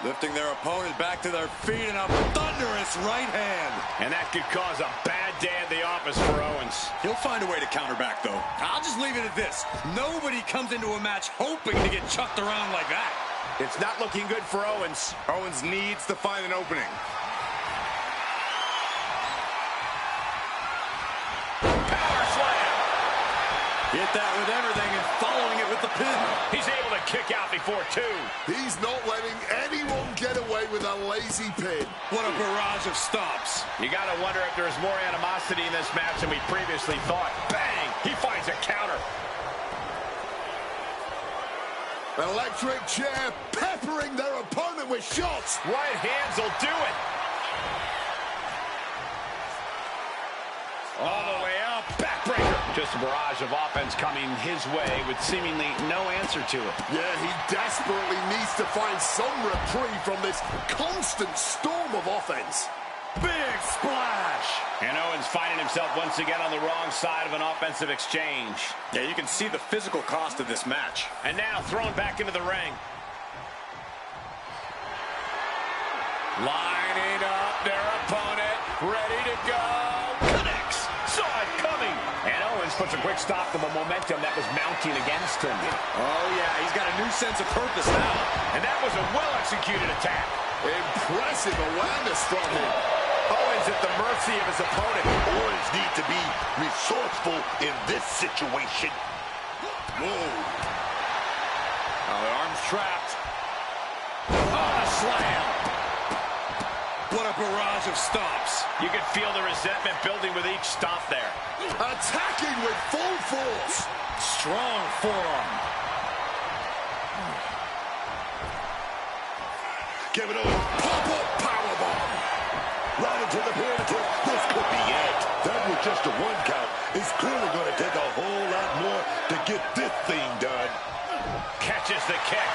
Lifting their opponent back to their feet in a thunderous right hand.
And that could cause a bad day at the office for Owens.
He'll find a way to counter back, though. I'll just leave it at this. Nobody comes into a match hoping to get chucked around like that.
It's not looking good for Owens.
Owens needs to find an opening.
Power slam.
Hit that with everything and following it with the pin.
He's able to kick out before two.
He's not letting anyone get away with a lazy pin.
What a barrage of stops.
You got to wonder if there's more animosity in this match than we previously thought. Bang! He finds a counter.
Electric chair peppering their opponent with shots.
Right hands will do it. All the way up. Backbreaker. Just a barrage of offense coming his way with seemingly no answer to it.
Yeah, he desperately needs to find some reprieve from this constant storm of offense.
Big splash.
And Owens finding himself once again on the wrong side of an offensive exchange.
Yeah, you can see the physical cost of this match.
And now thrown back into the ring. Lining up their opponent. Ready to go. Connects. Saw it coming. And Owens puts a quick stop to the momentum that was mounting against him.
Oh, yeah, he's got a new sense of purpose now.
And that was a well-executed attack.
Impressive awareness from him.
Owens at the mercy of his opponent.
Owens need to be resourceful in this situation.
Whoa. Now the arm's trapped.
On a slam.
What a barrage of stops.
You could feel the resentment building with each stop there.
Attacking with full force.
Strong forearm.
Kevin Owens, pop-up powerbomb. Right into the pyramid. This could be it. That was just a one count. It's clearly going to take a whole lot more to get this thing done.
Catches the kick.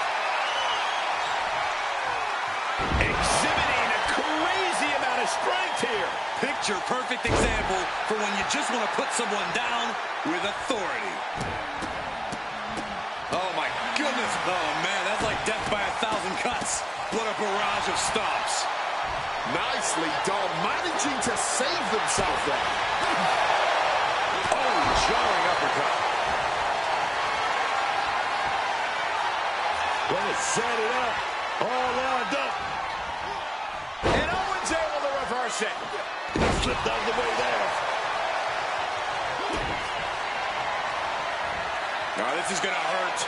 Exhibiting a crazy amount of strength here.
Picture perfect example for when you just want to put someone down with authority. Oh, my goodness. Oh, man, that's like death by 1,000 cuts. What a barrage of stops.
Nicely done, managing to save themselves there.
Oh, jarring uppercut.
Gonna set it up. All lined up.
And Owens able to reverse it.
Slipped out of the way there.
Now this is gonna hurt.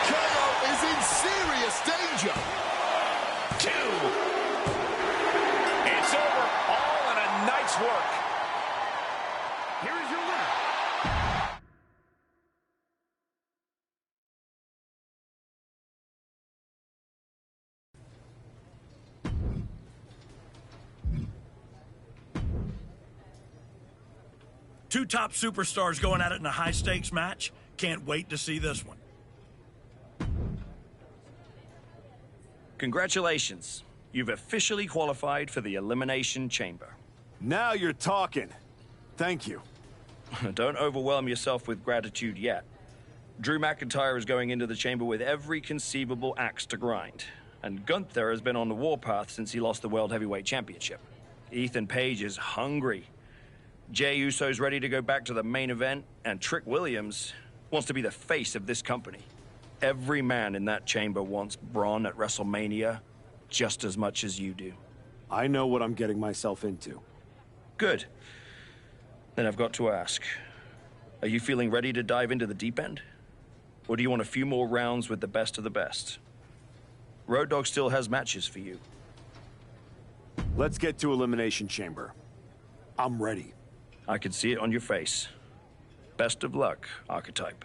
KO is in serious danger.
2. It's over. All in a night's work.
Here is your winner.
Two top superstars going at it in a high-stakes match. Can't wait to see this one.
Congratulations. You've officially qualified for the Elimination Chamber.
Now you're talking. Thank you.
Don't overwhelm yourself with gratitude yet. Drew McIntyre is going into the chamber with every conceivable axe to grind. And Gunther has been on the warpath since he lost the World Heavyweight Championship. Ethan Page is hungry. Jey Uso's ready to go back to the main event, and Trick Williams wants to be the face of this company. Every man in that chamber wants Braun at WrestleMania just as much as you do.
I know what I'm getting myself into.
Good. Then I've got to ask, are you feeling ready to dive into the deep end? Or do you want a few more rounds with the best of the best? Road Dogg still has matches for you.
Let's get to Elimination Chamber. I'm ready.
I can see it on your face. Best of luck, Archetype.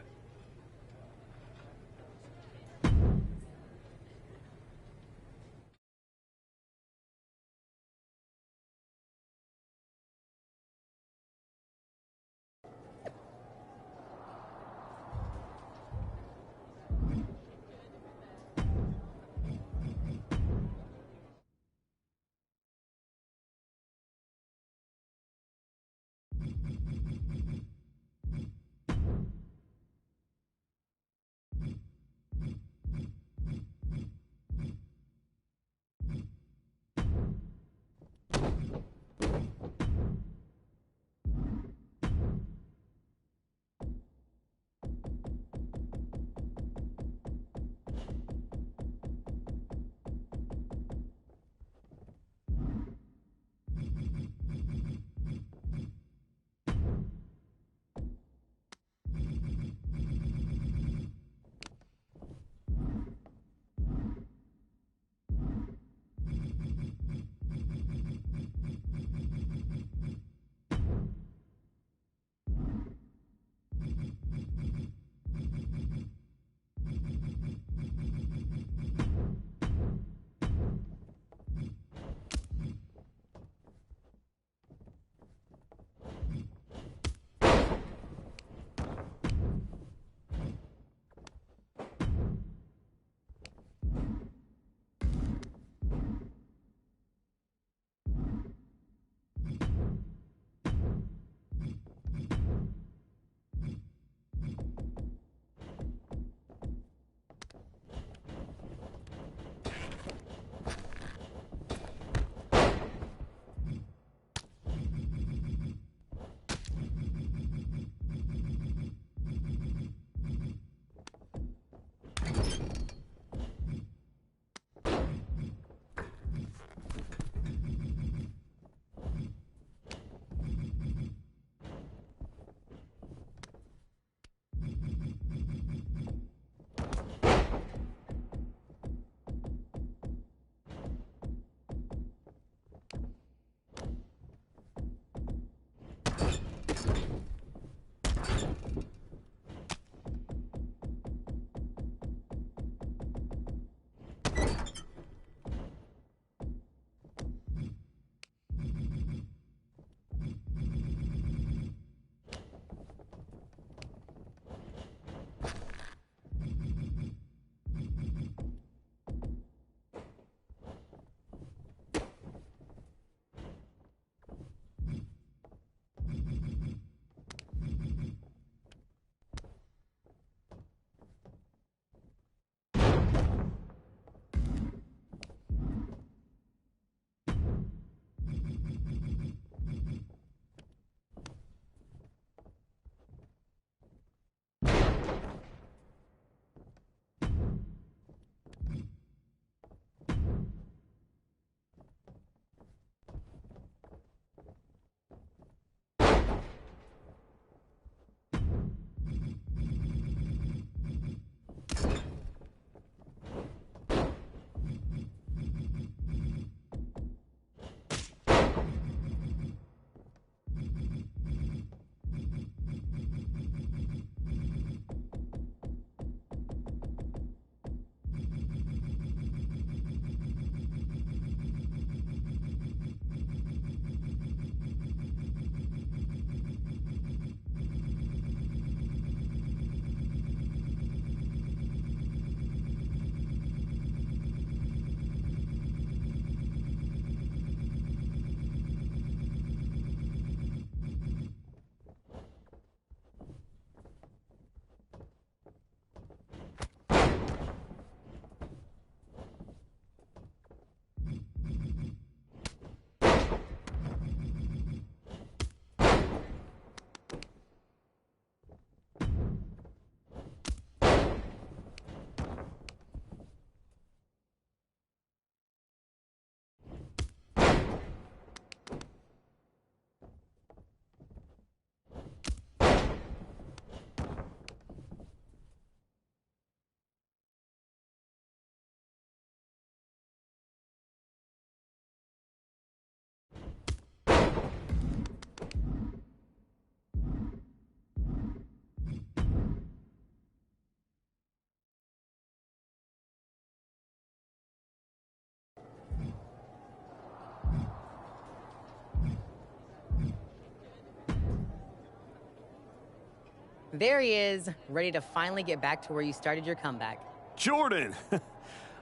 There he is, ready to finally get back to where you started your comeback.
Jordan!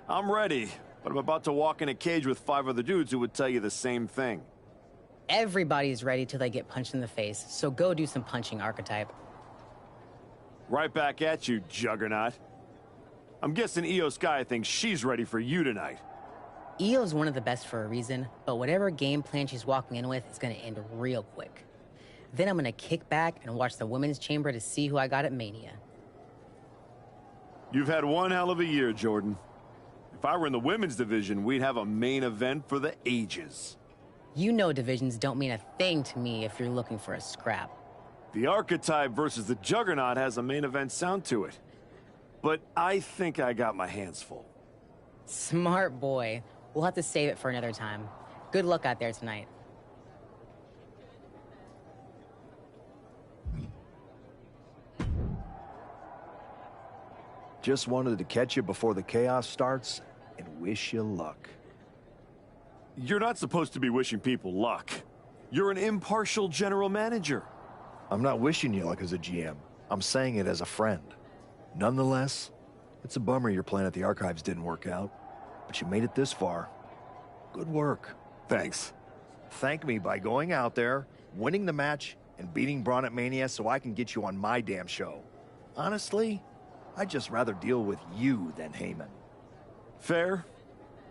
I'm ready, but I'm about to walk in a cage with 5 other dudes who would tell you the same thing.
Everybody's ready till they get punched in the face, so go do some punching, Archetype.
Right back at you, Juggernaut. I'm guessing Io Sky thinks she's ready for you tonight.
Io's one of the best for a reason, but whatever game plan she's walking in with is gonna end real quick. Then I'm gonna kick back and watch the women's chamber to see who I got at Mania.
You've had one hell of a year, Jordan. If I were in the women's division, we'd have a main event for the ages.
You know divisions don't mean a thing to me if you're looking for a scrap.
The Archetype versus the Juggernaut has a main event sound to it. But I think I got my hands full.
Smart boy. We'll have to save it for another time. Good luck out there tonight.
Just wanted to catch you before the chaos starts and wish you luck.
You're not supposed to be wishing people luck. You're an impartial general manager.
I'm not wishing you luck as a GM. I'm saying it as a friend. Nonetheless, it's a bummer your plan at the Archives didn't work out. But you made it this far. Good work.
Thanks.
Thank me by going out there, winning the match, and beating Braun at Mania so I can get you on my damn show. Honestly, I'd just rather deal with you than Heyman.
Fair.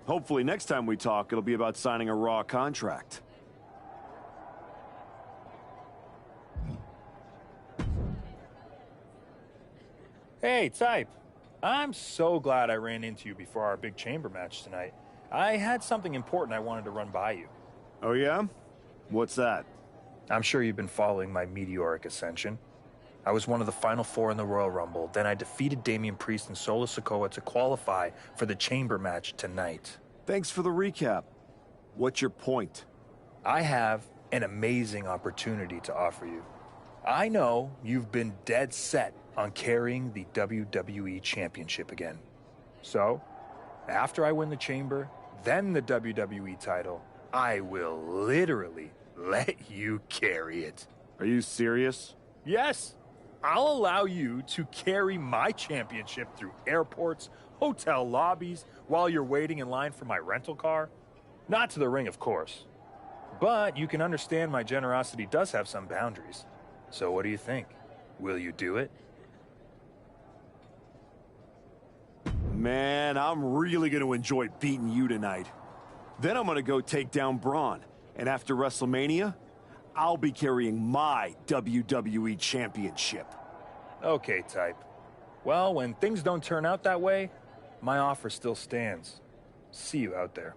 Hopefully next time we talk, it'll be about signing a Raw contract.
Hey, Type. I'm so glad I ran into you before our big chamber match tonight. I had something important I wanted to run by you.
Oh, yeah? What's that?
I'm sure you've been following my meteoric ascension. I was one of the final 4 in the Royal Rumble, then I defeated Damian Priest and Solo Sikoa to qualify for the chamber match tonight.
Thanks for the recap. What's your point?
I have an amazing opportunity to offer you. I know you've been dead set on carrying the WWE Championship again. So, after I win the chamber, then the WWE title, I will literally let you carry it.
Are you serious?
Yes. I'll allow you to carry my championship through airports, hotel lobbies, while you're waiting in line for my rental car. Not to the ring, of course. But you can understand my generosity does have some boundaries. So what do you think? Will you do it?
Man, I'm really going to enjoy beating you tonight. Then I'm going to go take down Braun. And after WrestleMania, I'll be carrying my WWE Championship.
Okay, Type. Well, when things don't turn out that way, my offer still stands. See you out there.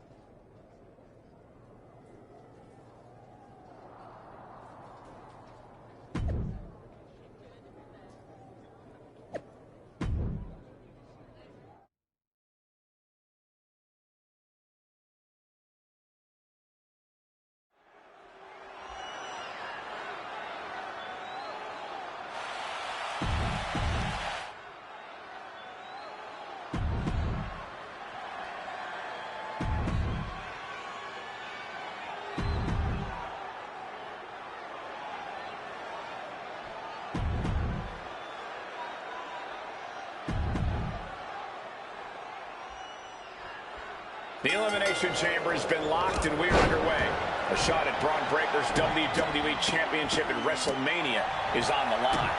The Elimination Chamber has been locked and we're underway. A shot at Braun Breaker's WWE Championship at WrestleMania is on the line.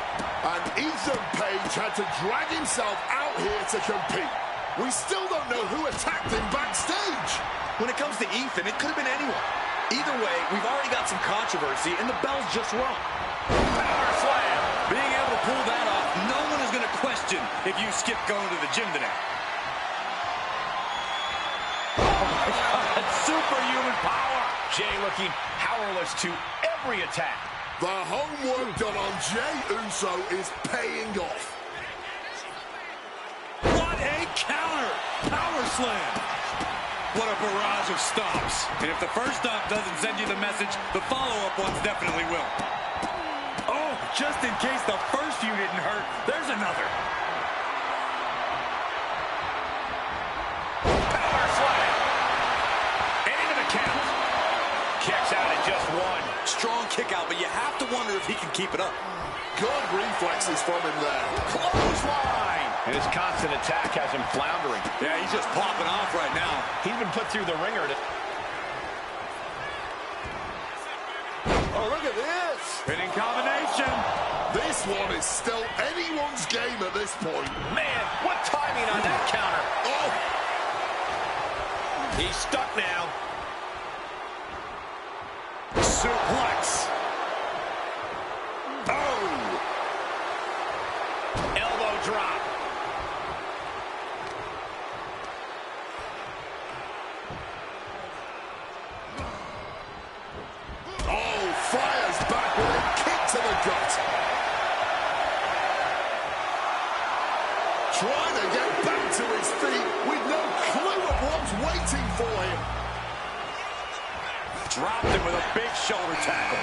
And Ethan Page had to drag himself out here to compete. We still don't know who attacked him backstage.
When it comes to Ethan, it could have been anyone. Either way, we've already got some controversy, and the bell's just rung.
Power slam.
Being able to pull that off, no one is going to question if you skip going to the gym today.
Superhuman power. Jay looking powerless to every attack.
The homework done on Jey Uso is paying off.
What a counter! Power slam! What a barrage of stops. And if the first stop doesn't send you the message, the follow-up ones definitely will. Oh, just in case the first few didn't hurt, there's another.
Kicks out at just one.
Strong kick out, but you have to wonder if
he can keep it up.
Good reflexes from him there.
Clothesline! And his constant attack has him floundering.
Yeah, he's just popping off right now.
He's been put through the ringer.
Oh, look at this.
Spinning combination.
This one is still anyone's game at this point.
Man, what timing on that counter.
Oh!
He's stuck now.
Suplex.
Oh!
Elbow drop.
Oh, fires back with a kick to the gut. Trying to get back to his feet with no clue of what's waiting for him.
Dropped him with a big shoulder tackle.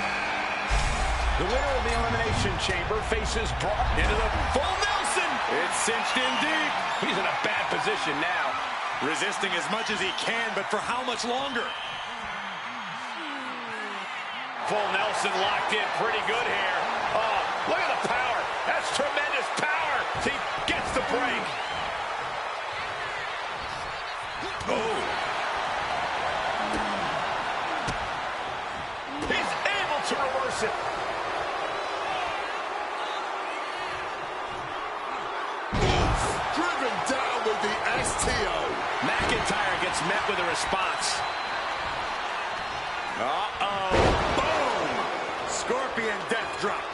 The winner of the Elimination Chamber faces Brock into the full Nelson.
It's cinched in deep.
He's in a bad position now.
Resisting as much as he can, but for how much longer?
Full Nelson locked in pretty good here. Oh, look at the power. That's tremendous power. He gets the break.
Oh.
He's able to reverse it.
Driven down with the STO.
McIntyre gets met with a response.
Uh-oh. Boom! Scorpion death drop.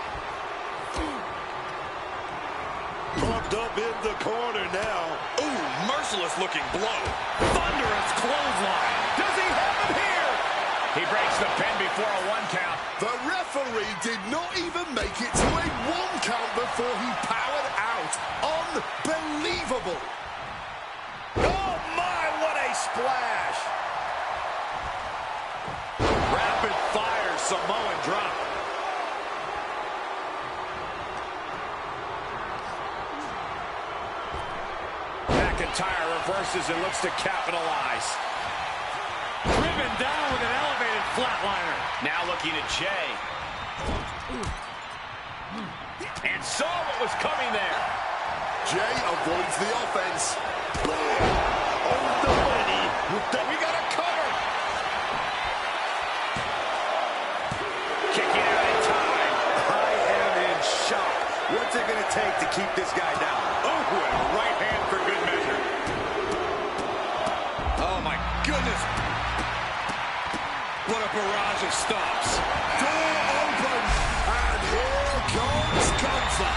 Bumped up in the corner now.
Ooh, merciless looking blow. Thunderous clothesline. Does he have him here?
He breaks the pin before a 1 count.
The referee did not even make it to a 1 count before he powered out. Unbelievable.
Oh my, what a splash.
Rapid fire Samoan drop.
McIntyre reverses and looks to capitalize.
Driven down with an elevated flatliner.
Now looking at Jay. And saw what was coming there.
Jay avoids the offense.
Oh, nobody. We got a cover. Kicking out in time.
I am in shock. What's it going to take to keep this guy down? Oh, and a right hand for good measure. Oh, my goodness. What a barrage of stops.
Door open. And here comes Gunther.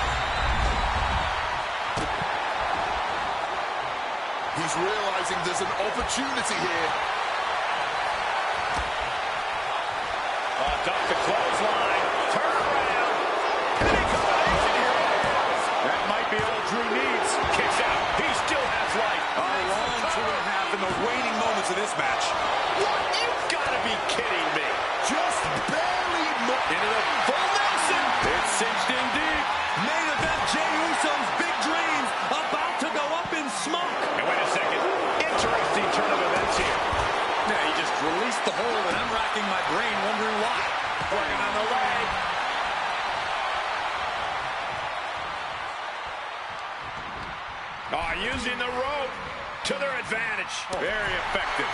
He's realizing there's an opportunity here.
Duck the clothesline. Turn around. Pinning combination here.
That might be all Drew needs.
Kicks out. He still has life.
A long 2.5 in the waning moments of this match.
What? You gotta be kidding me.
Just barely
into the full Nelson. It's cinched in deep. Main event Jey Uso's big dreams about to go up in smoke.
And wait a second. Interesting turn of events here.
Now he just released the hold, and I'm racking my brain wondering why.
Working on the leg. Using the rope to their advantage.
Very effective.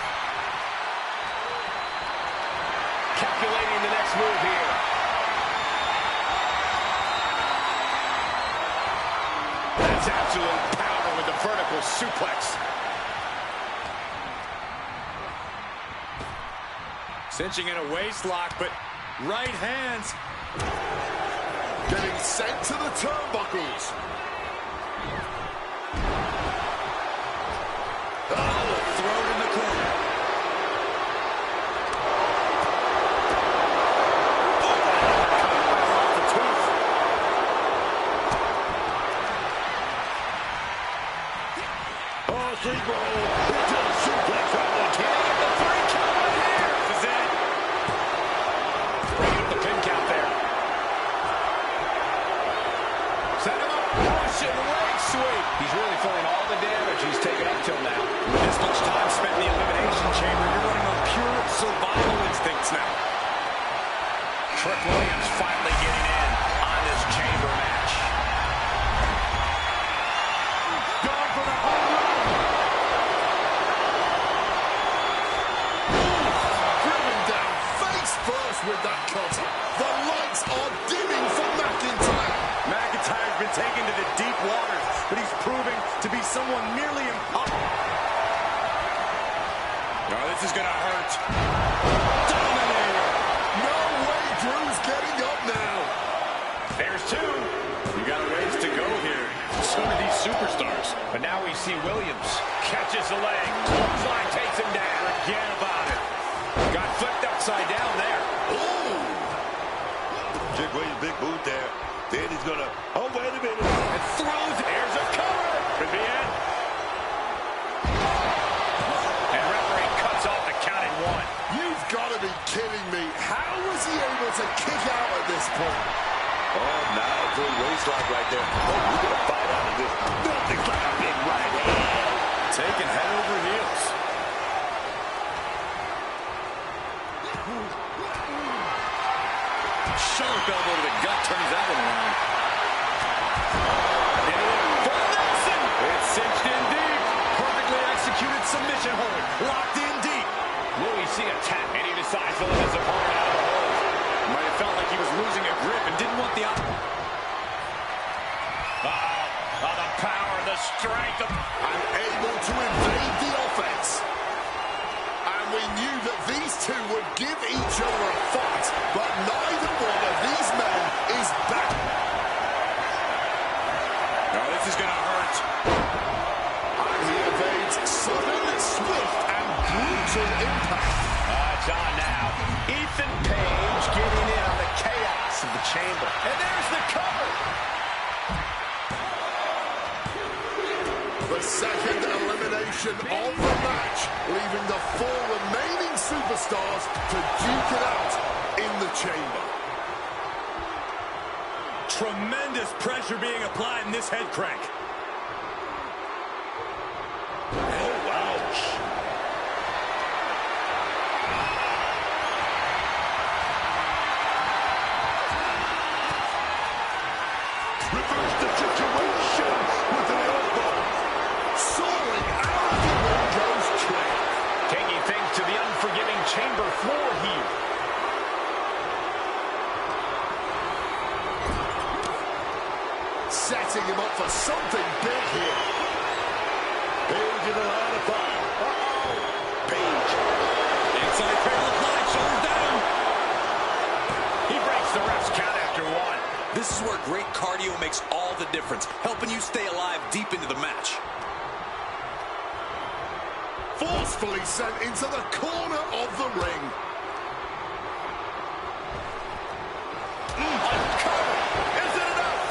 Calculating the next move here. That's absolute power with the vertical suplex.
Cinching in a waist lock, but right hands.
Getting sent to the turnbuckles.
Oh, thrown in the corner.
Sleeper hold into the suplex right one.
Can he get the 3 count right here?
This is it.
Breaking up the pin count there. Set him up. Russian leg sweep. He's really feeling all the damage he's taken up till now.
With this much time spent in the Elimination Chamber, you're running on pure survival instincts now.
Trick Williams finally getting in.
There's two.
You got a ways to go here. So do these superstars.
But now we see Williams catches the leg. Clothesline takes him down. Forget about it. Got flipped upside down there.
Ooh! Jake Williams, big boot there. Then he's gonna, oh, wait a minute.
And throws. Here's a cover. Could be it. And referee cuts off the count at one.
You've got to be kidding me. How was he able to kick out at this point?
Oh, now full waistlock right there. Oh, we're gonna fight out of this. Nothing's like a big right hand.
Taking head over heels. Sharp elbow to the gut turns that one around. It's cinched in deep. Perfectly executed submission hold. Locked in deep.
Will we see a tap? And he decides to let his opponent out of the hold.
Might have felt like he was losing a grip and didn't want the
Oh, the power, the strength.
Unable to evade the offense. And we knew that these two would give each other a fight, but neither one of these men is back.
No, this is going to hurt.
And he evades sudden, swift, and brutal impact.
It's on now. Ethan Page getting in on the chaos of the chamber. And there's the cover.
The second elimination of the match, leaving the four remaining superstars to duke it out in the chamber.
Tremendous pressure being applied in this head crank.
Oh, ouch. Reverse the situation with an elbow.
Soaring out of the ring goes Trey.
Taking things to the unforgiving chamber floor here.
Setting him up for something big here.
Page in the line of fire. Uh-oh. Page.
Inside cradle applied, shoulders down.
He breaks the ref's count after one.
This is where great cardio makes all the difference, helping you stay alive deep into the match.
Forcefully sent into the corner of the ring.
Uncover. Is it enough?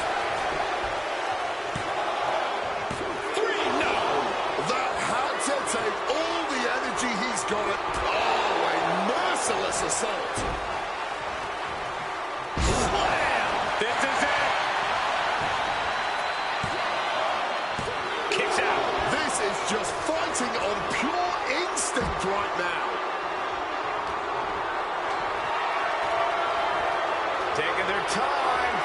3, no.
That had to take all the energy he's got. Oh, a merciless assault.
Slam. This is it. Kicks out.
This is just fighting on pure instinct right now.
Taking their time.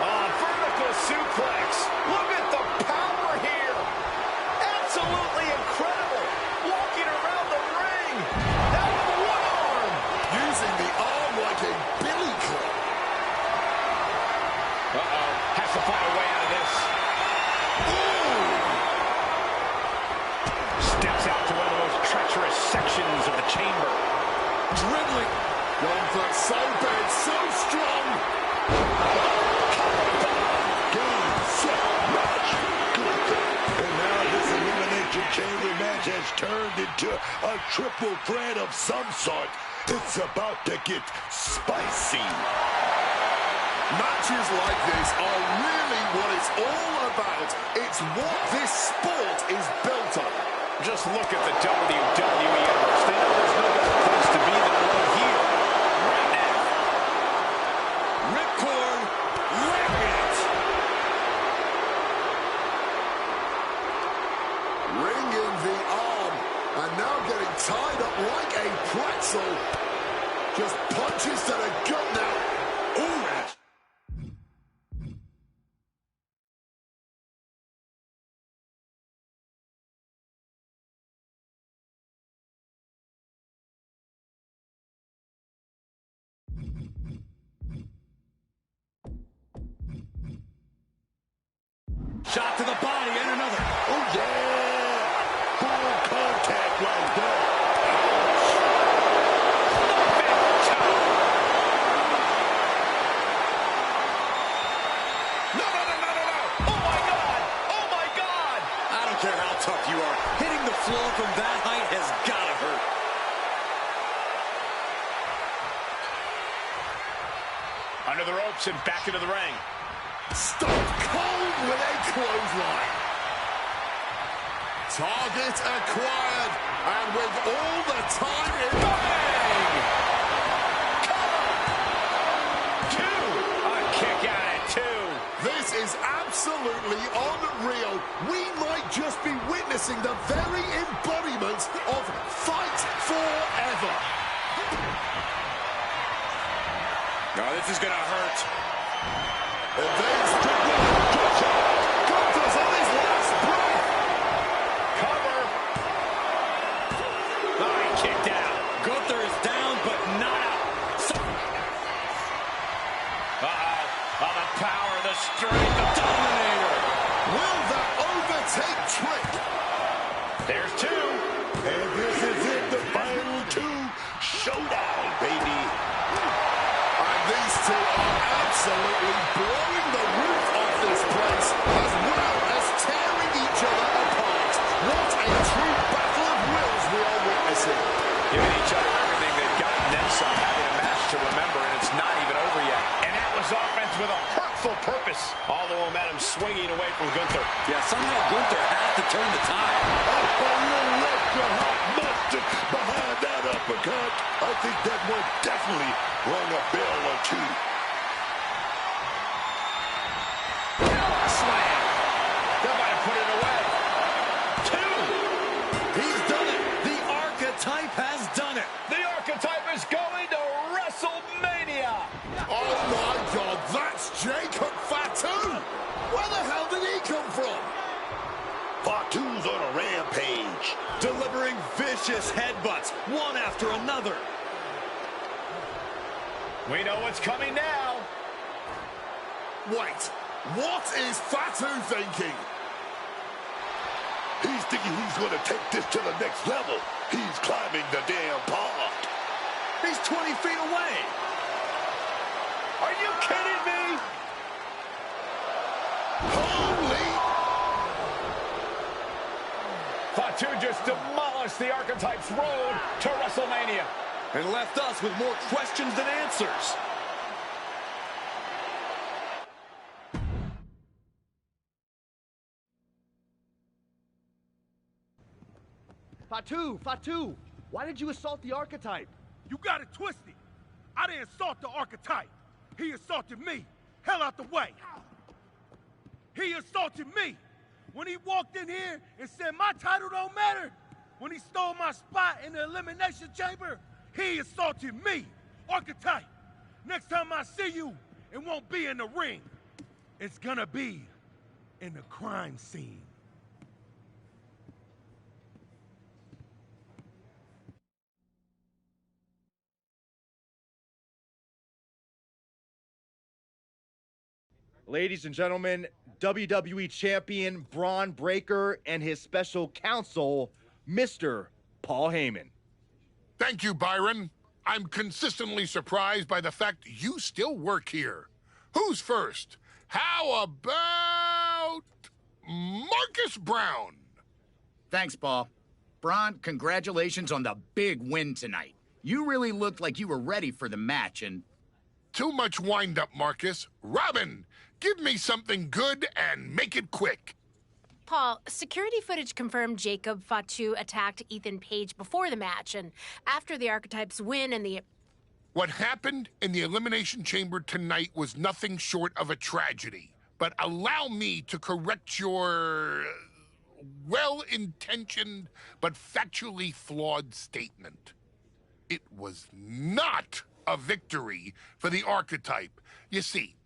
Vertical suplex. Look at the power here. Absolutely incredible. Walking around the ring. Now with one arm.
Using the arm like a billy club.
Uh-oh. Has to find a way out of this. Ooh. Steps out to one of the most treacherous sections of the chamber.
Dribbling. Going for it so bad, so strong.
Game, set, match. And now this elimination chamber match has turned into a triple threat of some sort. It's about to get spicy.
Matches like this are really what it's all about. It's what this sport is built on.
Just look at the WWE Universe. They know there's no better place to be than right here, right now.
Ripcord, wreck it!
Ringing the arm, and now getting tied up like a pretzel. Just punches to the gut now. Ooh,
care how tough you are. Hitting the floor from that height has got to hurt.
Under the ropes and back into the ring.
Stone Cold with a clothesline. Target acquired, and with all the time in bang!
Two! A kick out at two.
This is absolutely unreal. We might just be witnessing the very embodiment of Fight Forever.
No, this is going to hurt.
And there's Gunther's on his last breath.
Cover. Oh, he kicked out.
Gunther is down, but not out.
Uh-oh. Oh, the power, the strength, the dominator.
Will the overtake trick?
There's two.
And this is it, the final two. Showdown, baby. And these two are absolutely blowing the roof off this place, as well as tearing each other apart. What a true battle of wills we are witnessing.
Giving each other everything they've got, and then some, having a match to remember, and it's not even over yet. And that was offense with a hurtful purpose. All the momentum swinging away from Gunther.
Yeah, somehow Gunther had to turn the tide.
Behind that uppercut, I think that one definitely rung a bell or two.
Slam. That might have put it away. Two.
He's done it. The Archetype has done it.
The Archetype is going to WrestleMania.
Oh my God, that's Jacob Fatu. Where the hell did he come from? Fatu's on a rampage.
Delivering vicious headbutts, one after another.
We know what's coming now.
Wait, what is Fatu thinking? He's thinking he's going to take this to the next level. He's climbing the damn pond.
He's 20 feet away.
Are you kidding me?
Holy!
Fatu just demolished the Archetype's road to WrestleMania.
And left us with more questions than answers.
Fatu, why did you assault the Archetype?
You got it twisted. I didn't assault the Archetype. He assaulted me. Hell out the way. He assaulted me. When he walked in here and said my title don't matter. When he stole my spot in the Elimination Chamber, he assaulted me. Archetype, next time I see you, it won't be in the ring. It's gonna be in the crime scene.
Ladies and gentlemen, WWE Champion Braun Breaker and his special counsel, Mr. Paul Heyman.
Thank you, Byron. I'm consistently surprised by the fact you still work here. Who's first? How about Marcus Brown?
Thanks, Paul. Braun, congratulations on the big win tonight. You really looked like you were ready for the match, and...
Too much wind-up, Marcus. Robin, give me something good and make it quick.
Paul, security footage confirmed Jacob Fatu attacked Ethan Page before the match, and after the Archetypes win and the...
What happened in the Elimination Chamber tonight was nothing short of a tragedy. But allow me to correct your well-intentioned but factually flawed statement. It was not a victory for the Archetype. You see,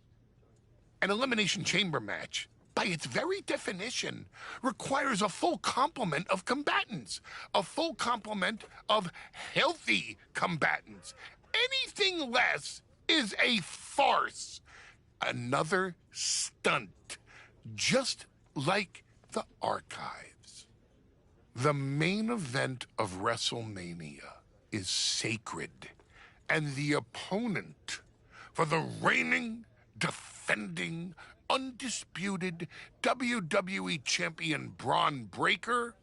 an Elimination Chamber match, by its very definition, requires a full complement of combatants, a full complement of healthy combatants. Anything less is a farce, another stunt, just like the archives. The main event of WrestleMania is sacred, and the opponent for the reigning, defending, undisputed WWE Champion Braun Breaker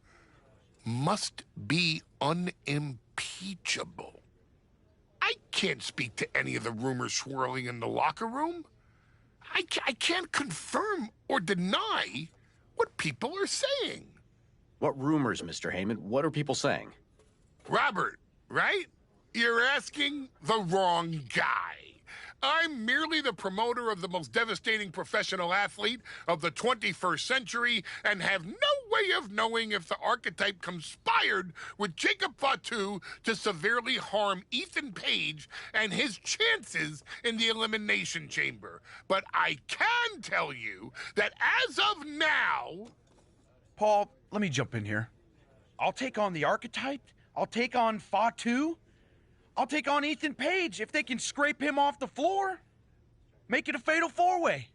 must be unimpeachable. I can't speak to any of the rumors swirling in the locker room. I can't confirm or deny what people are saying.
What rumors, Mr. Heyman? What are people saying?
Robert, right? You're asking the wrong guy. I'm merely the promoter of the most devastating professional athlete of the 21st century and have no way of knowing if the archetype conspired with Jacob Fatu to severely harm Ethan Page and his chances in the Elimination Chamber. But I can tell you that as of now...
Paul, let me jump in here. I'll take on the archetype. I'll take on Fatu. I'll take on Ethan Page if they can scrape him off the floor. Make it a fatal four-way.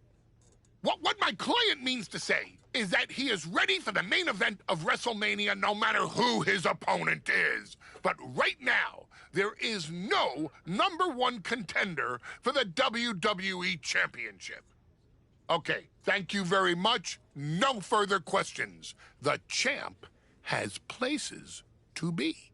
What my client means to say is that he is ready for the main event of WrestleMania no matter who his opponent is. But right now, there is no #1 contender for the WWE Championship. Okay, thank you very much. No further questions. The champ has places to be.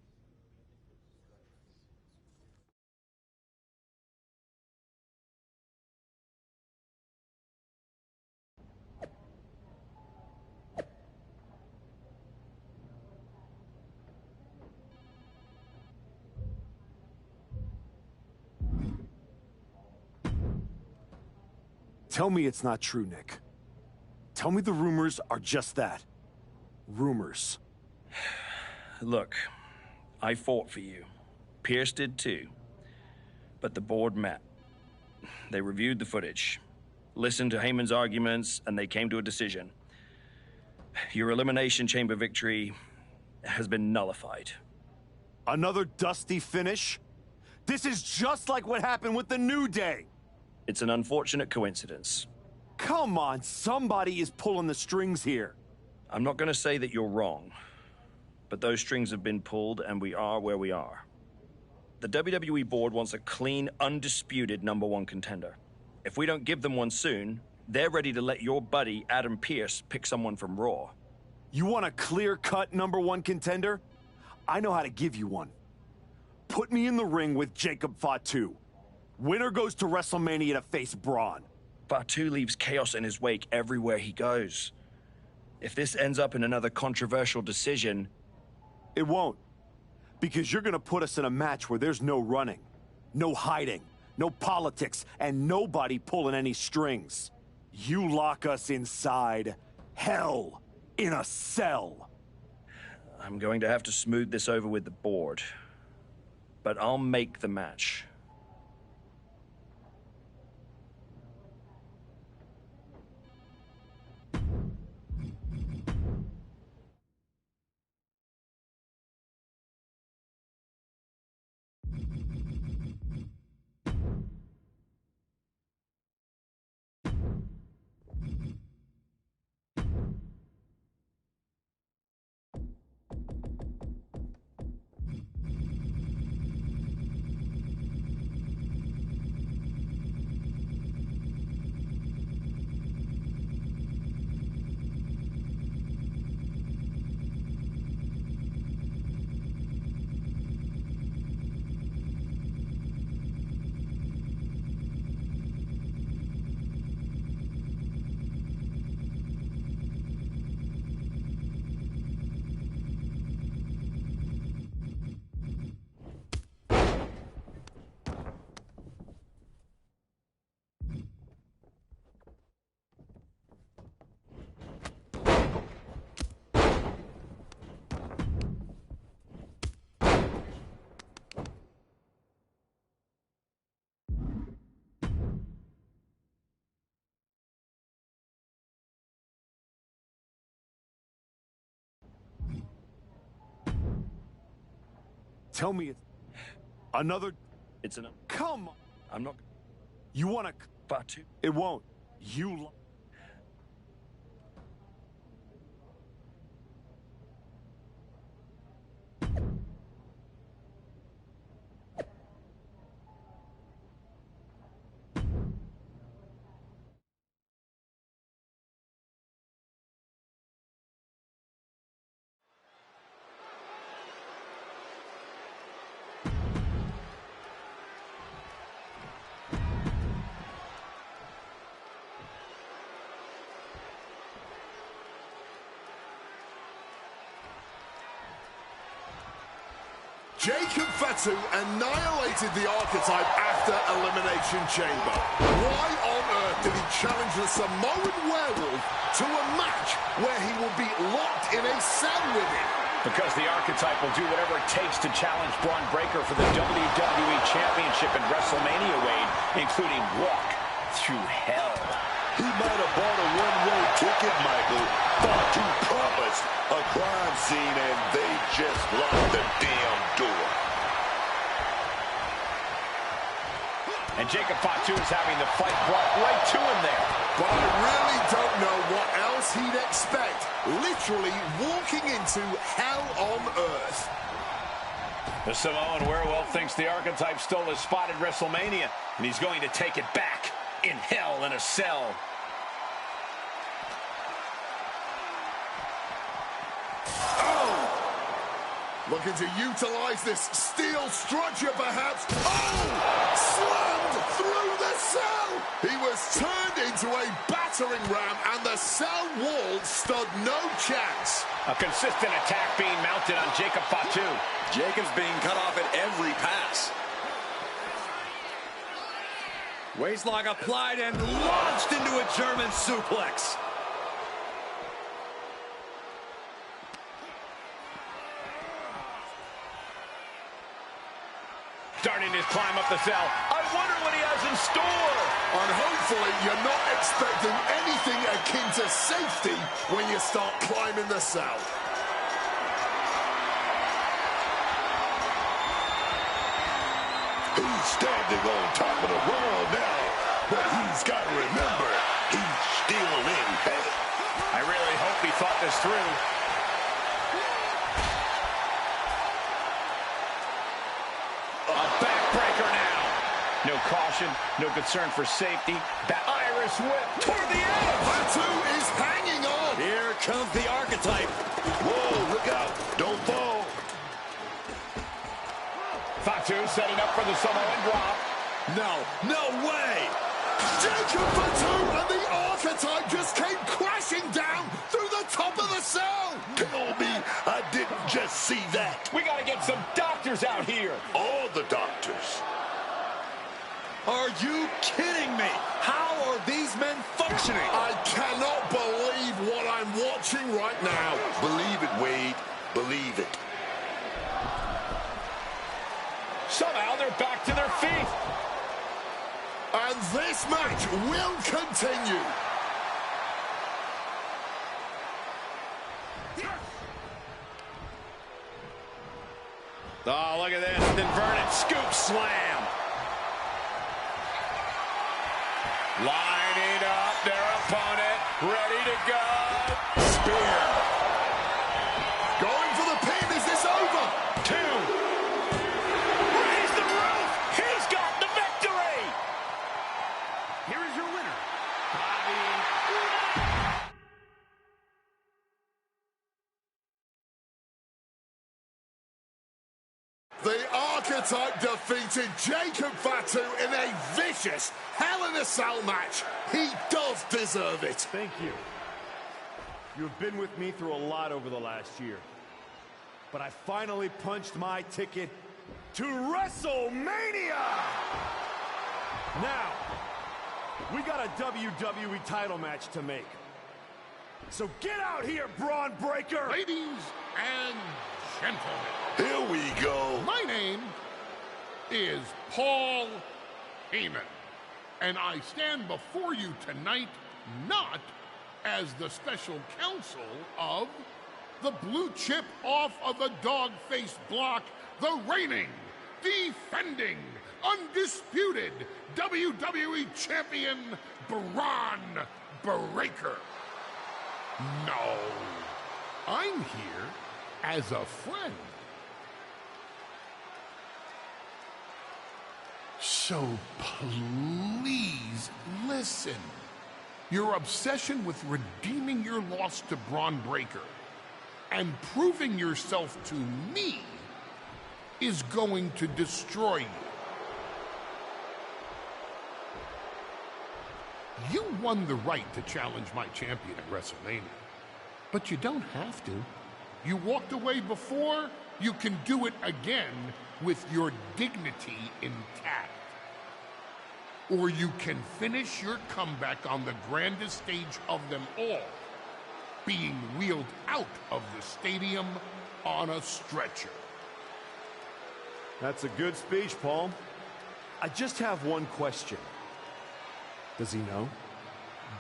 Tell me it's not true, Nick. Tell me the rumors are just that. Rumors.
Look, I fought for you. Pierce did too. But the board met. They reviewed the footage, listened to Heyman's arguments, and they came to a decision. Your Elimination Chamber victory has been nullified.
Another dusty finish? This is just like what happened with the New Day.
It's an unfortunate coincidence.
Come on, somebody is pulling the strings here.
I'm not going to say that you're wrong, but those strings have been pulled and we are where we are. The WWE board wants a clean, undisputed #1 contender. If we don't give them one soon, they're ready to let your buddy Adam Pearce pick someone from Raw.
You want a clear-cut #1 contender? I know how to give you one. Put me in the ring with Jacob Fatu. Winner goes to WrestleMania to face Braun.
Fatu leaves chaos in his wake everywhere he goes. If this ends up in another controversial decision...
It won't. Because you're gonna put us in a match where there's no running, no hiding, no politics, and nobody pulling any strings. You lock us inside hell in a cell.
I'm going to have to smooth this over with the board. But I'll make the match.
Tell me it's another...
It's an...
Come on!
I'm not...
You wanna...
Fatu?
It won't. You...
Jacob Fatu annihilated the Archetype after Elimination Chamber. Why on earth did he challenge the Samoan Werewolf to a match where he will be locked in a cell with him?
Because the Archetype will do whatever it takes to challenge Braun Breaker for the WWE Championship in WrestleMania, Wade, including walk through hell.
He might have bought a one-way ticket, Michael. Fatu promised a crime scene, and they just locked the damn door.
And Jacob Fatu is having the fight brought right to him there.
But I really don't know what else he'd expect. Literally walking into hell on earth.
The Samoan Werewolf thinks the Archetype stole his spot at WrestleMania, and he's going to take it back in hell in a cell.
Looking to utilize this steel structure, perhaps. Oh! Slammed through the cell! He was turned into a battering ram, and the cell wall stood no chance.
A consistent attack being mounted on Jacob Fatu.
Jacob's being cut off at every pass. Waistlock applied and launched into a German suplex.
Starting his climb up the cell. I wonder what he has in store.
And hopefully you're not expecting anything akin to safety when you start climbing the cell.
He's standing on top of the world now, but he's got to remember, he's still in hell.
I really hope he thought this through. No caution, no concern for safety. That Irish whip toward the edge.
Fatu is hanging on.
Here comes the Archetype.
Whoa, look out. Don't fall.
Fatu setting up for the Samoan drop.
No way.
Jacob Fatu and the Archetype just came crashing down through the top of the cell.
Tell me I didn't just see that.
We got to get some doctors out here.
All the doctors.
Are you kidding me? How are these men functioning?
I cannot believe what I'm watching right now.
Believe it, Wade. Believe it.
Somehow they're back to their feet.
And this match will continue.
Oh, look at this. Inverted scoop slam. Lining up their opponent, ready to go. Spear.
Going for the pin. Is this over?
2. Raise the roof. He's got the victory.
Here is your winner,
The Archetype defeated Jacob Fatu in a vicious Hell in a Cell match. He does deserve it.
Thank you. You have been with me through a lot over the last year. But I finally punched my ticket to WrestleMania! Now, we got a WWE title match to make. So get out here, Braun Breaker!
Ladies and gentlemen.
Here we go.
My name is Paul Heyman. And I stand before you tonight not as the special counsel of the blue chip off of the dog-faced block, the reigning, defending, undisputed WWE Champion Braun Breaker. No, I'm here as a friend. So please listen. Your obsession with redeeming your loss to Braun Breaker and proving yourself to me is going to destroy you. You won the right to challenge my champion at WrestleMania, but you don't have to. You walked away before, you can do it again with your dignity intact. Or you can finish your comeback on the grandest stage of them all, being wheeled out of the stadium on a stretcher.
That's a good speech, Paul. I just have one question. Does he know?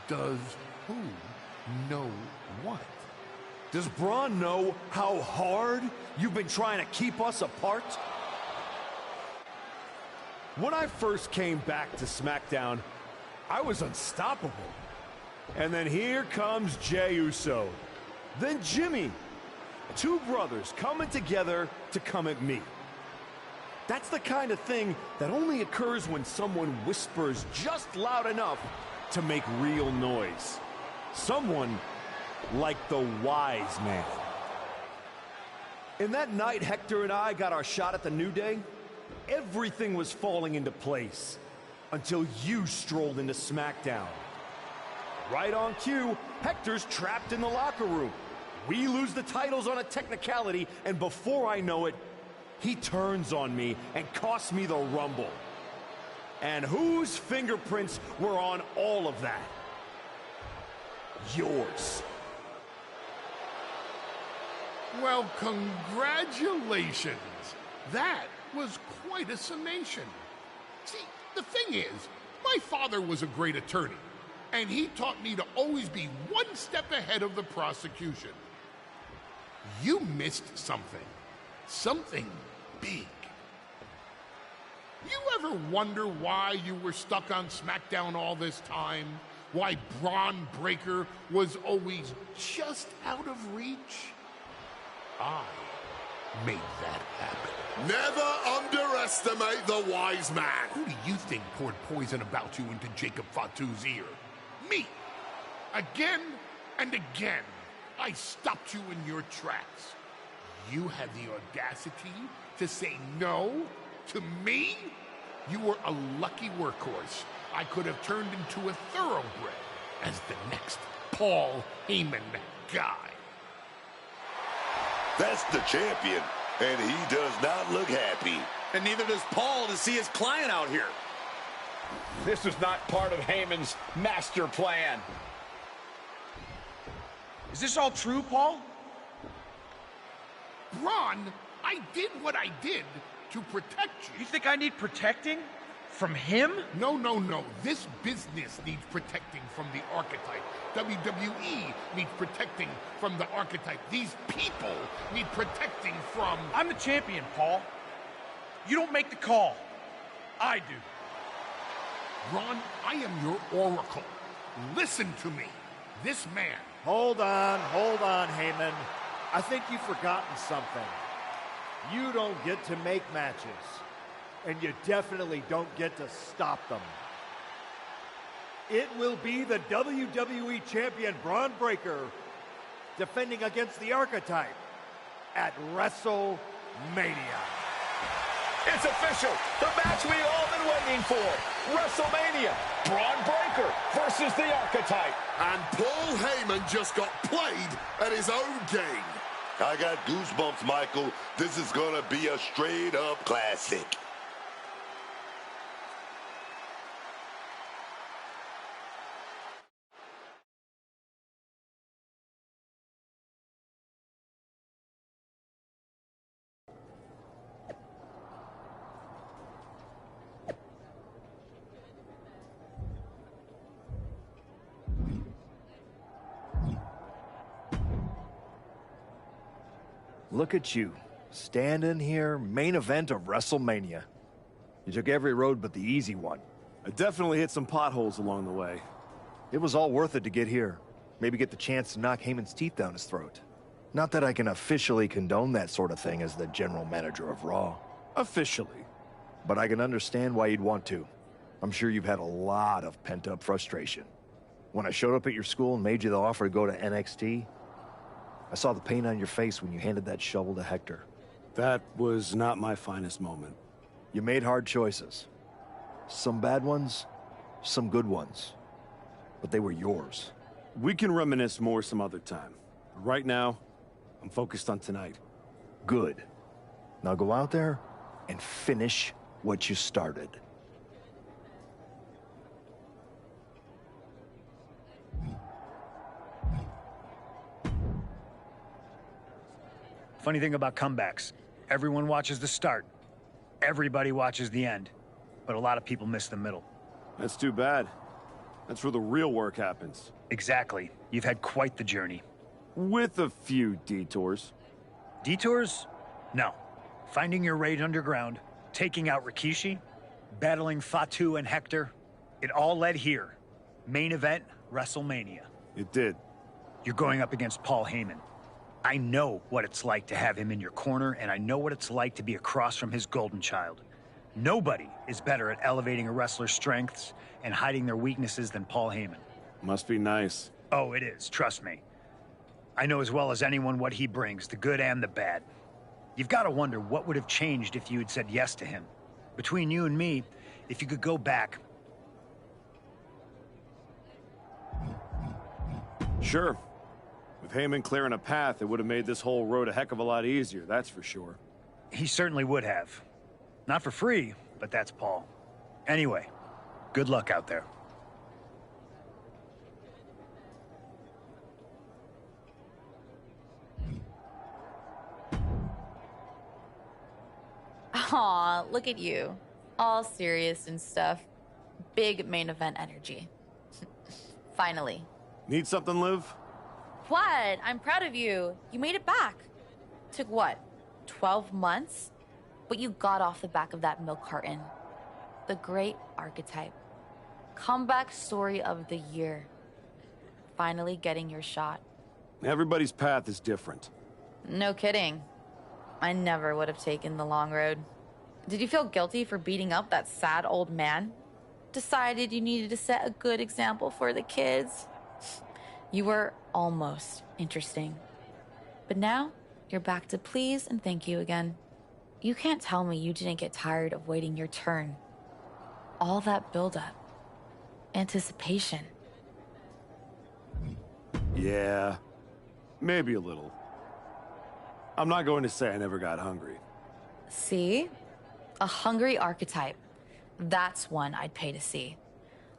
Does who know what?
Does Braun know how hard you've been trying to keep us apart? When I first came back to SmackDown, I was unstoppable. And then here comes Jey Uso. Then Jimmy. Two brothers coming together to come at me. That's the kind of thing that only occurs when someone whispers just loud enough to make real noise. Someone like the wise man. And that night Hector and I got our shot at the New Day, everything was falling into place until you strolled into SmackDown. Right on cue, Hector's trapped in the locker room. We lose the titles on a technicality, and before I know it, he turns on me and costs me the Rumble. And whose fingerprints were on all of that? Yours.
Well, congratulations. That was quite a summation. See, the thing is, my father was a great attorney, and he taught me to always be one step ahead of the prosecution. You missed something. Something big. You ever wonder why you were stuck on SmackDown all this time? Why Braun Breaker was always just out of reach? I made that happen. Never underestimate the wise man. Who do you think poured poison about you into Jacob Fatu's ear? Me. Again and again, I stopped you in your tracks. You had the audacity to say no to me? You were a lucky workhorse. I could have turned into a thoroughbred as the next Paul Heyman guy.
That's the champion, and he does not look happy.
And neither does Paul to see his client out here.
This was not part of Heyman's master plan.
Is this all true, Paul?
Braun, I did what I did to protect you.
You think I need protecting? From him?
No. This business needs protecting from the archetype. WWE needs protecting from the archetype. These people need protecting from...
I'm the champion, Paul. You don't make the call. I do.
Ron, I am your oracle. Listen to me. This man...
Hold on, Heyman. I think you've forgotten something. You don't get to make matches. And you definitely don't get to stop them. It will be the WWE Champion Braun Breaker defending against the Archetype at WrestleMania.
It's official. The match we all been waiting for. WrestleMania. Braun Breaker versus the Archetype.
And Paul Heyman just got played at his own game.
I got goosebumps, Michael. This is gonna be a straight-up classic.
Look at you, standing here, main event of WrestleMania. You took every road but the easy one.
I definitely hit some potholes along the way.
It was all worth it to get here. Maybe get the chance to knock Heyman's teeth down his throat. Not that I can officially condone that sort of thing as the general manager of Raw.
Officially.
But I can understand why you'd want to. I'm sure you've had a lot of pent-up frustration. When I showed up at your school and made you the offer to go to NXT, I saw the pain on your face when you handed that shovel to Hector.
That was not my finest moment.
You made hard choices. Some bad ones, some good ones. But they were yours.
We can reminisce more some other time. Right now, I'm focused on tonight.
Good. Now go out there and finish what you started.
Funny thing about comebacks, everyone watches the start. Everybody watches the end. But a lot of people miss the middle.
That's too bad. That's where the real work happens.
Exactly. You've had quite the journey.
With a few detours.
Detours? No. Finding your raid underground, taking out Rikishi, battling Fatu and Hector, it all led here. Main event, WrestleMania.
It did.
You're going up against Paul Heyman. I know what it's like to have him in your corner, and I know what it's like to be across from his golden child. Nobody is better at elevating a wrestler's strengths and hiding their weaknesses than Paul Heyman.
Must be nice.
Oh, it is, trust me. I know as well as anyone what he brings, the good and the bad. You've got to wonder what would have changed if you had said yes to him. Between you and me, if you could go back.
Sure. With Heyman clearing a path, it would have made this whole road a heck of a lot easier, that's for sure.
He certainly would have. Not for free, but that's Paul. Anyway, good luck out there.
Aw, look at you. All serious and stuff. Big main event energy. Finally.
Need something, Liv?
What? I'm proud of you. You made it back. Took what? 12 months? But you got off the back of that milk carton. The great archetype. Comeback story of the year. Finally getting your shot.
Everybody's path is different.
No kidding. I never would have taken the long road. Did you feel guilty for beating up that sad old man? Decided you needed to set a good example for the kids? You were almost interesting. But now, you're back to please and thank you again. You can't tell me you didn't get tired of waiting your turn. All that buildup. Anticipation.
Yeah, maybe a little. I'm not going to say I never got hungry.
See? A hungry archetype. That's one I'd pay to see.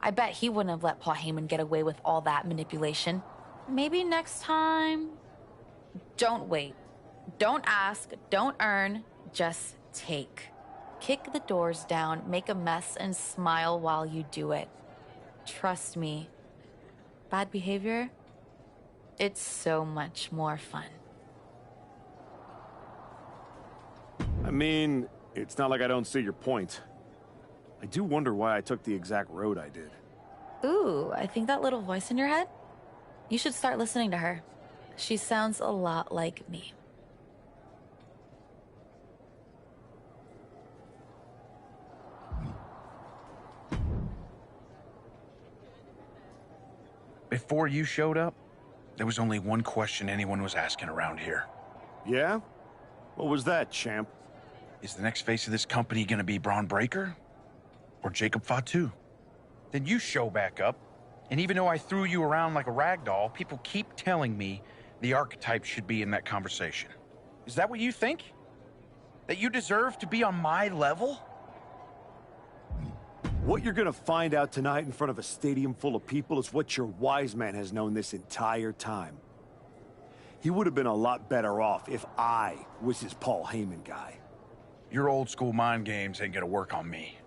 I bet he wouldn't have let Paul Heyman get away with all that manipulation. Maybe next time... Don't wait. Don't ask. Don't earn. Just take. Kick the doors down, make a mess, and smile while you do it. Trust me. Bad behavior? It's so much more fun.
I mean, it's not like I don't see your point. I do wonder why I took the exact road I did.
Ooh, I think that little voice in your head? You should start listening to her. She sounds a lot like me.
Before you showed up, there was only one question anyone was asking around here.
Yeah? What was that, champ?
Is the next face of this company gonna be Braun Breaker? Or Jacob Fatu? Then you show back up, and even though I threw you around like a rag doll, people keep telling me the archetype should be in that conversation. Is that what you think? That you deserve to be on my level?
What you're gonna find out tonight in front of a stadium full of people is what your wise man has known this entire time. He would have been a lot better off if I was his Paul Heyman guy.
Your old school mind games ain't gonna work on me.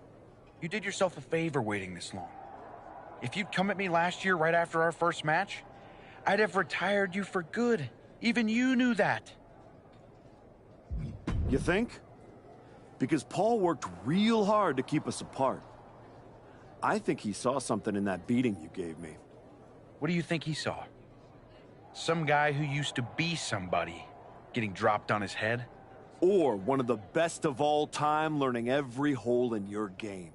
You did yourself a favor waiting this long. If you'd come at me last year right after our first match, I'd have retired you for good. Even you knew that.
You think? Because Paul worked real hard to keep us apart. I think he saw something in that beating you gave me.
What do you think he saw? Some guy who used to be somebody getting dropped on his head?
Or one of the best of all time learning every hole in your game.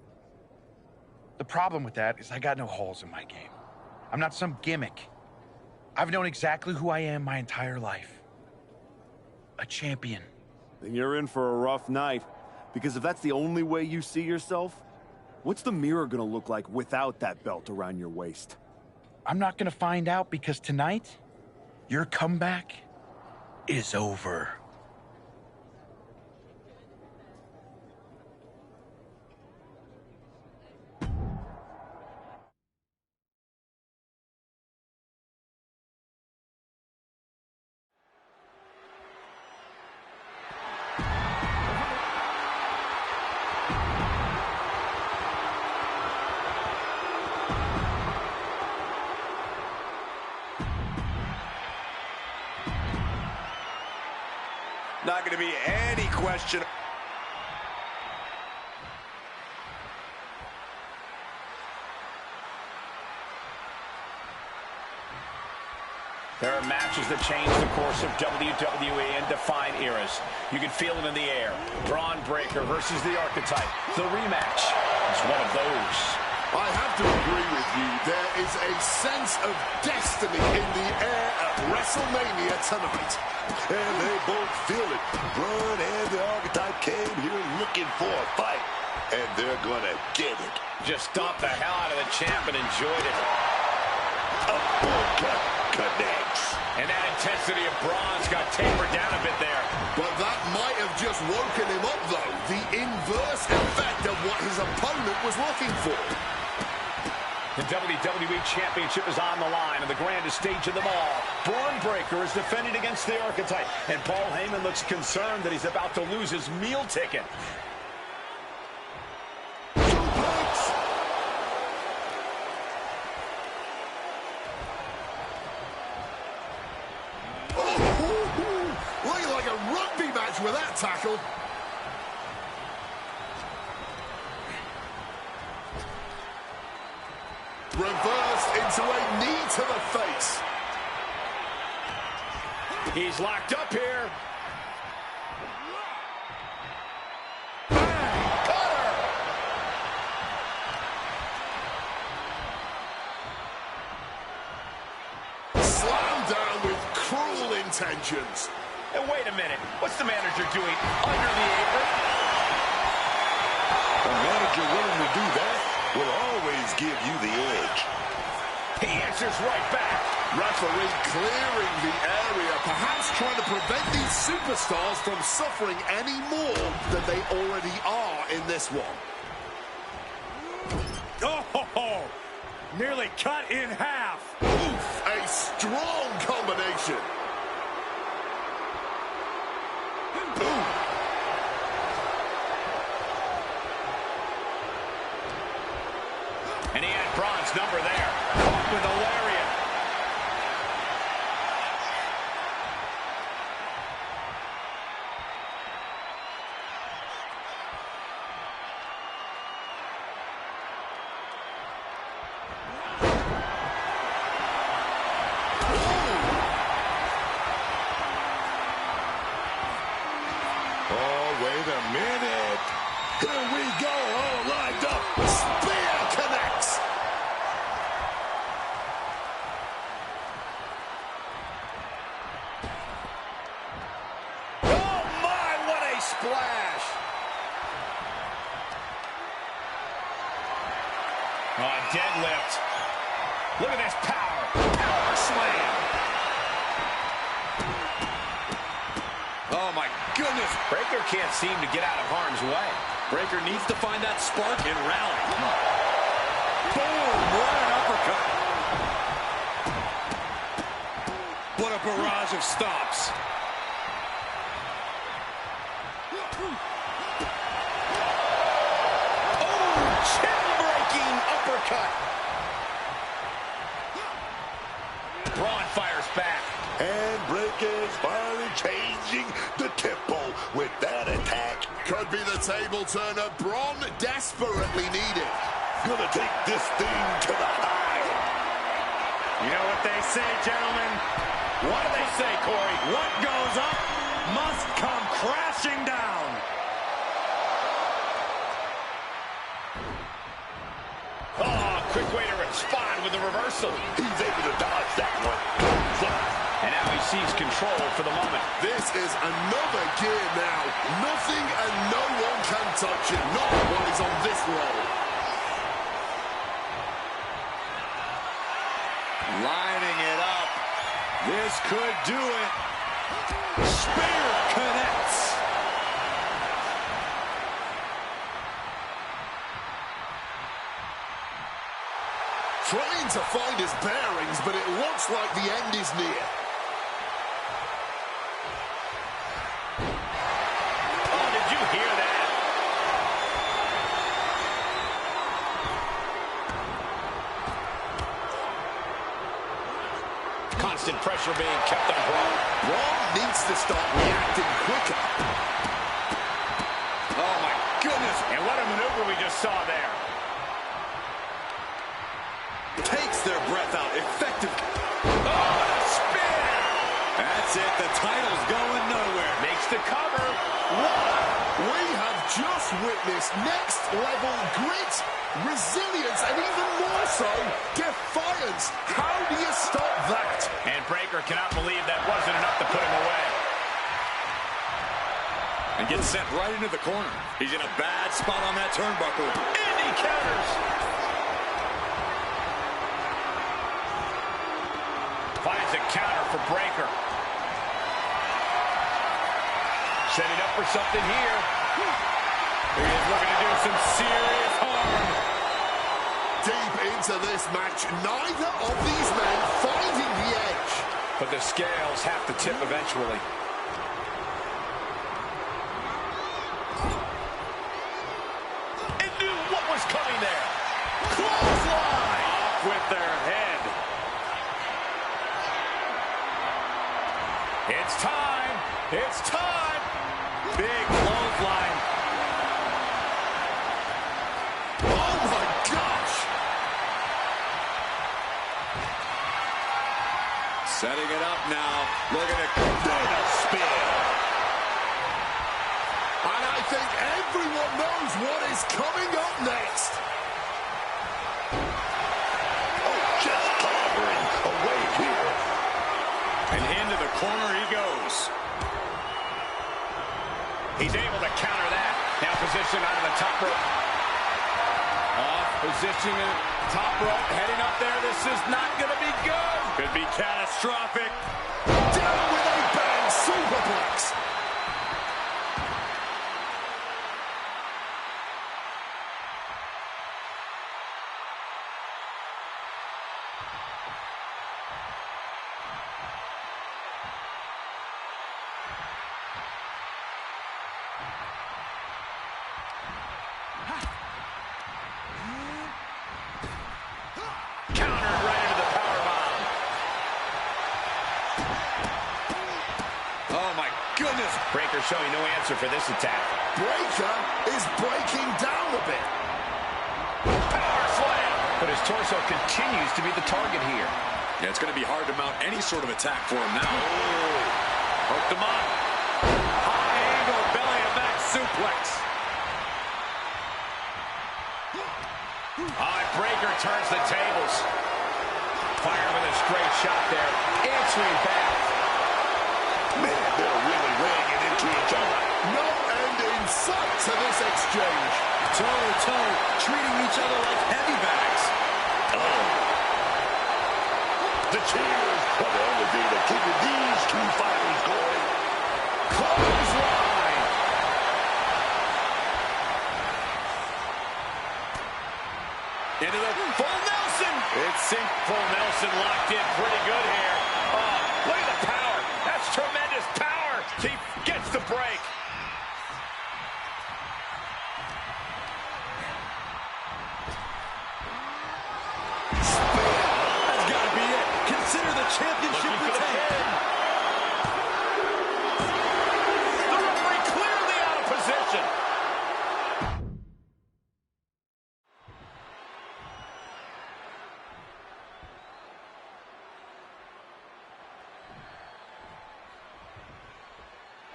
The problem with that is I got no holes in my game. I'm not some gimmick. I've known exactly who I am my entire life. A champion.
Then you're in for a rough night. Because if that's the only way you see yourself, what's the mirror gonna look like without that belt around your waist?
I'm not gonna find out because tonight, your comeback is over.
Not going to be any question.
There are matches that change the course of WWE and define eras. You can feel it in the air. Braun Breaker versus the Archetype. The rematch is one of those.
I have to agree with you. There is a sense of destiny in the air at WrestleMania tonight.
And they both feel it. Braun and the Archetype came here looking for a fight. And they're gonna get it.
Just stomped the hell out of the champ and enjoyed it.
Uppercut connects.
And that intensity of Braun's got tapered down a bit there.
But that might have just woken him up, though. The inverse effect of what his opponent was looking for.
The WWE Championship is on the line on the grandest stage of them all. Braun Breaker is defending against the Archetype. And Paul Heyman looks concerned that he's about to lose his meal ticket.
Looking like a rugby match with that tackle. Reversed into a knee to the face.
He's locked up here.
Slammed down with cruel intentions.
And wait a minute, what's the manager doing under the apron?
A manager willing to do that will always give you the edge.
He answers right back.
Referee clearing the area, perhaps trying to prevent these superstars from suffering any more than they already are in this one.
Oh, nearly cut in half.
Oof, a strong combination.
And he had Braun's number there. Caught with a lariat.
Oh, wait a minute. Here we go, all lined up. Spear connects.
Oh, my, what a splash. Oh, deadlift. Look at this power. Power slam.
Oh, my goodness.
Breaker can't seem to get out of harm's way.
Breaker needs to find that spark and rally. Boom! What an uppercut. What a barrage of stops.
Oh, chin-breaking uppercut. Braun fires back.
And Breaker's finally changing the tempo with that attack.
Could be the table turner Braun desperately needed.
Gonna take this thing to the high.
You know what they say, gentlemen?
What do they say, Corey?
What goes up must come crashing down.
Oh, quick way to respond with a reversal.
He's able to dodge that one.
And now he sees control for the moment.
This is another gear now. Nothing and no one can touch him. Not while he's on this roll.
Lining it up. This could do it. Spear connects.
Trying to find his bearings, but it looks like the end is near.
Oh, did you hear that?
Constant pressure being kept on Braun.
Braun needs to start reacting quicker.
Oh, my goodness.
And what a maneuver we just saw there.
Takes their breath out. Effective.
Oh, the spear.
That's it. The title's going nowhere.
Makes the cover. What?
We have just witnessed next-level grit, resilience, and even more so, defiance. How do you stop that?
And Breaker cannot believe that wasn't enough to put him away.
And gets sent right into the corner. He's in a bad spot on that turnbuckle.
And he counters. Finds a counter for Breaker. Setting up for something here. He is looking to do some serious harm.
Deep into this match, neither of these men finding the edge.
But the scales have to tip eventually. And knew what was coming there. Clothesline! Off with their head. It's time. It's time. Big clothesline.
Oh my gosh!
Setting it up now. Looking at a spin.
And I think everyone knows what is coming up next.
Oh, just clobbering away here.
And into the corner he goes.
He's able to counter that. Now positioned out of the top rope. Off position in top rope. Heading up there. This is not going to be good.
Could be catastrophic.
Down with a bang, superplex.
Countered right into the powerbomb.
Oh, my goodness.
Breaker showing no answer for this attack.
Breaker is breaking down a bit.
Power slam. But his torso continues to be the target here.
Yeah, it's going to be hard to mount any sort of attack for him now. Hooked him up. High angle belly to back suplex.
Breaker turns the tables. Firing with a straight shot there. Answering back.
Man, they're really laying it into each other.
No end in sight to this exchange.
Toe-to-toe, treating each other like heavy bags.
Oh. The cheers are the only thing that keeping these two fighters going.
Clothesline. Into the full Nelson. It's full Nelson locked in pretty good here. Oh, look at the power. That's tremendous power. He gets the break.
That's got to be it. Consider the championship retained.
The referee clearly out of position.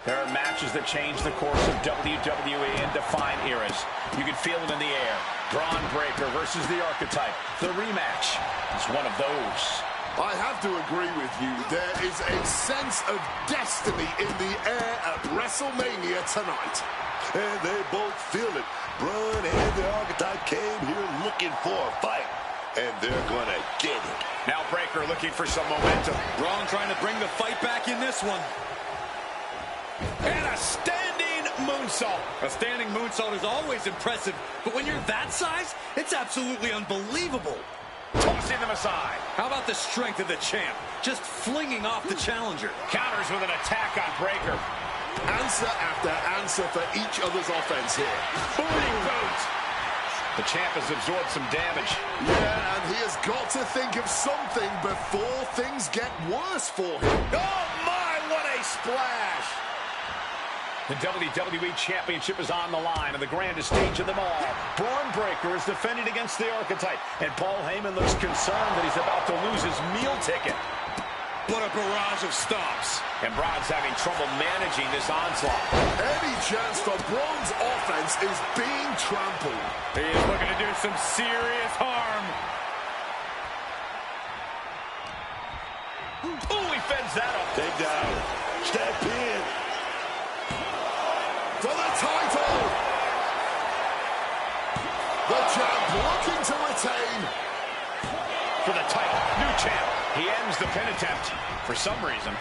There are matches that change the course of WWE and define eras. You can feel it in the air. Braun Breaker versus the Archetype. The rematch is one of those.
I have to agree with you. There is a sense of destiny in the air at WrestleMania tonight.
And they both feel it. Braun and the Archetype came here looking for a fight. And they're going to get it.
Now Breaker looking for some momentum.
Braun trying to bring the fight back in this one.
And a standing moonsault.
A standing moonsault is always impressive, but when you're that size, it's absolutely unbelievable.
Tossing them aside.
How about the strength of the champ? Just flinging off the challenger.
Counters with an attack on Breaker.
Answer after answer for each other's offense here.
Booty boot. The champ has absorbed some damage.
Yeah, and he has got to think of something before things get worse for him.
Oh, my, what a splash! The WWE Championship is on the line, and the grandest stage of them all. Braun Breaker is defending against the Archetype, and Paul Heyman looks concerned that he's about to lose his meal ticket.
What a barrage of stomps.
And Braun's having trouble managing this onslaught.
Any chance for Braun's offense is being trampled.
He is looking to do some serious harm.
Ooh, he fends that up.
Take down. Step in.
For the title. The champ looking to retain.
For the title, new champ. He ends the pin attempt for some reason.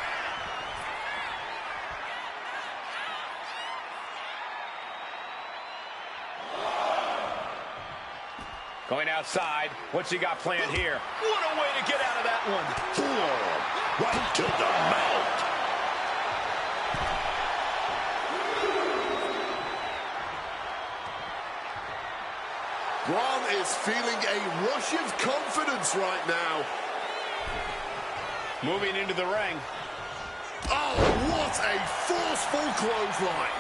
Going outside. What's he got planned here? What a way to get out of that one.
Right to the mouth.
Braun is feeling a rush of confidence right now.
Moving into the ring.
Oh, what a forceful clothesline.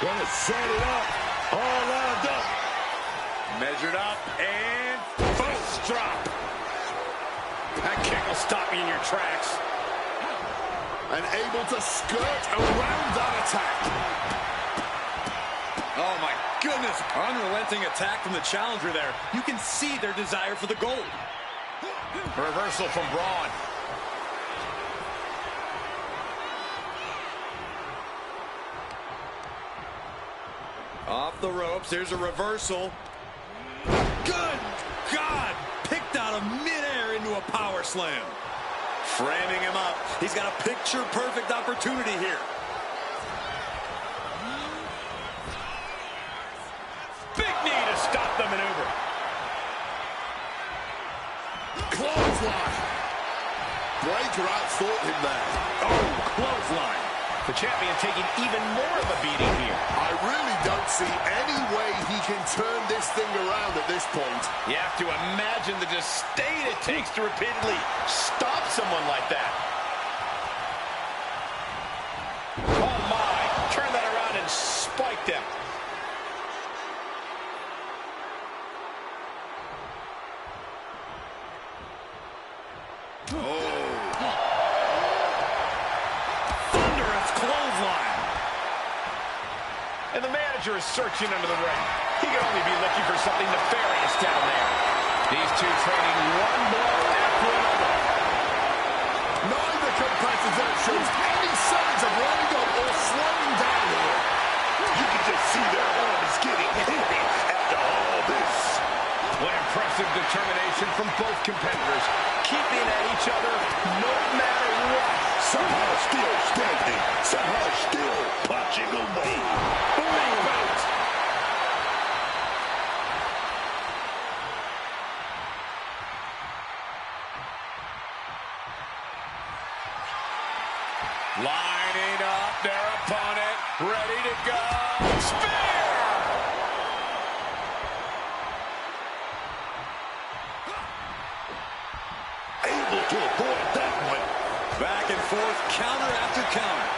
Gonna set it up. All lined up.
Measured up and
First drop. That kick will stop you in your tracks.
And able to skirt around that attack.
oh my goodness, unrelenting attack from the challenger there. You can see their desire for the gold.
Reversal from Braun.
Off the ropes, there's a reversal. Good God! Picked out of midair into a power slam. Framing him up. He's got a picture-perfect opportunity here.
Big knee to stop the maneuver.
Clothesline. Breaker outthought him there.
Oh, clothesline. The champion taking even more of a beating here.
I really don't see any way he can turn this thing around at this point.
You have to imagine the disdain it takes to repeatedly stop someone like that. Oh my, turn that around and spike them. And the manager is searching under the ring. He could only be looking for something nefarious down there. These two trading one blow after another.
Neither competitor shows any signs of letting up or slowing down here.
You can just see their arms getting heavy after all this.
What impressive determination from both competitors, keeping at each other no matter what.
Somehow still standing, somehow still punching away.
Lining up their opponent, ready to go. Spear!
Able to avoid that one.
Back and forth, counter after counter.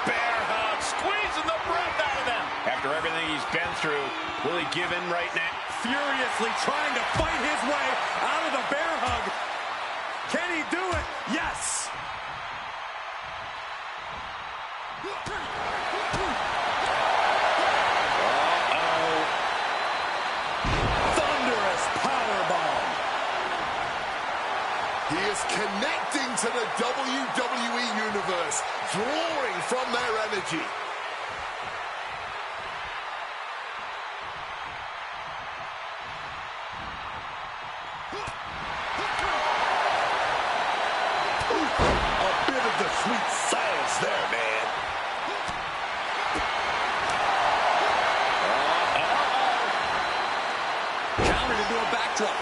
Bear hug, squeezing the breath out of them. After everything he's been through, will he give in right now?
Furiously trying to fight his way out of the bear hug. Can he do it? Yes! Thunderous powerbomb.
He is connecting to the WWE Universe, drawing from their energy.
A bit of the sweet science there, man.
Countered into a backdrop.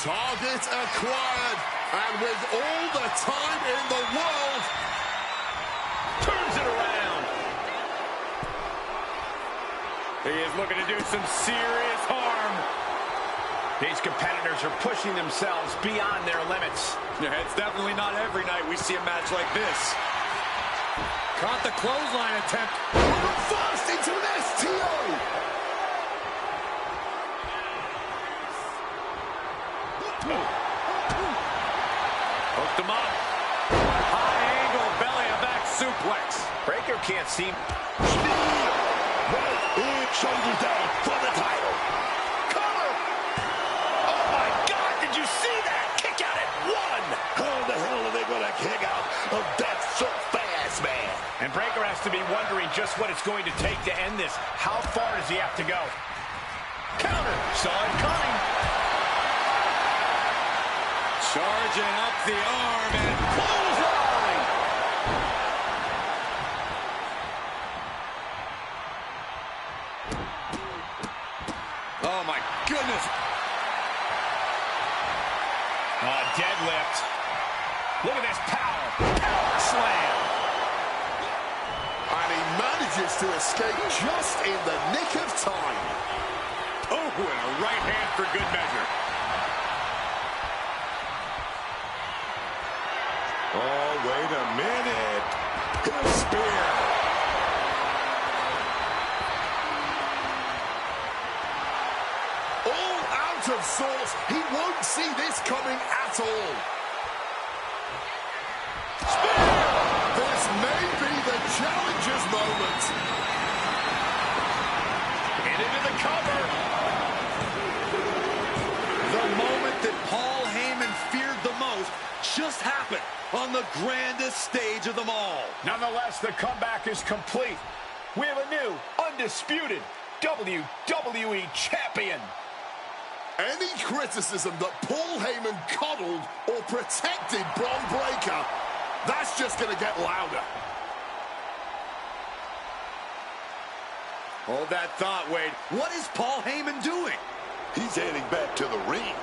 Target acquired, and with all the time in the world,
turns it around. He is looking to do some serious harm. These competitors are pushing themselves beyond their limits.
Yeah, it's definitely not every night we see a match like this. Caught the clothesline attempt.
Reversed into an STO.
Hooked him up. High angle belly to back suplex.
Breaker can't seem.
Right in, shoulders down for the title.
Cover. Oh my God! Did you see that? Kick out at one.
How the hell are they going to kick out of that so fast, man?
And Breaker has to be wondering just what it's going to take to end this. How far does he have to go? Counter. Saw it coming.
Charging up the arm and
clothesline.
Oh my goodness.
Deadlift. Look at this power. Power slam.
And he manages to escape just in the nick of time.
Oh, and a right hand for good measure.
Oh, wait a minute. His spear. All out of sorts. He won't see this coming at all. Spear! This may be the challenger's moment.
And into the cover.
The moment that Paul Heyman feared the most just happened on the grandest stage of them all.
Nonetheless, the comeback is complete. We have a new, undisputed WWE Champion.
Any criticism that Paul Heyman coddled or protected Bron Breakker, that's just going to get louder.
Hold that thought, Wade. What is Paul Heyman doing?
He's heading back to the ring.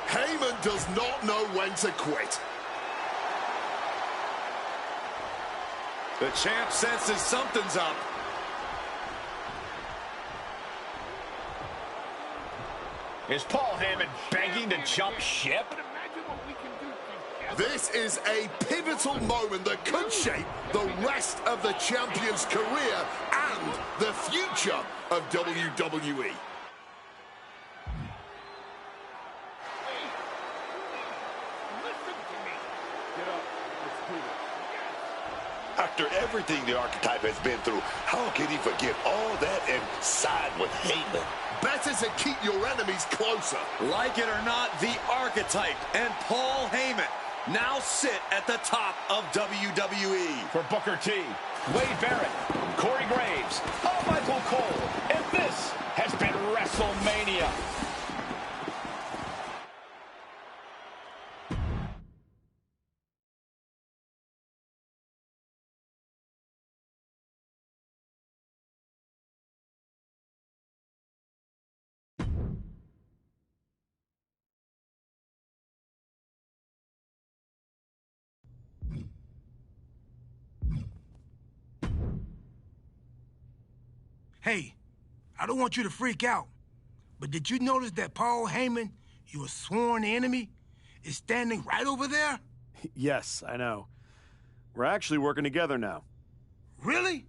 Heyman does not know when to quit.
The champ senses something's up.
Is Paul Heyman begging to jump ship?
This is a pivotal moment that could shape the rest of the champion's career and the future of WWE. After everything the Archetype has been through, how can he forget all that and side with Heyman? Better to keep your enemies closer.
Like it or not, the Archetype and Paul Heyman now sit at the top of WWE.
For Booker T, Wade Barrett, Corey Graves, Michael Cole, and this has been WrestleMania.
Hey, I don't want you to freak out, but did you notice that Paul Heyman, your sworn enemy, is standing right over there?
Yes, I know. We're actually working together now.
Really?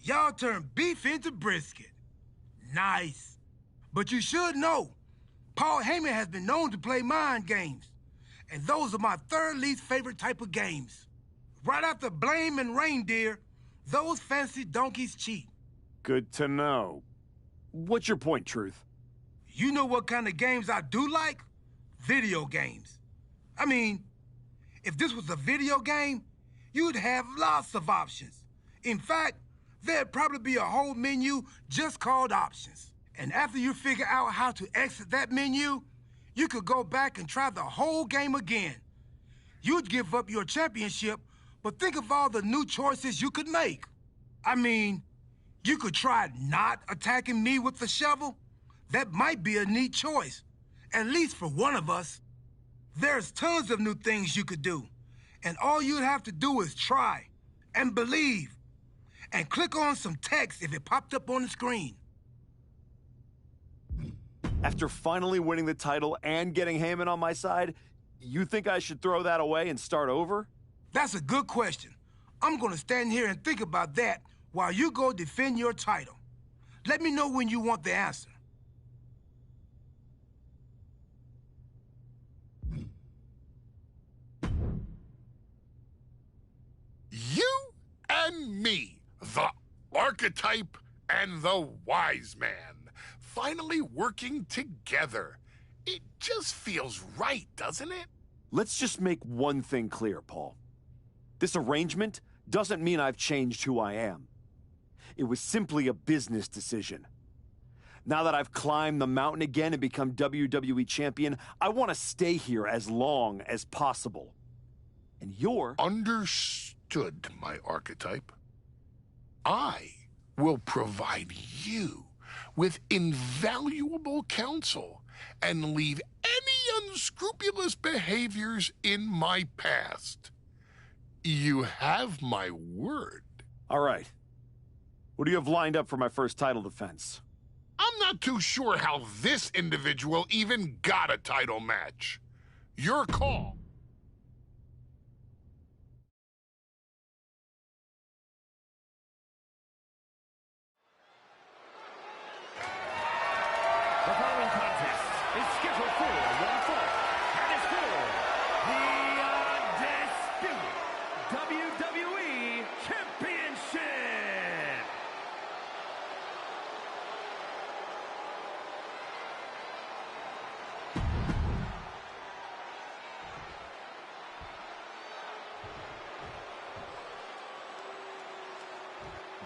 Y'all turned beef into brisket. Nice. But you should know, Paul Heyman has been known to play mind games, and those are my third least favorite type of games. Right after blame and reindeer, those fancy donkeys cheat.
Good to know. What's your point, Truth?
You know what kind of games I do like? Video games. I mean, if this was a video game, you'd have lots of options. In fact, there'd probably be a whole menu just called options. And after you figure out how to exit that menu, you could go back and try the whole game again. You'd give up your championship, but think of all the new choices you could make. I mean, you could try not attacking me with the shovel. That might be a neat choice. At least for one of us. There's tons of new things you could do. And all you'd have to do is try and believe and click on some text if it popped up on the screen.
After finally winning the title and getting Heyman on my side, you think I should throw that away and start over?
That's a good question. I'm gonna stand here and think about that while you go defend your title. Let me know when you want the answer.
You and me, the archetype and the wise man, finally working together. It just feels right, doesn't it?
Let's just make one thing clear, Paul. This arrangement doesn't mean I've changed who I am. It was simply a business decision. Now that I've climbed the mountain again and become WWE champion, I want to stay here as long as possible. And you're...
Understood, my archetype. I will provide you with invaluable counsel and leave any unscrupulous behaviors in my past. You have my word.
All right. What do you have lined up for my first title defense?
I'm not too sure how this individual even got a title match. Your call.
The following contest is scheduled for one fall, and it's for the undisputed WWE Championship.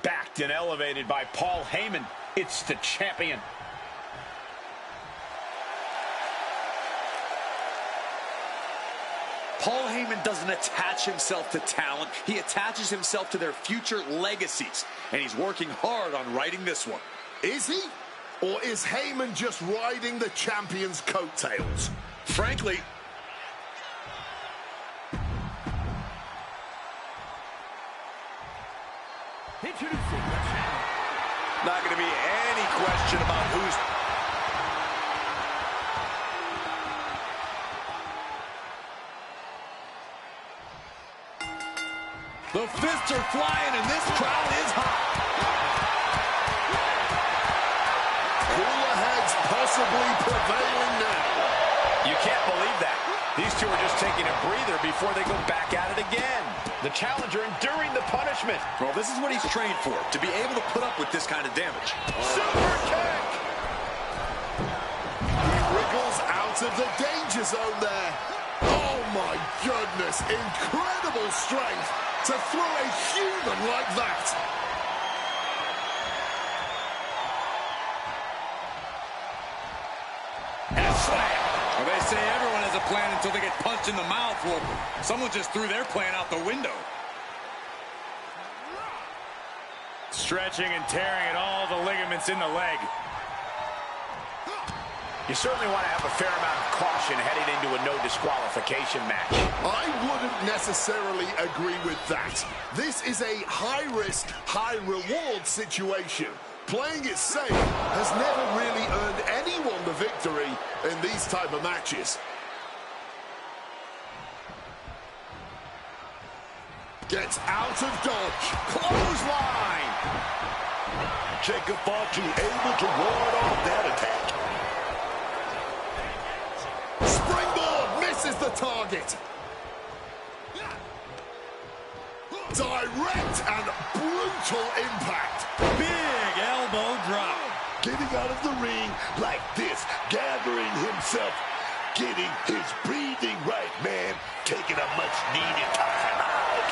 Backed and elevated by Paul Heyman, it's the champion.
Paul Heyman doesn't attach himself to talent. He attaches himself to their future legacies. And he's working hard on writing this one.
Is he? Or is Heyman just riding the champion's coattails?
Frankly,
Introducing the champ.
not going to be any question about who's... The fists are flying and this crowd is hot.
Cooler heads possibly prevailing now.
You can't believe that. These two are just taking a breather before they go back at it again. The challenger enduring the punishment.
Well, this is what he's trained for, to be able to put up with this kind of damage.
Super kick!
He wriggles out of the danger zone there. Oh my goodness, incredible strength to throw a human like that.
And slam.
Well, they say everyone has a plan until they get punched in the mouth. Well, someone just threw their plan out the window.
Stretching and tearing at all the ligaments in the leg.
You certainly want to have a fair amount of caution heading into a no disqualification match.
I wouldn't necessarily agree with that. This is a high-risk, high-reward situation. Playing it safe has never really earned anyone the victory in these type of matches. Gets out of dodge.
Clothesline!
Jacob Fatu able to ward off that attack.
Springboard misses the target. Direct and brutal impact.
Big elbow drop.
Getting out of the ring like this, gathering himself, getting his breathing right, man. Taking a much-needed time out.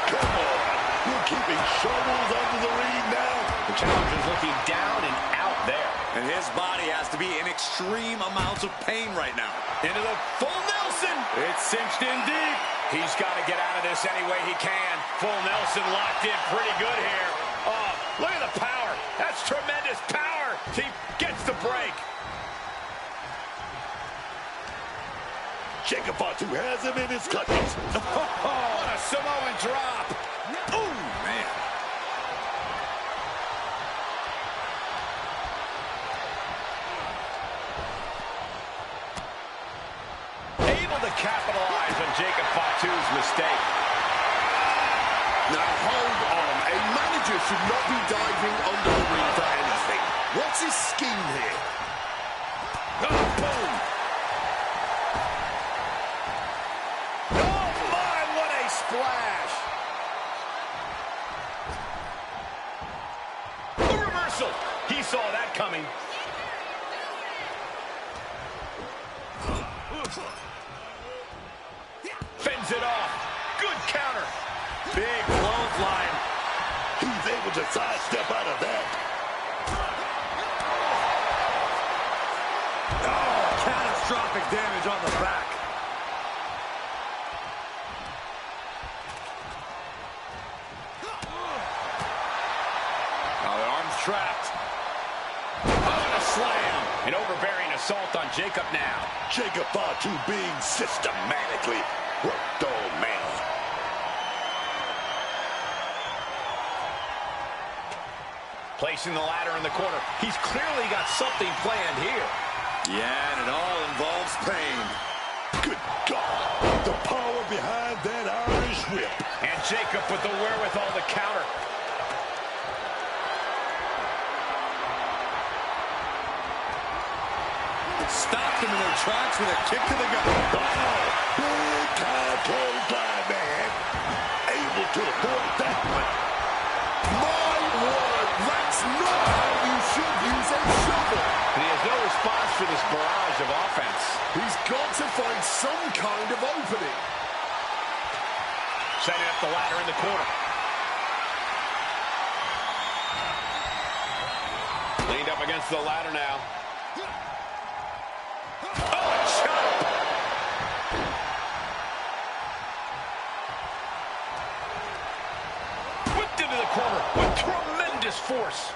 Come on, we're keeping shovels under the ring now.
The challenger's looking down and out there.
And his body has to be in extreme amounts of pain right now.
Into the full Nelson.
It's cinched in deep.
He's got to get out of this any way he can. Full Nelson locked in pretty good here. Oh, look at the power. That's tremendous power. He gets the break.
Jacob Fatu has him in his clutches.
What a Samoan drop.
Oh, man.
Able to capitalize on Jacob Fatu's mistake.
Now hold on. A manager should not be diving under the ring for anything. What's his scheme here?
Oh, boom. Oh, my, what a splash. A reversal. He saw that coming. Fends it off. Good counter. Big clothesline.
He's able to sidestep out of that.
Oh, catastrophic damage on the back.
Oh, the arm's trapped. Oh, and a slam. An overbearing assault on Jacob now.
Jacob Fatu being systematically worked on, man.
Placing the ladder in the corner. He's clearly got something planned here.
Yeah, and it all involves pain.
Good God. The power behind that Irish whip.
And Jacob with the wherewithal to counter.
Stopped them in their tracks with a kick to the gut.
Oh, big time clothesline, man. Able to avoid that one.
My word, that's not how you should use a shovel.
And he has no response for this barrage of offense.
He's got to find some kind of opening.
Setting up the ladder in the corner. Leaned up against the ladder now. Oh, a chop! Whipped into the corner with tremendous force.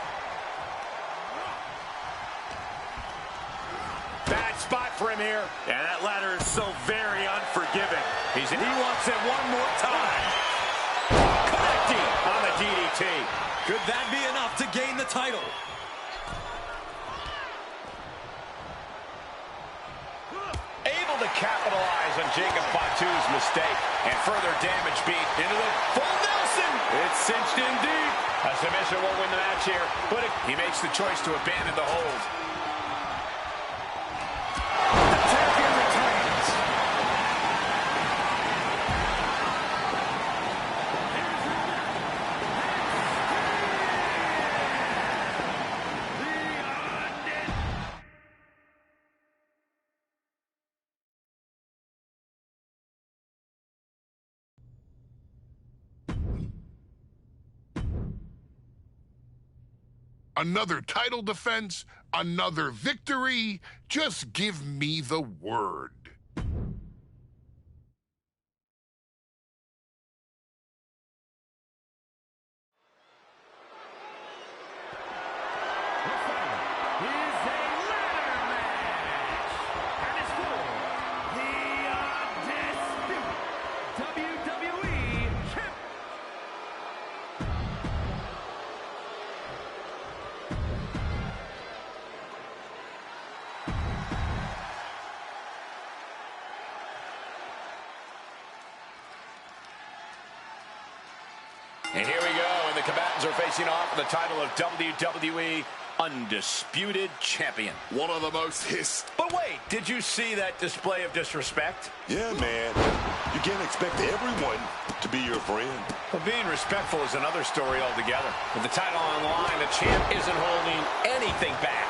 Bad spot for him here.
Yeah, that ladder is so very unforgiving.
He
wants it one more time.
Connecting on the DDT.
Could that be enough to gain the title?
Able to capitalize on Jacob Fatu's mistake. And further damage beat into the full Nelson. It's cinched in deep. A submission won't win the match here, but he makes the choice to abandon the hold.
The champion retains.
Another title defense, another victory. Just give me the word.
And here we go, and the combatants are facing off for the title of WWE Undisputed Champion.
One of the most
But wait, did you see that display of disrespect?
Yeah, man. You can't expect everyone to be your friend.
Well, being respectful is another story altogether. With the title on the line, the champ isn't holding anything back.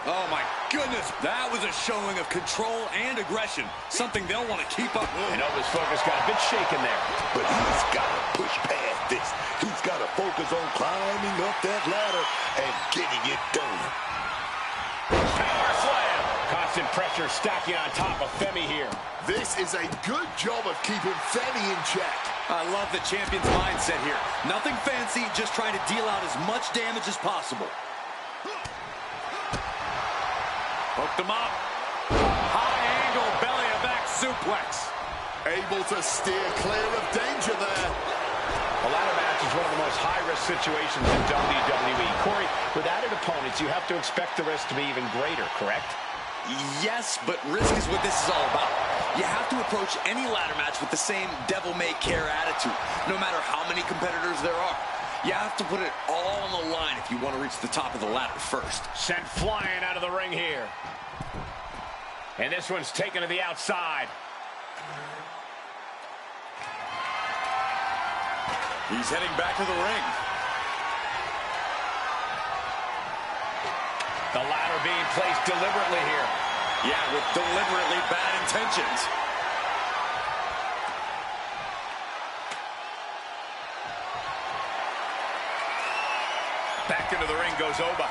Oh, my goodness. That was a showing of control and aggression, something they'll want to keep up.
And Ova's focus got a bit shaken there.
But he's got to push past this. He's got to focus on climbing up that ladder and getting it done.
Power slam. Constant pressure stacking on top of Femi here.
This is a good job of keeping Femi in check.
I love the champion's mindset here. Nothing fancy, just trying to deal out as much damage as possible.
Hooked him up. High
suplex.
Able to steer clear of danger there.
A ladder match is one of the most high-risk situations in WWE. Corey, with added opponents, you have to expect the risk to be even greater, correct?
Yes, but risk is what this is all about. You have to approach any ladder match with the same devil-may-care attitude, no matter how many competitors there are. You have to put it all on the line if you want to reach the top of the ladder first.
Sent flying out of the ring here. And this one's taken to the outside.
He's heading back to the ring.
The ladder being placed deliberately here.
Yeah, with deliberately bad intentions.
Back into the ring goes Oba.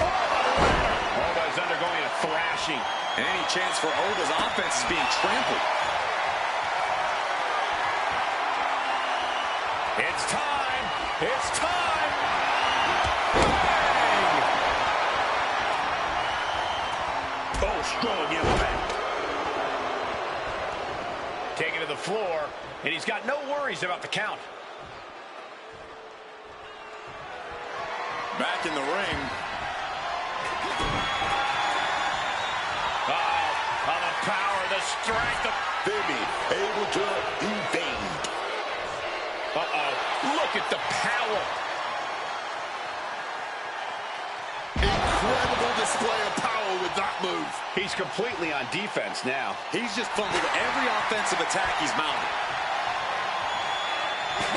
Oba is undergoing a thrashing.
Any chance for Oba's offense is being trampled.
It's time! It's time! Bang! Oh, strong impact. Taken to the floor, and he's got no worries about the count.
Back in the ring.
Oh, the power, the strength of
Bibby able to evade.
Uh-oh, look at the power.
Incredible display of power with that move.
He's completely on defense now.
He's just fumbled every offensive attack he's mounted.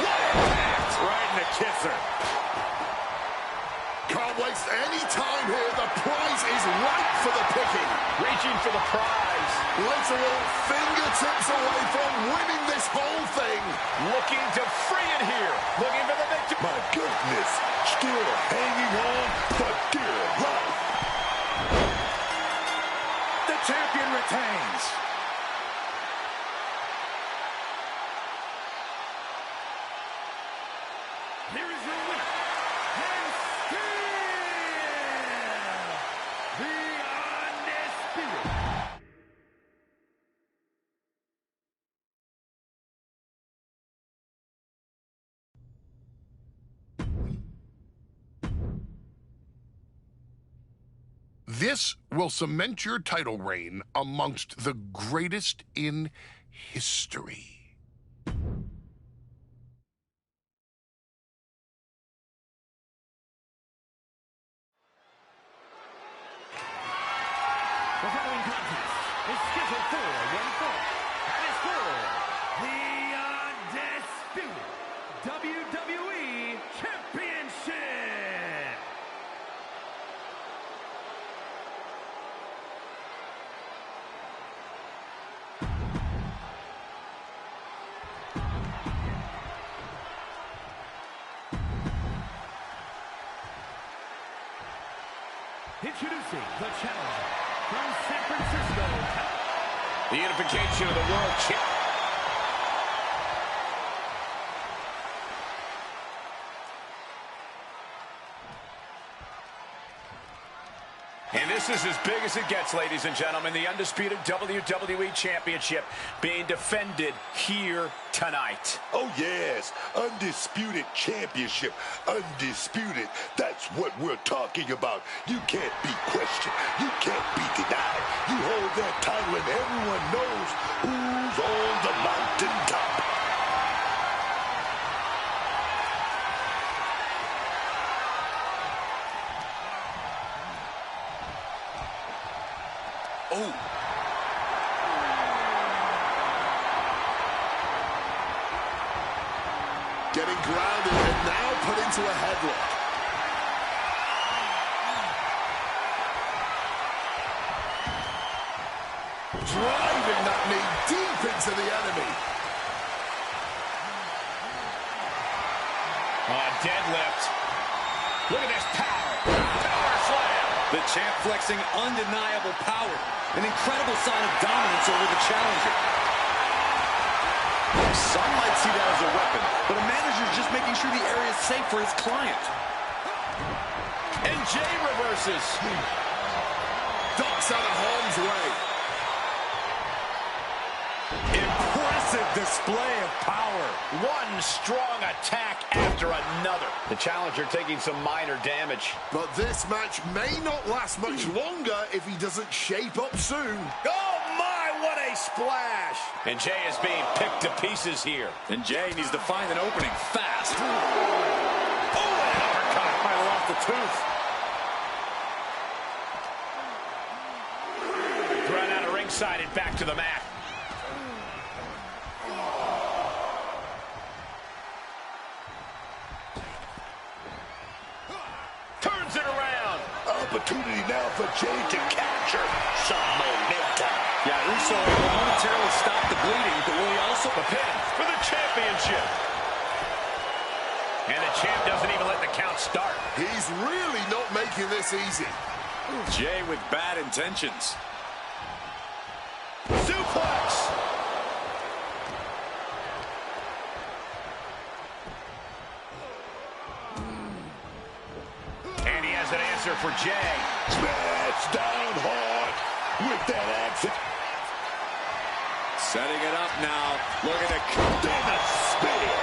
What impact!
Right in the kisser.
Can't waste any time here. The prize is ripe for the picking.
Reaching for the prize.
Literal fingertips away from winning this whole thing.
Looking to free it here. Looking for the victory.
My goodness. Still hanging on for dear life.
The champion retains.
Here is your winner, and still the undisputed.
This will cement your title reign amongst the greatest in history.
The following contest is scheduled for one fall, and is for the undisputed WWE Championship. Introducing the challenger from San Francisco,
The unification of the world champ. And this is as big as it gets, ladies and gentlemen. The undisputed WWE Championship being defended here tonight.
Oh, yes. Undisputed championship. Undisputed. That's what we're talking about. You can't be questioned. You can't be denied. You hold that title and everyone knows who's on the mountaintop.
Oh.
Getting grounded and now put into a headlock. Driving that knee deep into the enemy.
Deadlift. Look at this power. Power slam.
The champ flexing undeniable power. An incredible sign of dominance over the challenger. Some might see that as a weapon, but a manager's just making sure the area is safe for his client.
And Jay reverses.
Ducks out of harm's way.
display of power.
One strong attack after another. The challenger taking some minor damage.
But this match may not last much longer if he doesn't shape up soon.
Oh my, what a splash! And Jay is being picked to pieces here.
And Jay needs to find an opening fast.
Oh, an uppercut.
Might have lost the tooth.
Thrown out of ringside and back to the mat. Turns it around.
Opportunity now for Jay to capture some momentum.
Yeah, Uso will momentarily stop the bleeding, but will he also
the pin for the championship? And the champ doesn't even let the count start.
He's really not making this easy.
Jay with bad intentions.
Suplex. And he has an answer for Jay.
Smash down hard with that action.
Setting it up now. Look at the
spear.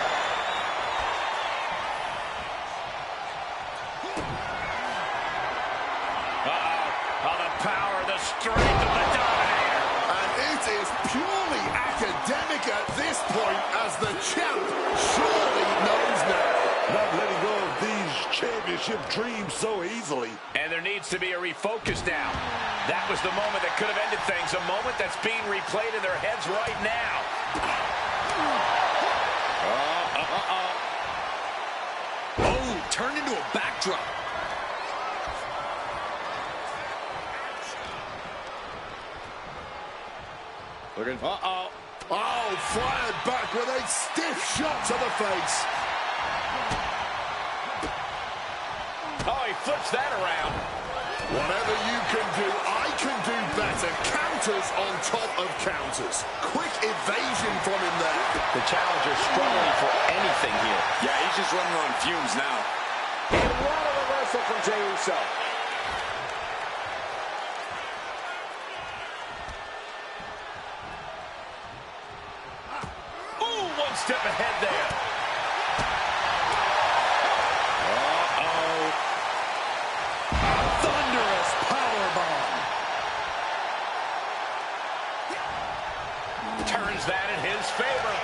Oh, the power, the strength of the Dominator.
And it is purely academic at this point, as the champ surely knows now.
Not letting go of these championship dreams so easily.
And there needs to be a refocus now. That was the moment that could have ended things. A moment that's being replayed in their heads right now.
Oh, turned into a backdrop. Looking.
Oh, fired back with a stiff shot to the face.
Oh, he flips that around.
Whatever you can do, I can do better. Counters on top of counters. Quick evasion from him there.
The challenger struggling for anything here.
Yeah, he's just running on fumes now.
And what a reversal from Jey Uso. Ooh, one step ahead there.
Thunderous powerbomb.
Turns that in his favor.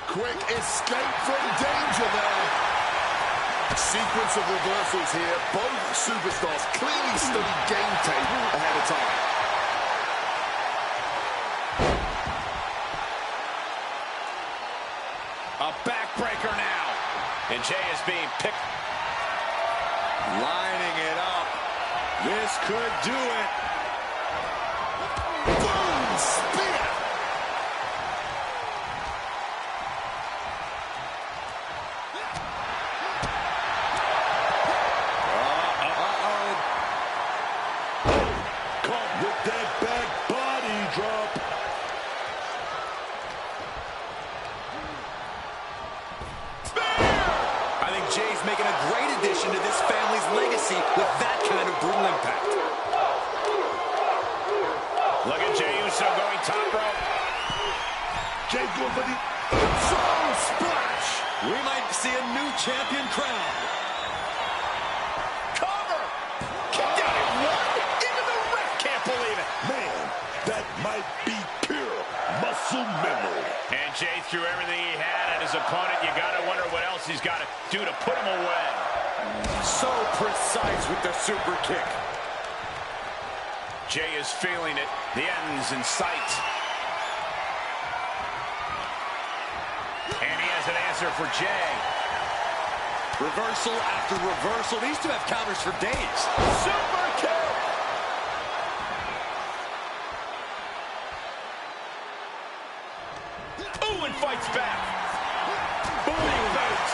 Quick escape from danger there. Sequence of reversals here. Both superstars clearly studied game tape ahead of time.
A backbreaker now. And Jay is being picked.
Lining it up. This could do it.
Boom! Spear!
Caught with that back body drop.
I think Jay's making a great addition to this family's legacy with that kind of brutal impact.
Look at Jey Uso going top rope.
Jay going for the
Splash!
We might see a new champion crowned.
Cover! Kicked out at one. Even the ref can't believe it.
man. That might be pure muscle memory.
And Jay threw everything he had at his opponent. You got to wonder what else he's got to do to put him away.
So precise with the super kick.
Jay is feeling it. The end's in sight. And he has an answer for Jay.
Reversal after reversal. These two have counters for days.
Super kick! Ooh, and fights back. Booty boot.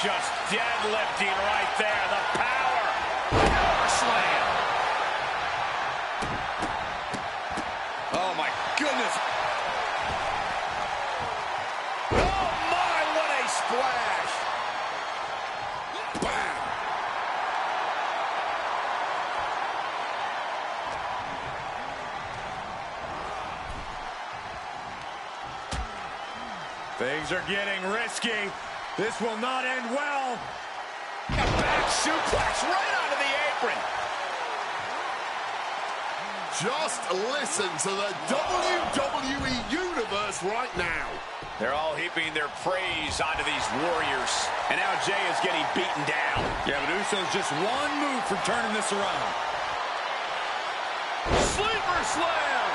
Just deadlifting right there. The power. Power slam.
Oh, my goodness.
Oh, my, what a splash.
are getting risky. This will not end well.
A back suplex right onto the apron.
Just listen to the WWE Universe right now.
They're all heaping their praise onto these warriors. And now Jay is getting beaten down.
Yeah, but Uso's just one move from turning this around.
Sleeper slam!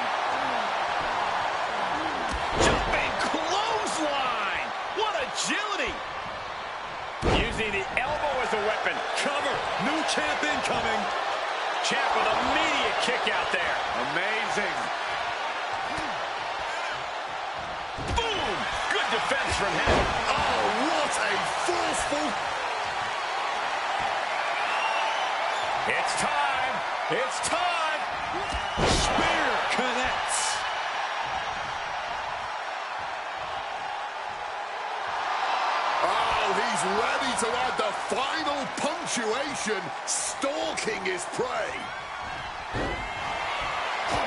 Jumping clothesline! What agility! Using the elbow as a weapon.
Cover. New champ incoming.
Champ with immediate kick out there.
Amazing.
Boom! Good defense from him.
Oh, what a forceful...
It's time. It's time.
Spear connects.
Oh, he's ready to add the final punctuation, stalking his prey.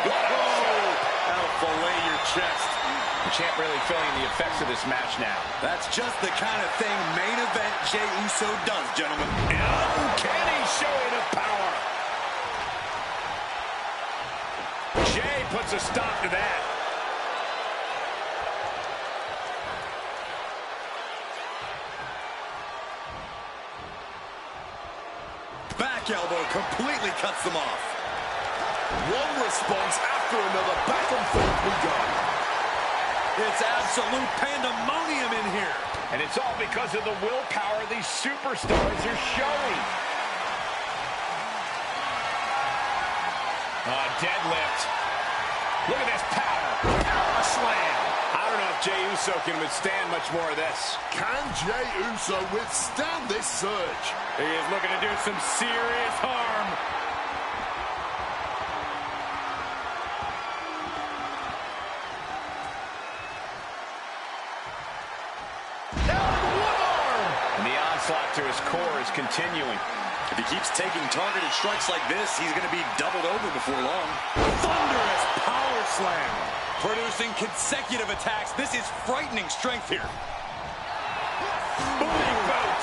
That'll fillet your chest.
The champ really feeling the effects of this match now.
That's just the kind of thing main event Jey Uso does, gentlemen.
Uncanny showing of power. Jey puts a stop to that.
Back elbow completely cuts them off.
One response after another, back and forth we go.
It's absolute pandemonium in here.
And it's all because of the willpower these superstars are showing. Deadlift. Look at this power. Power slam. I don't know if Jey Uso can withstand much more of this.
Can Jey Uso withstand this surge?
He is looking to do some serious harm.
And the onslaught to his core is continuing.
If he keeps taking targeted strikes like this, he's going to be doubled over before long. Thunderous power slam. Producing consecutive attacks. This is frightening strength here.
Booming boot.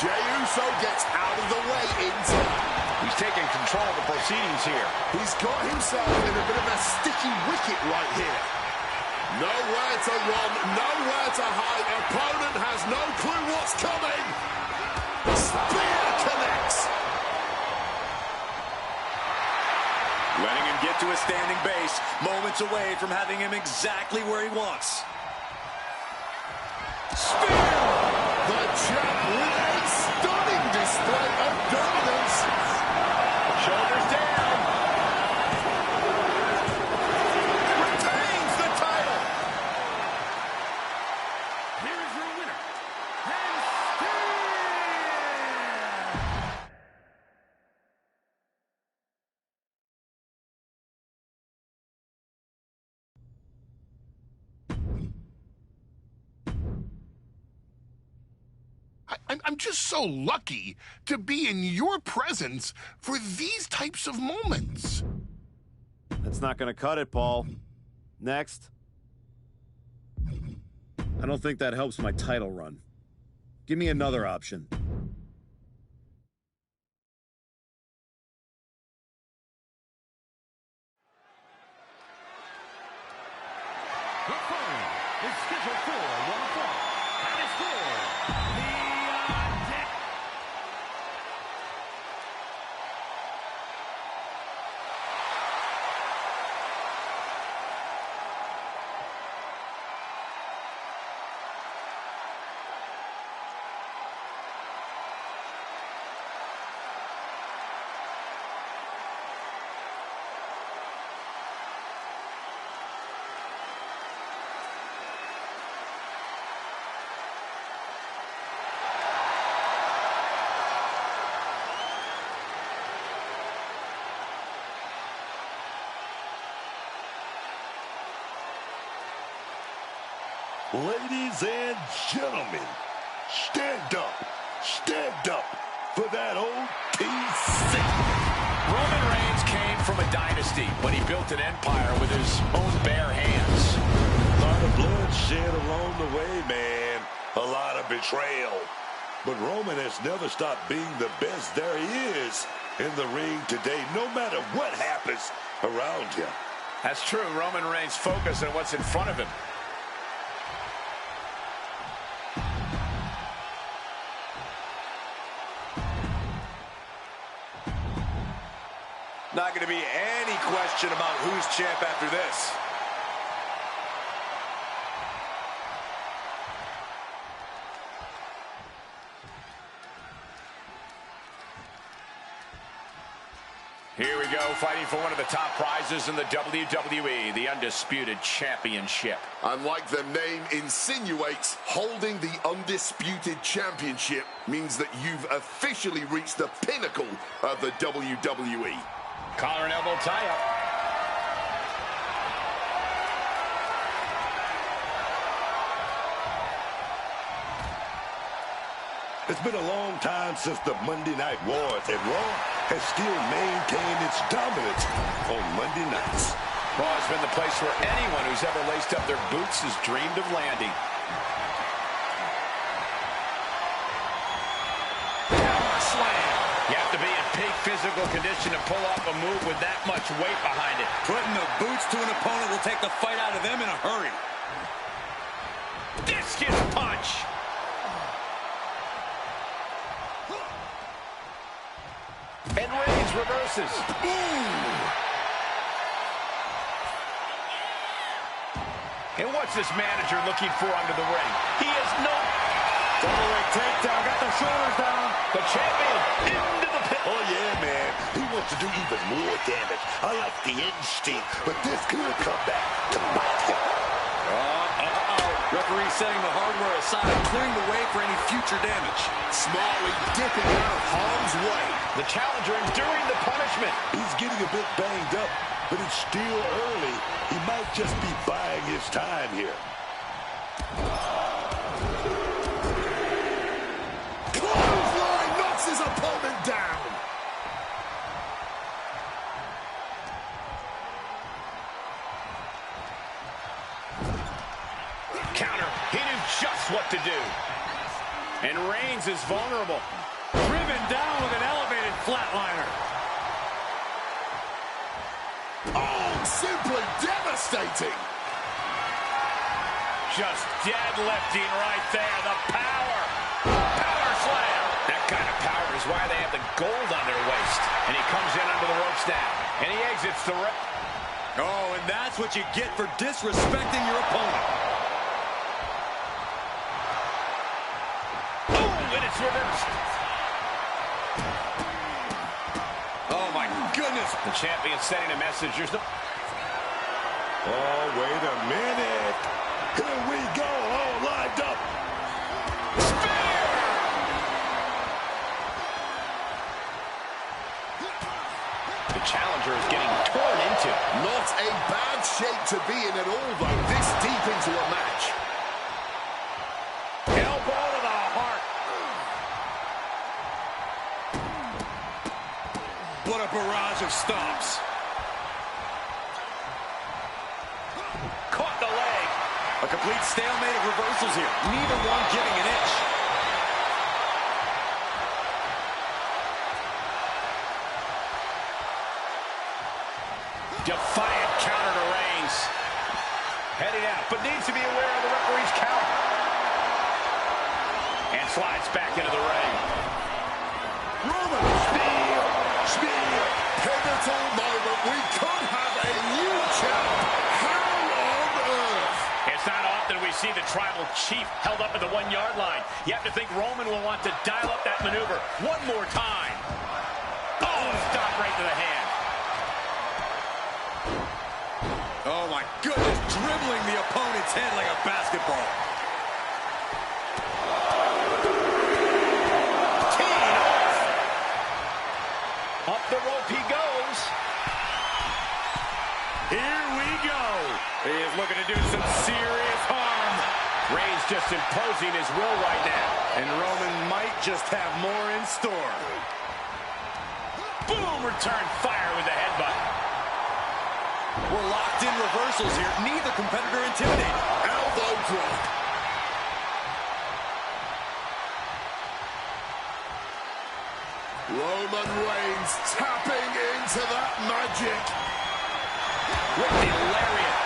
Jey Uso gets out of the way in time.
He's taking control of the proceedings here.
He's got himself in a bit of a sticky wicket right here. Nowhere to run, nowhere to hide. Opponent has no clue what's coming. Spear connects.
Letting him get to a standing base, moments away from having him exactly where he wants.
Spear! The champ with a stunning display of dominance.
Shoulders down.
Retains the title.
Here is your winner,
I'm just so lucky to be in your presence for these types of moments.
That's not going to cut it, Paul. Next. I don't think that helps my title run. Give me another option.
The following is scheduled for one fall. And it's for the
Ladies and gentlemen, stand up for that OTC.
Roman Reigns came from a dynasty when he built an empire with his own bare hands. Learned
lot of blood shed along the way, man. A lot of betrayal. But Roman has never stopped being the best there is in the ring today, no matter what happens around him.
That's true. Roman Reigns focused on what's in front of him.
Not going to be any question about who's champ after this.
Here we go, fighting for one of the top prizes in the WWE, the Undisputed Championship.
And like the name insinuates, holding the Undisputed Championship means that you've officially reached the pinnacle of the WWE.
Collar and elbow tie-up.
It's been a long time since the Monday Night Wars, and Raw has still maintained its dominance on Monday nights.
Raw has been the place where anyone who's ever laced up their boots has dreamed of landing. Slam! You have to be in peak physical condition to pull off a move with that much weight behind it.
Putting the boots to an opponent will take the fight out of them in a hurry.
Discus punch! And Reigns reverses. And what's this manager looking for under the ring? He is no...
Double leg takedown, got the shoulders down.
The champion into the pit.
Oh, yeah, man. He wants to do even more damage. I like the instinct, but this could come back to bite him.
Referee setting the hardware aside, clearing the way for any future damage.
Smartly dipping out of harm's way.
The challenger enduring the punishment.
He's getting a bit banged up, but it's still early. He might just be buying his time here.
Clothesline knocks his opponent down.
Counter. He knew just what to do. And Reigns is vulnerable.
Driven down with an elevated flatliner.
Oh, simply devastating.
Just deadlifting right there. The power. Power slam. That kind of power is why they have the gold on their waist. And he comes in under the ropes now. And he exits the ring.
Oh, and that's what you get for disrespecting your opponent.
And it's reversed.
Oh, my goodness.
The champion sending a message. There's no...
Oh, wait a minute. Here we go, all lined up.
Spear! The challenger is getting torn into.
Not a bad shape to be in at all, though, this deep into a match.
Elbow to the heart.
What a barrage of stomps.
Caught the leg.
A complete stalemate of reversals here. Neither one giving an inch.
Defiant counter to Reigns. Heading out, but needs to be aware of the referee's count. And slides back into the ring.
Roman, spear, pivotal moment. We could have a new champ. How on earth?
It's not often we see the tribal chief held up at the 1-yard line. You have to think Roman will want to dial up that maneuver one more time. Oh, stop right to the hand.
Oh, my goodness. Dribbling the opponent's head like a basketball.
Teeing off. Up the rope he goes.
Here we go. He is looking to do some serious harm.
Reigns just imposing his will right now.
And Roman might just have more in store.
Boom, return fire with the headbutt.
We're locked in reversals here. Neither competitor intimidated.
elbow drop. Roman Reigns tapping into that magic.
With the lariat.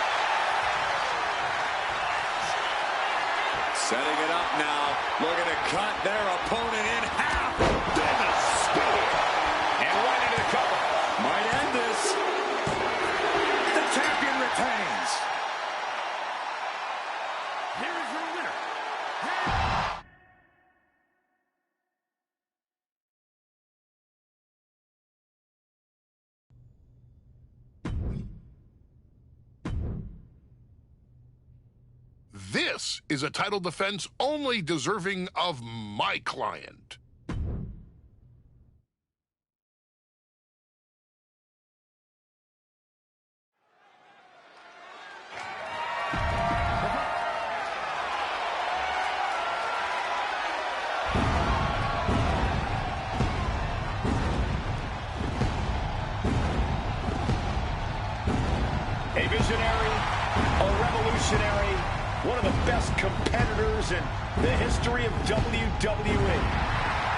Setting it up now. Looking to cut their opponent in half. Then a spear.
And right into the cover.
Might end this. The champion retains.
Here is your winner.
This is a title defense only deserving of my client.
A visionary, a revolutionary, one of the best competitors in the history of WWE.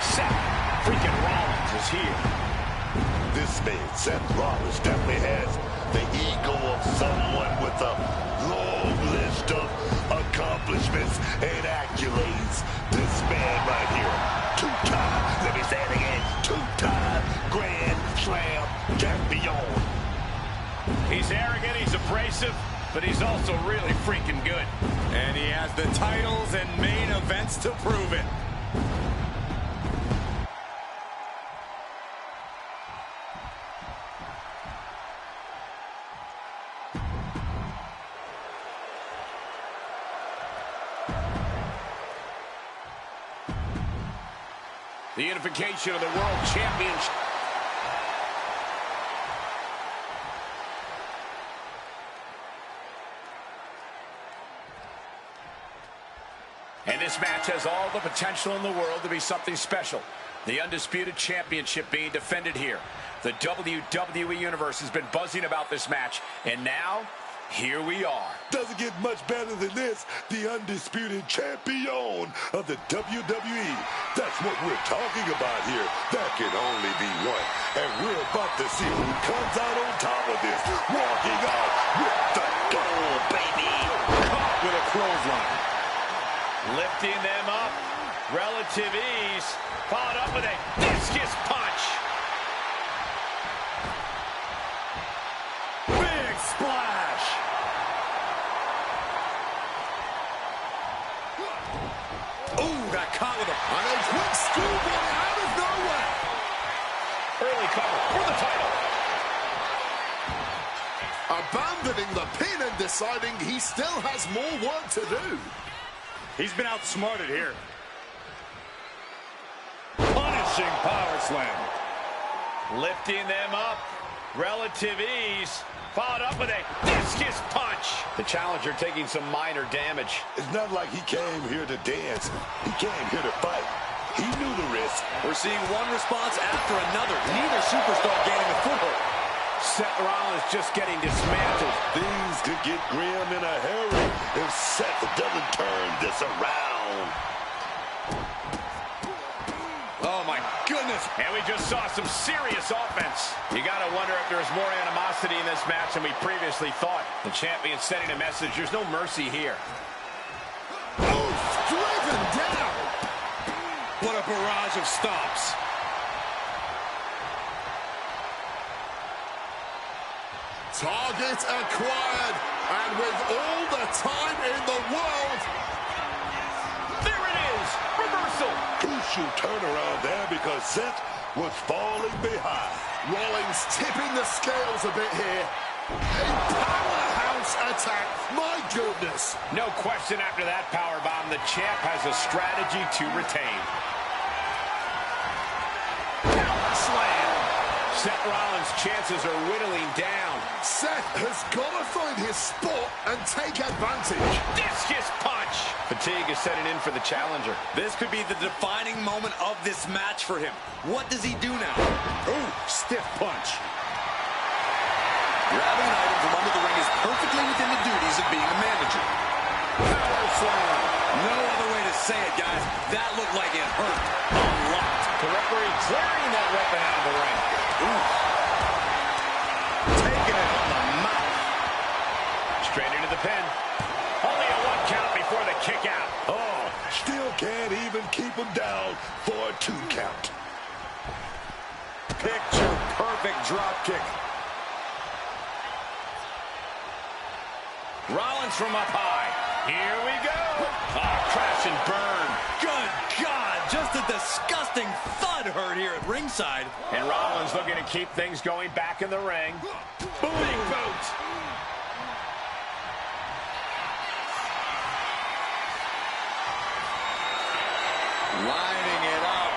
Seth freaking Rollins is here.
This man, Seth Rollins, definitely has the ego of someone with a long list of accomplishments and accolades. This man right here, two-time, let me say it again, two-time Grand Slam champion.
He's arrogant, he's abrasive, but he's also really freaking good.
And he has the titles and main events to prove it.
The unification of the World Championship. And this match has all the potential in the world to be something special. The Undisputed Championship being defended here. The WWE Universe has been buzzing about this match, and now, here we are.
Doesn't get much better than this. The Undisputed Champion of the WWE. That's what we're talking about here. That can only be one. And we're about to see who comes out on top of this. Walking out with the gold, baby.
Caught with a clothesline.
Lifting them up. Relative ease. Followed up with a discus punch.
Big splash. Ooh, got caught with a
quick schoolboy out of nowhere.
Early cover for the title.
Abandoning the pin and deciding he still has more work to do.
He's been outsmarted here. Punishing power slam.
Lifting them up. Relative ease. Followed up with a discus punch. The challenger taking some minor damage.
It's not like he came here to dance. He came here to fight. He knew the risk.
We're seeing one response after another. Neither superstar gaining a foothold.
Seth Rollins just getting dismantled.
Things could get grim in a hurry if Seth doesn't turn this around.
Oh, my goodness.
And we just saw some serious offense. You got to wonder if there's more animosity in this match than we previously thought. The champion sending a message. There's no mercy here.
Oh, driven down.
What a barrage of stomps.
Target acquired, and with all the time in the world.
There it is, reversal.
Crucial turnaround there because Seth was falling behind.
Rollins tipping the scales a bit here. A powerhouse attack, my goodness.
No question after that powerbomb, the champ has a strategy to retain. Power slam. Seth Rollins' chances are whittling down.
Seth has got to find his spot and take advantage.
Discus punch. Fatigue is setting in for the challenger.
This could be the defining moment of this match for him. What does he do now? Ooh, stiff punch. Grabbing an item from under the ring is perfectly within the duties of being a manager. Power slam. No other way to say it, guys. That looked like it hurt a lot.
The referee clearing that weapon out of the ring.
Ooh. Taking it on the mouth.
Straight into the pin. Only a 1 count before the kick out.
Oh, still can't even keep him down for a 2 count.
Picture perfect drop kick.
Rollins from up high. Here we go. Crash and burn.
Good God, just a disgusting thud heard here at ringside.
And Rollins looking to keep things going back in the ring. Booty boot.
Lining it up.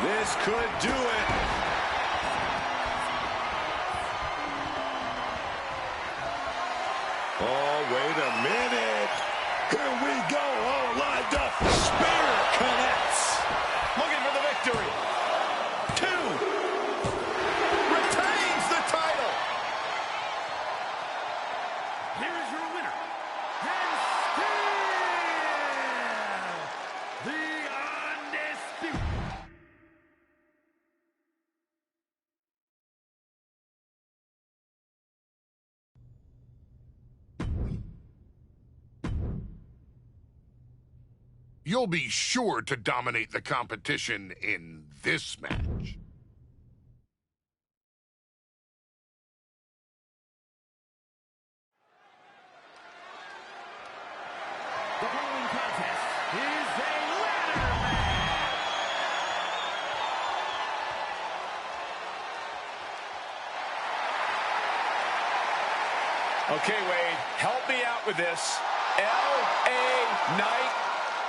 This could do it.
Oh, wait a minute. Here we go, all lined up.
Spear connects.
Looking for the victory. 2. Retains the title.
Here is your winner, and still the undisputed.
You'll be sure to dominate the competition in this match.
The following contest is a ladder match.
Okay, Wade, help me out with this. L.A. Knight.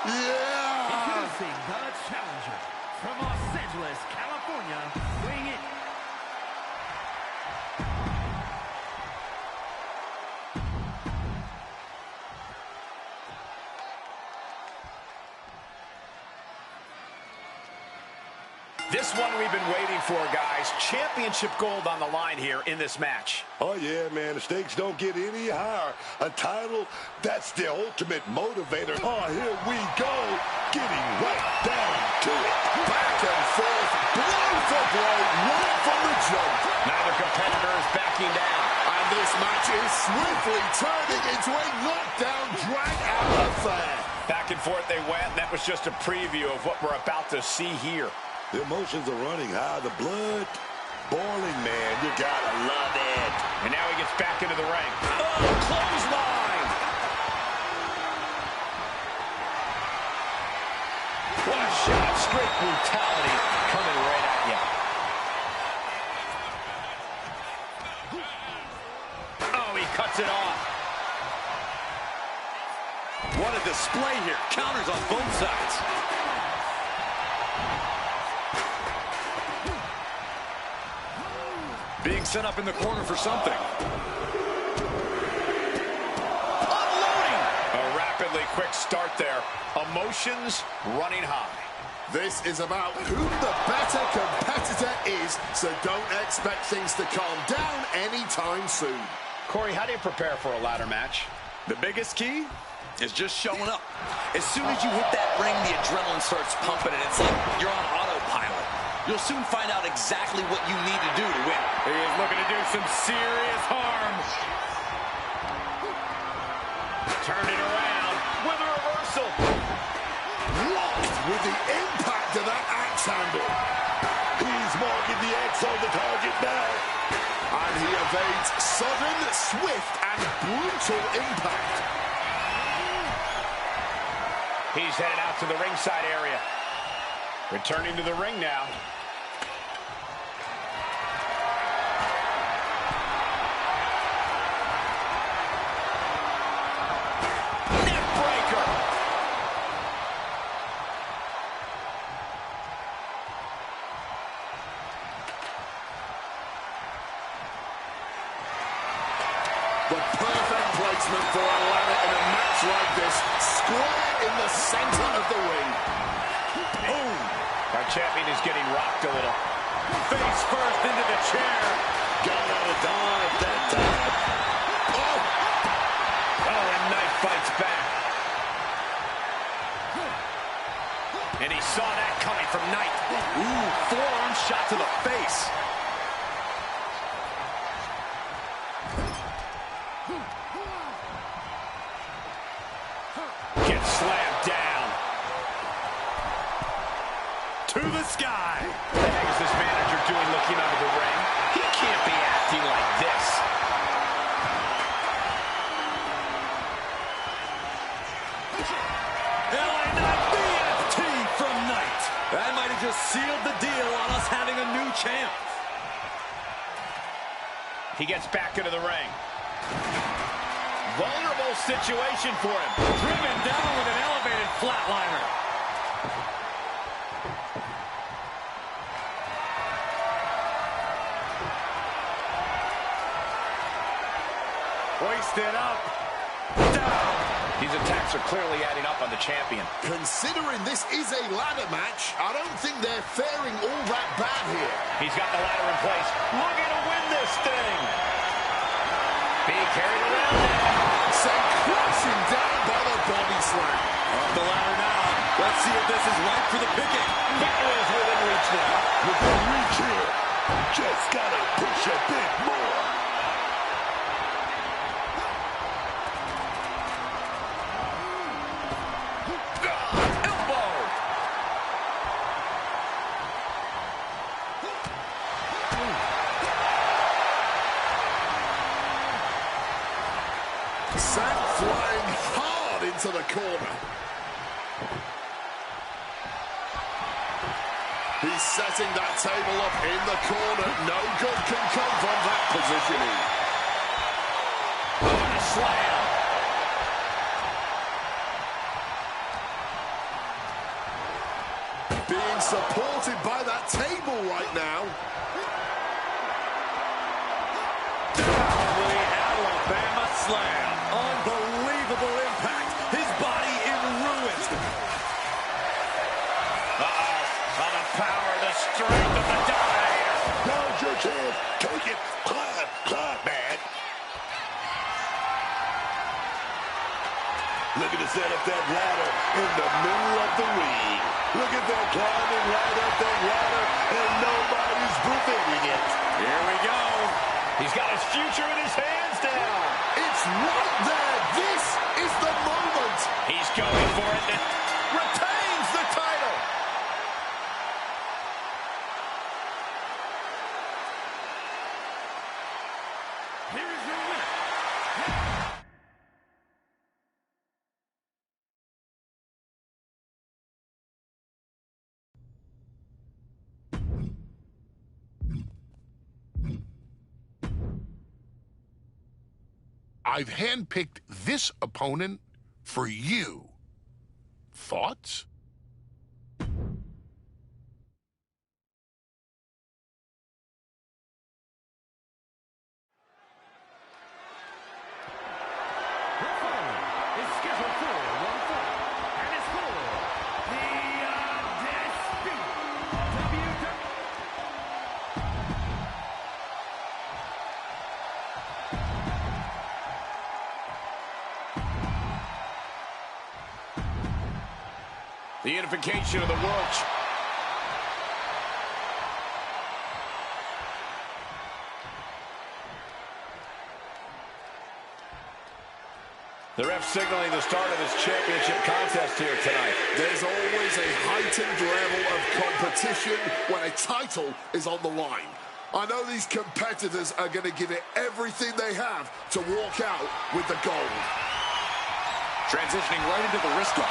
Introducing the challenger from Los Angeles, California, weighing in.
This one we've been waiting for, guys. Championship gold on the line here in this match.
Oh, yeah, man. The stakes don't get any higher. A title, that's the ultimate motivator. Oh, here we go. Getting right down to it.
Back and forth, blow for blow, right from the jump.
Neither competitor is backing down.
And this match is swiftly turning into a knockdown, drag-out affair.
Back and forth they went. That was just a preview of what we're about to see here.
The emotions are running high. The blood boiling, man. You gotta love it.
And now he gets back into the ring. Oh, clothesline! What a shot. Straight brutality coming right at you. Oh, he cuts it off.
What a display here. Counters on both sides. Being set up in the corner for something.
Unloading! A rapidly quick start there. Emotions running high.
This is about who the better competitor is, so don't expect things to calm down anytime soon.
Corey, how do you prepare for a ladder match?
The biggest key is just showing up. As soon as you hit that ring, the adrenaline starts pumping, and it's like you're on autopilot. You'll soon find out exactly what you need to do to win.
He is looking to do some serious harm. Turn it around with a reversal.
Locked with the impact of that axe handle.
He's marking the X on the target now.
And he evades sudden, swift, and brutal impact.
He's headed out to the ringside area. Returning to the ring now. Neckbreaker.
The perfect placement for a ladder in a match like this. Square in the center of the ring.
Boom. Our champion is getting rocked a little. Face first into the chair.
Got out of dive that time.
Oh, and Knight fights back.
And he saw that coming from Knight. Ooh, forearm shot to the face.
Gets slammed down.
To the sky.
What the heck is this manager doing looking out of the ring? He can't be acting like this.
LA Knight BFT from Knight. That might have just sealed the deal on us having a new champ.
He gets back into the ring. Vulnerable situation for him.
Driven down with an elevated flatliner.
Hoisted up.
Down. These attacks are clearly adding up on the champion.
Considering this is a ladder match, I don't think they're faring all that bad here.
He's got the ladder in place. Looking to win this thing. Being carried around now.
Sent crashing down by the body slam.
Up the ladder now. Let's see if this is right for the picking.
Victory is within reach now.
Within reach here. Just gotta push a bit more. Sent flying hard into the corner. He's setting that table up in the corner. No good can come from that positioning.
What a slam.
Being supported by that table right now.
The Alabama slam. Unbelievable impact. His body in ruins.
On the power, the strength of the Dominator.
Now's your chance. Take it. Climb, man. Looking to set up that ladder in the middle of the ring. Look at that climbing right up that ladder, and nobody's preventing it.
Here we go.
He's got his future in his hands now.
It's right there. This is the moment.
He's going for it. And retains the title.
Here is your winner.
I've handpicked this opponent for you. Thoughts?
Is scheduled for one fall, and it's for the undisputed
The unification of the world. The ref signaling the start of this championship contest here tonight.
There's always a heightened level of competition when a title is on the line. I know these competitors are going to give it everything they have to walk out with the gold.
Transitioning right into the wrist lock.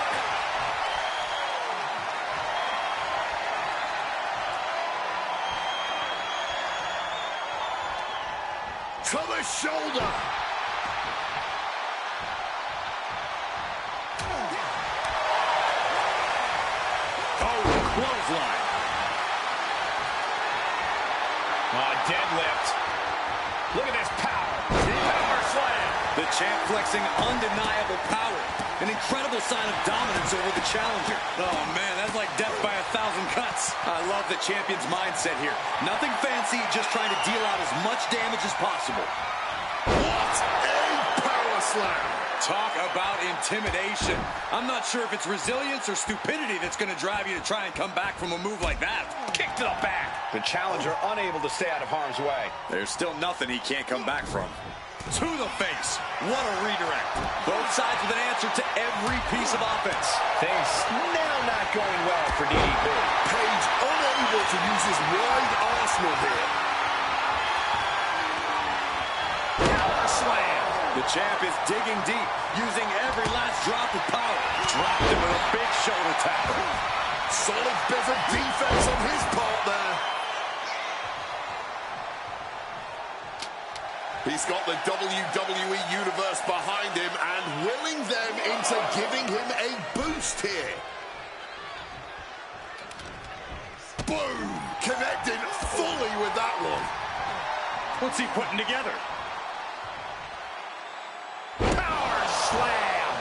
To the shoulder.
Oh, clothesline.
Deadlift. Look at this power. Power slam.
The champ flexing undeniable power. An incredible sign of dominance over the challenger. Oh, man, that's like death by 1,000 cuts. I love the champion's mindset here. Nothing fancy, just trying to deal out as much damage as possible.
What a power slam.
Talk about intimidation. I'm not sure if it's resilience or stupidity that's going to drive you to try and come back from a move like that.
Kick to the back. The challenger unable to stay out of harm's way.
There's still nothing he can't come back from. To the face. What a redirect. Both sides with an answer to every piece of offense.
Things now not going well for DDP.
Page unable to use his wide arsenal here.
Power slam. The champ is digging deep, using every last drop of power. Dropped him with a big shoulder tackle.
Solid bit of defense on his part there. He's got the WWE Universe behind him and willing them into giving him a boost here. Boom! Connecting fully with that one.
What's he putting together?
Power slam!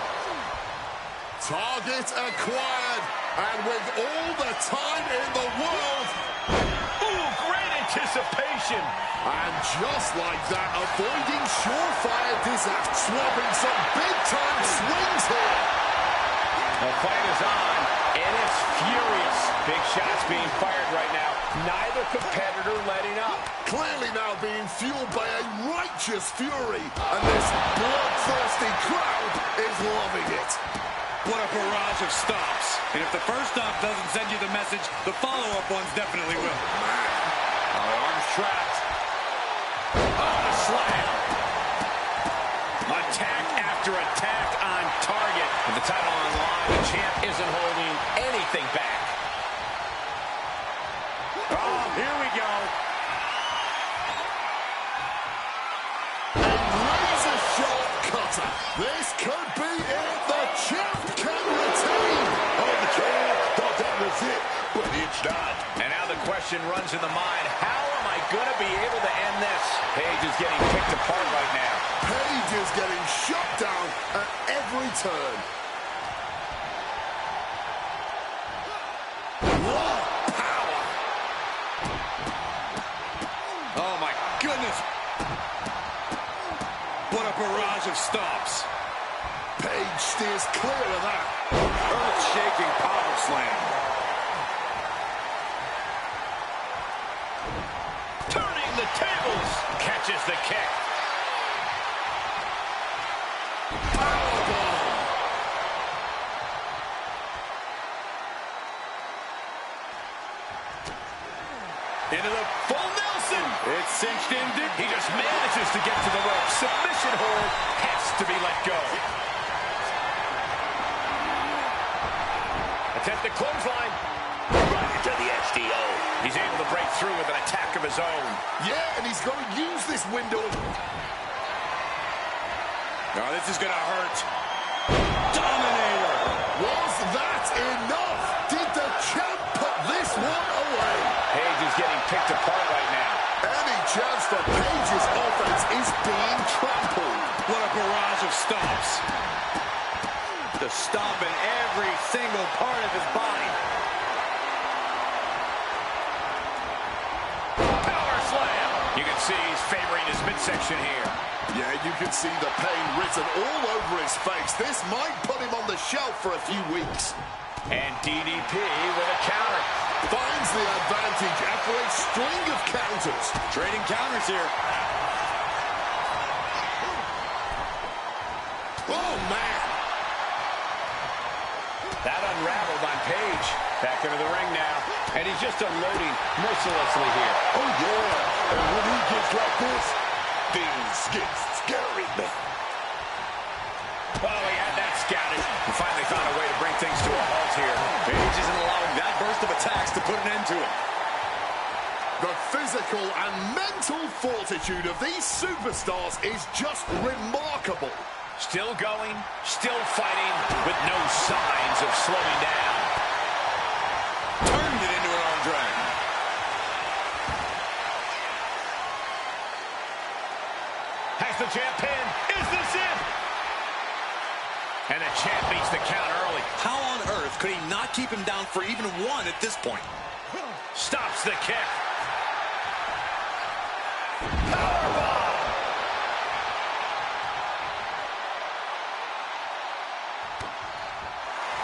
Target acquired, and with all the time in the world.
Ooh, great anticipation.
And just like that, avoiding surefire disaster, swapping some big-time swings here.
The fight is on, and it's furious. Big shots being fired right now. Neither competitor letting up.
Clearly now being fueled by a righteous fury, and this bloodthirsty crowd is loving it.
What a barrage of stops. And if the first stop doesn't send you the message, the follow-up ones definitely will.
Arms trapped. Oh, slam. Attack after attack on target. With the title on the line, the champ isn't holding anything back. Oh, here we go.
A razor-sharp cutter. This could be it. The champ can retain.
Oh, the champ thought that was it, but it's not.
And now the question runs in the mind, how am I going to be able to end this? Page is getting picked apart right now.
Page is getting shut down at every turn. What power!
Oh, my goodness. What a barrage of stops.
Page steers clear of that.
Earth-shaking power slam.
Turning the tables. Catches the kick.
Powerbomb.
Into the full Nelson.
It's cinched in deep.
He just manages to get to the rope. Submission hold has to be let go. Attempted clothesline. Right into the SDO. He's able to break through with an attack of his own.
Yeah, and he's going to use this window.
Oh, this is going to hurt. Dominator.
Was that enough? Did the champ put this one away?
Page is getting picked apart right now.
Any chance for Page's offense is being trampled.
What a barrage of stops. Just stomping every single part of his body.
Power slam. You can see he's favoring his midsection here.
Yeah, you can see the pain written all over his face. This might put him on the shelf for a few weeks.
And DDP with a counter.
Finds the advantage after a string of counters.
Trading counters here.
Oh, man.
That unraveled on Page. Back into the ring now. And he's just unloading mercilessly here.
Oh, yeah. And when he gets like this, things get scary, man.
Oh, he had that scouted. He finally found a way to bring things to a halt here.
Page isn't allowing that burst of attacks to put an end to it.
The physical and mental fortitude of these superstars is just remarkable.
Still going, still fighting, with no signs of slowing down.
Turned it into an arm drag.
Has the champ pinned. Is this it? And the champ beats the count early.
How on earth could he not keep him down for even one at this point?
Stops the kick. Powerbomb.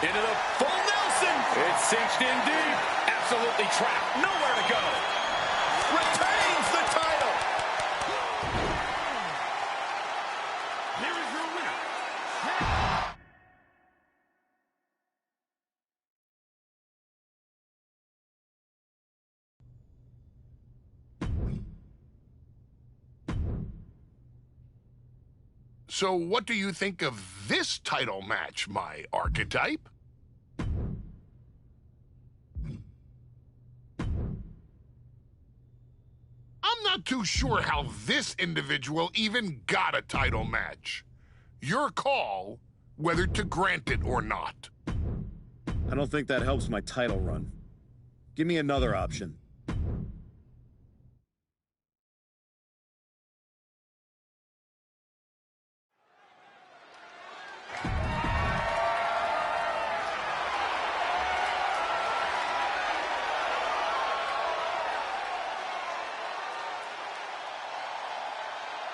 Into the full Nelson. It's cinched in deep.
Absolutely trapped. Nowhere to go.
Retains the title.
Here is your winner.
So what do you think of this title match, my archetype? I'm not too sure how this individual even got a title match. Your call whether to grant it or not.
I don't think that helps my title run. Give me another option.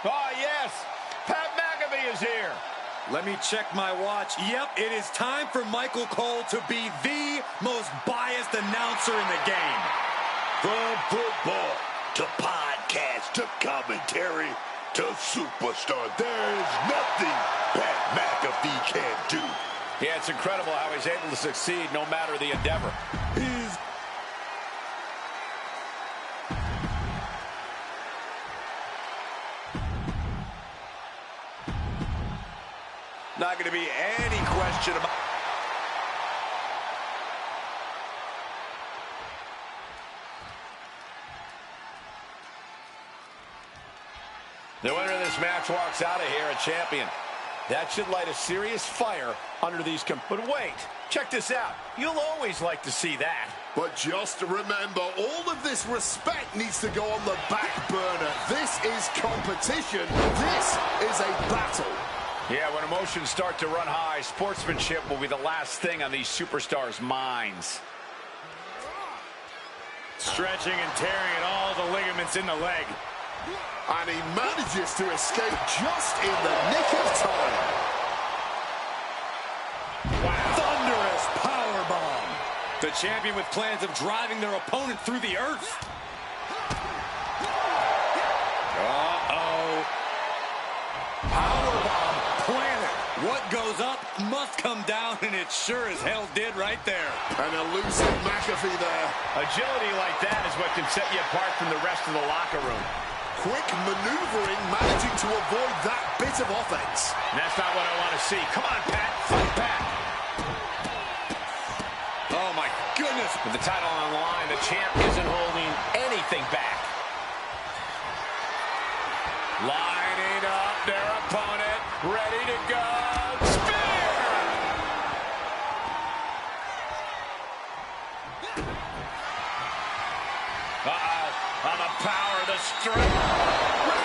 Oh, yes. Pat McAfee is here.
Let me check my watch. Yep, it is time for Michael Cole to be the most biased announcer in the game.
From football to podcast to commentary to superstar, there's nothing Pat McAfee can't do.
Yeah, it's incredible how he's able to succeed no matter the endeavor.
He's
not going to be any question about...
The winner of this match walks out of here a champion. That should light a serious fire under these... But wait, check this out. You'll always like to see that.
But just remember, all of this respect needs to go on the back burner. This is competition. This is a battle.
Yeah, when emotions start to run high, sportsmanship will be the last thing on these superstars' minds.
Stretching and tearing at all the ligaments in the leg.
And he manages to escape just in the nick of time.
Wow. Thunderous powerbomb. The champion with plans of driving their opponent through the earth. Uh-oh. Powerbomb planted. What goes up must come down, and it sure as hell did right there.
An elusive McAfee there.
Agility like that is what can set you apart from the rest of the locker room.
Quick maneuvering, managing to avoid that bit of offense.
And that's not what I want to see. Come on, Pat. Fight back.
Oh, my goodness.
With the title on the line, the champ isn't holding anything back. Lining up their opponent, ready to go. Spear! Uh-oh. On the power of the strength.